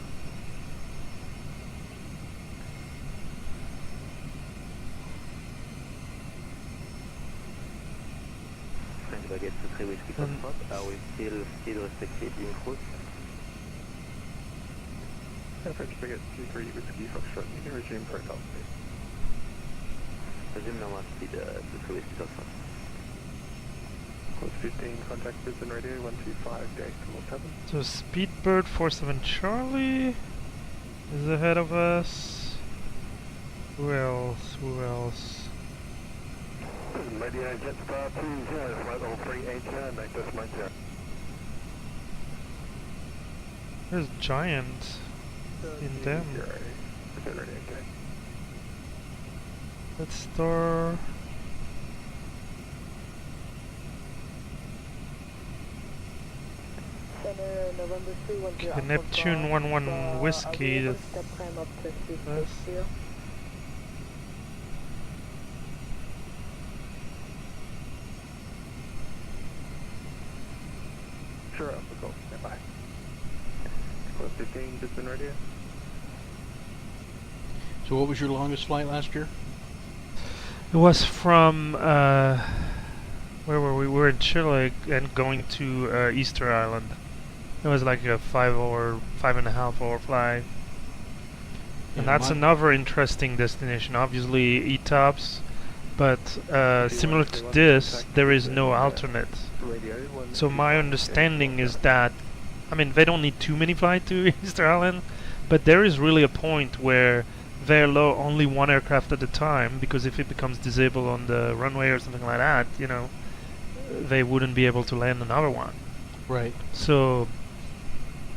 Speaker 4: Baguette to 3 Whiskey Foxtrot. Are we still respected in route?
Speaker 9: French Baguette 23 Whiskey Foxtrot, you can resume protocol speed.
Speaker 4: Resume normal speed to 3 Whiskey Foxtrot.
Speaker 9: Course 15, contact Brisbane Radio 125-7.
Speaker 1: So Speedbird 47 Charlie is ahead of us. Who else? Who else?
Speaker 5: Radio Jetstar 20, flight level 380, make this Mike 0.
Speaker 1: There's Giant in them. Let's start.
Speaker 12: Center November 310.
Speaker 1: Okay, Neptune 11 Whiskey.
Speaker 12: Step time up to 360.
Speaker 9: Sure, Alpha Golf, stand by. Course 15, Brisbane Radio.
Speaker 2: So what was your longest flight last year?
Speaker 1: It was from where were we? We were in Chile and going to Easter Island. It was like a 5.5 hour flight. And that's another interesting destination. Obviously ETOPS, but similar to this, there is no alternate. So my understanding is that, I mean, they don't need too many flights to Easter Island, but there is really a point where they're low only one aircraft at a time, because if it becomes disabled on the runway or something like that, you know, they wouldn't be able to land another one.
Speaker 2: Right.
Speaker 1: So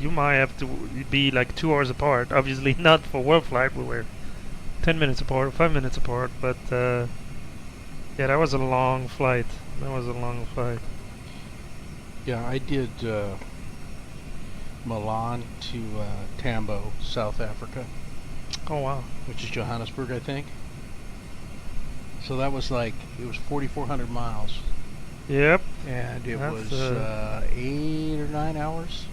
Speaker 1: you might have to be like 2 hours apart. Obviously not for WorldFlight, we were 10 minutes apart or 5 minutes apart, but yeah, that was a long flight.
Speaker 2: Yeah, I did Milan to Tambo, South Africa.
Speaker 1: Oh wow.
Speaker 2: Which is Johannesburg, I think. So that was like, it was 4,400 miles.
Speaker 1: Yep.
Speaker 2: And it
Speaker 1: That's
Speaker 2: was 8 or 9 hours.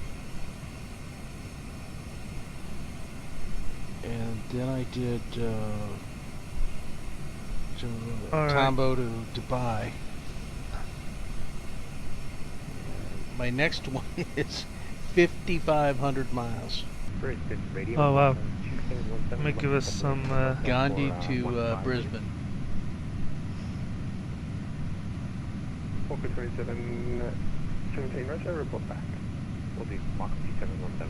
Speaker 2: And then I did Tambo to Dubai. My next one is 5,500 miles.
Speaker 1: Oh wow. Let me give us some
Speaker 2: Gandhi to Brisbane.
Speaker 9: Walker 27, 17, Roger, report back.
Speaker 3: We'll do Mach 717.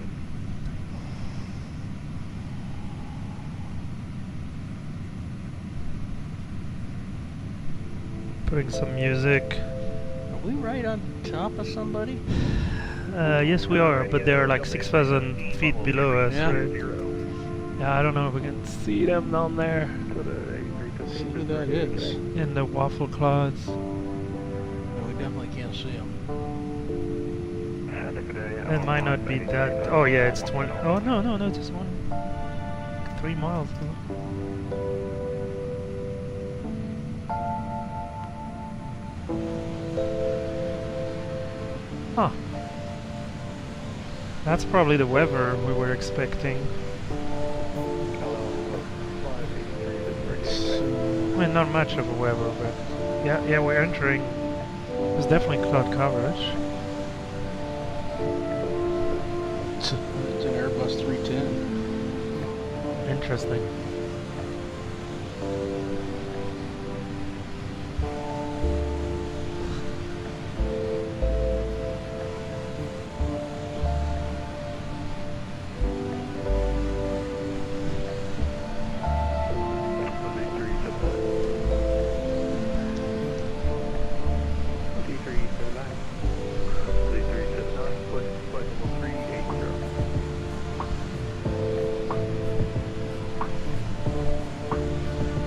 Speaker 1: putting some music.
Speaker 2: Are we right on top of somebody?
Speaker 1: Yes we are, but they're like 6,000 feet below us,
Speaker 2: Yeah.
Speaker 1: right? Yeah, I don't know if we can see them down there.
Speaker 2: See who that is.
Speaker 1: In the waffle clouds.
Speaker 2: No, we definitely can't see them.
Speaker 1: It might not be that. Oh yeah, it's 20. Oh no, just one. 3 miles. Huh. That's probably the weather we were expecting. I mean, not much of a weather, but yeah, we're entering. There's definitely cloud coverage.
Speaker 2: It's an Airbus 310.
Speaker 1: Interesting.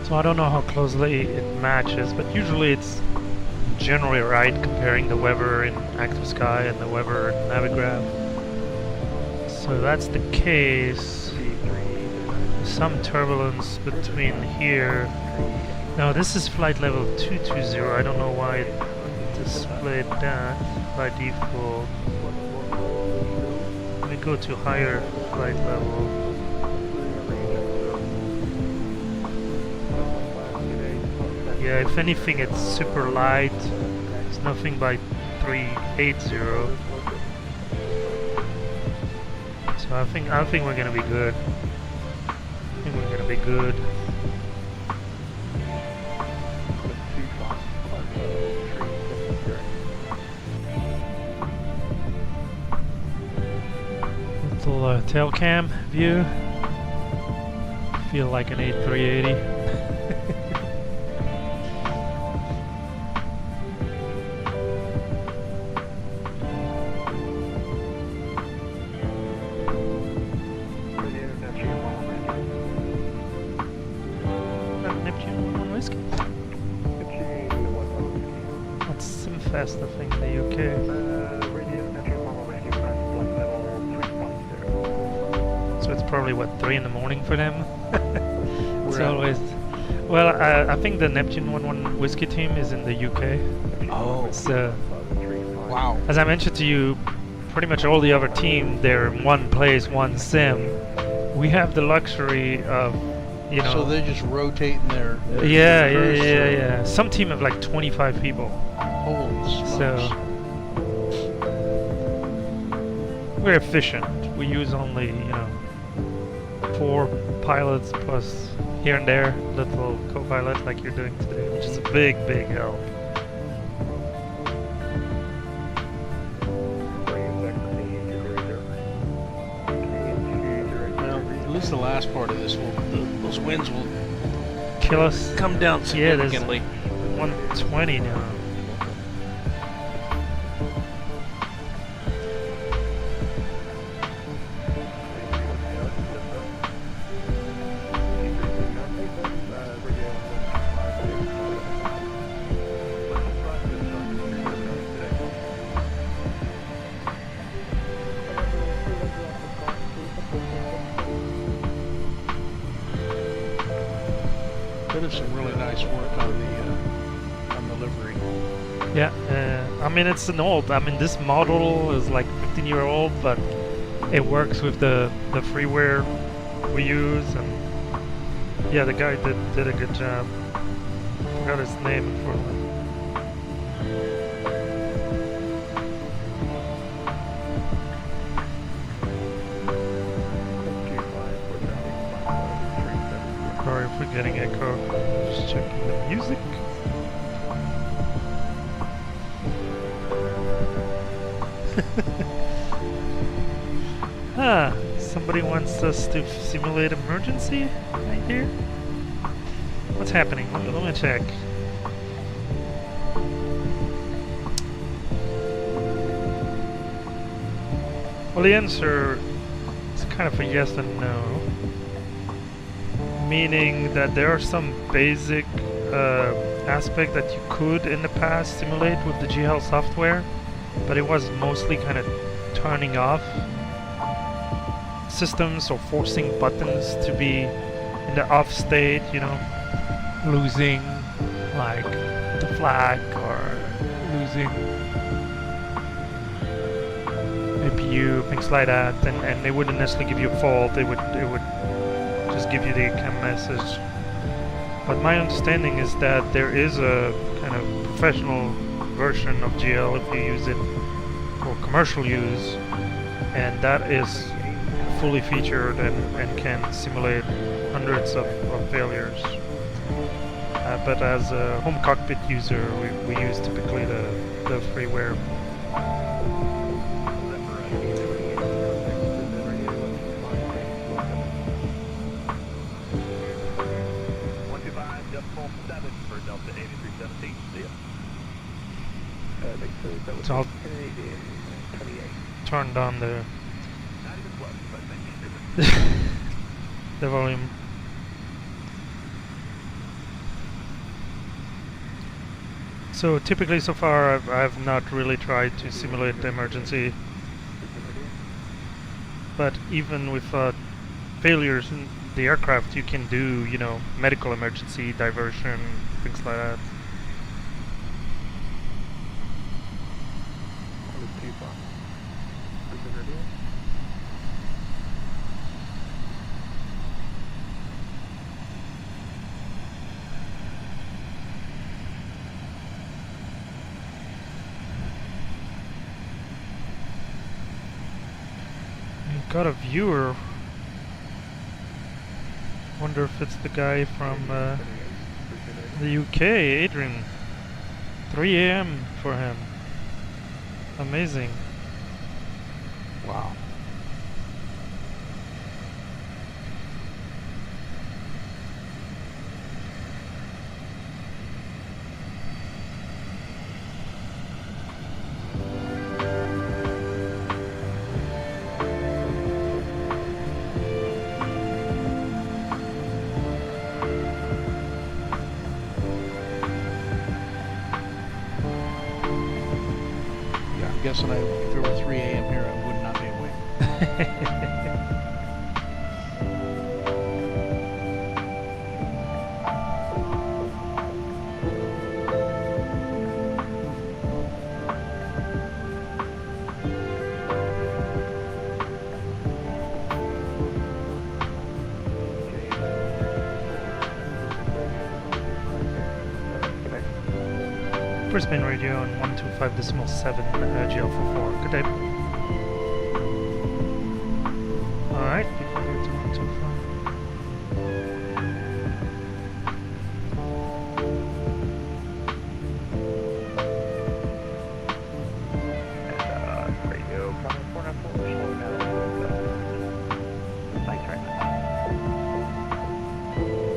Speaker 1: So I don't know how closely it matches, but usually it's generally right comparing the weather in active sky and the weather in Navigraph. So that's the case. Some turbulence between here. Now this is flight level 220. I don't know why it displayed that by default. Let me go to higher flight level. Yeah, if anything it's super light. nothing by 380. So I think we're gonna be good. I think we're gonna be good. Little tail cam view. Feel like an A380. Fast, I think, in the UK. So it's probably what, 3 in the morning for them. It's always. Well, I think the Neptune 11 whiskey team is in the UK.
Speaker 2: Oh.
Speaker 1: So,
Speaker 2: wow.
Speaker 1: As I mentioned to you, pretty much all the other team, they're in one place, one sim. We have the luxury of, you know.
Speaker 2: So they're just rotating their
Speaker 1: yeah. Some team have like 25 people.
Speaker 2: Holy smokes.
Speaker 1: So we're efficient. We use only, 4 pilots plus here and there little co-pilot like you're doing today, which is a big help.
Speaker 2: Well, at least the last part of this those winds will
Speaker 1: kill us.
Speaker 2: Come down significantly.
Speaker 1: Yeah, there's 120 now.
Speaker 2: Some really nice work on the livery.
Speaker 1: Yeah, I mean it's an old. I mean this model is like 15-year-old, but it works with the freeware we use, and yeah, the guy did a good job. Forgot his name unfortunately. Sorry for getting echo. Just checking the music. Somebody wants us to simulate emergency right here. What's happening? Let me check. Well, the answer is kind of a yes and no. Meaning that there are some basic aspect that you could in the past simulate with the GL software, but it was mostly kind of turning off systems or forcing buttons to be in the off state, losing like the flag or losing APU, things like that, and they wouldn't necessarily give you a fault. It would just give you the cam message. But my understanding is that there is a kind of professional version of GL if you use it for commercial use, and that is fully featured and can simulate hundreds of failures. But as a home cockpit user, we use typically the freeware. So I'll turn down the volume. So typically so far I've not really tried to simulate the emergency, but even with failures in the aircraft you can do, medical emergency, diversion, things like that. Got a viewer. Wonder if it's the guy from the UK, Adrian. 3 a.m. for him. Amazing.
Speaker 2: Wow. Guessing if it were 3 a.m. here, I would not be awake.
Speaker 1: Brisbane radio on 125.7 GL44. Good day. Alright, before we get to 125.
Speaker 4: Radio coming 494, slowing down. Thanks very much.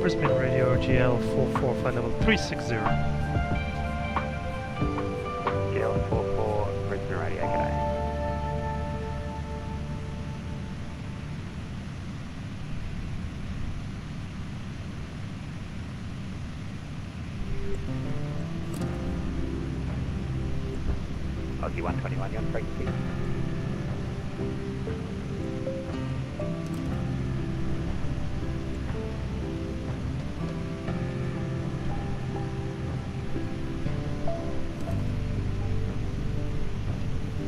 Speaker 1: Brisbane radio GL44 flight level 360.
Speaker 4: Aussie 121, you're on frequency.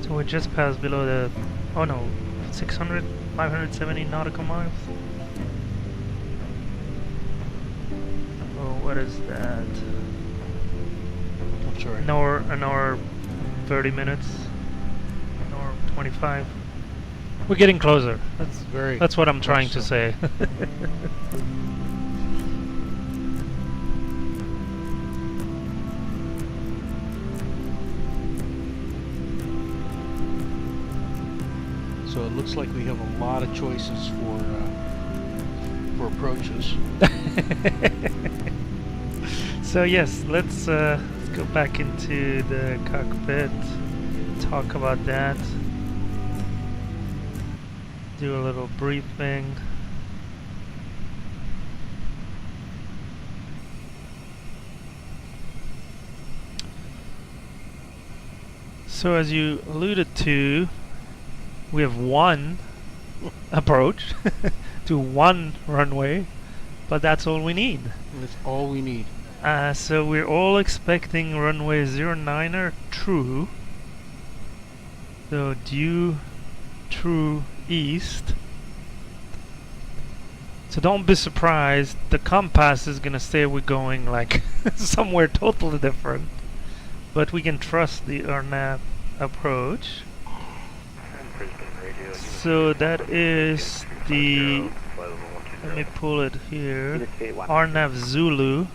Speaker 1: So we just passed below the, oh no, 570 nautical miles. Oh, what is that?
Speaker 2: I'm sorry.
Speaker 1: An hour 30 minutes, an hour 25. We're getting closer. That's what I'm trying to say.
Speaker 2: So it looks like we have a lot of choices for approaches.
Speaker 1: So yes, let's go back into the cockpit, talk about that, do a little briefing. So as you alluded to, we have one approach to one runway, but that's all we need.
Speaker 2: That's all we need.
Speaker 1: So we're all expecting runway 09er true. So due true east. So don't be surprised, the compass is gonna say we're going like somewhere totally different. But we can trust the RNAV approach. So that is the, let me pull it here, RNAV Zulu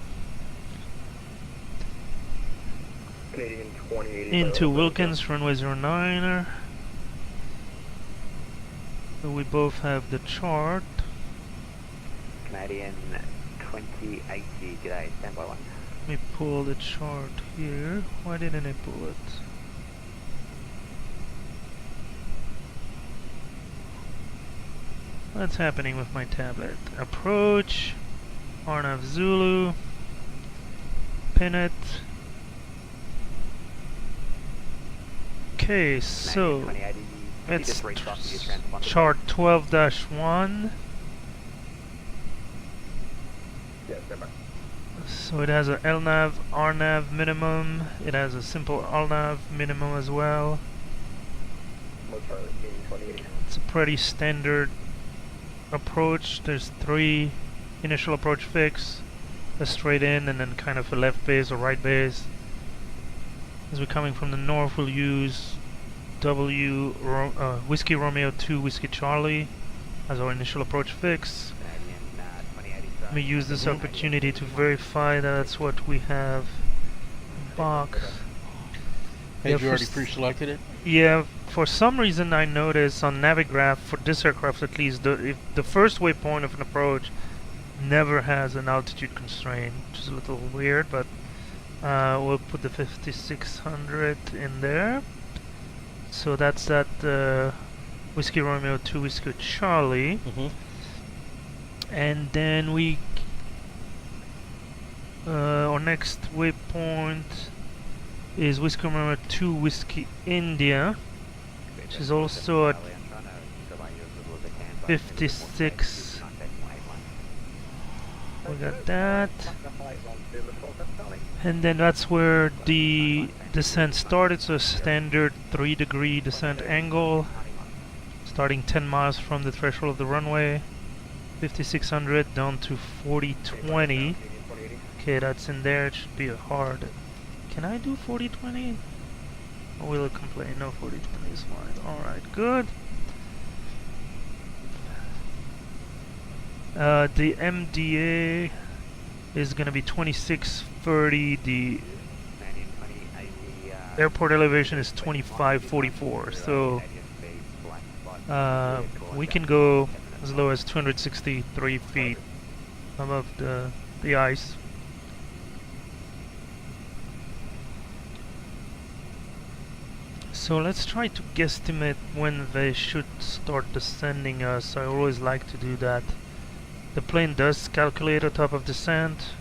Speaker 1: into Wilkins runway 09er. So we both have the chart.
Speaker 4: Canadian 2080, g'day, standby 1.
Speaker 1: Let me pull the chart here. Why didn't I pull it? What's happening with my tablet? Approach, RNAV Zulu, pin it. Okay, so it's chart 12-1. So it has a LNAV, RNAV minimum. It has a simple LNAV minimum as well. It's a pretty standard approach. There's 3 initial approach fix, a straight in, and then kind of a left base or right base. As we're coming from the north, we'll use Whiskey Romeo 2 Whiskey Charlie as our initial approach fix. Let me use this opportunity to verify that's what we have in box.
Speaker 2: Had you already pre-selected it?
Speaker 1: Yeah, for some reason I noticed on Navigraph, for this aircraft at least, if the first waypoint of an approach never has an altitude constraint, which is a little weird, but we'll put the 5600 in there. So that's that Whiskey Romeo 2 Whiskey Charlie. And then our next waypoint is Whiskey Romeo 2 Whiskey India, which is also at 56. We got that. And then that's where the descent started, so standard 3-degree descent angle, starting 10 miles from the threshold of the runway. 5600 down to 4020. Okay, that's in there. It should be a hard. Can I do 4020? Or will it complain? No, 4020 is fine. Alright, good. The MDA is going to be 2630. The airport elevation is 2544. So we can go as low as 263 feet above the ice. So let's try to guesstimate when they should start descending us. I always like to do that. The plane does calculate a top of descent,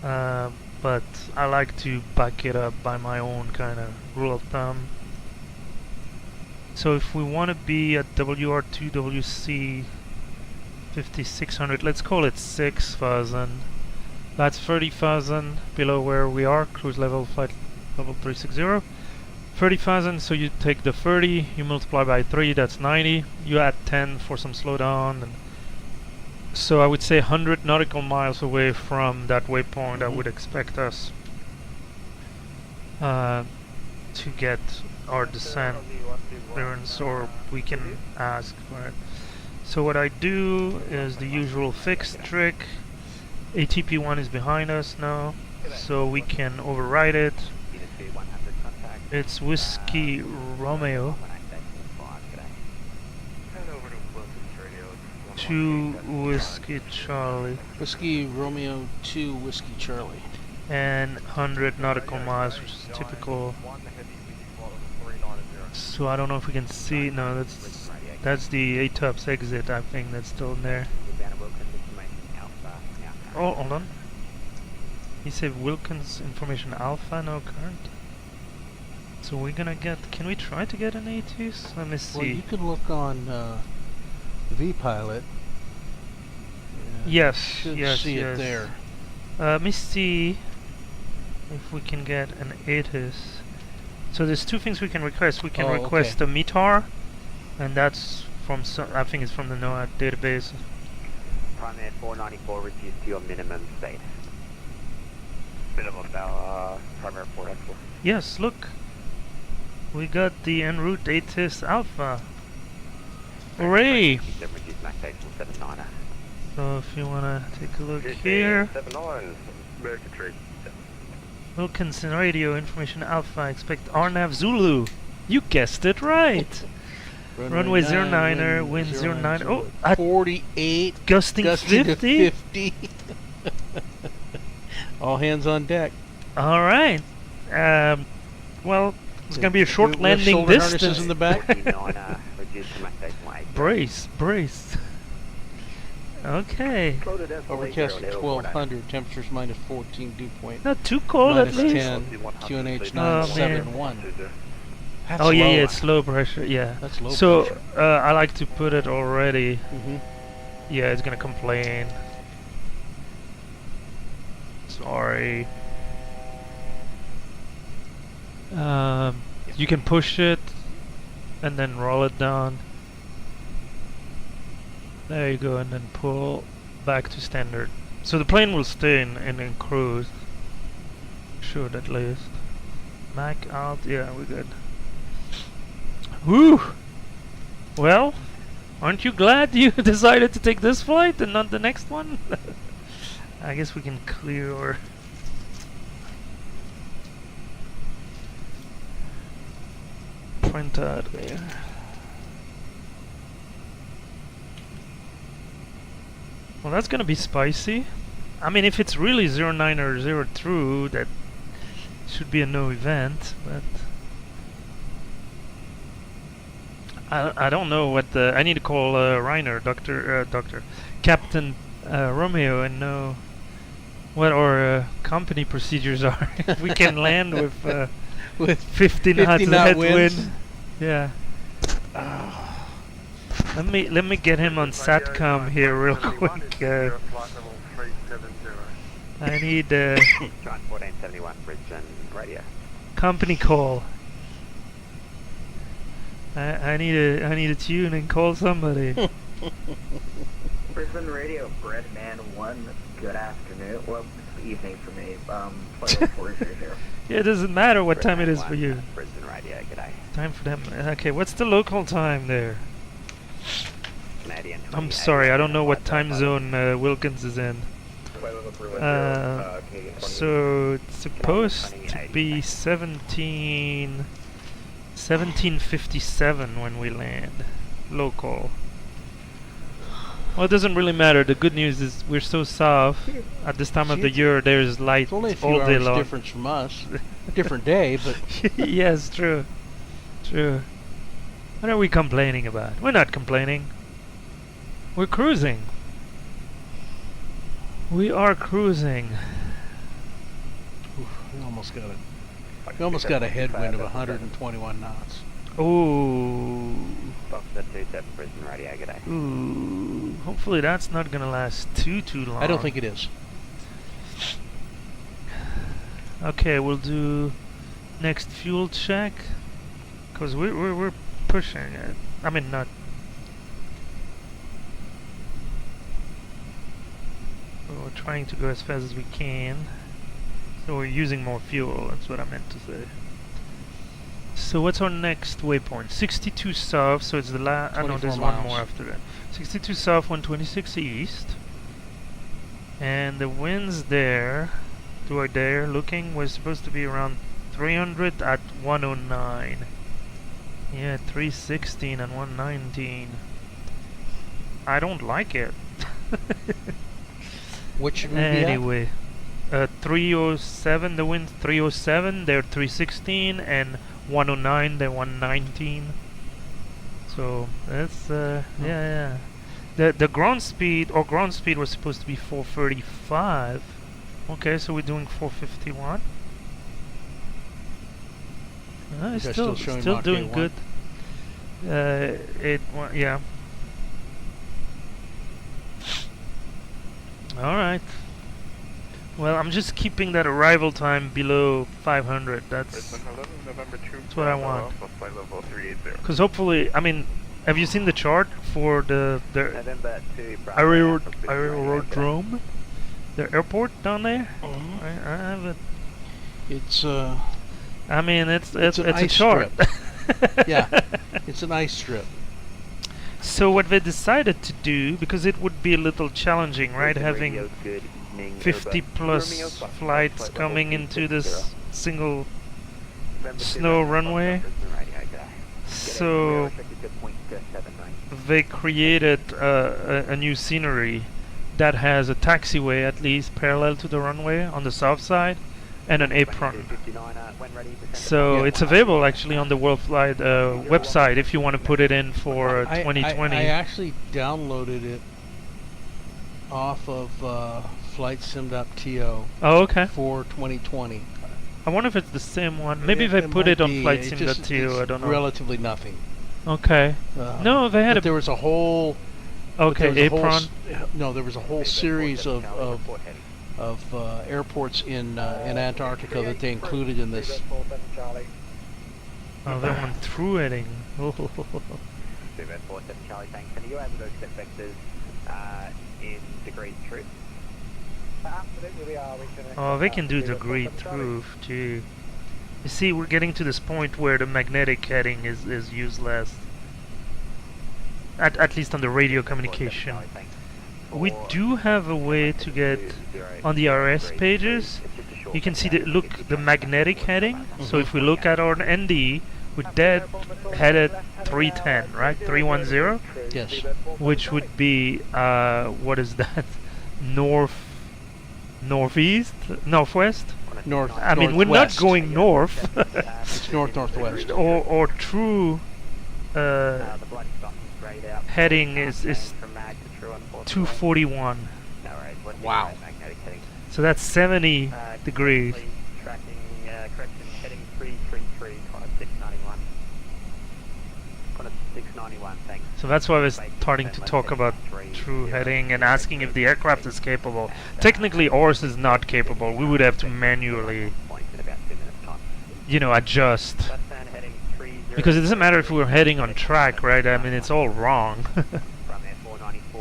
Speaker 1: but I like to back it up by my own kind of rule of thumb. So if we want to be at WR2 WC 5600, let's call it 6000. That's 30,000 below where we are, cruise level flight level 360. 30,000, so you take the 30, you multiply by 3, that's 90. You add 10 for some slowdown. And so I would say 100 nautical miles away from that waypoint, I would expect us to get our descent clearance, or we can ask for it. So what I do is the usual fix trick. ATP1 is behind us now, so we can override it. It's Whiskey Romeo 2 Whiskey Charlie.
Speaker 2: Whiskey Romeo 2 Whiskey Charlie.
Speaker 1: And 100 nautical miles, which is typical. So I don't know if we can see. No, that's the ATOPS exit. I think that's still in there. Oh, hold on. He said Wilkins information alpha, no current. So we're gonna get. Can we try to get an ATIS? Let me see.
Speaker 2: Well, you can look on VPilot.
Speaker 1: Yes,
Speaker 2: yes, see it there.
Speaker 1: Let me see if we can get an ATIS. So there's two things we can request. We can request a METAR, and that's from I think it's from the NOAA database.
Speaker 4: Primary 494 reduced to your minimum state.
Speaker 3: Minimum now, primary 494.
Speaker 1: Yes, look. We got the en route ATIS Alpha. Hooray! So if you wanna take a look here.
Speaker 3: 79, American Tree.
Speaker 1: Wilkins radio information Alpha, expect RNAV Zulu. You guessed it right. Runway 09er, wind 09. Oh, at
Speaker 2: 48.
Speaker 1: Gusting 50.
Speaker 2: All hands on deck.
Speaker 1: All right. Well, it's gonna be a short landing distance.
Speaker 2: In the back.
Speaker 1: Brace. Okay.
Speaker 2: Overcast 1200, temperatures -14, dew point.
Speaker 1: Not too cold at least.
Speaker 2: -10, QNH 971.
Speaker 1: Oh yeah, it's low pressure. Yeah.
Speaker 2: That's low
Speaker 1: so
Speaker 2: pressure.
Speaker 1: I like to put it already. Yeah, it's gonna complain. Sorry. You can push it and then roll it down. There you go, and then pull back to standard. So the plane will stay in cruise. Should at least. Mac out, yeah, we're good. Whew! Well, aren't you glad you decided to take this flight and not the next one? I guess we can clear or... print out there. Well, that's gonna be spicy. I mean, if it's really 09 or 02, that should be a no event, but I don't know what the... I need to call Reiner, Captain Romeo, and know what our company procedures are. If we can land with 50 knots headwind. Yeah. Let me get him on SATCOM here real quick. I need
Speaker 4: Giant 1471 Brisbane radio.
Speaker 1: company call. I need a tune and call somebody.
Speaker 7: Brisbane Radio, Breadman 1, good afternoon. Well, it's evening for me. Flight 400.
Speaker 1: Yeah, it doesn't matter what time it is for you.
Speaker 4: Brisbane radio, g'day.
Speaker 1: Time for them. Okay, what's the local time there?
Speaker 4: Canadian.
Speaker 1: I'm sorry, I don't know what time zone Wilkins is in. So it's supposed to be 1757 when we land. Local. Well, it doesn't really matter. The good news is we're so south. At this time of the year, there's light
Speaker 2: It's only a few
Speaker 1: all day
Speaker 2: hours
Speaker 1: long.
Speaker 2: difference from us. Different day, but
Speaker 1: Yes, true. True. What are we complaining about? We're not complaining. We're cruising. We are cruising.
Speaker 2: we almost got a headwind of 121 knots.
Speaker 1: Ooh.
Speaker 4: Foxtrot 27 Brisbane radio, g'day.
Speaker 1: Ooh. Hopefully that's not gonna last too long.
Speaker 2: I don't think it is.
Speaker 1: Okay, we'll do next fuel check. Cause we're pushing it. I mean not. We're trying to go as fast as we can. So we're using more fuel, that's what I meant to say. So what's our next waypoint? 62 south, so it's the last... I know there's one more after that. 62 south, 126 east. And the winds there, toward there, looking, was supposed to be around 300 at 109. Yeah, 316 and 119. I don't like it.
Speaker 2: Which would be
Speaker 1: anyway, 307, the wind 307, they're 316, and 109, they're 119. So that's yeah. The ground speed was supposed to be 435. Okay, so we're doing 451. It's still doing good. Yeah. Alright. Well, I'm just keeping that arrival time below 500. That's what I want. Because hopefully, I mean, have you seen the chart for the aerodrome? The airport down there? I have it.
Speaker 2: It's
Speaker 1: I mean, it's
Speaker 2: an
Speaker 1: a chart.
Speaker 2: Yeah, it's an ice strip.
Speaker 1: So what they decided to do, because it would be a little challenging, right, having 50 plus flights coming into this single snow runway. So they created a new scenery that has a taxiway at least parallel to the runway on the south side and an apron. So it's available actually on the WorldFlight website if you want to put it in for 2020.
Speaker 2: I actually downloaded it off of FlightSim.to.
Speaker 1: Oh, okay.
Speaker 2: For 2020.
Speaker 1: I wonder if it's the same one. Maybe they put it on FlightSim.to. I don't know.
Speaker 2: Relatively nothing.
Speaker 1: Okay. No, they had
Speaker 2: there was a whole.
Speaker 1: Okay, apron.
Speaker 2: There was a whole series of airports in Antarctica that they included in this.
Speaker 1: Oh, they went through it. Oh.
Speaker 4: 47 Charlie, thanks. And are you able to accept vectors in degree truth?
Speaker 11: Absolutely, we are.
Speaker 1: Oh, they can do degree truth, gee. You see, we're getting to this point where the magnetic heading is useless. At least on the radio communication. We do have a way to get on the RS pages. You can see the magnetic heading. So if we look at our ND, we're dead headed 310, right? 310.
Speaker 2: Yes.
Speaker 1: Which would be what is that? Northwest?
Speaker 2: North.
Speaker 1: I mean, we're not
Speaker 2: northwest.
Speaker 1: going north.
Speaker 2: It's northwest.
Speaker 1: or true heading is 241.
Speaker 2: Wow.
Speaker 1: So that's 70 degrees.
Speaker 4: Tracking, correction, heading 333, Connor 691. Connor 691, thanks.
Speaker 1: So that's why I was starting to talk about true heading and asking if the aircraft is capable. Technically, ours is not capable. We would have to manually, adjust. Because it doesn't matter if we're heading on track, right? I mean, it's all wrong.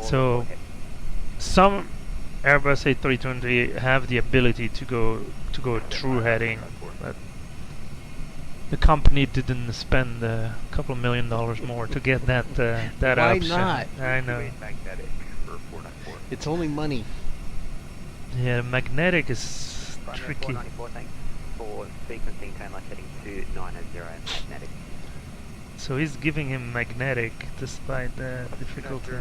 Speaker 1: So, some Airbus A320 have the ability to go true heading, but the company didn't spend a couple of $1 million more to get that option.
Speaker 2: Why not?
Speaker 1: I know.
Speaker 2: It's only money.
Speaker 1: Yeah, magnetic is tricky.
Speaker 4: For sequencing, turn left heading 290 magnetic.
Speaker 1: So he's giving him magnetic despite the difficulty.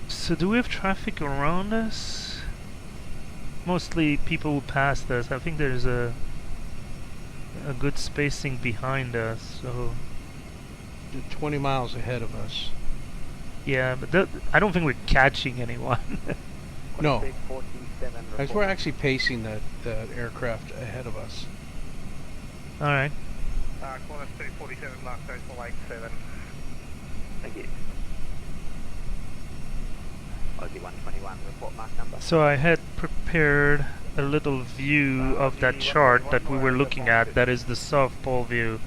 Speaker 1: So do we have traffic around us? Mostly people who passed us. I think there's a good spacing behind us. So
Speaker 2: They're 20 miles ahead of us.
Speaker 1: yeah, but I don't think we're catching anyone.
Speaker 2: No. Because we're actually pacing the aircraft ahead of us.
Speaker 1: All right.
Speaker 8: Qantas 247, last decimal 87.
Speaker 4: Thank you. Aussie 121, report mark number.
Speaker 1: So I had prepared a little view of that chart that we were looking at. That is the South Pole view.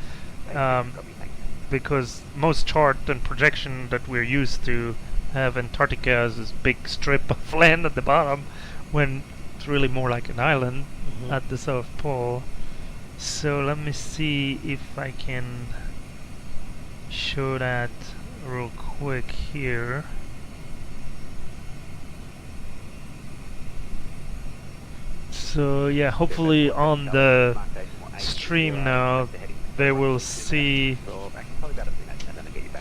Speaker 1: Because most chart and projection that we're used to have Antarctica as this big strip of land at the bottom, when it's really more like an island at the South Pole. So let me see if I can show that real quick here. So yeah, hopefully on the stream now they will see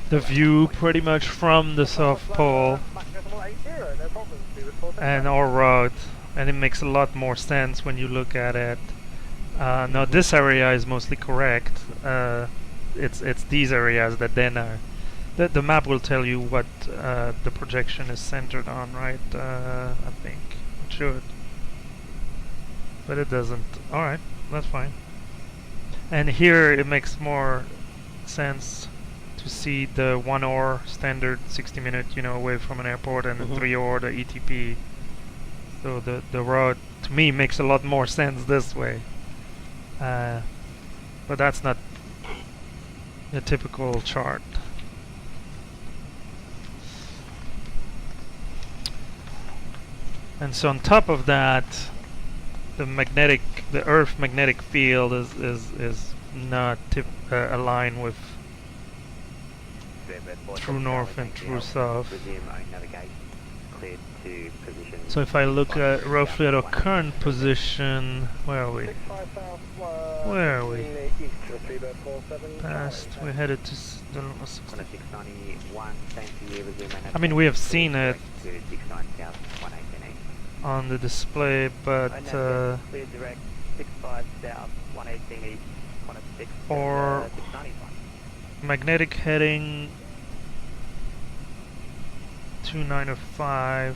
Speaker 1: the view pretty much from the South Pole and our route, and it makes a lot more sense when you look at it. Now this area is mostly correct. It's these areas that then are the map will tell you what the projection is centered on, right? I think it should, but it doesn't. All right, that's fine. And here it makes more sense to see the 1 hour standard 60-minute, away from an airport, and the 3 hour the ETP. So the route to me makes a lot more sense this way. But that's not a typical chart. And so on top of that, the Earth magnetic field is not aligned with true north and true south. So if I look at roughly at our current position, where are we? Where are we? Past, we're headed to I mean, we have seen it on the display, but or magnetic heading 2905,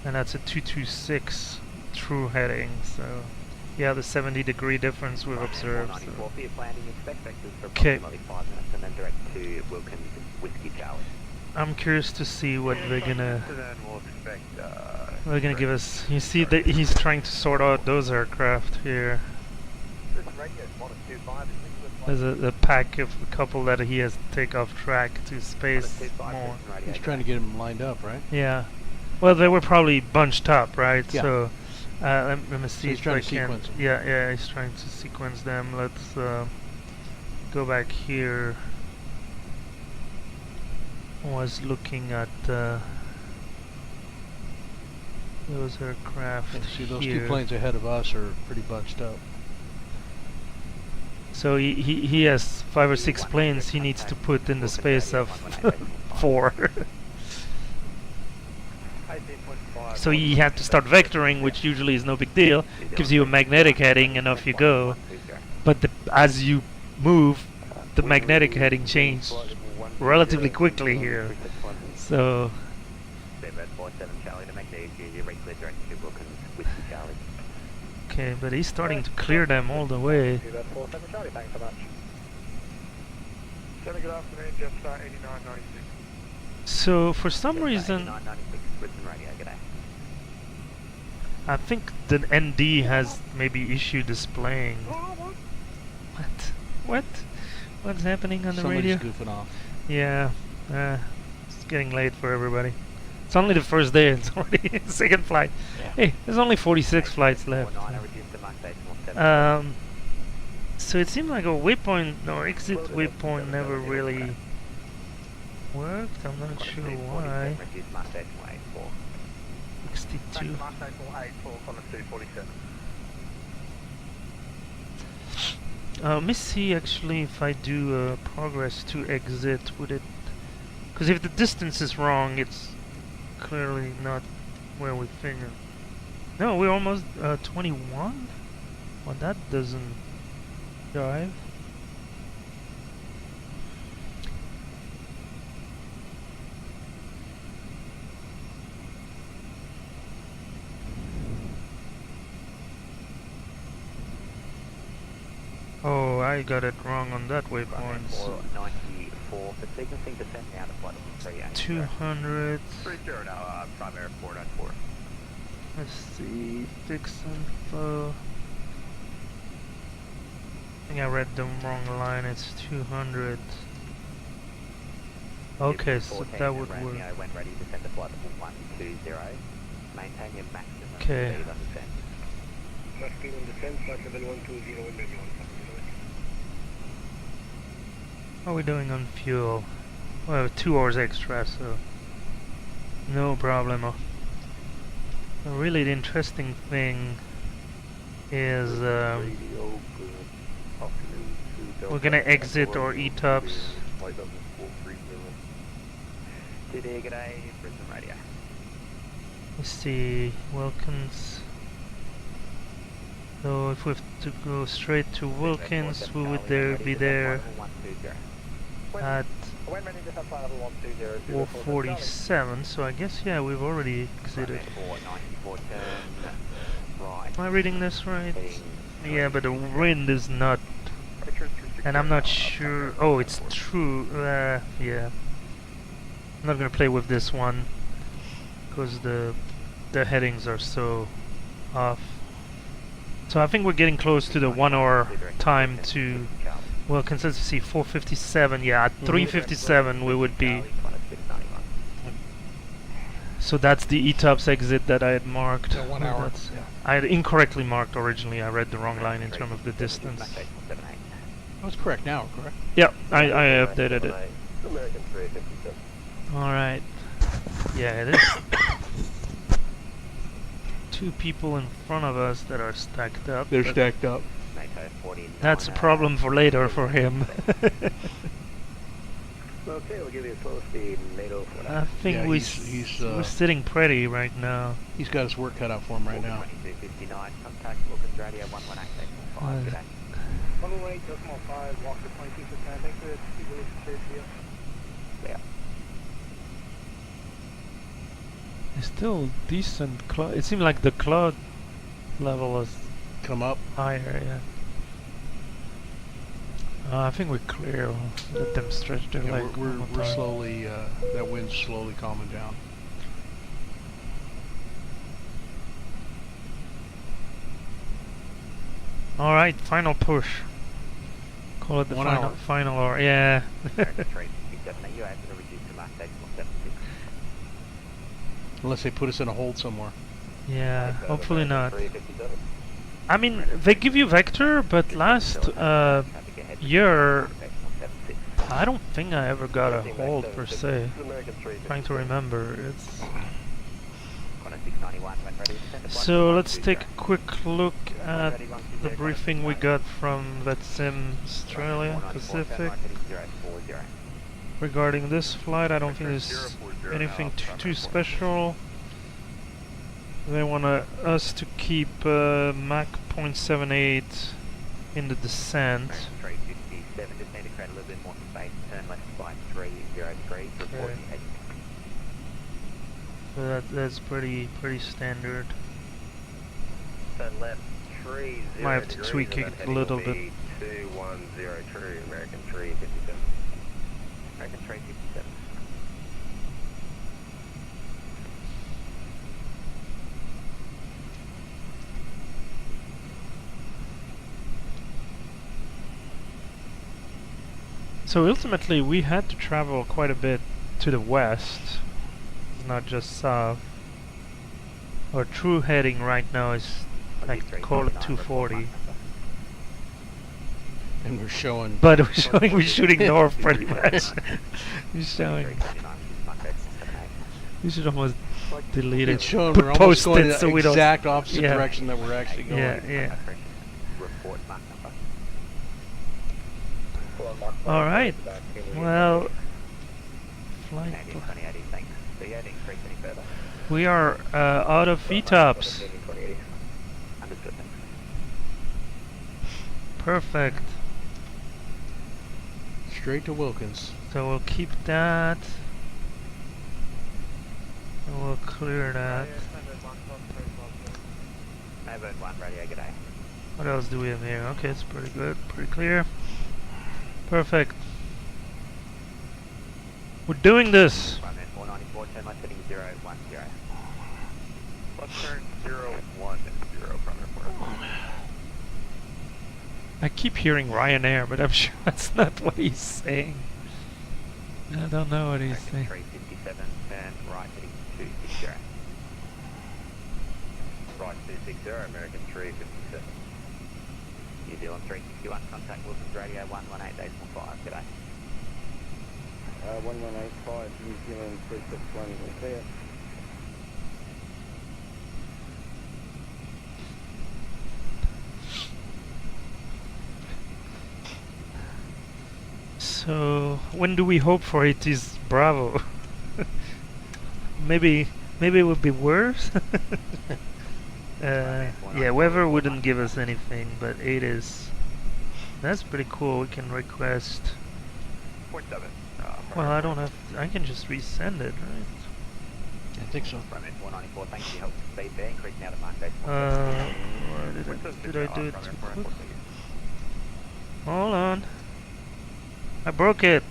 Speaker 1: and that's a 226 true heading. So yeah, the 70-degree difference we've observed. So. Okay. I'm curious to see what they're gonna give us. You see that he's trying to sort out those aircraft here. There's a pack of a couple that he has to take off track to space more.
Speaker 2: He's trying to get them lined up, right?
Speaker 1: Yeah. Well, they were probably bunched up, right?
Speaker 2: Yeah.
Speaker 1: So Let me see
Speaker 2: So he's
Speaker 1: if
Speaker 2: trying
Speaker 1: I
Speaker 2: to
Speaker 1: can.
Speaker 2: sequence them.
Speaker 1: Yeah, he's trying to sequence them. Let's go back here. I was looking at those aircraft
Speaker 2: Yeah, see, those
Speaker 1: here.
Speaker 2: two planes ahead of us are pretty bunched up.
Speaker 1: So he has 5 or 6 planes he needs to put in the space of 4. So he had to start vectoring, which usually is no big deal. Gives you a magnetic heading and off you go. But as you move, the magnetic heading changes relatively quickly here. So okay, but he's starting to clear them all the way.
Speaker 8: Thanks so much. Good afternoon, just 8996.
Speaker 1: So for some reason, I think the ND has maybe issue displaying. What? What's happening on the radio?
Speaker 2: Somebody's goofing off.
Speaker 1: Yeah, it's getting late for everybody. It's only the first day. It's already second flight.
Speaker 2: Yeah.
Speaker 1: Hey, there's only 46 flights left. So it seemed like a waypoint or exit waypoint never really worked. I'm not sure why. 62. Let me see actually if I do progress to exit, would it? Because if the distance is wrong, it's clearly not where we figure. No, we're almost 21? Well, that doesn't jive. Oh, I got it wrong on that waypoint.
Speaker 4: 94 for sequencing descent now to flight 38.
Speaker 1: 200.
Speaker 3: 30 now, primary 494.
Speaker 1: Let's see, fix info. I think I read the wrong line, it's 200. Okay, so that would work.
Speaker 4: When ready, descend to flight level 120. Maintain your maximum
Speaker 1: Okay.
Speaker 4: speed on descent.
Speaker 9: Flight speed on descent, flight level 120 and ready on top.
Speaker 1: How are we doing on fuel? Well, 2 hours extra, so no problemo. Really, the interesting thing is we're gonna exit our ETOPS.
Speaker 4: TD, g'day, Brisbane Radio.
Speaker 1: Let's see, Wilkins. So if we have to go straight to Wilkins, we would be there at 4:47. So I guess yeah, we've already exited. Am I reading this right? Yeah, but the wind is not, and I'm not sure. Oh, it's true. Yeah, I'm not gonna play with this one because the headings are so off. So I think we're getting close to the 1 hour time to, well, consistency 4:57. Yeah, at 3:57 we would be. So that's the ETOPS exit that I had marked.
Speaker 2: Yeah, 1 hour.
Speaker 1: Yeah. I had incorrectly marked originally. I read the wrong line in terms of the distance.
Speaker 2: Oh, it's correct now, correct?
Speaker 1: Yeah, I updated it.
Speaker 9: American 357.
Speaker 1: Alright. Yeah, it is. 2 people in front of us that are stacked up.
Speaker 2: They're stacked up.
Speaker 1: That's a problem for later for him.
Speaker 9: Okay, we'll give you a slow speed, NATO for
Speaker 1: I think
Speaker 2: Yeah,
Speaker 1: we're
Speaker 2: he's
Speaker 1: sitting pretty right now.
Speaker 2: he's got his work cut out for him right now.
Speaker 4: 2259, contact Wilkins Radio 118.5, g'day.
Speaker 11: 118.5, walk to 22%, thanks for the speed release.
Speaker 4: Yeah.
Speaker 1: It's still decent cloud. It seems like the cloud level is
Speaker 2: Come up.
Speaker 1: higher, yeah. I think we're clear. We'll let them stretch their
Speaker 2: Yeah,
Speaker 1: leg. one more
Speaker 2: we're
Speaker 1: time.
Speaker 2: slowly, that wind's slowly calming down.
Speaker 1: Alright, final push. Call it the
Speaker 2: 1
Speaker 1: final,
Speaker 2: hour.
Speaker 1: final hour. Yeah.
Speaker 2: Unless they put us in a hold somewhere.
Speaker 1: Yeah, hopefully not. I mean, they give you vector, but last year, I don't think I ever got a hold per se. Trying to remember, it's... So let's take a quick look at the briefing we got from VATSIM Australia Pacific. Regarding this flight, I don't think there's anything too special. They want us to keep Mach 0.78 in the descent. So that's pretty standard.
Speaker 3: So left 30.
Speaker 1: Might have to tweak it a little bit.
Speaker 3: 2102 American 357. American 357.
Speaker 1: So ultimately we had to travel quite a bit to the west, not just south. Our true heading right now is like call it 240.
Speaker 2: And we're showing...
Speaker 1: But we're shooting north pretty much. We're showing... We should almost delete it.
Speaker 2: Showing we're almost going in the exact opposite
Speaker 1: yeah.
Speaker 2: direction that we're actually going.
Speaker 1: Yeah. Alright, well, flight. We are out of VTOPs. Perfect.
Speaker 2: Straight to Wilkins.
Speaker 1: So we'll keep that. And we'll clear that. What else do we have here? Okay, it's pretty good, pretty clear. Perfect. We're doing this. I keep hearing Ryanair, but I'm sure that's not what he's saying. I don't know what he's saying.
Speaker 3: 357 and right heading 260. Right 260, American 357. New Zealand 361, contact Wilkins radio 118.5, g'day.
Speaker 11: 1185, New Zealand 361, clear.
Speaker 1: So when do we hope for it is Bravo? maybe it would be worse. Yeah, weather wouldn't give us anything, but 8 is... That's pretty cool. We can request...
Speaker 3: 0.7.
Speaker 1: Well, I don't have... I can just resend it, right?
Speaker 2: I think so.
Speaker 3: 194, thanks for your help. Speed there, increase now to Mark 8.
Speaker 1: Did I do it too quick? Hold on. I broke it.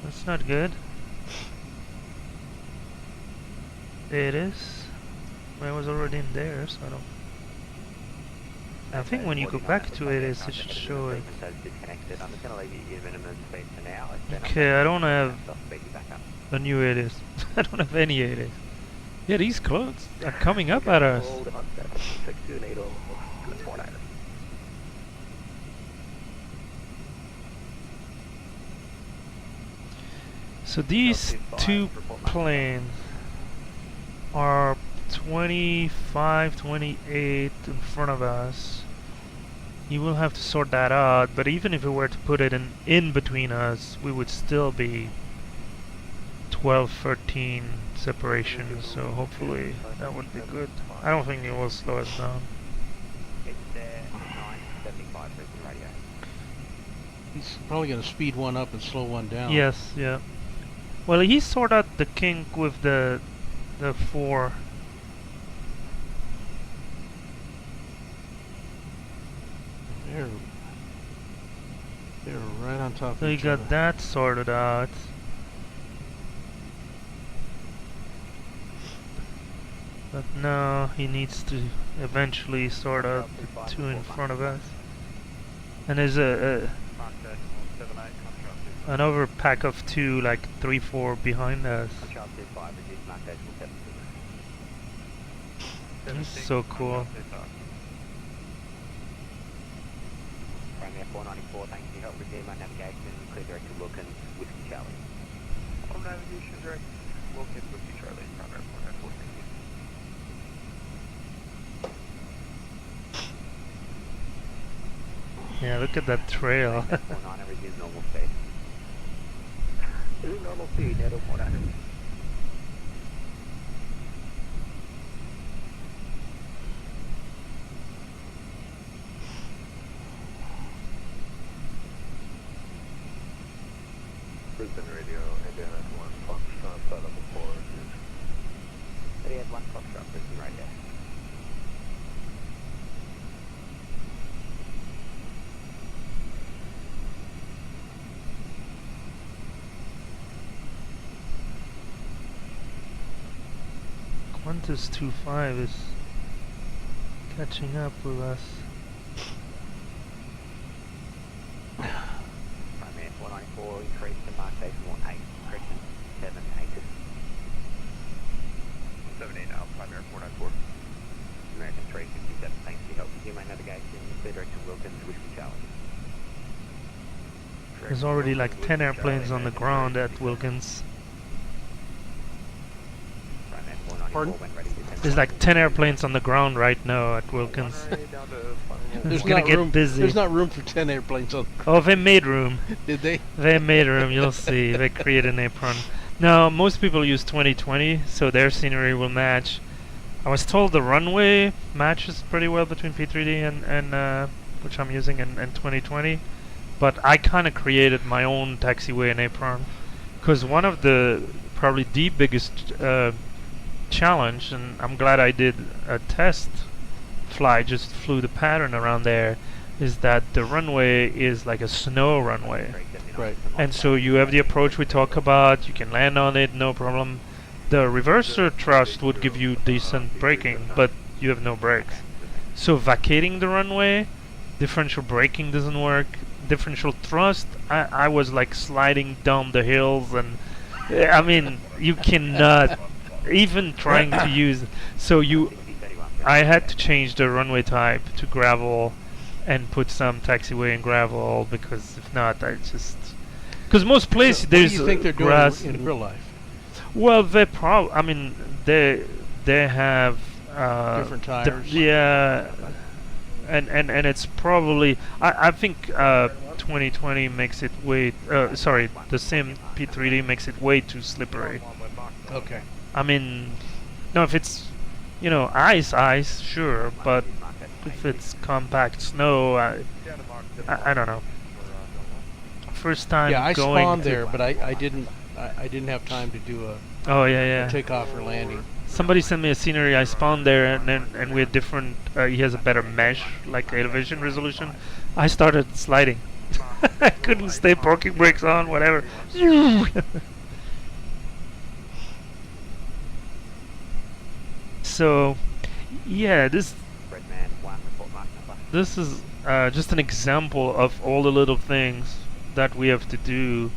Speaker 1: That's not good. There it is. I was already in there, so I don't... I think when you go back to it, it should show it. Okay, I don't have a new ATIS. I don't have any ATIS. Yeah, these clothes are coming up at us. So these two planes are 25, 28 in front of us. You will have to sort that out, but even if we were to put it in between us, we would still be 12, 13 separation, so hopefully that would be good. I don't think it will slow us down.
Speaker 2: He's probably going to speed one up and slow one down.
Speaker 1: Yes, yeah. Well, he sorted out the kink with the 4.
Speaker 2: They're right on top
Speaker 1: So
Speaker 2: of
Speaker 1: he
Speaker 2: each
Speaker 1: got
Speaker 2: other.
Speaker 1: that sorted out. But now he needs to eventually sort out the 2 in front of us. And there's another pack of 2, like 3, 4 behind us. This is so cool.
Speaker 4: Primary 494, thanks for your help. Resume my navigation, clear direct to Wilkins, Whiskey Charlie.
Speaker 8: On navigation direct, Wilkins, Whiskey Charlie, primary 494, thank you.
Speaker 1: Yeah, look at that trail.
Speaker 4: 49, resume normal speed. Resume normal speed, Edo 49.
Speaker 3: Brisbane Radio, Indiana 1, Foxtrot, flight level 4, reviews.
Speaker 4: 38-1 Foxtrot, Brisbane Radio.
Speaker 1: Qantas 25 is catching up with us.
Speaker 4: Primary 494, increase to Mark Station 18, correction 7-8.
Speaker 3: 17 now, primary 494.
Speaker 4: American 357, thanks for your help. Resume my navigation, clear direct to Wilkins, Whiskey Charlie.
Speaker 1: There's already like 10 airplanes on the ground at Wilkins.
Speaker 2: Pardon?
Speaker 1: There's like 10 airplanes on the ground right now at Wilkins.
Speaker 2: There's
Speaker 1: gonna
Speaker 2: not
Speaker 1: get
Speaker 2: room.
Speaker 1: busy.
Speaker 2: The's not room for 10 airplanes on.
Speaker 1: Oh, they made room.
Speaker 2: Did they?
Speaker 1: They made room, you'll see. They created an apron. Now, most people use 2020, so their scenery will match. I was told the runway matches pretty well between P3D and which I'm using, and 2020. But I kind of created my own taxiway and apron. Because one of the, probably the biggest challenge, and I'm glad I did a test flight, just flew the pattern around there, is that the runway is like a snow runway.
Speaker 2: Right.
Speaker 1: And so you have the approach we talk about, you can land on it, no problem. The reverser thrust would give you decent braking, but you have no brakes. So vacating the runway, differential braking doesn't work, differential thrust, I was like sliding down the hills, and I mean, you cannot even trying to use, so I had to change the runway type to gravel and put some taxiway and gravel, because if not, I just, because most places
Speaker 2: So
Speaker 1: there's
Speaker 2: what do you think they're
Speaker 1: grass
Speaker 2: doing in real life?
Speaker 1: Well, they I mean, they have
Speaker 2: Different tires.
Speaker 1: Yeah, and it's probably I think 2020 makes it way sorry, the same P3D makes it way too slippery.
Speaker 2: Okay.
Speaker 1: I mean, no, if it's, you know, ice, sure, but if it's compact snow, I don't know. First time
Speaker 2: Yeah, I
Speaker 1: going
Speaker 2: spawned
Speaker 1: to
Speaker 2: there, but I didn't have time to do a
Speaker 1: Oh yeah.
Speaker 2: takeoff or landing.
Speaker 1: Somebody sent me a scenery. I spawned there, and we had different. He has a better mesh, like elevation resolution. I started sliding. I couldn't stay. Parking brakes on, whatever. So, yeah, this is just an example of all the little things that we have to do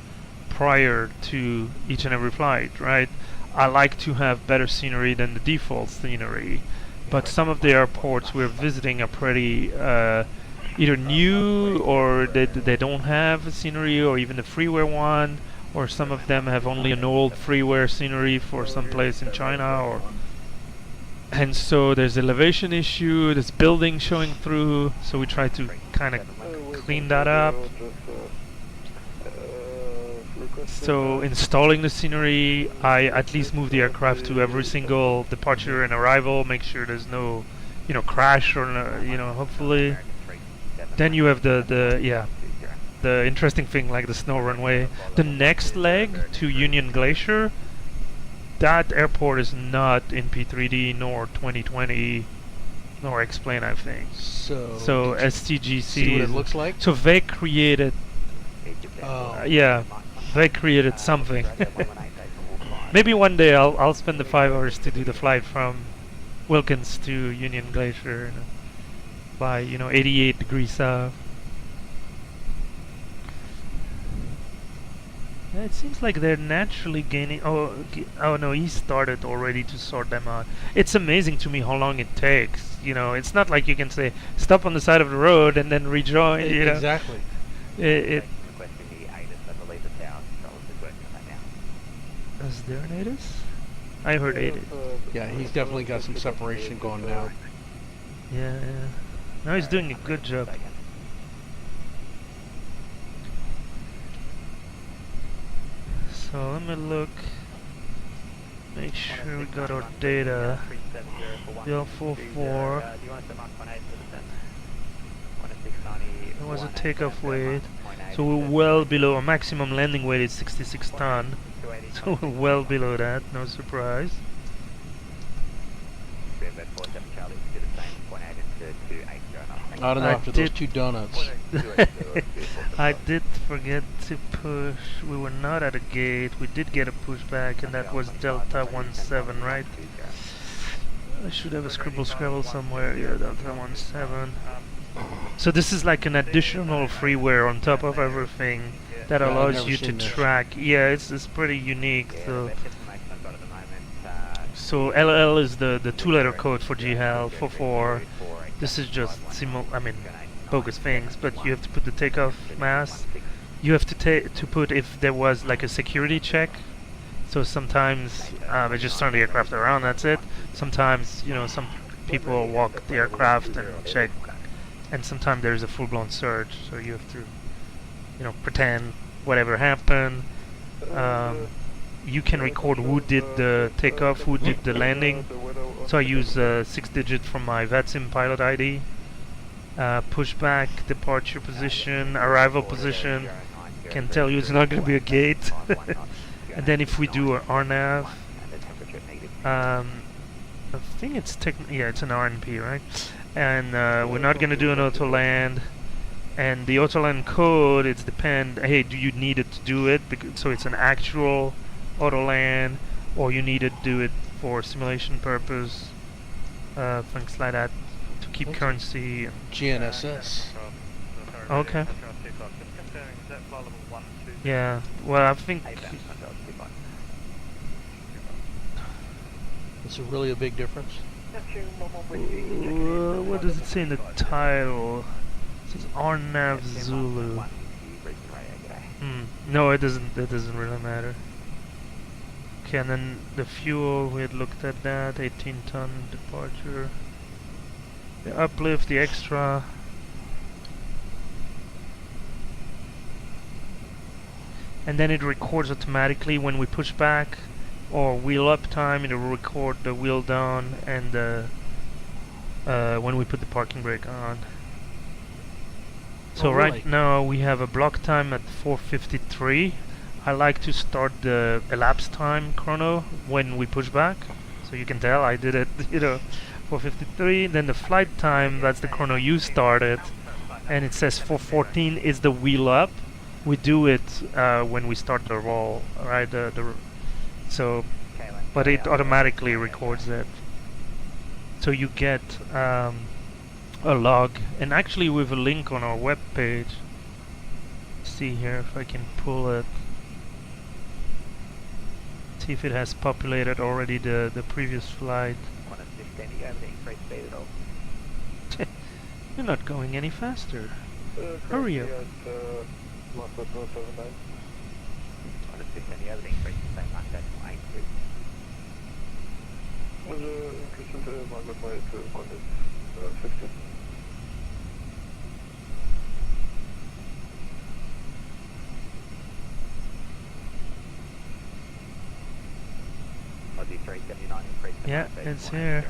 Speaker 1: prior to each and every flight, right? I like to have better scenery than the default scenery, but some of the airports we're visiting are pretty either new, or they don't have a scenery, or even a freeware one, or some of them have only an old freeware scenery for some place in China, or and so there's elevation issue, there's building showing through, so we try to kind of clean that up. So installing the scenery, I at least move the aircraft to every single departure and arrival, make sure there's no, you know, crash or no, you know, hopefully. Then you have the interesting thing, like the snow runway. The next leg to Union Glacier, that airport is not in P3D nor 2020 nor X-Plane, I think. So STGC
Speaker 2: see what it looks like?
Speaker 1: So they created they created something. Maybe one day I'll spend the 5 hours to do the flight from Wilkins to Union Glacier by 88 degrees south. It seems like they're naturally gaining. Oh no, he started already to sort them out. It's amazing to me how long it takes. You know, it's not like you can say stop on the side of the road and then rejoin. You know,
Speaker 2: Exactly.
Speaker 1: it
Speaker 4: Requesting the ATIS, I believe the tower controllers is working on that now.
Speaker 1: is there an ATIS? I heard ATIS.
Speaker 2: Yeah, he's definitely got some separation going now.
Speaker 1: Yeah, yeah. No, he's doing a good job. So let me look. Make sure we got our data. Bill 44. There was a takeoff weight. So we're well below. Our maximum landing weight is 66 ton. So we're well below that. No surprise.
Speaker 2: I don't know after those 2 donuts.
Speaker 1: I did forget to push. We were not at a gate. We did get a pushback, and that was Delta 17, right? I should have a scrabble somewhere. Yeah, Delta 17. So this is like an additional freeware on top of everything that
Speaker 2: Yeah, I've
Speaker 1: allows
Speaker 2: never
Speaker 1: you to
Speaker 2: seen this.
Speaker 1: track. Yeah, it's pretty unique. So LL is the 2-letter code for GHAL 44. This is just bogus things, but you have to put the takeoff mass. You have to put if there was like a security check. So sometimes they just turn the aircraft around. That's it. Sometimes some people walk the aircraft and check, and sometimes there's a full-blown search. So you have to pretend whatever happened. You can record who did the takeoff, who did the landing. So I use 6 digits from my VATSIM pilot ID. Pushback, departure position, arrival position. Can tell you it's not going to be a gate. And then if we do an RNAV, I think it's it's an RNP, right? And we're not going to do an auto land. And the auto land code, it's hey, do you need it to do it? So it's an actual auto land, or you need to do it for simulation purpose, things like that, to keep currency.
Speaker 2: GNSS.
Speaker 1: Okay. Yeah. Well, I think
Speaker 2: Is it really a big difference?
Speaker 1: what does it say in the title? It says RNAV Zulu. No, it doesn't. It doesn't really matter. Okay, and then the fuel, we had looked at that, 18-ton departure. The uplift, the extra. And then it records automatically when we push back, or wheel up time, it will record the wheel down, and when we put the parking brake on. So right now we have a block time at 4:53. I like to start the elapsed time chrono when we push back, so you can tell I did it, 4:53. Then the flight time, that's the chrono you started, and it says 4:14 is the wheel up. We do it when we start the roll, right? But it automatically records it. So you get a log, and actually with a link on our web page. See here if I can pull it. See if it has populated already the previous flight. You're not going any faster. Hurry up. Yeah, it's here.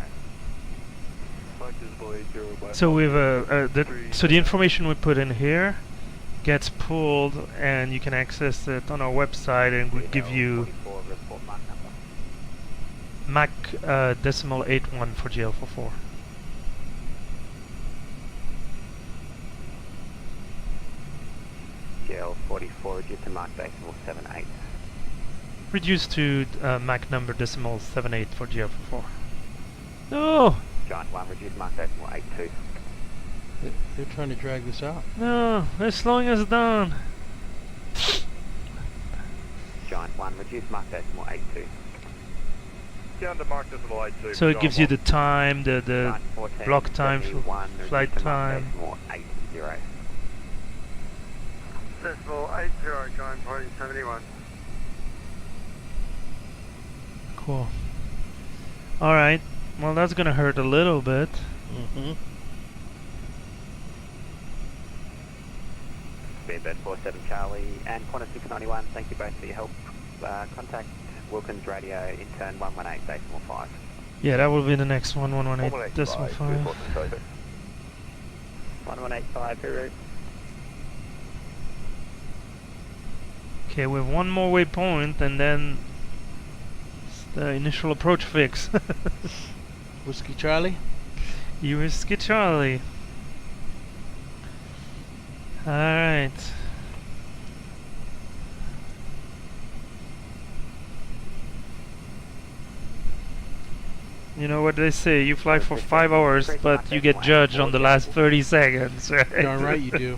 Speaker 1: So we've so the information we put in here gets pulled, and you can access it on our website, and we give you Mach decimal 81 for GL44.
Speaker 4: GL44, reduced to Mach decimal 78.
Speaker 1: Reduced to Mach number decimal 78 for GL44. No!
Speaker 4: Giant 1, reduced Mach decimal 82.
Speaker 2: They're trying to drag this out.
Speaker 1: No, they're slowing us down.
Speaker 4: -1, reduce Mark decimal 82.
Speaker 9: Down to Mark decimal 82.
Speaker 1: So it gives you the time, the
Speaker 4: 914,
Speaker 1: block time,
Speaker 4: 71,
Speaker 1: flight
Speaker 4: reduce to Mark
Speaker 1: time.
Speaker 4: decimal 80.
Speaker 9: Decimal 80, going point 71.
Speaker 1: Cool. Alright, well that's gonna hurt a little bit.
Speaker 2: Mm-hmm.
Speaker 4: Speedbird 47 Charlie and Qantas 691, thank you both for your help. Contact Wilkins radio, intern 118 decimal 5.
Speaker 1: Yeah, that will be the next one, 118 decimal 5.
Speaker 4: 1185, Peru.
Speaker 1: Okay, we have one more waypoint and then it's the initial approach fix.
Speaker 2: Whiskey Charlie.
Speaker 1: Whiskey Charlie. Alright. You know what they say, you fly for 5 hours, but you get judged on the last 30 seconds, right?
Speaker 2: Darn right you do.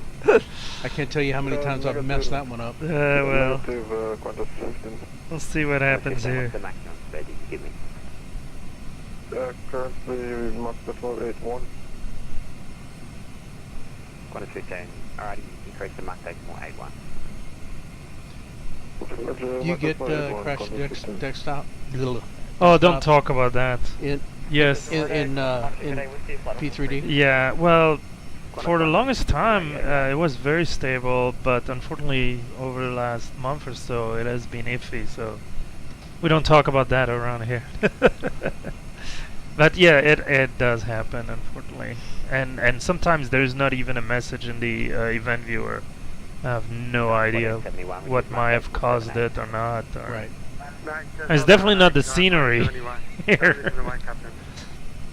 Speaker 2: I can't tell you how many times I've messed that one up.
Speaker 1: Well, we'll see what happens here.
Speaker 4: What's the maximum speed you can give me?
Speaker 9: Currently, Mark decimal 81.
Speaker 4: Qantas 15, alrighty, increase the Mark decimal 81.
Speaker 2: You get crash desktop.
Speaker 1: Oh, don't talk about that. Yes.
Speaker 2: In P3D.
Speaker 1: Yeah, well, for the longest time it was very stable, but unfortunately over the last month or so it has been iffy, so we don't talk about that around here. But yeah, it does happen, unfortunately, and sometimes there's not even a message in the event viewer. I have no idea what might have caused it or not. Or
Speaker 2: Right.
Speaker 1: It's definitely not the scenery here.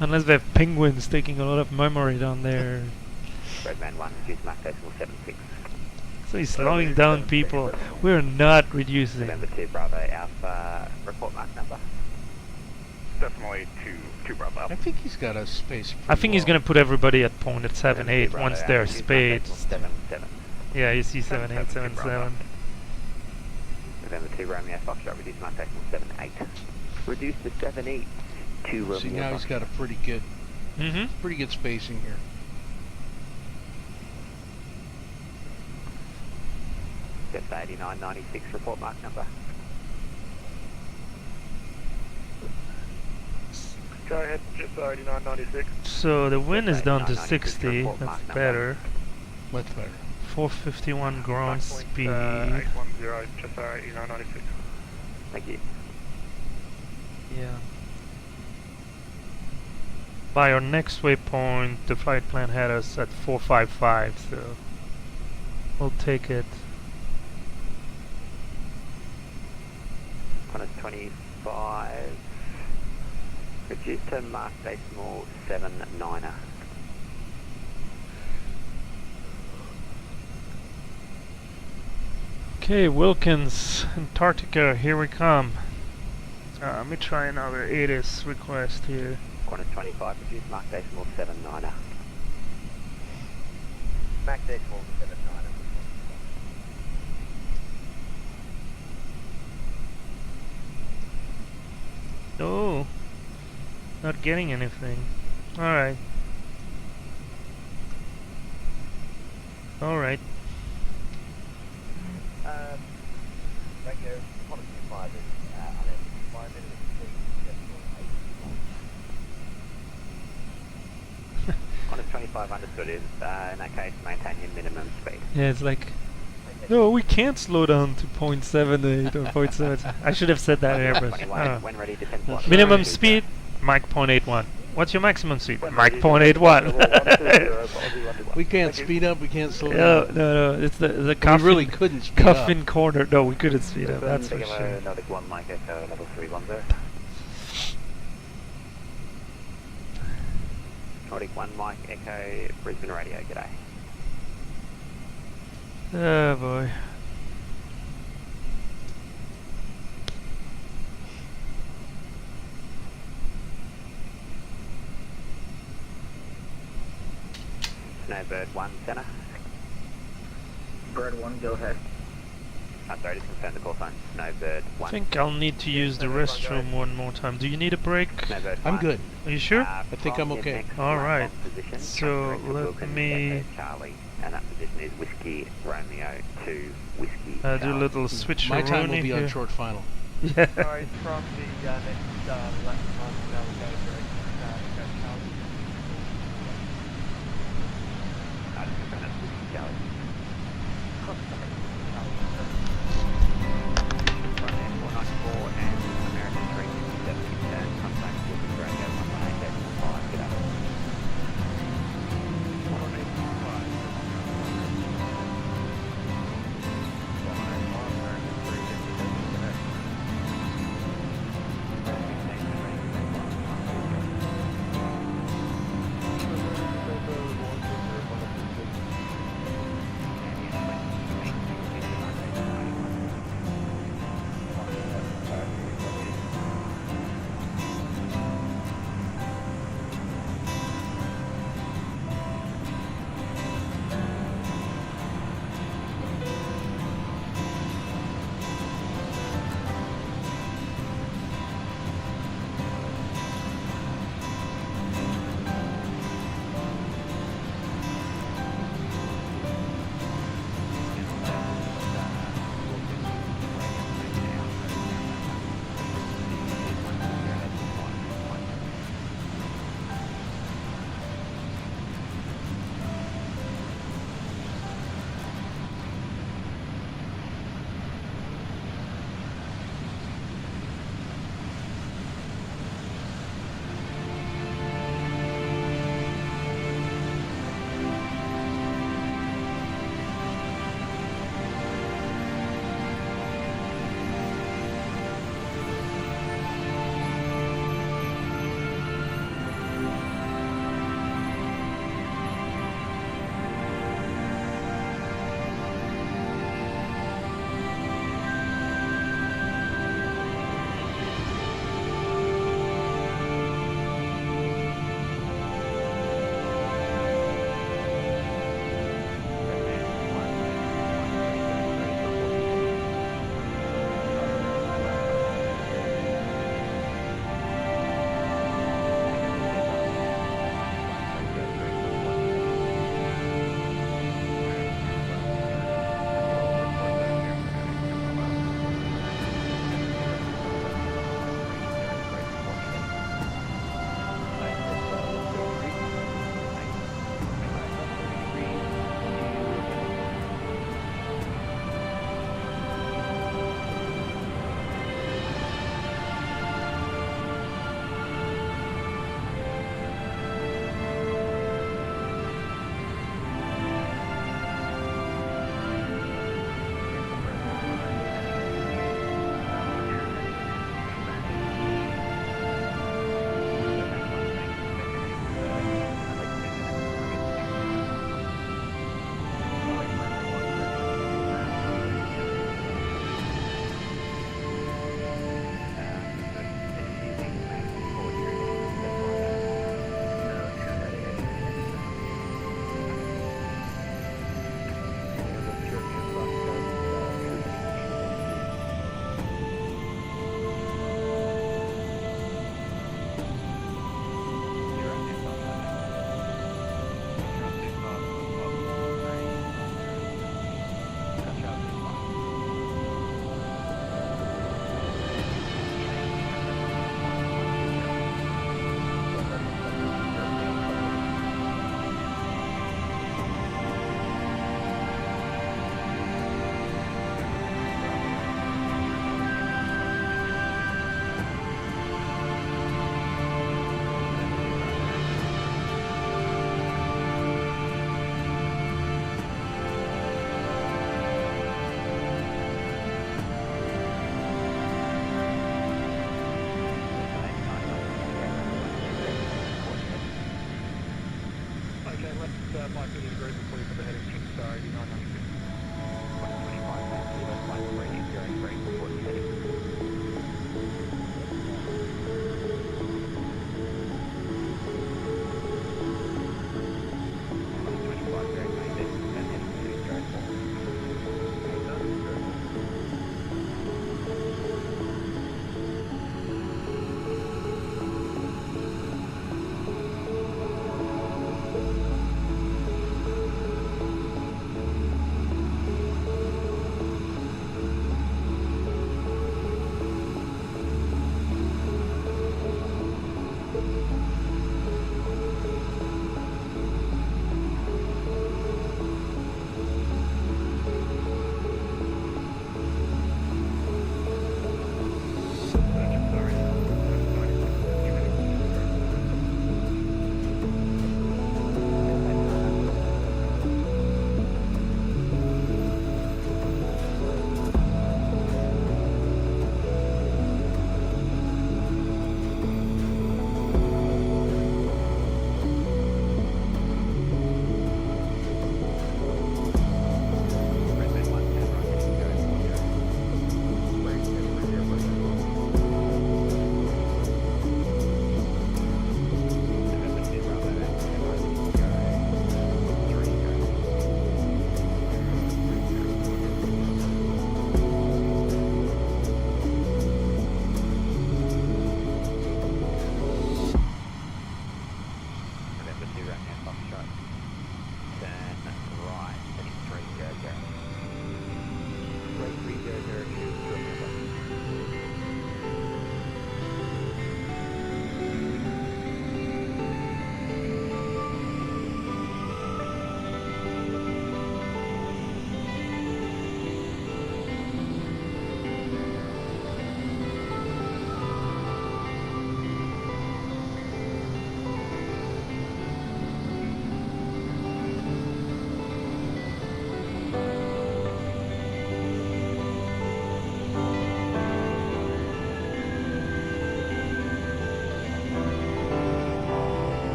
Speaker 1: Unless they have penguins taking a lot of memory down there.
Speaker 4: Redman 1, reduce Mark decimal 76.
Speaker 1: So he's slowing down people. We're not reducing.
Speaker 4: November 2 Bravo Alpha, report Mark number.
Speaker 6: Definitely 2 Bravo
Speaker 2: I
Speaker 6: Alpha.
Speaker 2: think he's got a space.
Speaker 1: I think he's gonna put everybody at point at 7-8 once they're spaced.
Speaker 4: 77.
Speaker 1: Yeah, you see 7-8, 7-7.
Speaker 4: November 2 Romeo Foxtrot, reduce Mark decimal 78. Reduce to 78 to Romeo.
Speaker 2: See, now he's got a pretty good spacing here.
Speaker 4: Just 8996, report Mark number.
Speaker 9: Go ahead, just 8996.
Speaker 1: So the wind is down to 60. That's better.
Speaker 2: Much better.
Speaker 1: 451 ground speed.
Speaker 9: 810, just 8996.
Speaker 4: Thank you.
Speaker 1: Yeah. By our next waypoint, the flight plan had us at 455, so we'll take it.
Speaker 4: Qantas 25. Reduce to Mark decimal 79er.
Speaker 1: Okay, Wilkins, Antarctica, here we come. Let me try another ATIS request here.
Speaker 4: Qantas 25, reduce Mark decimal 79er. Mark decimal 79er.
Speaker 1: Oh, not getting anything. Alright. Alright.
Speaker 4: Regular Qantas 25 is unidentified. Qantas 25 understood is, in that case, maintain your minimum speed.
Speaker 1: Yeah, it's like, no, we can't slow down to 0.78 or 0.7. I should have said that in Airbus.
Speaker 4: 21, when ready, descend flight.
Speaker 1: Minimum speed, Mach 0.81. What's your maximum speed? Mach 0.81.
Speaker 2: We can't speed up. We can't slow down.
Speaker 1: No, it's the
Speaker 2: We
Speaker 1: coffin,
Speaker 2: really couldn't speed
Speaker 1: coffin
Speaker 2: up.
Speaker 1: corner. No, we couldn't speed up, that's for sure.
Speaker 4: Nordic 1 Mike Echo, level 310. Nordic 1 Mike Echo, Brisbane Radio, g'day.
Speaker 1: Oh boy.
Speaker 4: Snowbird 1 center.
Speaker 7: Bird 1, go ahead.
Speaker 4: Sorry, just confirm the call sign. Snowbird
Speaker 1: I
Speaker 4: 1.
Speaker 1: think I'll need to use the restroom one more time. Do you need a break?
Speaker 4: Snowbird
Speaker 2: I'm
Speaker 4: 1.
Speaker 2: good.
Speaker 1: Are you sure?
Speaker 2: I think I'm okay.
Speaker 1: All right.
Speaker 4: Position,
Speaker 1: So
Speaker 4: transfer to
Speaker 1: let
Speaker 4: Wilkins,
Speaker 1: me
Speaker 4: Echo Charlie, and that position is Whiskey Romeo 2 Whiskey
Speaker 1: do a
Speaker 4: Charlie.
Speaker 1: little switch.
Speaker 2: My time will be on
Speaker 1: here.
Speaker 2: short final.
Speaker 1: Yeah.
Speaker 11: Sorry, from the next left on navigator, Echo Charlie.
Speaker 4: I just confirm that's Whiskey Charlie. Right there, 494 and American 357 return, contact Wilkins Radio 118.5, get up.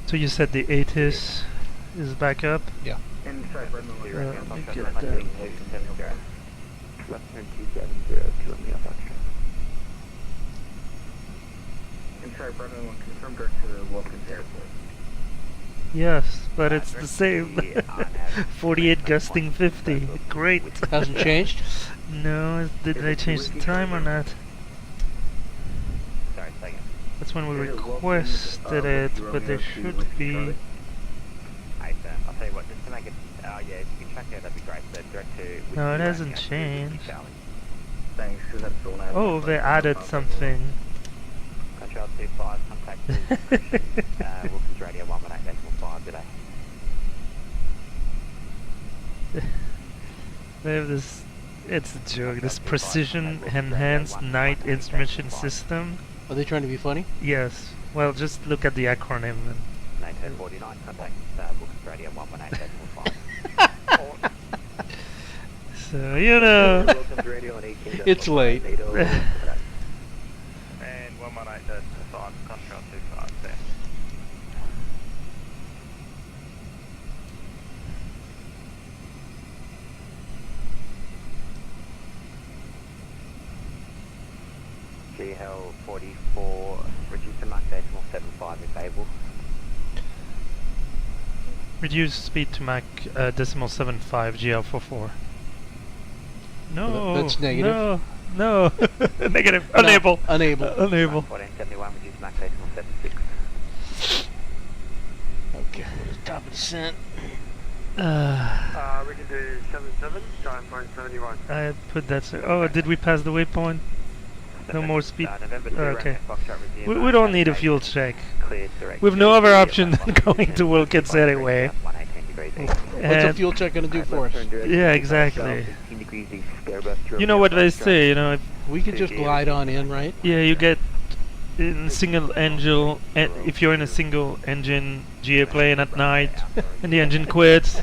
Speaker 1: So you said the ATIS is back up?
Speaker 2: Yeah.
Speaker 7: And sorry, Brendan,
Speaker 1: let me get that.
Speaker 4: Left turn 270 to Romeo Foxtrot.
Speaker 7: and sorry, Brendan, one confirmed direct to the Wilkins Airport.
Speaker 1: Yes, but it's the same. 48 gusting 50. Great.
Speaker 2: Hasn't changed?
Speaker 1: No, did they change the time or not?
Speaker 4: Sorry, second.
Speaker 1: That's when we requested it, but there should be.
Speaker 4: I'll tell you what, just to make it, yeah, if you can check it, that'd be great. So direct to...
Speaker 1: No, it hasn't changed.
Speaker 7: Thanks, because that's the one I
Speaker 1: Oh, they added something.
Speaker 4: Control 25, contact Wilkins Radio 118.5 today.
Speaker 1: They have this, it's a joke, this precision enhanced night instrument system.
Speaker 2: Are they trying to be funny?
Speaker 1: Yes, well, just look at the acronym.
Speaker 4: 1949, contact Wilkins Radio 118.5.
Speaker 1: So, you know.
Speaker 2: It's late.
Speaker 6: And 118.5, control 25 there.
Speaker 4: GHL 44, reduce to Mach decimal 75 if able.
Speaker 1: Reduce speed to Mach decimal 75 GL44. No,
Speaker 2: That's negative.
Speaker 1: No, negative, unable.
Speaker 2: Unable.
Speaker 1: Unable.
Speaker 4: 1471, reduce Mach decimal 76.
Speaker 2: Okay, top of the descent.
Speaker 9: We can do 77, giant point 71.
Speaker 1: I put that. Oh, did we pass the waypoint? No more speed. Okay. We don't need a fuel check. We've no other option than going to Wilkins anyway.
Speaker 2: What's a fuel check going to do for us?
Speaker 1: Yeah, exactly. You know what they say, you know. If
Speaker 2: we could just glide on in, right?
Speaker 1: Yeah, you get in single engine. If you're in a single engine GA plane at night, and the engine quits,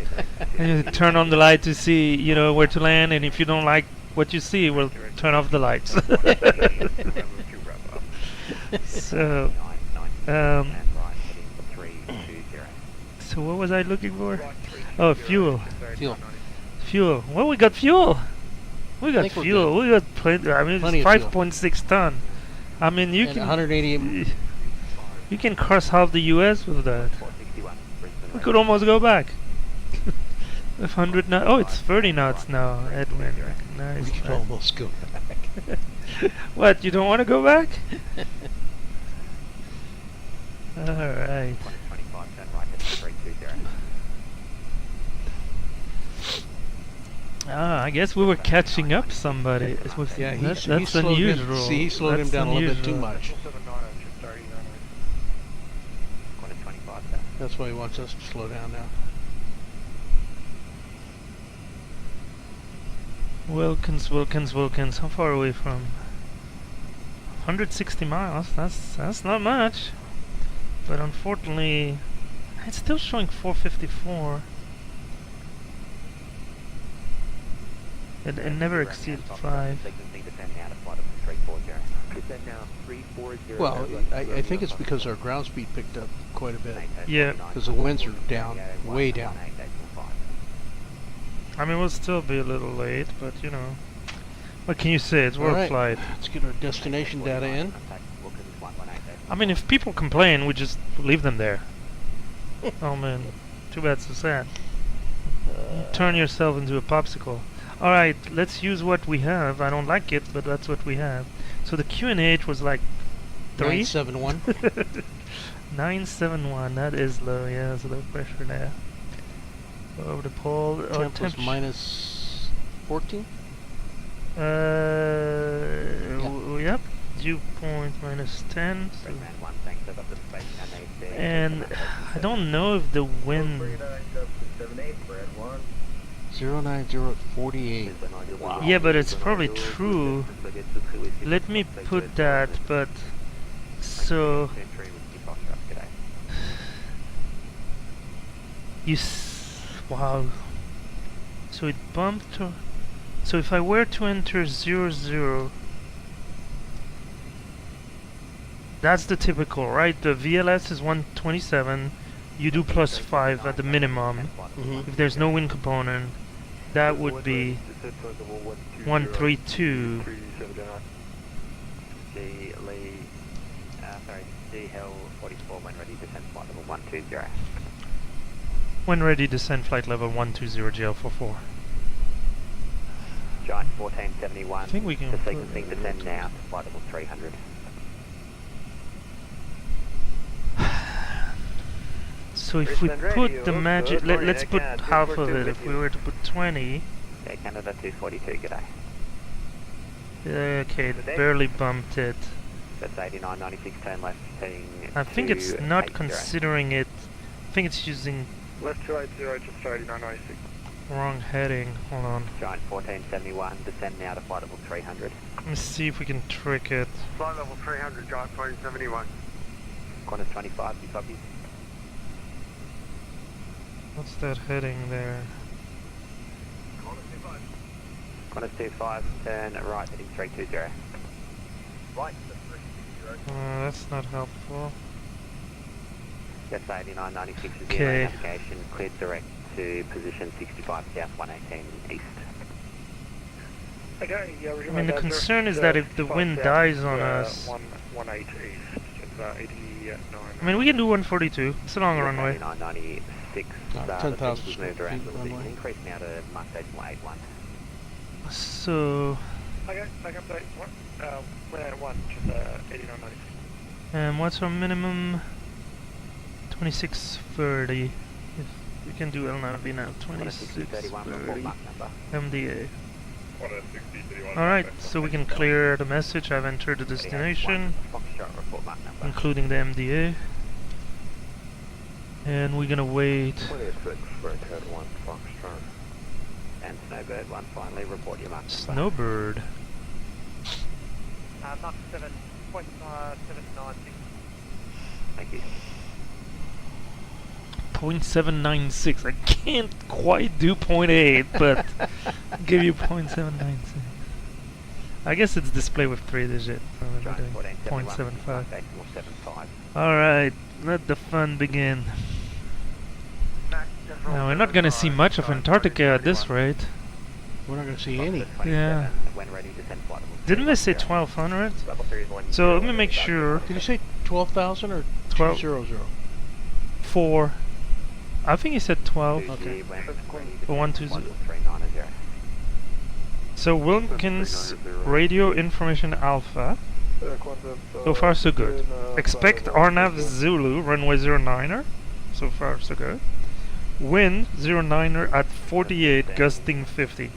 Speaker 1: and you turn on the light to see, you know, where to land. And if you don't like what you see, we'll turn off the lights. So, so what was I looking for? Oh, fuel. Fuel. Well, we got fuel. We got fuel. We got plenty. I mean, it's 5.6 ton. I mean, you can
Speaker 2: 180.
Speaker 1: You can cross half the U.S. with that. We could almost go back. 100 knots. Oh, it's 30 knots now, Edwin. Nice.
Speaker 2: We could almost go back.
Speaker 1: What? You don't want to go back? All right. Ah, I guess we were catching up somebody.
Speaker 2: Yeah,
Speaker 1: that's
Speaker 2: unusual.
Speaker 1: Him,
Speaker 2: he slowed him down a little bit too much. That's why he wants us to slow down now.
Speaker 1: Wilkins. How far away from? 160 miles. That's not much. But unfortunately, it's still showing 454. It never exceeded 5.
Speaker 2: Well, I think it's because our ground speed picked up quite a bit.
Speaker 1: Yeah.
Speaker 2: Because the winds are down, way down.
Speaker 1: I mean, we'll still be a little late, but you know. What can you say? It's WorldFlight.
Speaker 2: Let's get our destination data in.
Speaker 1: I mean, if people complain, we just leave them there. Oh man, too bad, so sad. You turn yourself into a popsicle. Alright, let's use what we have. I don't like it, but that's what we have. So the QNH was like 3?
Speaker 2: 971.
Speaker 1: 971, that is low, yeah, there's low pressure there. Over the pole.
Speaker 2: Temp was minus 14?
Speaker 1: Yep. Dew point minus 10. So and I don't know if the wind...
Speaker 2: 090 at 48.
Speaker 1: Wow. Yeah, but it's probably true. Let me put that, but... So... Wow. So it bumped to... So if I were to enter 00... That's the typical, right? The VLS is 127, you do +5 at the minimum.
Speaker 2: Mhm.
Speaker 1: If there's no wind component, that would be 132.
Speaker 4: D Lee, sorry, D Hill 44 when ready, descend flight level 120.
Speaker 1: When ready, descend flight level 120 GL44.
Speaker 4: Giant 1471,
Speaker 1: I think we can
Speaker 4: the
Speaker 1: put-
Speaker 4: sequencing descend now to flight level 300.
Speaker 1: So if we put the magic, let's put half of it. If we were to put 20,
Speaker 4: Yeah, Canada 242, g'day.
Speaker 1: okay, it barely bumped it.
Speaker 4: That's 8996, turn left, heading
Speaker 1: I think it's not
Speaker 4: 280.
Speaker 1: considering it. I think it's using
Speaker 8: Left 280, just 8996.
Speaker 1: wrong heading. Hold on.
Speaker 4: Giant 1471, descend now to flight level 300.
Speaker 1: Let me see if we can trick it.
Speaker 8: Flight level 300, Giant 1471.
Speaker 4: Qantas 25, you copy?
Speaker 1: What's that heading there?
Speaker 4: Qantas 25, turn right, heading 320.
Speaker 8: Right to 360.
Speaker 1: That's not helpful.
Speaker 4: That's 8996 is the
Speaker 1: Okay.
Speaker 4: navigation, cleared direct to position 65 south 118 east.
Speaker 8: Okay, yeah,
Speaker 1: I mean, the concern is that if the wind dies on us...
Speaker 8: 118 east, it's 89.
Speaker 1: I mean, we can do 142. It's a long runway.
Speaker 4: 8996,
Speaker 2: 10,000
Speaker 4: the moved around
Speaker 2: feet
Speaker 4: a little bit.
Speaker 2: runway.
Speaker 4: Increase now to Mach 81.
Speaker 1: So...
Speaker 8: Okay, take update. We're at 1, just 8996.
Speaker 1: what's our minimum? 2630. If we can do LNAV now. 2630. MDA. Alright, so we can clear the message. I've entered the destination, including the MDA. And we're gonna wait.
Speaker 3: 26, Redhead 1, Foxtrot.
Speaker 4: And Snowbird 1, finally, report your Mach.
Speaker 1: Snowbird.
Speaker 8: Mach 7.796.
Speaker 4: Thank you.
Speaker 1: 0.796. I can't quite do 0.8, but I'll give you 0.796. I guess it's display with 3 digits. So we're doing 0.75. Alright, let the fun begin. Now, we're not gonna see much of Antarctica at this rate.
Speaker 2: We're not going to see any.
Speaker 1: Yeah. Didn't they say 1200? So let me make sure.
Speaker 2: Did you say 12,000 or
Speaker 1: 12.
Speaker 2: 200?
Speaker 1: 4. I think he said 12.
Speaker 2: Okay.
Speaker 1: Or 120. So Wilkins Radio Information Alpha. So far so good. Expect RNAV Zulu runway 09er. So far so good. Wind 09er at 48, gusting 50.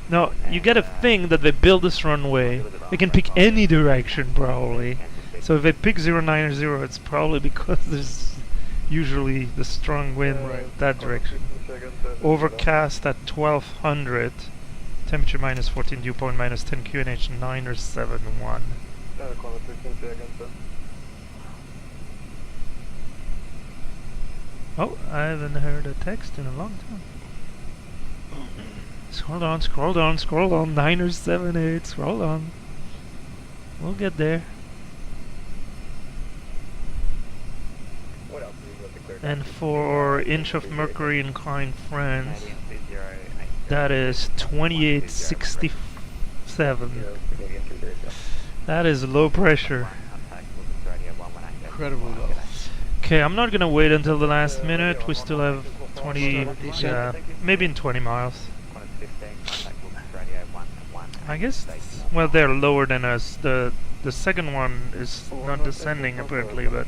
Speaker 1: Now you get a thing that they build this runway. They can pick any direction probably. So if they pick 090, it's probably because there's usually the strong wind that direction. Overcast at 1200. Temperature -14, dew point -10, QNH 9 or 7-1. Oh, I haven't heard a text in a long time. Scroll down, scroll down, scroll down. 9 or 7, 8, scroll on. We'll get there. And for inch of mercury inclined France, that is 2867. That is low pressure.
Speaker 2: Incredibly low.
Speaker 1: Okay, I'm not gonna wait until the last minute. We still have 20, yeah, maybe in 20 miles. I guess, well, they're lower than us. The second one is not descending apparently, but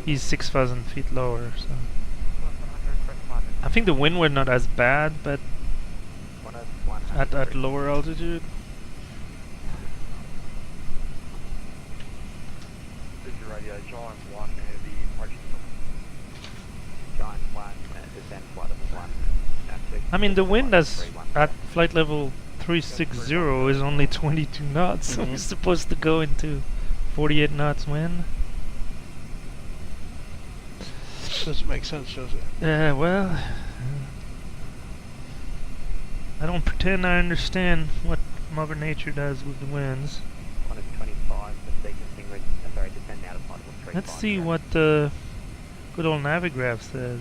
Speaker 1: he's 6,000 feet lower. So I think the wind were not as bad, but at lower altitude. I mean, the wind as at flight level 360 is only 22 knots, so we're supposed to go into 48 knots wind.
Speaker 2: Doesn't make sense, does it?
Speaker 1: Yeah, well, I don't pretend I understand what Mother Nature does with the winds. Let's see what the Good old Navigraph says.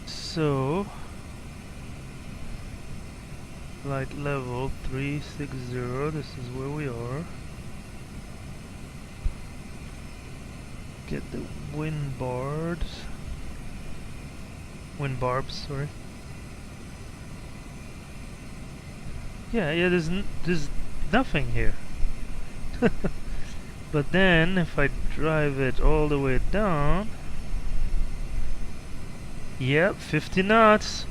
Speaker 1: So, flight level 360, this is where we are. Get the wind barbs, sorry. Yeah, there's nothing here. But then, if I drive it all the way down, yep, 50 knots.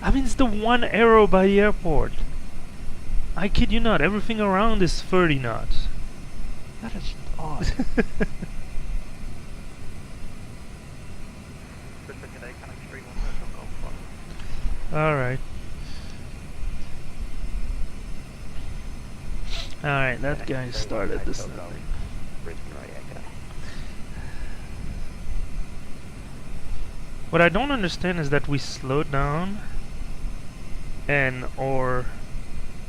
Speaker 1: I mean, it's the one arrow by the airport. I kid you not, everything around is 30 knots.
Speaker 2: That is odd.
Speaker 1: Alright. Alright, that guy started this thing. What I don't understand is that we slowed down and our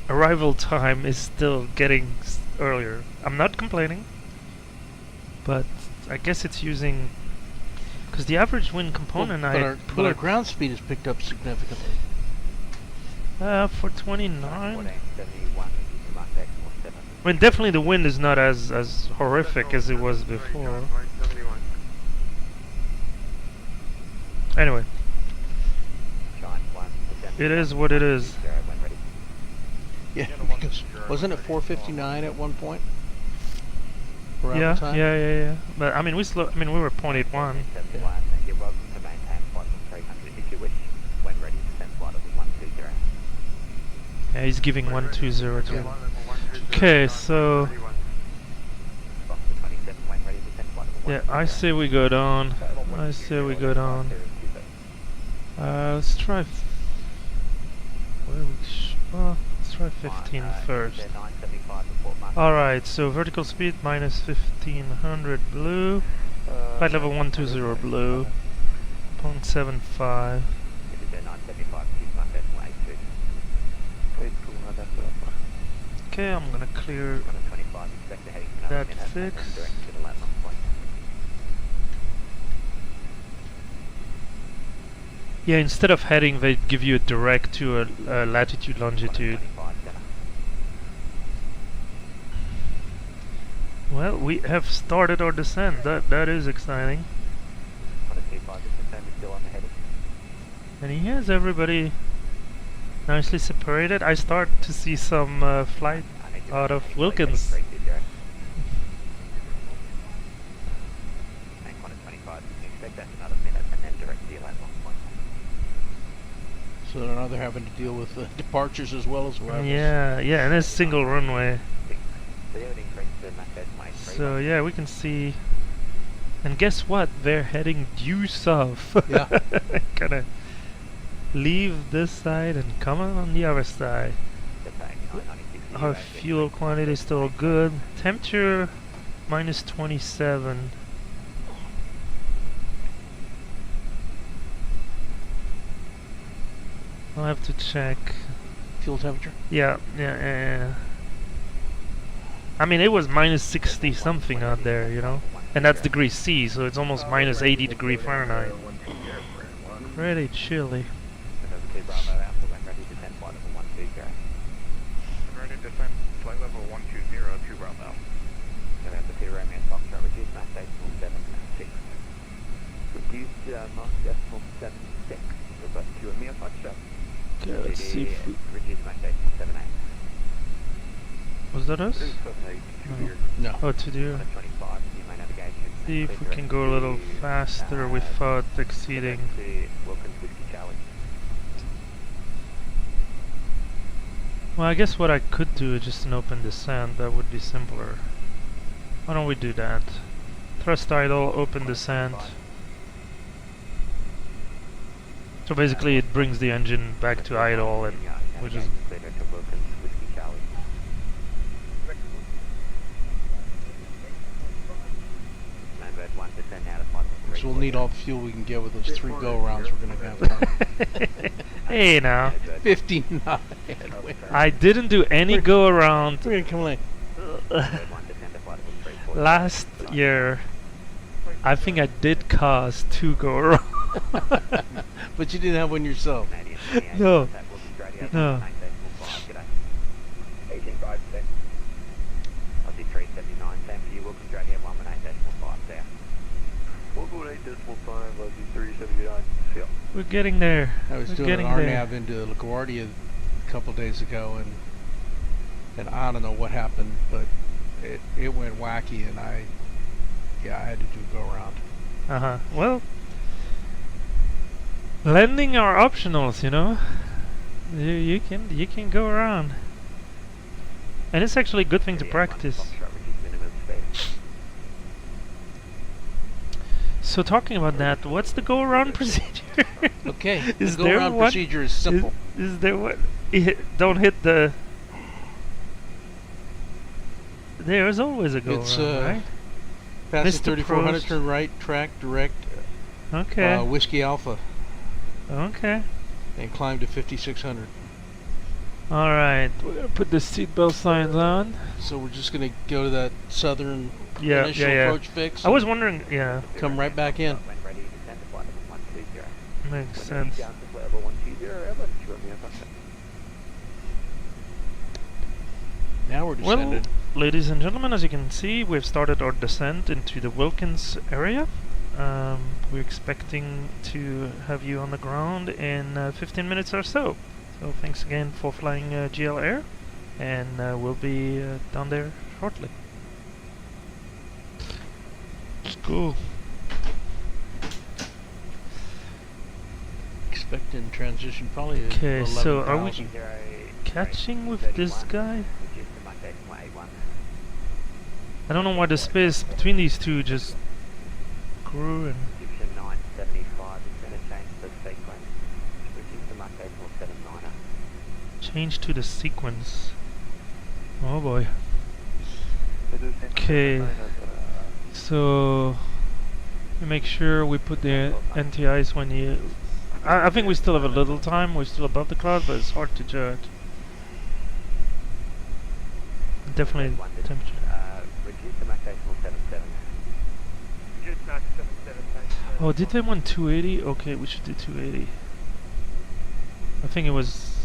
Speaker 1: arrival time is still getting earlier. I'm not complaining, but I guess it's using, because the average wind component
Speaker 2: but our ground speed has picked up significantly.
Speaker 1: For 29. I mean, definitely the wind is not as horrific as it was before. Anyway, it is what it is.
Speaker 2: Yeah, because wasn't it 4:59 at one point? Around
Speaker 1: Yeah,
Speaker 2: the time?
Speaker 1: yeah. But I mean, we were 0.81. Yeah, he's giving 120 to. Okay, so yeah, I say we go down. Let's try. Let's try 15 first. Alright, so vertical speed minus 1500 blue. Flight level 120 blue. 0.75. Okay, I'm gonna clear that fix. Yeah, instead of heading, they give you a direct to a latitude, longitude. Well, we have started our descent. That is exciting. And he has everybody nicely separated. I start to see some flight out of Wilkins.
Speaker 2: So now they're having to deal with departures as well as arrivals.
Speaker 1: Yeah, and it's single runway. So yeah, we can see. And guess what? They're heading due south.
Speaker 2: Yeah.
Speaker 1: Gonna leave this side and come on the other side. Our fuel quantity is still good. Temperature minus 27. I'll have to check.
Speaker 2: Fuel temperature?
Speaker 1: Yeah. I mean, it was minus 60 something out there, you know? And that's degrees C, so it's almost minus 80 degree Fahrenheit. Pretty chilly.
Speaker 8: Flight level 120 to Bravo.
Speaker 1: Okay, let's see if we... Was that us?
Speaker 2: No.
Speaker 1: Oh, to do. See if we can go a little faster without exceeding. Well, I guess what I could do is just an open descent. That would be simpler. Why don't we do that? Thrust idle, open descent. So basically it brings the engine back to idle, and which is...
Speaker 2: So we'll need all the fuel we can get with those 3 go-arounds we're going to have.
Speaker 1: Hey now.
Speaker 2: 15 knot headwind.
Speaker 1: I didn't do any go-around.
Speaker 2: We're going to come in.
Speaker 1: last year, I think I did cause 2 go wrong.
Speaker 2: But you didn't have one yourself.
Speaker 1: No. No.
Speaker 4: 18.5, Aussie 379, same for you, Wilkins Radio 118.5 there.
Speaker 9: 118.5, Aussie 379. Yeah.
Speaker 1: We're getting there.
Speaker 2: I was
Speaker 1: We're
Speaker 2: doing an
Speaker 1: getting
Speaker 2: RNAV into LaGuardia a couple days ago, and I don't know what happened, but it went wacky, and I had to do a go around.
Speaker 1: Well, landing are optionals, you know. You can go around, and it's actually a good thing to practice. So talking about that, what's the go around procedure?
Speaker 2: Okay,
Speaker 1: Is
Speaker 2: the
Speaker 1: there
Speaker 2: go around
Speaker 1: one?
Speaker 2: procedure is simple.
Speaker 1: Is there what? Don't hit the. There's always a go
Speaker 2: It's
Speaker 1: around, right?
Speaker 2: past the
Speaker 1: Mr.
Speaker 2: 3400,
Speaker 1: Prost.
Speaker 2: turn right, track direct,
Speaker 1: Okay.
Speaker 2: Whiskey Alpha,
Speaker 1: Okay.
Speaker 2: and climb to 5600.
Speaker 1: All right. We're gonna put the seatbelt signs on.
Speaker 2: So we're just gonna go to that southern
Speaker 1: Yeah,
Speaker 2: initial
Speaker 1: yeah.
Speaker 2: approach fix.
Speaker 1: I was
Speaker 2: and
Speaker 1: wondering. Yeah,
Speaker 2: come right back in.
Speaker 4: When ready, descend to flight level 120.
Speaker 1: makes
Speaker 4: When
Speaker 1: sense.
Speaker 4: down to flight level 120, Airbus, Vier-Im-Pott.
Speaker 2: Now we're
Speaker 1: Well,
Speaker 2: descended.
Speaker 1: ladies and gentlemen, as you can see, we've started our descent into the Wilkins area. We're expecting to have you on the ground in 15 minutes or so. So thanks again for flying GL Air, and we'll be down there shortly. Cool.
Speaker 2: Expecting transition probably at
Speaker 1: Okay, so are we
Speaker 2: 11,000.
Speaker 1: catching with this guy? I don't know why the space between these two just grew and...
Speaker 4: Egyptian 975 is going to change the sequence. Switching to Mach 8479er.
Speaker 1: change to the sequence. Oh boy. Okay. So we make sure we put the NTIs when you... I think we still have a little time. We're still above the cloud, but it's hard to judge. Definitely temperature.
Speaker 4: Reduce to Mach 8477.
Speaker 11: Reduce Mach 77, thanks.
Speaker 1: Oh, did they want 280? Okay, we should do 280. I think it was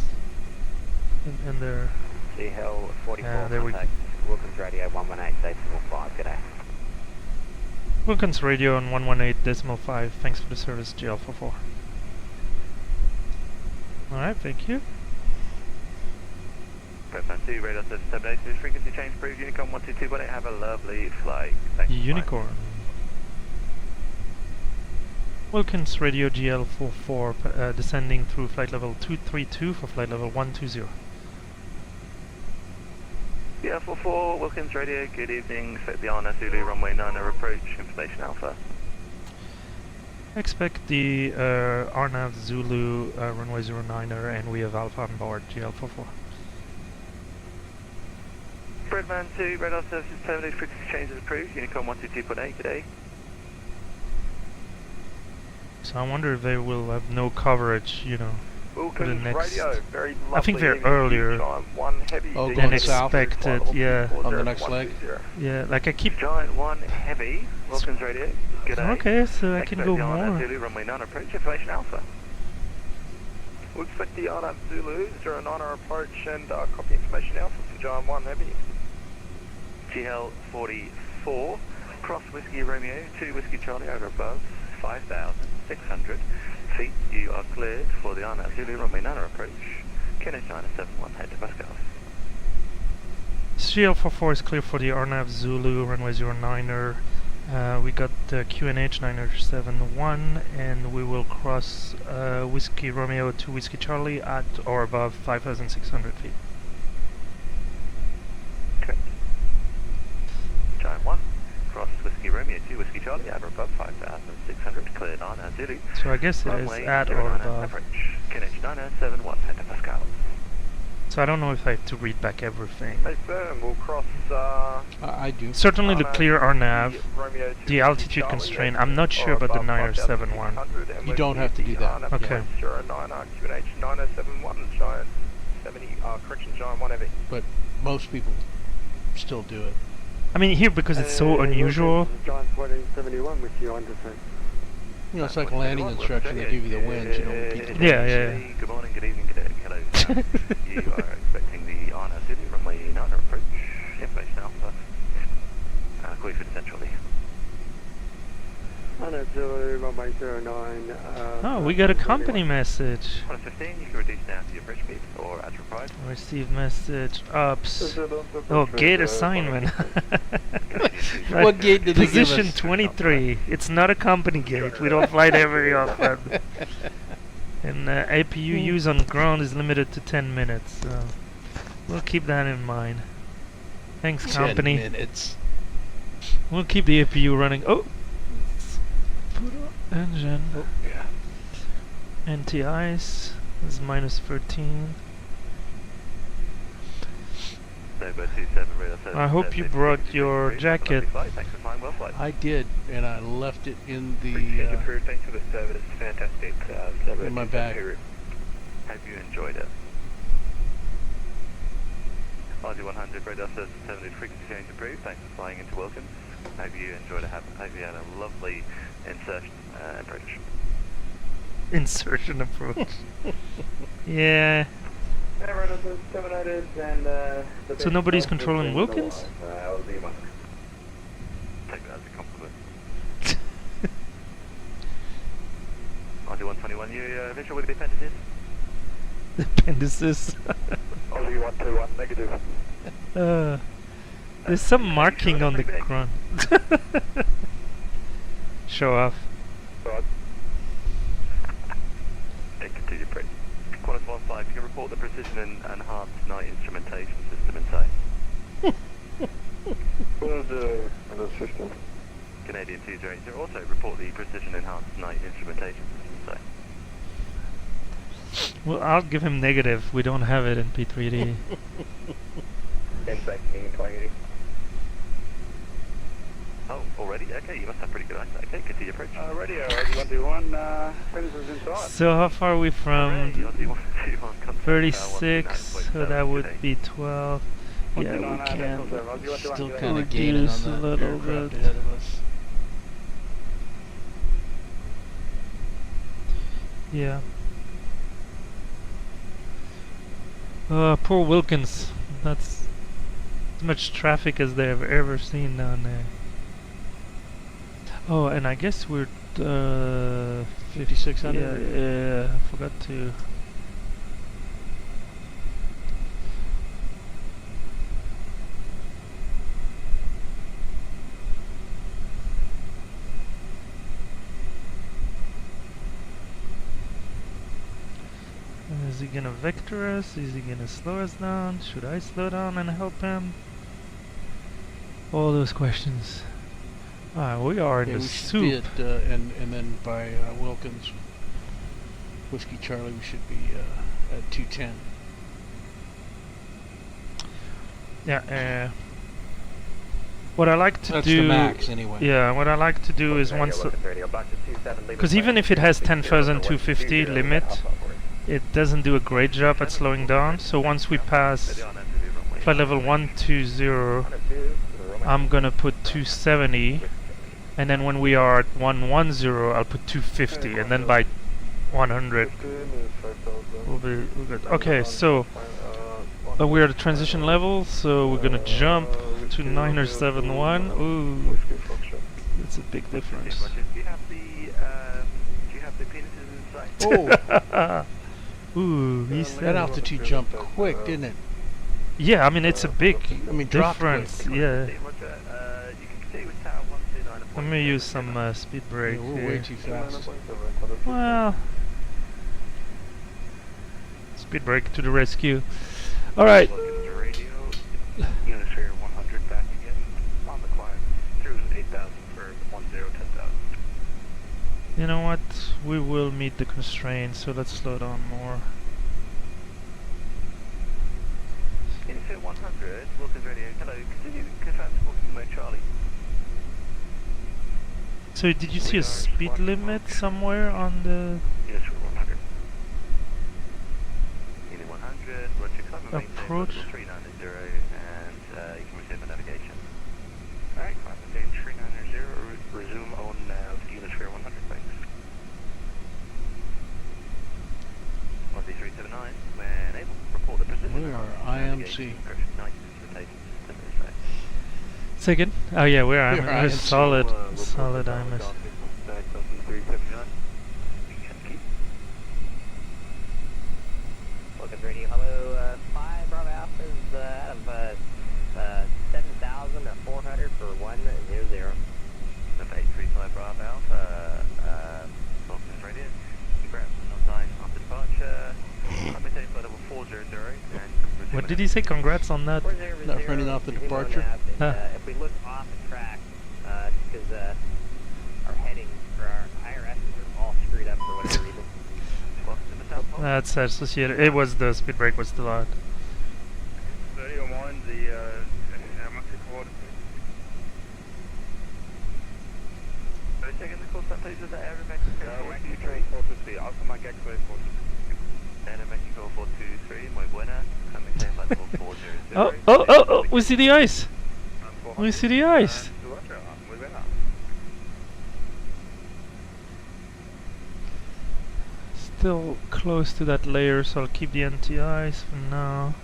Speaker 1: in there.
Speaker 4: Sea Hell 44,
Speaker 1: there we
Speaker 4: contact Wilkins Radio 118.5, g'day.
Speaker 1: Wilkins Radio on 118.5. Thanks for the service, GL44. Alright, thank you.
Speaker 3: Press 2, radar service 782, frequency change approved, Unicorn 12218, have a lovely flight. Thanks.
Speaker 1: Unicorn. Wilkins Radio GL44 descending through flight level 232 for flight level 120.
Speaker 3: Yeah, 44, Wilkins Radio, good evening. Set the Arna Zulu runway 90 approach, information Alpha.
Speaker 1: Expect the RNAV Zulu runway 09er, and we have Alpha on board GL44.
Speaker 3: Breadman 2, radar services terminated, frequency change is approved, Unicorn 122.8, today.
Speaker 1: So I wonder if they will have no coverage, you know, for the
Speaker 9: Wilkins
Speaker 1: next...
Speaker 9: Radio, very lovely.
Speaker 1: I think they're
Speaker 9: evening,
Speaker 1: earlier
Speaker 9: Time 1 heavy
Speaker 2: Oh,
Speaker 1: than
Speaker 2: going south?
Speaker 1: expected, yeah.
Speaker 2: On the next leg?
Speaker 1: Yeah, like I keep...
Speaker 3: Giant 1 heavy, Wilkins Radio, good day.
Speaker 1: Okay, so I can
Speaker 3: Expect
Speaker 1: go
Speaker 3: the Arna
Speaker 1: more.
Speaker 3: Zulu runway 9 approach, information Alpha.
Speaker 9: We'll expect the Arnav Zulu, 09er approach, and copy information Alpha for Giant 1 heavy.
Speaker 3: GL 44, cross Whiskey Romeo, 2 Whiskey Charlie over above, 5,600 feet. You are cleared for the Arna Zulu runway 9 approach. QNH 971, head to Pascal.
Speaker 1: GL44 is clear for the RNAV Zulu runway 09er. We got the QNH 971, and we will cross Whiskey Romeo to Whiskey Charlie at or above 5,600 feet.
Speaker 3: Correct. Giant 1, cross Whiskey Romeo 2 Whiskey Charlie over above 5,600, cleared Arna Zulu.
Speaker 1: So I guess it is
Speaker 3: Runway
Speaker 1: at or
Speaker 3: 09
Speaker 1: above.
Speaker 3: approach. QNH 971, head to Pascal.
Speaker 1: So I don't know if I have to read back everything.
Speaker 9: Hey, firm, we'll cross.
Speaker 2: I do.
Speaker 1: Certainly the
Speaker 9: Arnav
Speaker 1: clear RNAV,
Speaker 9: Romeo 2
Speaker 1: the altitude
Speaker 9: Charlie
Speaker 1: constraint.
Speaker 9: over
Speaker 1: I'm not sure about the
Speaker 9: above
Speaker 1: 971.
Speaker 9: 5,600, and
Speaker 2: You
Speaker 9: we're
Speaker 2: don't have to do that.
Speaker 9: Arnav
Speaker 1: Okay.
Speaker 9: 09er QNH 9071, Giant 70, correction, Giant 1 heavy.
Speaker 2: But most people still do it.
Speaker 1: I mean, here because it's so unusual.
Speaker 5: John 1471 with you on descent.
Speaker 2: You know, it's like a landing instruction. They give you the winds. You don't repeat the
Speaker 1: Yeah,
Speaker 2: winds.
Speaker 1: yeah.
Speaker 3: Good morning, good evening, good day. Hello. You are expecting the Arna City runway 9 approach. Information Alpha. Call you for centrally.
Speaker 5: Arna Zulu, runway 09.
Speaker 1: Oh, we got a company message.
Speaker 3: 115, you can reduce down to your bridge speed or as required.
Speaker 1: Receive message. Ups. Oh, gate assignment.
Speaker 2: What gate did they give
Speaker 1: Position
Speaker 2: us?
Speaker 1: 23. It's not a company gate. We don't fly there very often. And APU use on ground is limited to 10 minutes. So we'll keep that in mind. Thanks,
Speaker 2: 10
Speaker 1: company.
Speaker 2: minutes.
Speaker 1: We'll keep the APU running. Oh! Put up engine.
Speaker 2: Oh, yeah.
Speaker 1: Anti-ice is minus 13. I hope you brought your jacket.
Speaker 2: I did, and I left it in the
Speaker 8: Thanks for the service. Fantastic.
Speaker 2: in my bag.
Speaker 3: Hope you enjoyed it. RG 100, radar service 70 frequency change approved. Thanks for flying into Wilkins. Hope you enjoyed it. Hope you had a lovely insertion approach.
Speaker 1: Insertion approach. Yeah. So nobody's controlling Wilkins?
Speaker 3: Take that as a compliment. RG 121, you visual with the appendices?
Speaker 1: Appendices.
Speaker 8: RG 121, negative.
Speaker 1: There's some marking on the ground. Show off.
Speaker 3: Continue, please. Qantas 15, you can report the precision and enhanced night instrumentation system in sight.
Speaker 5: What is the system?
Speaker 3: Canadian 280, also report the precision enhanced night instrumentation system in sight.
Speaker 1: Well, I'll give him negative. We don't have it in P3D.
Speaker 5: Inspecting 2080.
Speaker 3: Oh, already? Okay, you must have pretty good eyesight. Okay, continue approach.
Speaker 5: Radio, RG 121, fences inside.
Speaker 1: So how far are we from
Speaker 3: RG 121, contact
Speaker 1: 36? So that would be 12. Yeah, we can
Speaker 2: Still kind of gaining
Speaker 1: reduce
Speaker 2: on
Speaker 1: a
Speaker 2: the
Speaker 1: little
Speaker 2: aircraft
Speaker 1: bit.
Speaker 2: ahead of us.
Speaker 1: Yeah. Poor Wilkins. That's as much traffic as they've ever seen down there. Oh, and I guess we're
Speaker 2: 5600.
Speaker 1: Yeah, I forgot to. Is he gonna vector us? Is he gonna slow us down? Should I slow down and help him? All those questions. Ah, we are in
Speaker 2: Yeah,
Speaker 1: the
Speaker 2: we should
Speaker 1: soup.
Speaker 2: be at, and then by Wilkins, Whiskey Charlie, we should be at 210.
Speaker 1: Yeah. What I like to
Speaker 2: That's
Speaker 1: do.
Speaker 2: the max, anyway.
Speaker 1: Yeah, what I like to do is once. Because even if it has 10,250 limit, it doesn't do a great job at slowing down. So once we pass flight level 120, I'm gonna put 270, and then when we are at 110, I'll put 250, and then by 100 we'll be good. Okay, so we're at a transition level, so we're gonna jump to 971. Ooh, that's a big difference.
Speaker 3: Do you have the penises in sight?
Speaker 2: Oh,
Speaker 1: Ooh, he's
Speaker 2: that altitude jumped quick, didn't it?
Speaker 1: Yeah, I mean it's a big
Speaker 2: dropped
Speaker 1: difference.
Speaker 2: quick.
Speaker 1: Yeah.
Speaker 3: You can see with tower 129.
Speaker 1: Let me use some speed brake.
Speaker 2: Yeah, we're way too fast.
Speaker 1: Well, speed brake to the rescue. All right.
Speaker 3: Radio, Unisphere 100 back again on the climb through 8,000 for 1010,000.
Speaker 1: You know what? We will meet the constraints, so let's slow down more.
Speaker 3: Unisphere 100, Wilkins Radio. Hello, continue confirm smoking mode Charlie.
Speaker 1: So did you see a speed limit somewhere on the
Speaker 3: Unisphere 100. Unit 100, Roger, climb and maintain
Speaker 1: approach?
Speaker 3: level 390 and you can resume the navigation.
Speaker 2: IMC.
Speaker 1: Second? Oh yeah, we're
Speaker 2: We're
Speaker 1: IMS.
Speaker 2: IMC.
Speaker 1: Solid IMS.
Speaker 4: Wilkins Radio, hello, 5 Bravo Alpha is out of 7,400 for 100.
Speaker 3: Number 835 Bravo Alpha, Wilkins Radio. Congrats on not dying after departure. I'm maintain flight level 400 and
Speaker 1: What did he say? Congrats on that.
Speaker 2: Not running off the departure.
Speaker 4: If we look off the track, because our heading for our IRSs are all screwed up for whatever reason.
Speaker 1: That's associated. It was the speed brake was still on.
Speaker 8: Do you mind the Atlantic water?
Speaker 3: Are you taking the call sign please with the Aero Mexico?
Speaker 8: West Train 423, Alpha Mike X-ray 423.
Speaker 3: Aero Mexico 423, muy buena. I'm maintain flight level 400.
Speaker 1: Oh! We see the ice. We see the ice.
Speaker 8: Muy buena.
Speaker 1: Still close to that layer, so I'll keep the anti-ice for now.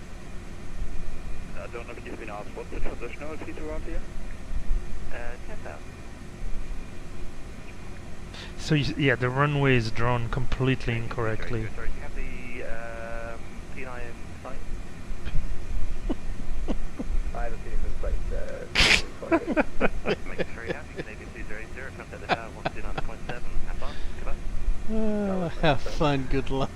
Speaker 8: I don't know if you've been asked what's the transitional speed around here?
Speaker 3: 10,000.
Speaker 1: So yeah, the runway is drawn completely incorrectly.
Speaker 3: Sorry, do you have the P9 in sight?
Speaker 4: I have a feeling it's like,
Speaker 3: Make it very happy. Navy 280, contact the tower 129.7. Have fun. Goodbye.
Speaker 2: Have fun, good luck.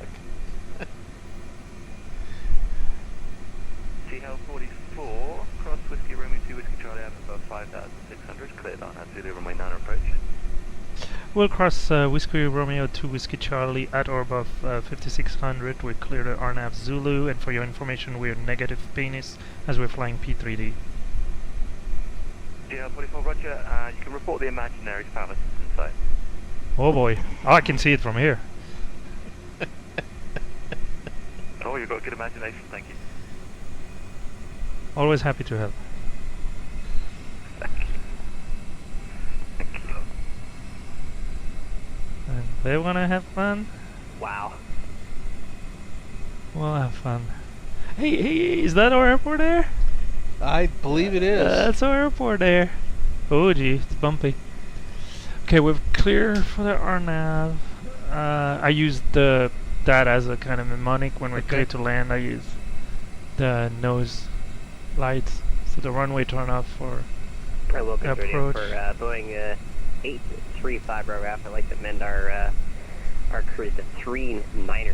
Speaker 3: T-Hell 44, cross Whiskey Romeo 2 Whiskey Charlie out above 5,600, cleared on absolutely runway 9 approach.
Speaker 1: We'll cross Whiskey Romeo 2 Whiskey Charlie at or above 5600. We're cleared at RNAV Zulu, and for your information, we're negative penis as we're flying P3D.
Speaker 3: T-Hell 44, roger. You can report the imaginary palace in sight.
Speaker 1: Oh boy, I can see it from here.
Speaker 3: Oh, you've got a good imagination, thank you.
Speaker 1: Always happy to help. And they wanna have fun?
Speaker 4: wow.
Speaker 1: We'll have fun. Hey, is that our airport air?
Speaker 2: I believe it is.
Speaker 1: That's our airport air. Oh gee, it's bumpy. Okay, we're clear for the RNAV. I used that as a kind of mnemonic when we're clear to land. I use the nose lights, so the runway turn off for
Speaker 4: Wilkins Radio
Speaker 1: approach.
Speaker 4: for Boeing 835 Bravo Alpha. I'd like to amend our cruise to 390.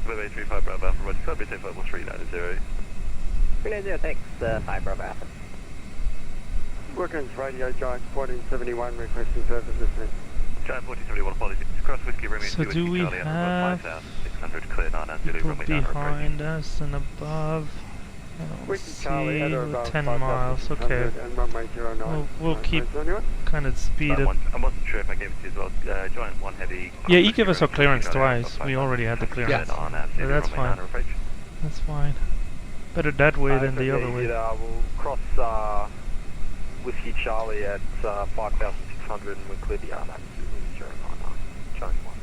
Speaker 3: Boeing 835 Bravo Alpha, roger. Club maintain flight level 390.
Speaker 4: 390, thanks, 5 Bravo Alpha.
Speaker 11: Wilkins Radio, Giant 1471, requesting service listening.
Speaker 3: Giant 1471, apologies. Cross Whiskey Romeo 2
Speaker 1: So
Speaker 3: Whiskey
Speaker 1: do we
Speaker 3: Charlie out above
Speaker 1: have
Speaker 3: 5,600, cleared on absolutely
Speaker 1: people
Speaker 3: runway 9 approach.
Speaker 1: behind us and above? I don't
Speaker 11: Whiskey Charlie, at or
Speaker 1: see,
Speaker 11: above
Speaker 1: 10 miles, okay.
Speaker 11: and runway 09.
Speaker 1: We'll keep
Speaker 11: Anyone?
Speaker 1: kind of speed it.
Speaker 3: I wasn't sure if I gave it to you as well. Giant 1 heavy.
Speaker 1: Yeah, you give us our clearance twice. We already had the clearance.
Speaker 2: Yeah.
Speaker 3: On
Speaker 1: Yeah,
Speaker 3: absolutely
Speaker 1: that's
Speaker 3: runway 9
Speaker 1: fine.
Speaker 3: approach.
Speaker 1: That's fine. Better that way than the other way.
Speaker 9: We'll cross Whiskey Charlie at 5,600 and we clear the RNAV Zulu 099. Giant 1.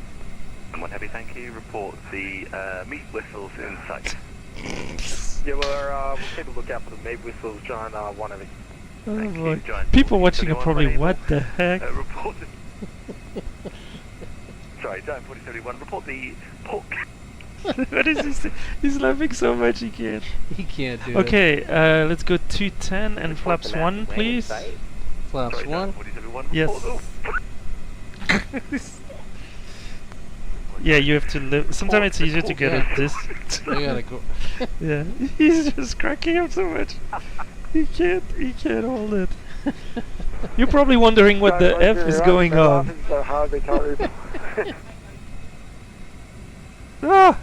Speaker 3: And 1 heavy, thank you. Report the meat whistles in sight.
Speaker 9: Yeah, we'll keep a lookout for the meat whistles, Giant 1 heavy.
Speaker 1: Oh
Speaker 3: Thank
Speaker 1: boy.
Speaker 3: you, Giant
Speaker 1: People watching are
Speaker 3: 4071,
Speaker 1: probably,
Speaker 3: unable,
Speaker 1: what the heck?
Speaker 3: Reported. Sorry, Giant 4071. Report the pork.
Speaker 1: What is this? He's laughing so much he can't.
Speaker 2: He can't do it.
Speaker 1: Okay, let's go 210 and flaps 1, please.
Speaker 2: Flaps
Speaker 3: Sorry,
Speaker 2: 1.
Speaker 3: Giant 4071.
Speaker 1: Yes.
Speaker 3: Report,
Speaker 1: Yeah, you have to live. Sometimes it's easier to get
Speaker 2: Yeah.
Speaker 1: at this.
Speaker 2: I gotta go.
Speaker 1: Yeah, he's just cracking up so much. He can't hold it. You're probably wondering what the F is going on.
Speaker 11: So Harvey told you.
Speaker 1: Ah!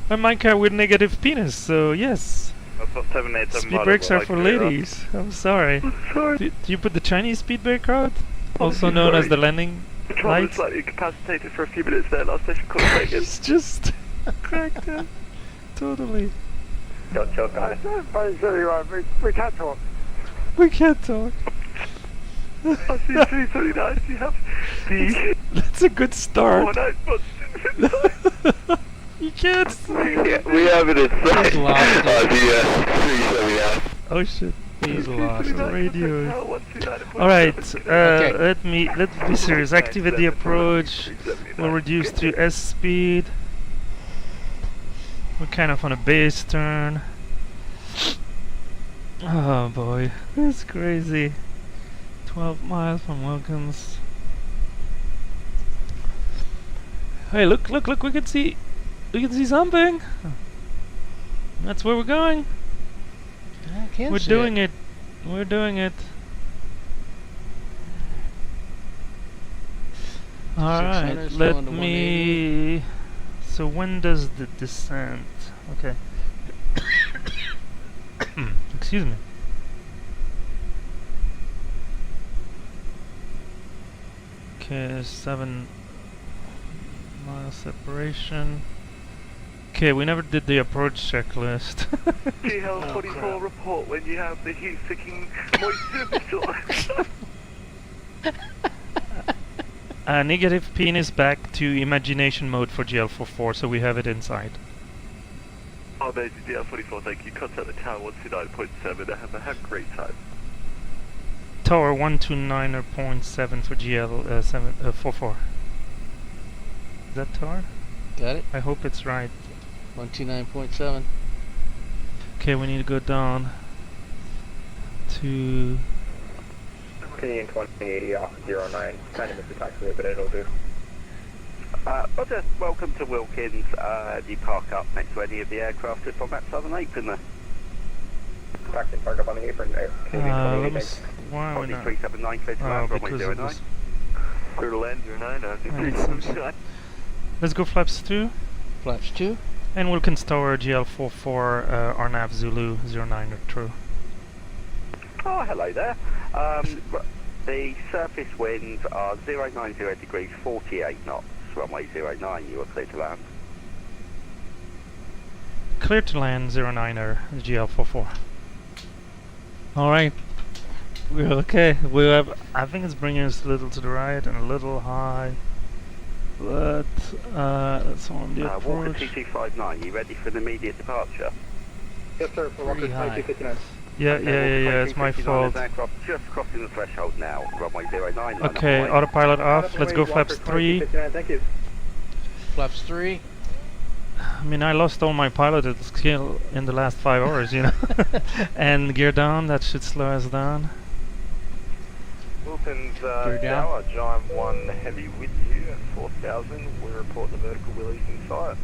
Speaker 1: My minecart with negative penis, so yes.
Speaker 9: I've got 787
Speaker 1: Speed brakes are for ladies. I'm sorry. Do you put the Chinese speed brake out? Also known as the landing
Speaker 3: Controller
Speaker 1: light?
Speaker 3: slightly incapacitated for a few minutes there. Last station call taken.
Speaker 1: He's just cracked up. Totally.
Speaker 9: Got guys.
Speaker 11: We can't talk.
Speaker 1: We can't talk.
Speaker 3: I see 339. You have the
Speaker 1: That's a good start.
Speaker 3: 49 buttons.
Speaker 1: You You can't see.
Speaker 3: Yeah, we have it in sight.
Speaker 2: He's lost it.
Speaker 3: The 370.
Speaker 1: Oh shit.
Speaker 2: He's lost
Speaker 1: The
Speaker 2: it.
Speaker 1: radio. Alright, let me be serious. Activate the approach. We'll reduce to S speed. We're kind of on a base turn. Oh boy, that's crazy. 12 miles from Wilkins. Hey, look, we can see something. That's where we're going.
Speaker 2: I can't
Speaker 1: We're
Speaker 2: see
Speaker 1: doing it. We're doing it. Alright,
Speaker 2: 600
Speaker 1: let
Speaker 2: going to
Speaker 1: me... So when does the descent... Okay. Excuse me. Okay, 7 mile separation. Okay, we never did the approach checklist.
Speaker 3: GL44 report when you have the heat-seeking moisture visualizer.
Speaker 1: Negative penis back to imagination mode for GL44, so we have it inside.
Speaker 3: Oh, there's the GL44, thank you. Contact the tower 129.7. Have a great time.
Speaker 1: Tower 129.7 for GL44. Is that tower?
Speaker 2: Got it.
Speaker 1: I hope it's right.
Speaker 2: 129.7.
Speaker 1: Okay, we need to go down to...
Speaker 5: Canadian 2080 off 09. Kind of missed the taxiway, but it'll do.
Speaker 9: Roger, welcome to Wilkins. You park up next to any of the aircraft just on that southern apron there.
Speaker 5: Taxi, park up on the apron there. Canadian
Speaker 1: let
Speaker 5: 2080.
Speaker 1: me why are we not?
Speaker 9: 379, clear to
Speaker 1: Oh,
Speaker 9: land, runway
Speaker 1: because it
Speaker 9: 09.
Speaker 1: was...
Speaker 3: Clear to land 09,
Speaker 1: Let's go flaps 2.
Speaker 2: Flaps 2.
Speaker 1: And Wilkins Tower GL44 RNAV Zulu 09 true.
Speaker 9: Oh, hello there. The surface winds are 090 degrees, 48 knots, runway 09, you are clear to land.
Speaker 1: Clear to land 09er GL44. Alright. We're okay. We have, I think it's bringing us a little to the right and a little high. But that's on the
Speaker 9: Walker
Speaker 1: approach.
Speaker 9: 2259, you ready for an immediate departure?
Speaker 5: Yes, sir, for Walker 2259.
Speaker 1: Yeah, it's my fault.
Speaker 9: Aircraft just crossing the threshold now, runway 09.
Speaker 1: Okay, autopilot off. Let's go flaps 3.
Speaker 5: Thank you.
Speaker 2: Flaps 3.
Speaker 1: I mean, I lost all my piloted skill in the last 5 hours, you know. And gear down, that should slow us down.
Speaker 6: Wilkins
Speaker 2: Gear down.
Speaker 6: Tower, Giant 1 heavy with you at 4,000. We report the vertical wheelies in sight.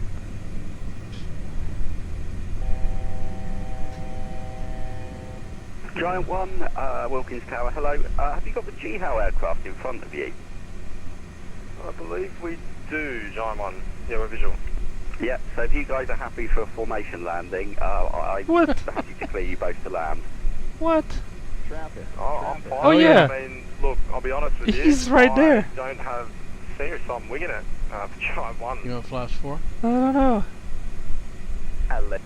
Speaker 9: Giant 1, Wilkins Tower, hello. Have you got the GHAL aircraft in front of you?
Speaker 6: I believe we do, Giant 1. Yeah, we're visual.
Speaker 9: Yeah, so if you guys are happy for a formation landing, I'm
Speaker 1: What?
Speaker 9: happy to clear you both to land.
Speaker 1: What?
Speaker 6: Oh, I'm fine.
Speaker 1: Oh, yeah.
Speaker 6: I mean, look, I'll be honest with you.
Speaker 1: He's right there.
Speaker 6: I don't have serious on winging it for Giant 1.
Speaker 2: You want flaps 4?
Speaker 1: I don't know.
Speaker 9: Hello.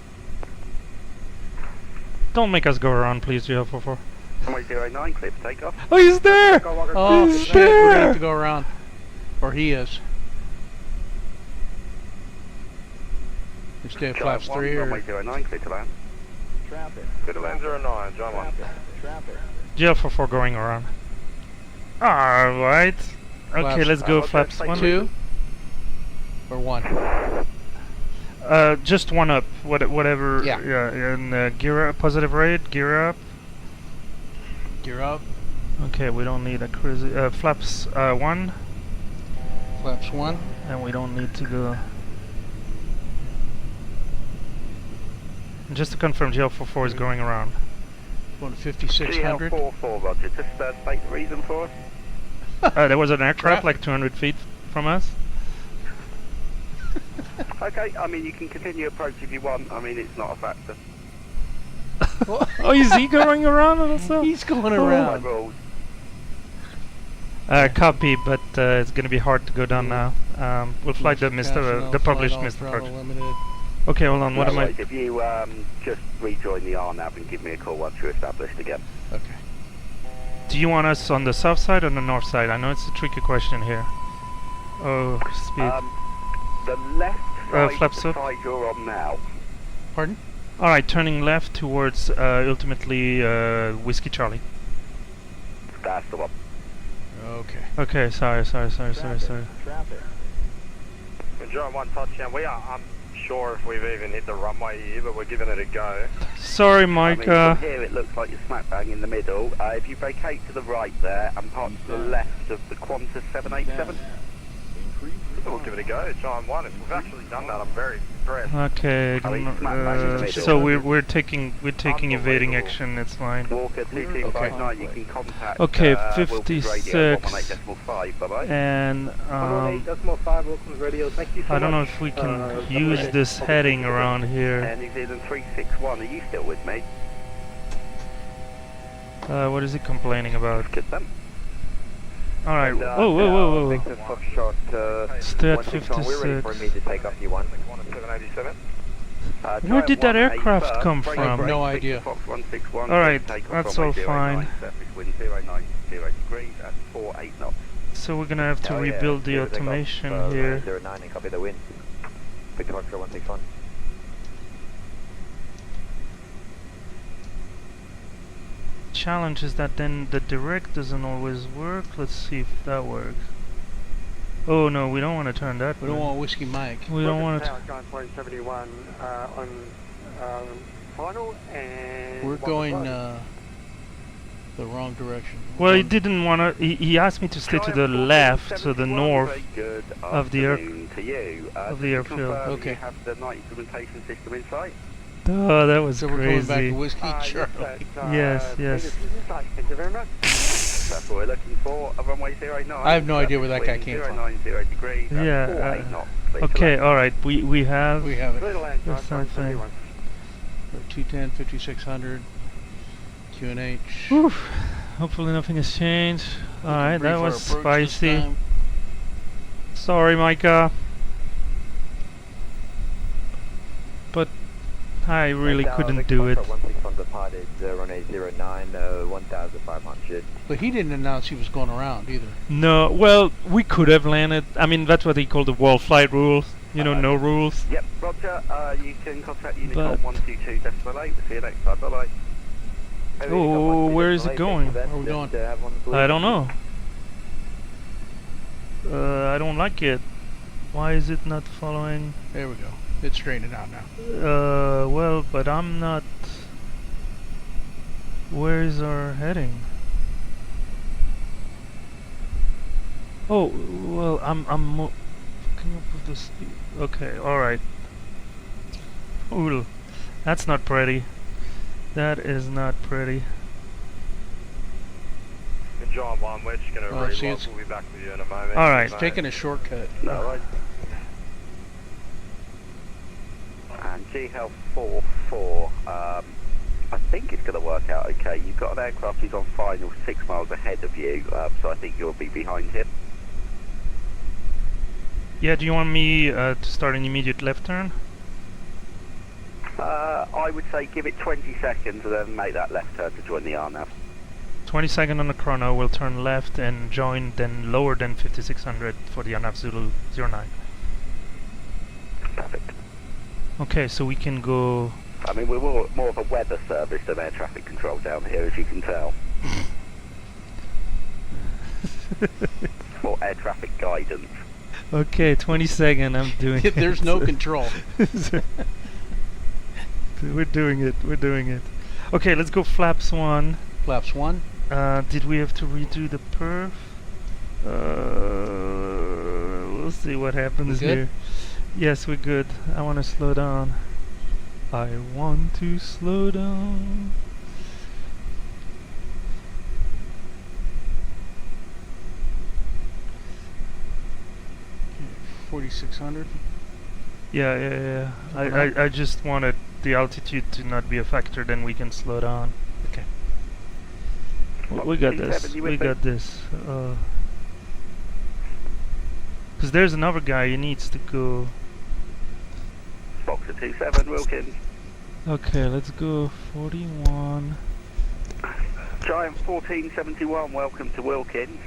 Speaker 1: Don't make us go around, please, GL44.
Speaker 9: Runway 09, clear for takeoff.
Speaker 1: Oh, he's there!
Speaker 2: Oh,
Speaker 1: He's
Speaker 2: shit. We're going to have
Speaker 1: there!
Speaker 2: to go around. Or he is. You stay at flaps 3 or...
Speaker 9: Runway 09, clear to land.
Speaker 6: Clear to land 09, Giant 1.
Speaker 1: GL44 going around. Alright. Okay,
Speaker 2: Flaps,
Speaker 1: let's go
Speaker 6: what's
Speaker 1: flaps
Speaker 6: that,
Speaker 1: 1.
Speaker 2: 2? Or 1?
Speaker 1: Just one up. Whatever.
Speaker 2: Yeah.
Speaker 1: And gear up, positive rate, gear up.
Speaker 2: Gear up.
Speaker 1: Okay, we don't need a crazy. Flaps 1.
Speaker 2: Flaps 1.
Speaker 1: And we don't need to go. And just to confirm, GL44 is going around.
Speaker 2: Going to 5600.
Speaker 9: GL44, Roger. Just state the reason for us.
Speaker 1: There was an aircraft like 200 feet from us.
Speaker 9: Okay, I mean, you can continue approach if you want. I mean, it's not a factor.
Speaker 1: Oh, is he going around also?
Speaker 2: He's going
Speaker 9: My
Speaker 2: around.
Speaker 9: rules.
Speaker 1: Copy, but it's going to be hard to go down now. We'll fly the the published missed approach.
Speaker 2: Limited.
Speaker 1: Okay, hold on. What
Speaker 9: No
Speaker 1: am I?
Speaker 9: worries, if you just rejoin the RNAV and give me a call once you're established again.
Speaker 2: Okay.
Speaker 1: Do you want us on the south side or the north side? I know it's a tricky question here. Oh, speed.
Speaker 9: The left
Speaker 1: flaps up.
Speaker 9: Side you're on now.
Speaker 2: Pardon?
Speaker 1: Alright, turning left towards ultimately Whiskey Charlie.
Speaker 9: That's the one.
Speaker 2: Okay.
Speaker 1: Okay, sorry.
Speaker 6: Traffic. John, one touchdown. We are unsure if we've even hit the runway here, but we're giving it a go.
Speaker 1: Sorry,
Speaker 9: I mean,
Speaker 1: Micah.
Speaker 9: from here it looks like you're smack bang in the middle. If you vacate to the right there and park to the left of the Qantas 787.
Speaker 6: We'll give it a go. John 1. If we've actually done that, I'm very impressed.
Speaker 1: Okay, so we're taking evading action. It's fine.
Speaker 9: Walker 2259, you can contact
Speaker 1: Okay,
Speaker 9: Wilkins
Speaker 1: 56.
Speaker 9: Radio 118.5, bye-bye.
Speaker 1: And
Speaker 11: 118.5 Wilkins Radio, thank you so
Speaker 1: I don't know
Speaker 11: much.
Speaker 1: if we can use this heading around here.
Speaker 9: New Zealand 361, are you still with me?
Speaker 1: What is he complaining about?
Speaker 9: Good then.
Speaker 1: Alright, whoa. Stay at 56.
Speaker 11: We're ready for me to take off you 1.
Speaker 6: 787.
Speaker 1: Where did that aircraft come
Speaker 2: I have
Speaker 1: from?
Speaker 2: no idea.
Speaker 1: Alright, that's all fine.
Speaker 9: Wind 090 degrees at 48 knots.
Speaker 1: So we're gonna have to rebuild the automation here.
Speaker 11: 09 and copy the wind. Victoria 161.
Speaker 1: Challenge is that then the direct doesn't always work. Let's see if that works. Oh no, we don't want to turn that.
Speaker 2: We don't want Whiskey Mike.
Speaker 1: We don't want to.
Speaker 11: On final and
Speaker 2: We're going the wrong direction.
Speaker 1: Well, he didn't want to. He asked me to stay to the left, so the north of the airfield.
Speaker 2: Okay.
Speaker 9: You have the night implementation system in sight.
Speaker 1: Oh, that was
Speaker 2: So we're going back
Speaker 1: crazy.
Speaker 2: to Whiskey Charlie.
Speaker 1: Yes.
Speaker 11: Thank you very much.
Speaker 9: That's what we're looking for. A runway 09.
Speaker 2: I have no idea where that guy came from.
Speaker 9: 090 degrees.
Speaker 1: Yeah,
Speaker 9: 48 knots. Clear to
Speaker 1: Okay,
Speaker 9: land.
Speaker 1: alright, we have.
Speaker 2: We have it.
Speaker 11: Clear to land, John,
Speaker 1: That's something.
Speaker 11: 71.
Speaker 2: 210, 5600, QNH.
Speaker 1: Whew. Hopefully nothing has changed. Alright, that was spicy. Sorry, Micah. But I really couldn't do it.
Speaker 11: 16 departed, runway 09, 1500.
Speaker 2: But he didn't announce he was going around either.
Speaker 1: No, well, we could have landed. I mean, that's what they call the WorldFlight rules. You know, no rules.
Speaker 9: Yep, Roger. You can contact Unicom
Speaker 1: But-
Speaker 9: 122.8. See you next time. Bye-bye.
Speaker 1: Oh, where is it going?
Speaker 2: Where are we going?
Speaker 1: I don't know. I don't like it. Why is it not following?
Speaker 2: There we go. It's straightening out now.
Speaker 1: Well, but I'm not. Where is our heading? Oh, well, I'm. Can you put this? Okay, all right. Ooh, that's not pretty. That is not pretty.
Speaker 6: And John 1, we're just going to
Speaker 2: Oh, see,
Speaker 6: relog.
Speaker 2: it's-
Speaker 6: We'll be back with you in a moment.
Speaker 1: All right.
Speaker 2: It's taking a shortcut.
Speaker 9: Alright. And G Health 44. I think it's going to work out okay. You've got an aircraft who's on final 6 miles ahead of you, so I think you'll be behind him.
Speaker 1: Yeah, do you want me to start an immediate left turn?
Speaker 9: I would say give it 20 seconds and then make that left turn to join the RNAV.
Speaker 1: 20 seconds on the chrono, we'll turn left and join then lower than 5600 for the ANAV Zulu 09.
Speaker 9: Perfect.
Speaker 1: Okay, so we can go.
Speaker 9: I mean, we're more of a weather service than air traffic control down here, as you can tell. Or air traffic guidance.
Speaker 1: Okay, 20 seconds, I'm doing it.
Speaker 2: There's no control.
Speaker 1: We're doing it. Okay, let's go flaps 1.
Speaker 2: Flaps 1.
Speaker 1: Did we have to redo the perf? We'll see what happens
Speaker 2: We good?
Speaker 1: here. Yes, we're good. I want to slow down. I want to slow down.
Speaker 2: Okay, 4600.
Speaker 1: Yeah. I just wanted the altitude to not be a factor, then we can slow down.
Speaker 2: Okay.
Speaker 1: We got this. We got this. Because there's another guy who needs to go.
Speaker 9: Boxer 27, Wilkins.
Speaker 1: Okay, let's go 41.
Speaker 9: Giant 1471, welcome to Wilkins.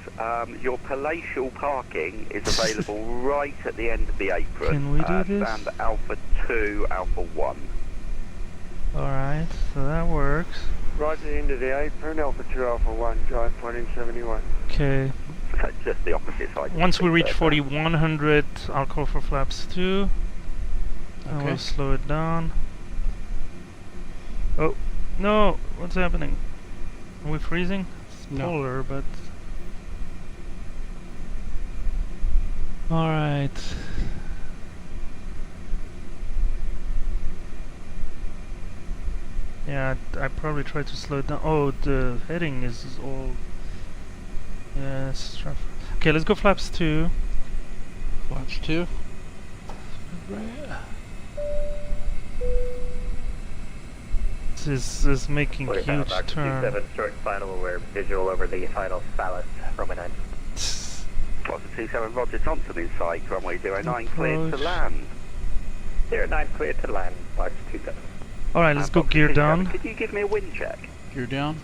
Speaker 9: Your palatial parking is available right at the end of the apron.
Speaker 1: Can we do this?
Speaker 9: Stand Alpha 2, Alpha 1.
Speaker 1: Alright, so that works.
Speaker 11: Right at the end of the apron, Alpha 2 Alpha 1, Giant 1471.
Speaker 1: Okay.
Speaker 9: Okay, just the opposite side.
Speaker 1: Once we reach 4100, I'll call for flaps 2. And we'll slow it down. Oh, no! What's happening? Are we freezing? It's polar, but... Alright. Yeah, I probably tried to slow it down. Oh, the heading is all... Yeah, it's rough. Okay, let's go flaps 2.
Speaker 2: Flaps 2.
Speaker 1: This is making huge turn.
Speaker 7: 27 short final, we're visual over the final phallus, runway 9.
Speaker 9: Fox 27, Roger Thompson inside, runway 09, cleared to land.
Speaker 7: 09 cleared to land, Fox 27.
Speaker 1: Alright, let's go gear down.
Speaker 9: Could you give me a wind check?
Speaker 2: Gear down.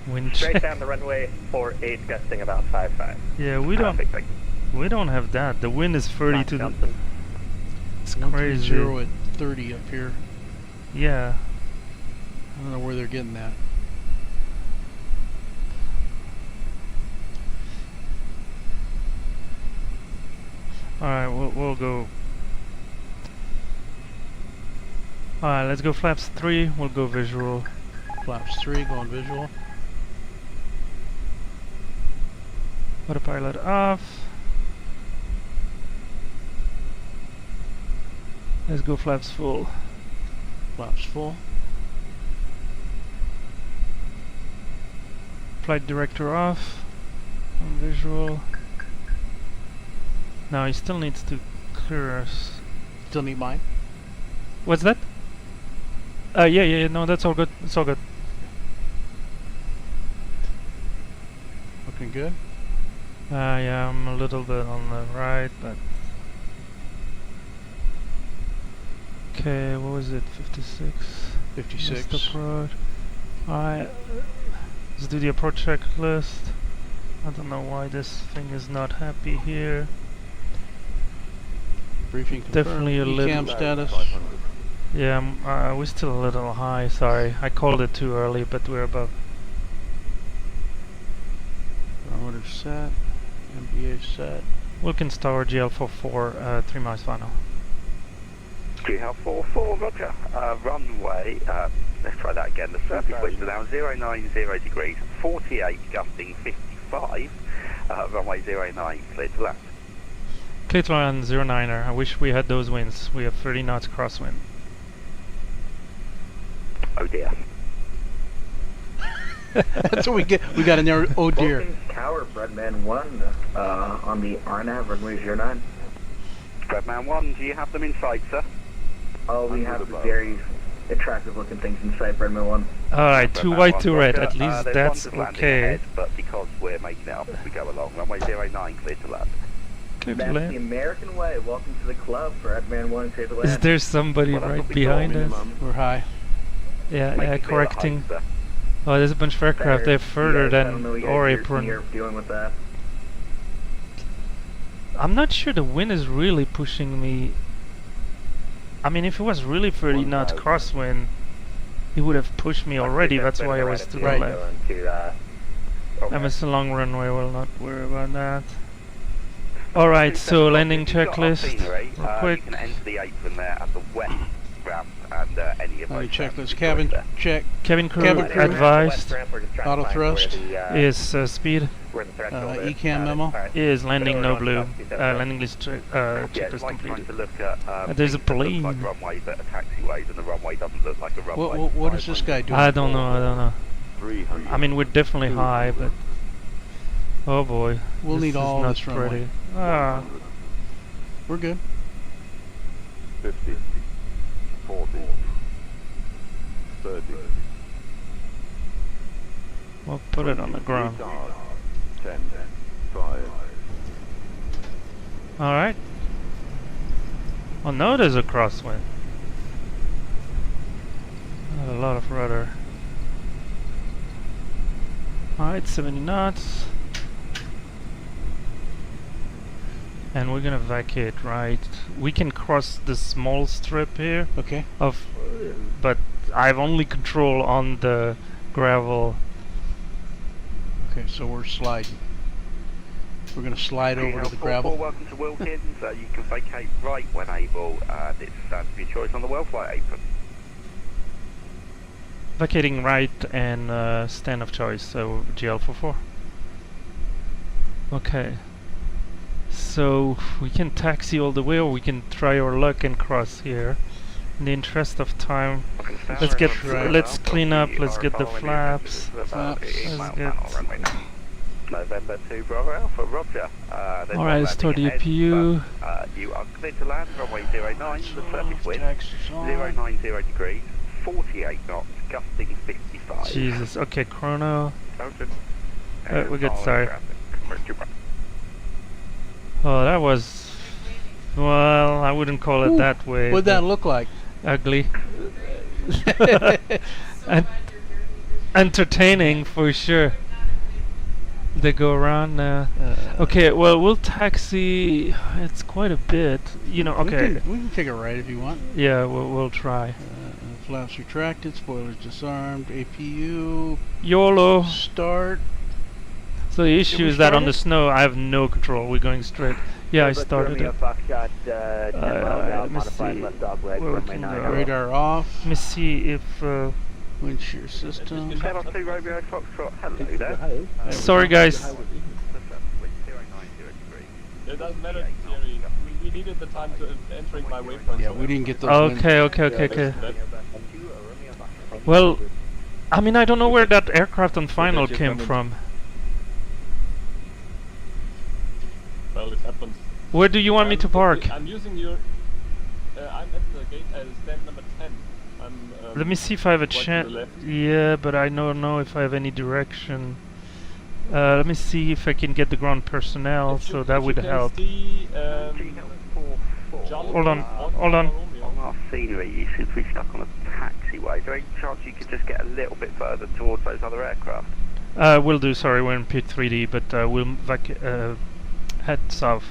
Speaker 1: Wind
Speaker 7: Straight
Speaker 1: check.
Speaker 7: down the runway, 48, gusting about 5-5.
Speaker 1: Yeah, we don't have that. The wind is 30 to the... It's crazy.
Speaker 2: 0 at 30 up here.
Speaker 1: Yeah.
Speaker 2: I don't know where they're getting that.
Speaker 1: Alright, we'll go. Alright, let's go flaps 3, we'll go visual.
Speaker 2: Flaps 3, going visual.
Speaker 1: Autopilot off. Let's go flaps full.
Speaker 2: Flaps full.
Speaker 1: Flight director off. On visual. Now he still needs to clear us.
Speaker 2: Still need mine?
Speaker 1: What's that? Yeah, no, that's all good. It's all good.
Speaker 2: Looking good?
Speaker 1: Yeah, I'm a little bit on the right, but... Okay, what was it? 56?
Speaker 2: 56.
Speaker 1: Missed approach. Alright, let's do the approach checklist. I don't know why this thing is not happy here.
Speaker 2: Briefing confirmed.
Speaker 1: Definitely a little...
Speaker 2: ECAM status.
Speaker 1: Yeah, we're still a little high, sorry. I called it too early, but we're above.
Speaker 2: Barometer set. MBA set.
Speaker 1: Wilkins Tower, GL44, 3 miles final.
Speaker 9: GL44, roger. Runway, let's try that again. The surface winds are now 090 degrees, 48 gusting 55. Runway 09, clear to land.
Speaker 1: Clear to land 09er. I wish we had those winds. We have 30 knots crosswind.
Speaker 9: Oh dear.
Speaker 2: That's what we get. We got an air. Oh dear.
Speaker 7: Wilkins Tower, Breadman 1, on the RNAV, runway 09.
Speaker 9: Breadman 1, do you have them inside, sir?
Speaker 7: Oh, we have very attractive looking things inside Breadman 1.
Speaker 1: Alright, 2 white, 2 red. At least
Speaker 9: there's
Speaker 1: that's
Speaker 9: one landing
Speaker 1: okay.
Speaker 9: ahead, but because we're making it up as we go along, runway 09, clear to land.
Speaker 1: Clear to
Speaker 7: That's the
Speaker 1: land.
Speaker 7: American way. Welcome to the club, Breadman 1, clear to land.
Speaker 1: Is there somebody right behind us?
Speaker 2: We're high.
Speaker 1: Yeah, correcting. Oh, there's a bunch of aircraft. They're further than our apron.
Speaker 7: Dealing with that.
Speaker 1: I'm not sure the wind is really pushing me. I mean, if it was really 30 knots crosswind, it would have pushed me already. That's why I was to the left. And it's a long runway. We'll not worry about that. Alright, so landing checklist. Real quick.
Speaker 9: You can enter the apron there at the west ramp and any of those.
Speaker 2: Checklist. Cabin check.
Speaker 1: Cabin crew
Speaker 2: Cabin crew
Speaker 1: advised.
Speaker 2: Auto thrust.
Speaker 1: Is speed.
Speaker 2: ECAM memo.
Speaker 1: Is landing no blue. Landing list checklist completed. There's a plane.
Speaker 9: Like runway, but a taxiway, and the runway doesn't look like a runway.
Speaker 2: What is this guy doing?
Speaker 1: I don't know. I mean, we're definitely high, but oh boy,
Speaker 2: we'll need all
Speaker 1: not
Speaker 2: this runway.
Speaker 1: pretty. Ah,
Speaker 2: we're good.
Speaker 10: 50, 40, 30.
Speaker 1: we'll put it on the ground.
Speaker 10: 10, 5.
Speaker 1: All right. Oh no, there's a crosswind. A lot of rudder. Alright, 70 knots. And we're gonna vacate, right? We can cross the small strip here
Speaker 2: Okay.
Speaker 1: of, but I have only control on the gravel.
Speaker 2: Okay, so we're sliding. We're gonna slide over to the gravel.
Speaker 9: Welcome to Wilkins. You can vacate right when able. It's your choice on the WorldFlight apron.
Speaker 1: Vacating right and stand of choice, so GL44. Okay. So we can taxi all the way, or we can try our luck and cross here. In the interest of time, let's clean up. Let's get the flaps. Let's get.
Speaker 9: November 2 Bravo Alpha, Roger.
Speaker 1: Alright, let's start the APU.
Speaker 9: You are clear to land, runway 09, the surface wind 090 degrees, 48 knots, gusting 55.
Speaker 1: Jesus, okay, chrono. We're good, sorry. Oh, that was... Well, I wouldn't call it that way.
Speaker 2: What'd that look like?
Speaker 1: Ugly. And entertaining, for sure. They go around now. Okay, well, we'll taxi. It's quite a bit, you know. Okay,
Speaker 2: We can take it right if you want.
Speaker 1: yeah, we'll try.
Speaker 2: Flaps retracted, spoilers disarmed, APU,
Speaker 1: YOLO.
Speaker 2: start.
Speaker 1: So the issue is that on the snow, I have no control. We're going straight. Yeah, I started it. Let me see.
Speaker 2: Radar off.
Speaker 1: Let me see if.
Speaker 2: Wind shear system.
Speaker 9: Hello there.
Speaker 1: Sorry, guys.
Speaker 6: It doesn't matter, Jerry. We needed the time to entering my waypoint.
Speaker 2: Yeah, we didn't get those.
Speaker 1: Okay. Well, I mean, I don't know where that aircraft on final came from.
Speaker 6: Well, it happens.
Speaker 1: Where do you want me to park?
Speaker 6: I'm using your... I'm at the gate stand number 10.
Speaker 1: Let me see if I have a chance. Yeah, but I don't know if I have any direction. Let me see if I can get the ground personnel, so that would help. Hold on.
Speaker 9: On our scenery, you seem to be stuck on a taxiway. Is there any chance you could just get a little bit further towards those other aircraft?
Speaker 1: Will do, sorry, we're in pit 3D, but we'll head south.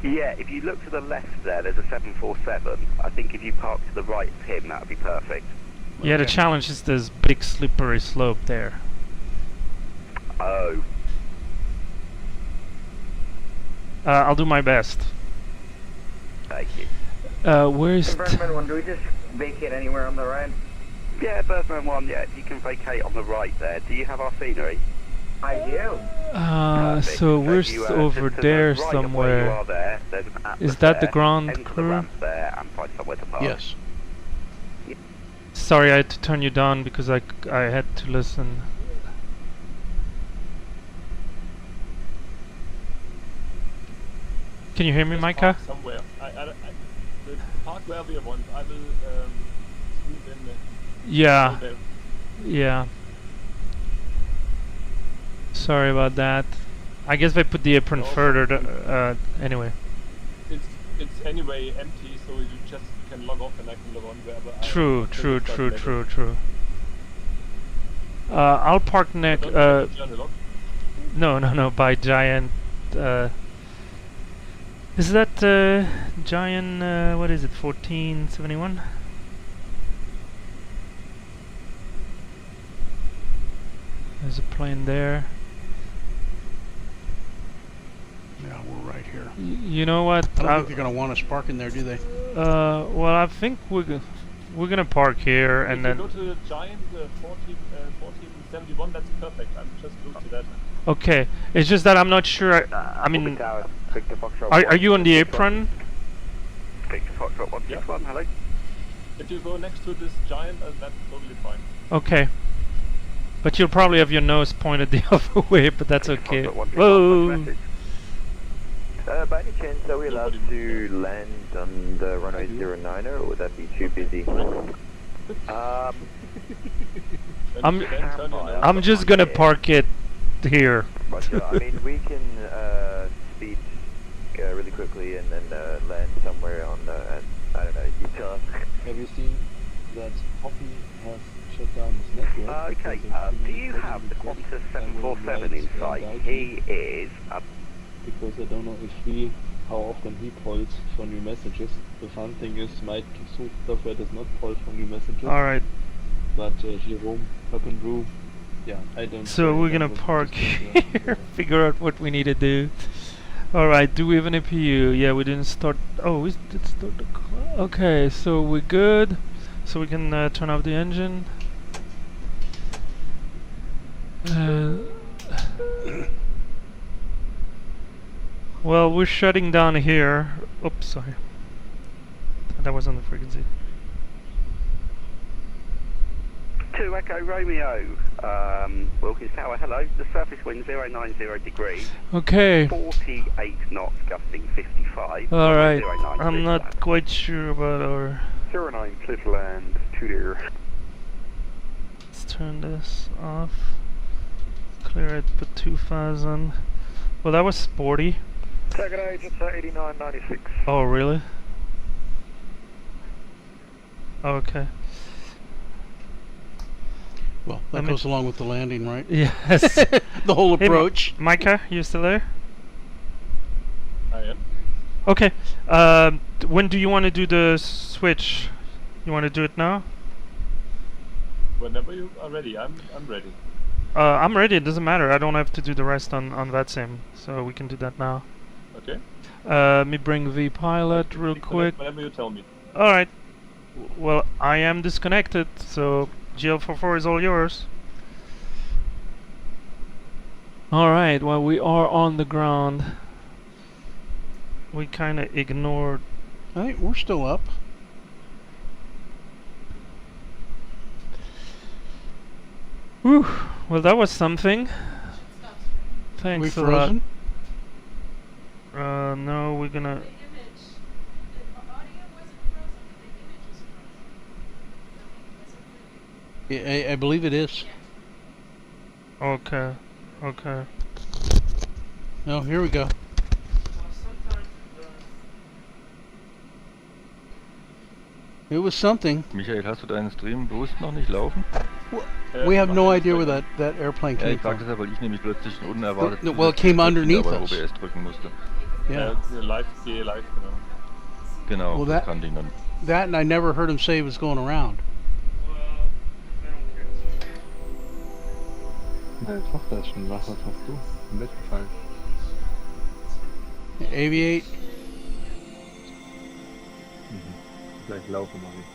Speaker 9: Yeah, if you look to the left there's a 747. I think if you park to the right of him, that would be perfect.
Speaker 1: Yeah, the challenge is this big slippery slope there.
Speaker 9: Oh.
Speaker 1: I'll do my best.
Speaker 9: Thank you.
Speaker 1: Where is...
Speaker 7: Birdman 1, do we just vacate anywhere on the right?
Speaker 9: Yeah, Birdman 1, yeah, you can vacate on the right there. Do you have our scenery?
Speaker 7: I do.
Speaker 1: So we're over there somewhere. Is that the ground crew?
Speaker 2: Yes.
Speaker 1: Sorry, I had to turn you down because I had to listen. Can you hear me, Micah?
Speaker 6: Somewhere. The park where we want. I will move in the...
Speaker 1: Yeah. Yeah. Sorry about that. I guess they put the apron further. Anyway.
Speaker 6: It's anyway empty, so you just can log off and I can log on wherever.
Speaker 1: True. I'll park next. No. By Giant. Is that Giant? What is it? 1471. There's a plane there.
Speaker 2: Yeah, we're right here.
Speaker 1: You know what?
Speaker 2: I don't think they're gonna want us parking there, do they?
Speaker 1: Well, I think we're gonna park here and then.
Speaker 6: If you go to the Giant 1471, that's perfect. I'm just close to that.
Speaker 1: Okay, it's just that I'm not sure. I mean, are you on the apron?
Speaker 9: Victor Foxtrot 161, hello.
Speaker 6: If you go next to this Giant, that's totally fine.
Speaker 1: Okay. But you'll probably have your nose pointed the other way, but that's okay. Whoa!
Speaker 3: By any chance, are we allowed to land on the runway 09, or would that be too busy?
Speaker 1: I'm just gonna park it here.
Speaker 3: I mean, we can speed really quickly and then land somewhere on I don't know, Utah.
Speaker 6: Have you seen
Speaker 13: that Harvey has shut down his network.
Speaker 9: Okay, do you have the Qantas 747 in sight? He is...
Speaker 13: because I don't know if how often he polls for new messages. The fun thing is Mike Suchterfeld does not poll for new messages.
Speaker 1: Alright.
Speaker 13: But Jerome, Papandrew, yeah, I don't...
Speaker 1: So we're gonna park here, figure out what we need to do. Alright, do we have an APU? Yeah, we didn't start... Oh, we did start the... Okay, so we're good. So we can turn off the engine. Well, we're shutting down here. Oops, sorry. That was on the frequency.
Speaker 9: 2 Echo Romeo, Wilkins Tower, hello. The surface wind 090 degrees.
Speaker 1: Okay.
Speaker 9: 48 knots, gusting 55.
Speaker 1: Alright,
Speaker 9: 09
Speaker 1: I'm not quite sure about our...
Speaker 3: 09 Cliff Land, 2 there.
Speaker 1: Let's turn this off. Clear it, put 2000. Well, that was sporty.
Speaker 11: Target age, it's 8996.
Speaker 1: Oh, really? Okay.
Speaker 2: Well, that goes along with the landing, right?
Speaker 1: Yes.
Speaker 2: The whole approach.
Speaker 1: Hey, Micah, you still there?
Speaker 10: I am.
Speaker 1: Okay. When do you want to do the switch? You want to do it now?
Speaker 10: Whenever you are ready, I'm ready.
Speaker 1: I'm ready. It doesn't matter. I don't have to do the rest on VATSIM, so we can do that now.
Speaker 10: Okay.
Speaker 1: Let me bring the pilot real quick.
Speaker 10: Whenever you tell me.
Speaker 1: All right. Well, I am disconnected, so GL44 is all yours. All right. Well, we are on the ground. We kind of ignored.
Speaker 2: Hey, we're still up.
Speaker 1: Whew. Well, that was something. Thanks
Speaker 2: We
Speaker 1: a
Speaker 2: frozen?
Speaker 1: lot. No, we're gonna...
Speaker 2: I believe it is.
Speaker 1: Okay. Okay.
Speaker 2: Oh, here we go. It was something.
Speaker 14: Michael, hast du deinen Stream bewusst noch nicht laufen?
Speaker 2: We have no idea where that airplane
Speaker 14: Ja,
Speaker 2: came
Speaker 14: ich frage
Speaker 2: from.
Speaker 14: deshalb, weil ich nämlich plötzlich unerwartet
Speaker 2: Well, it came underneath
Speaker 14: bei
Speaker 2: us.
Speaker 14: OBS drücken musste.
Speaker 2: Yeah.
Speaker 10: Live, live, genau.
Speaker 14: Genau,
Speaker 2: Well,
Speaker 14: das
Speaker 2: that-
Speaker 14: kannte ich noch nicht.
Speaker 2: That, and I never heard him say it was going around.
Speaker 13: Ja, jetzt macht er schon. Was hast du? Im Bett gefallen.
Speaker 2: Aviate.
Speaker 13: Gleich laufen, mache ich.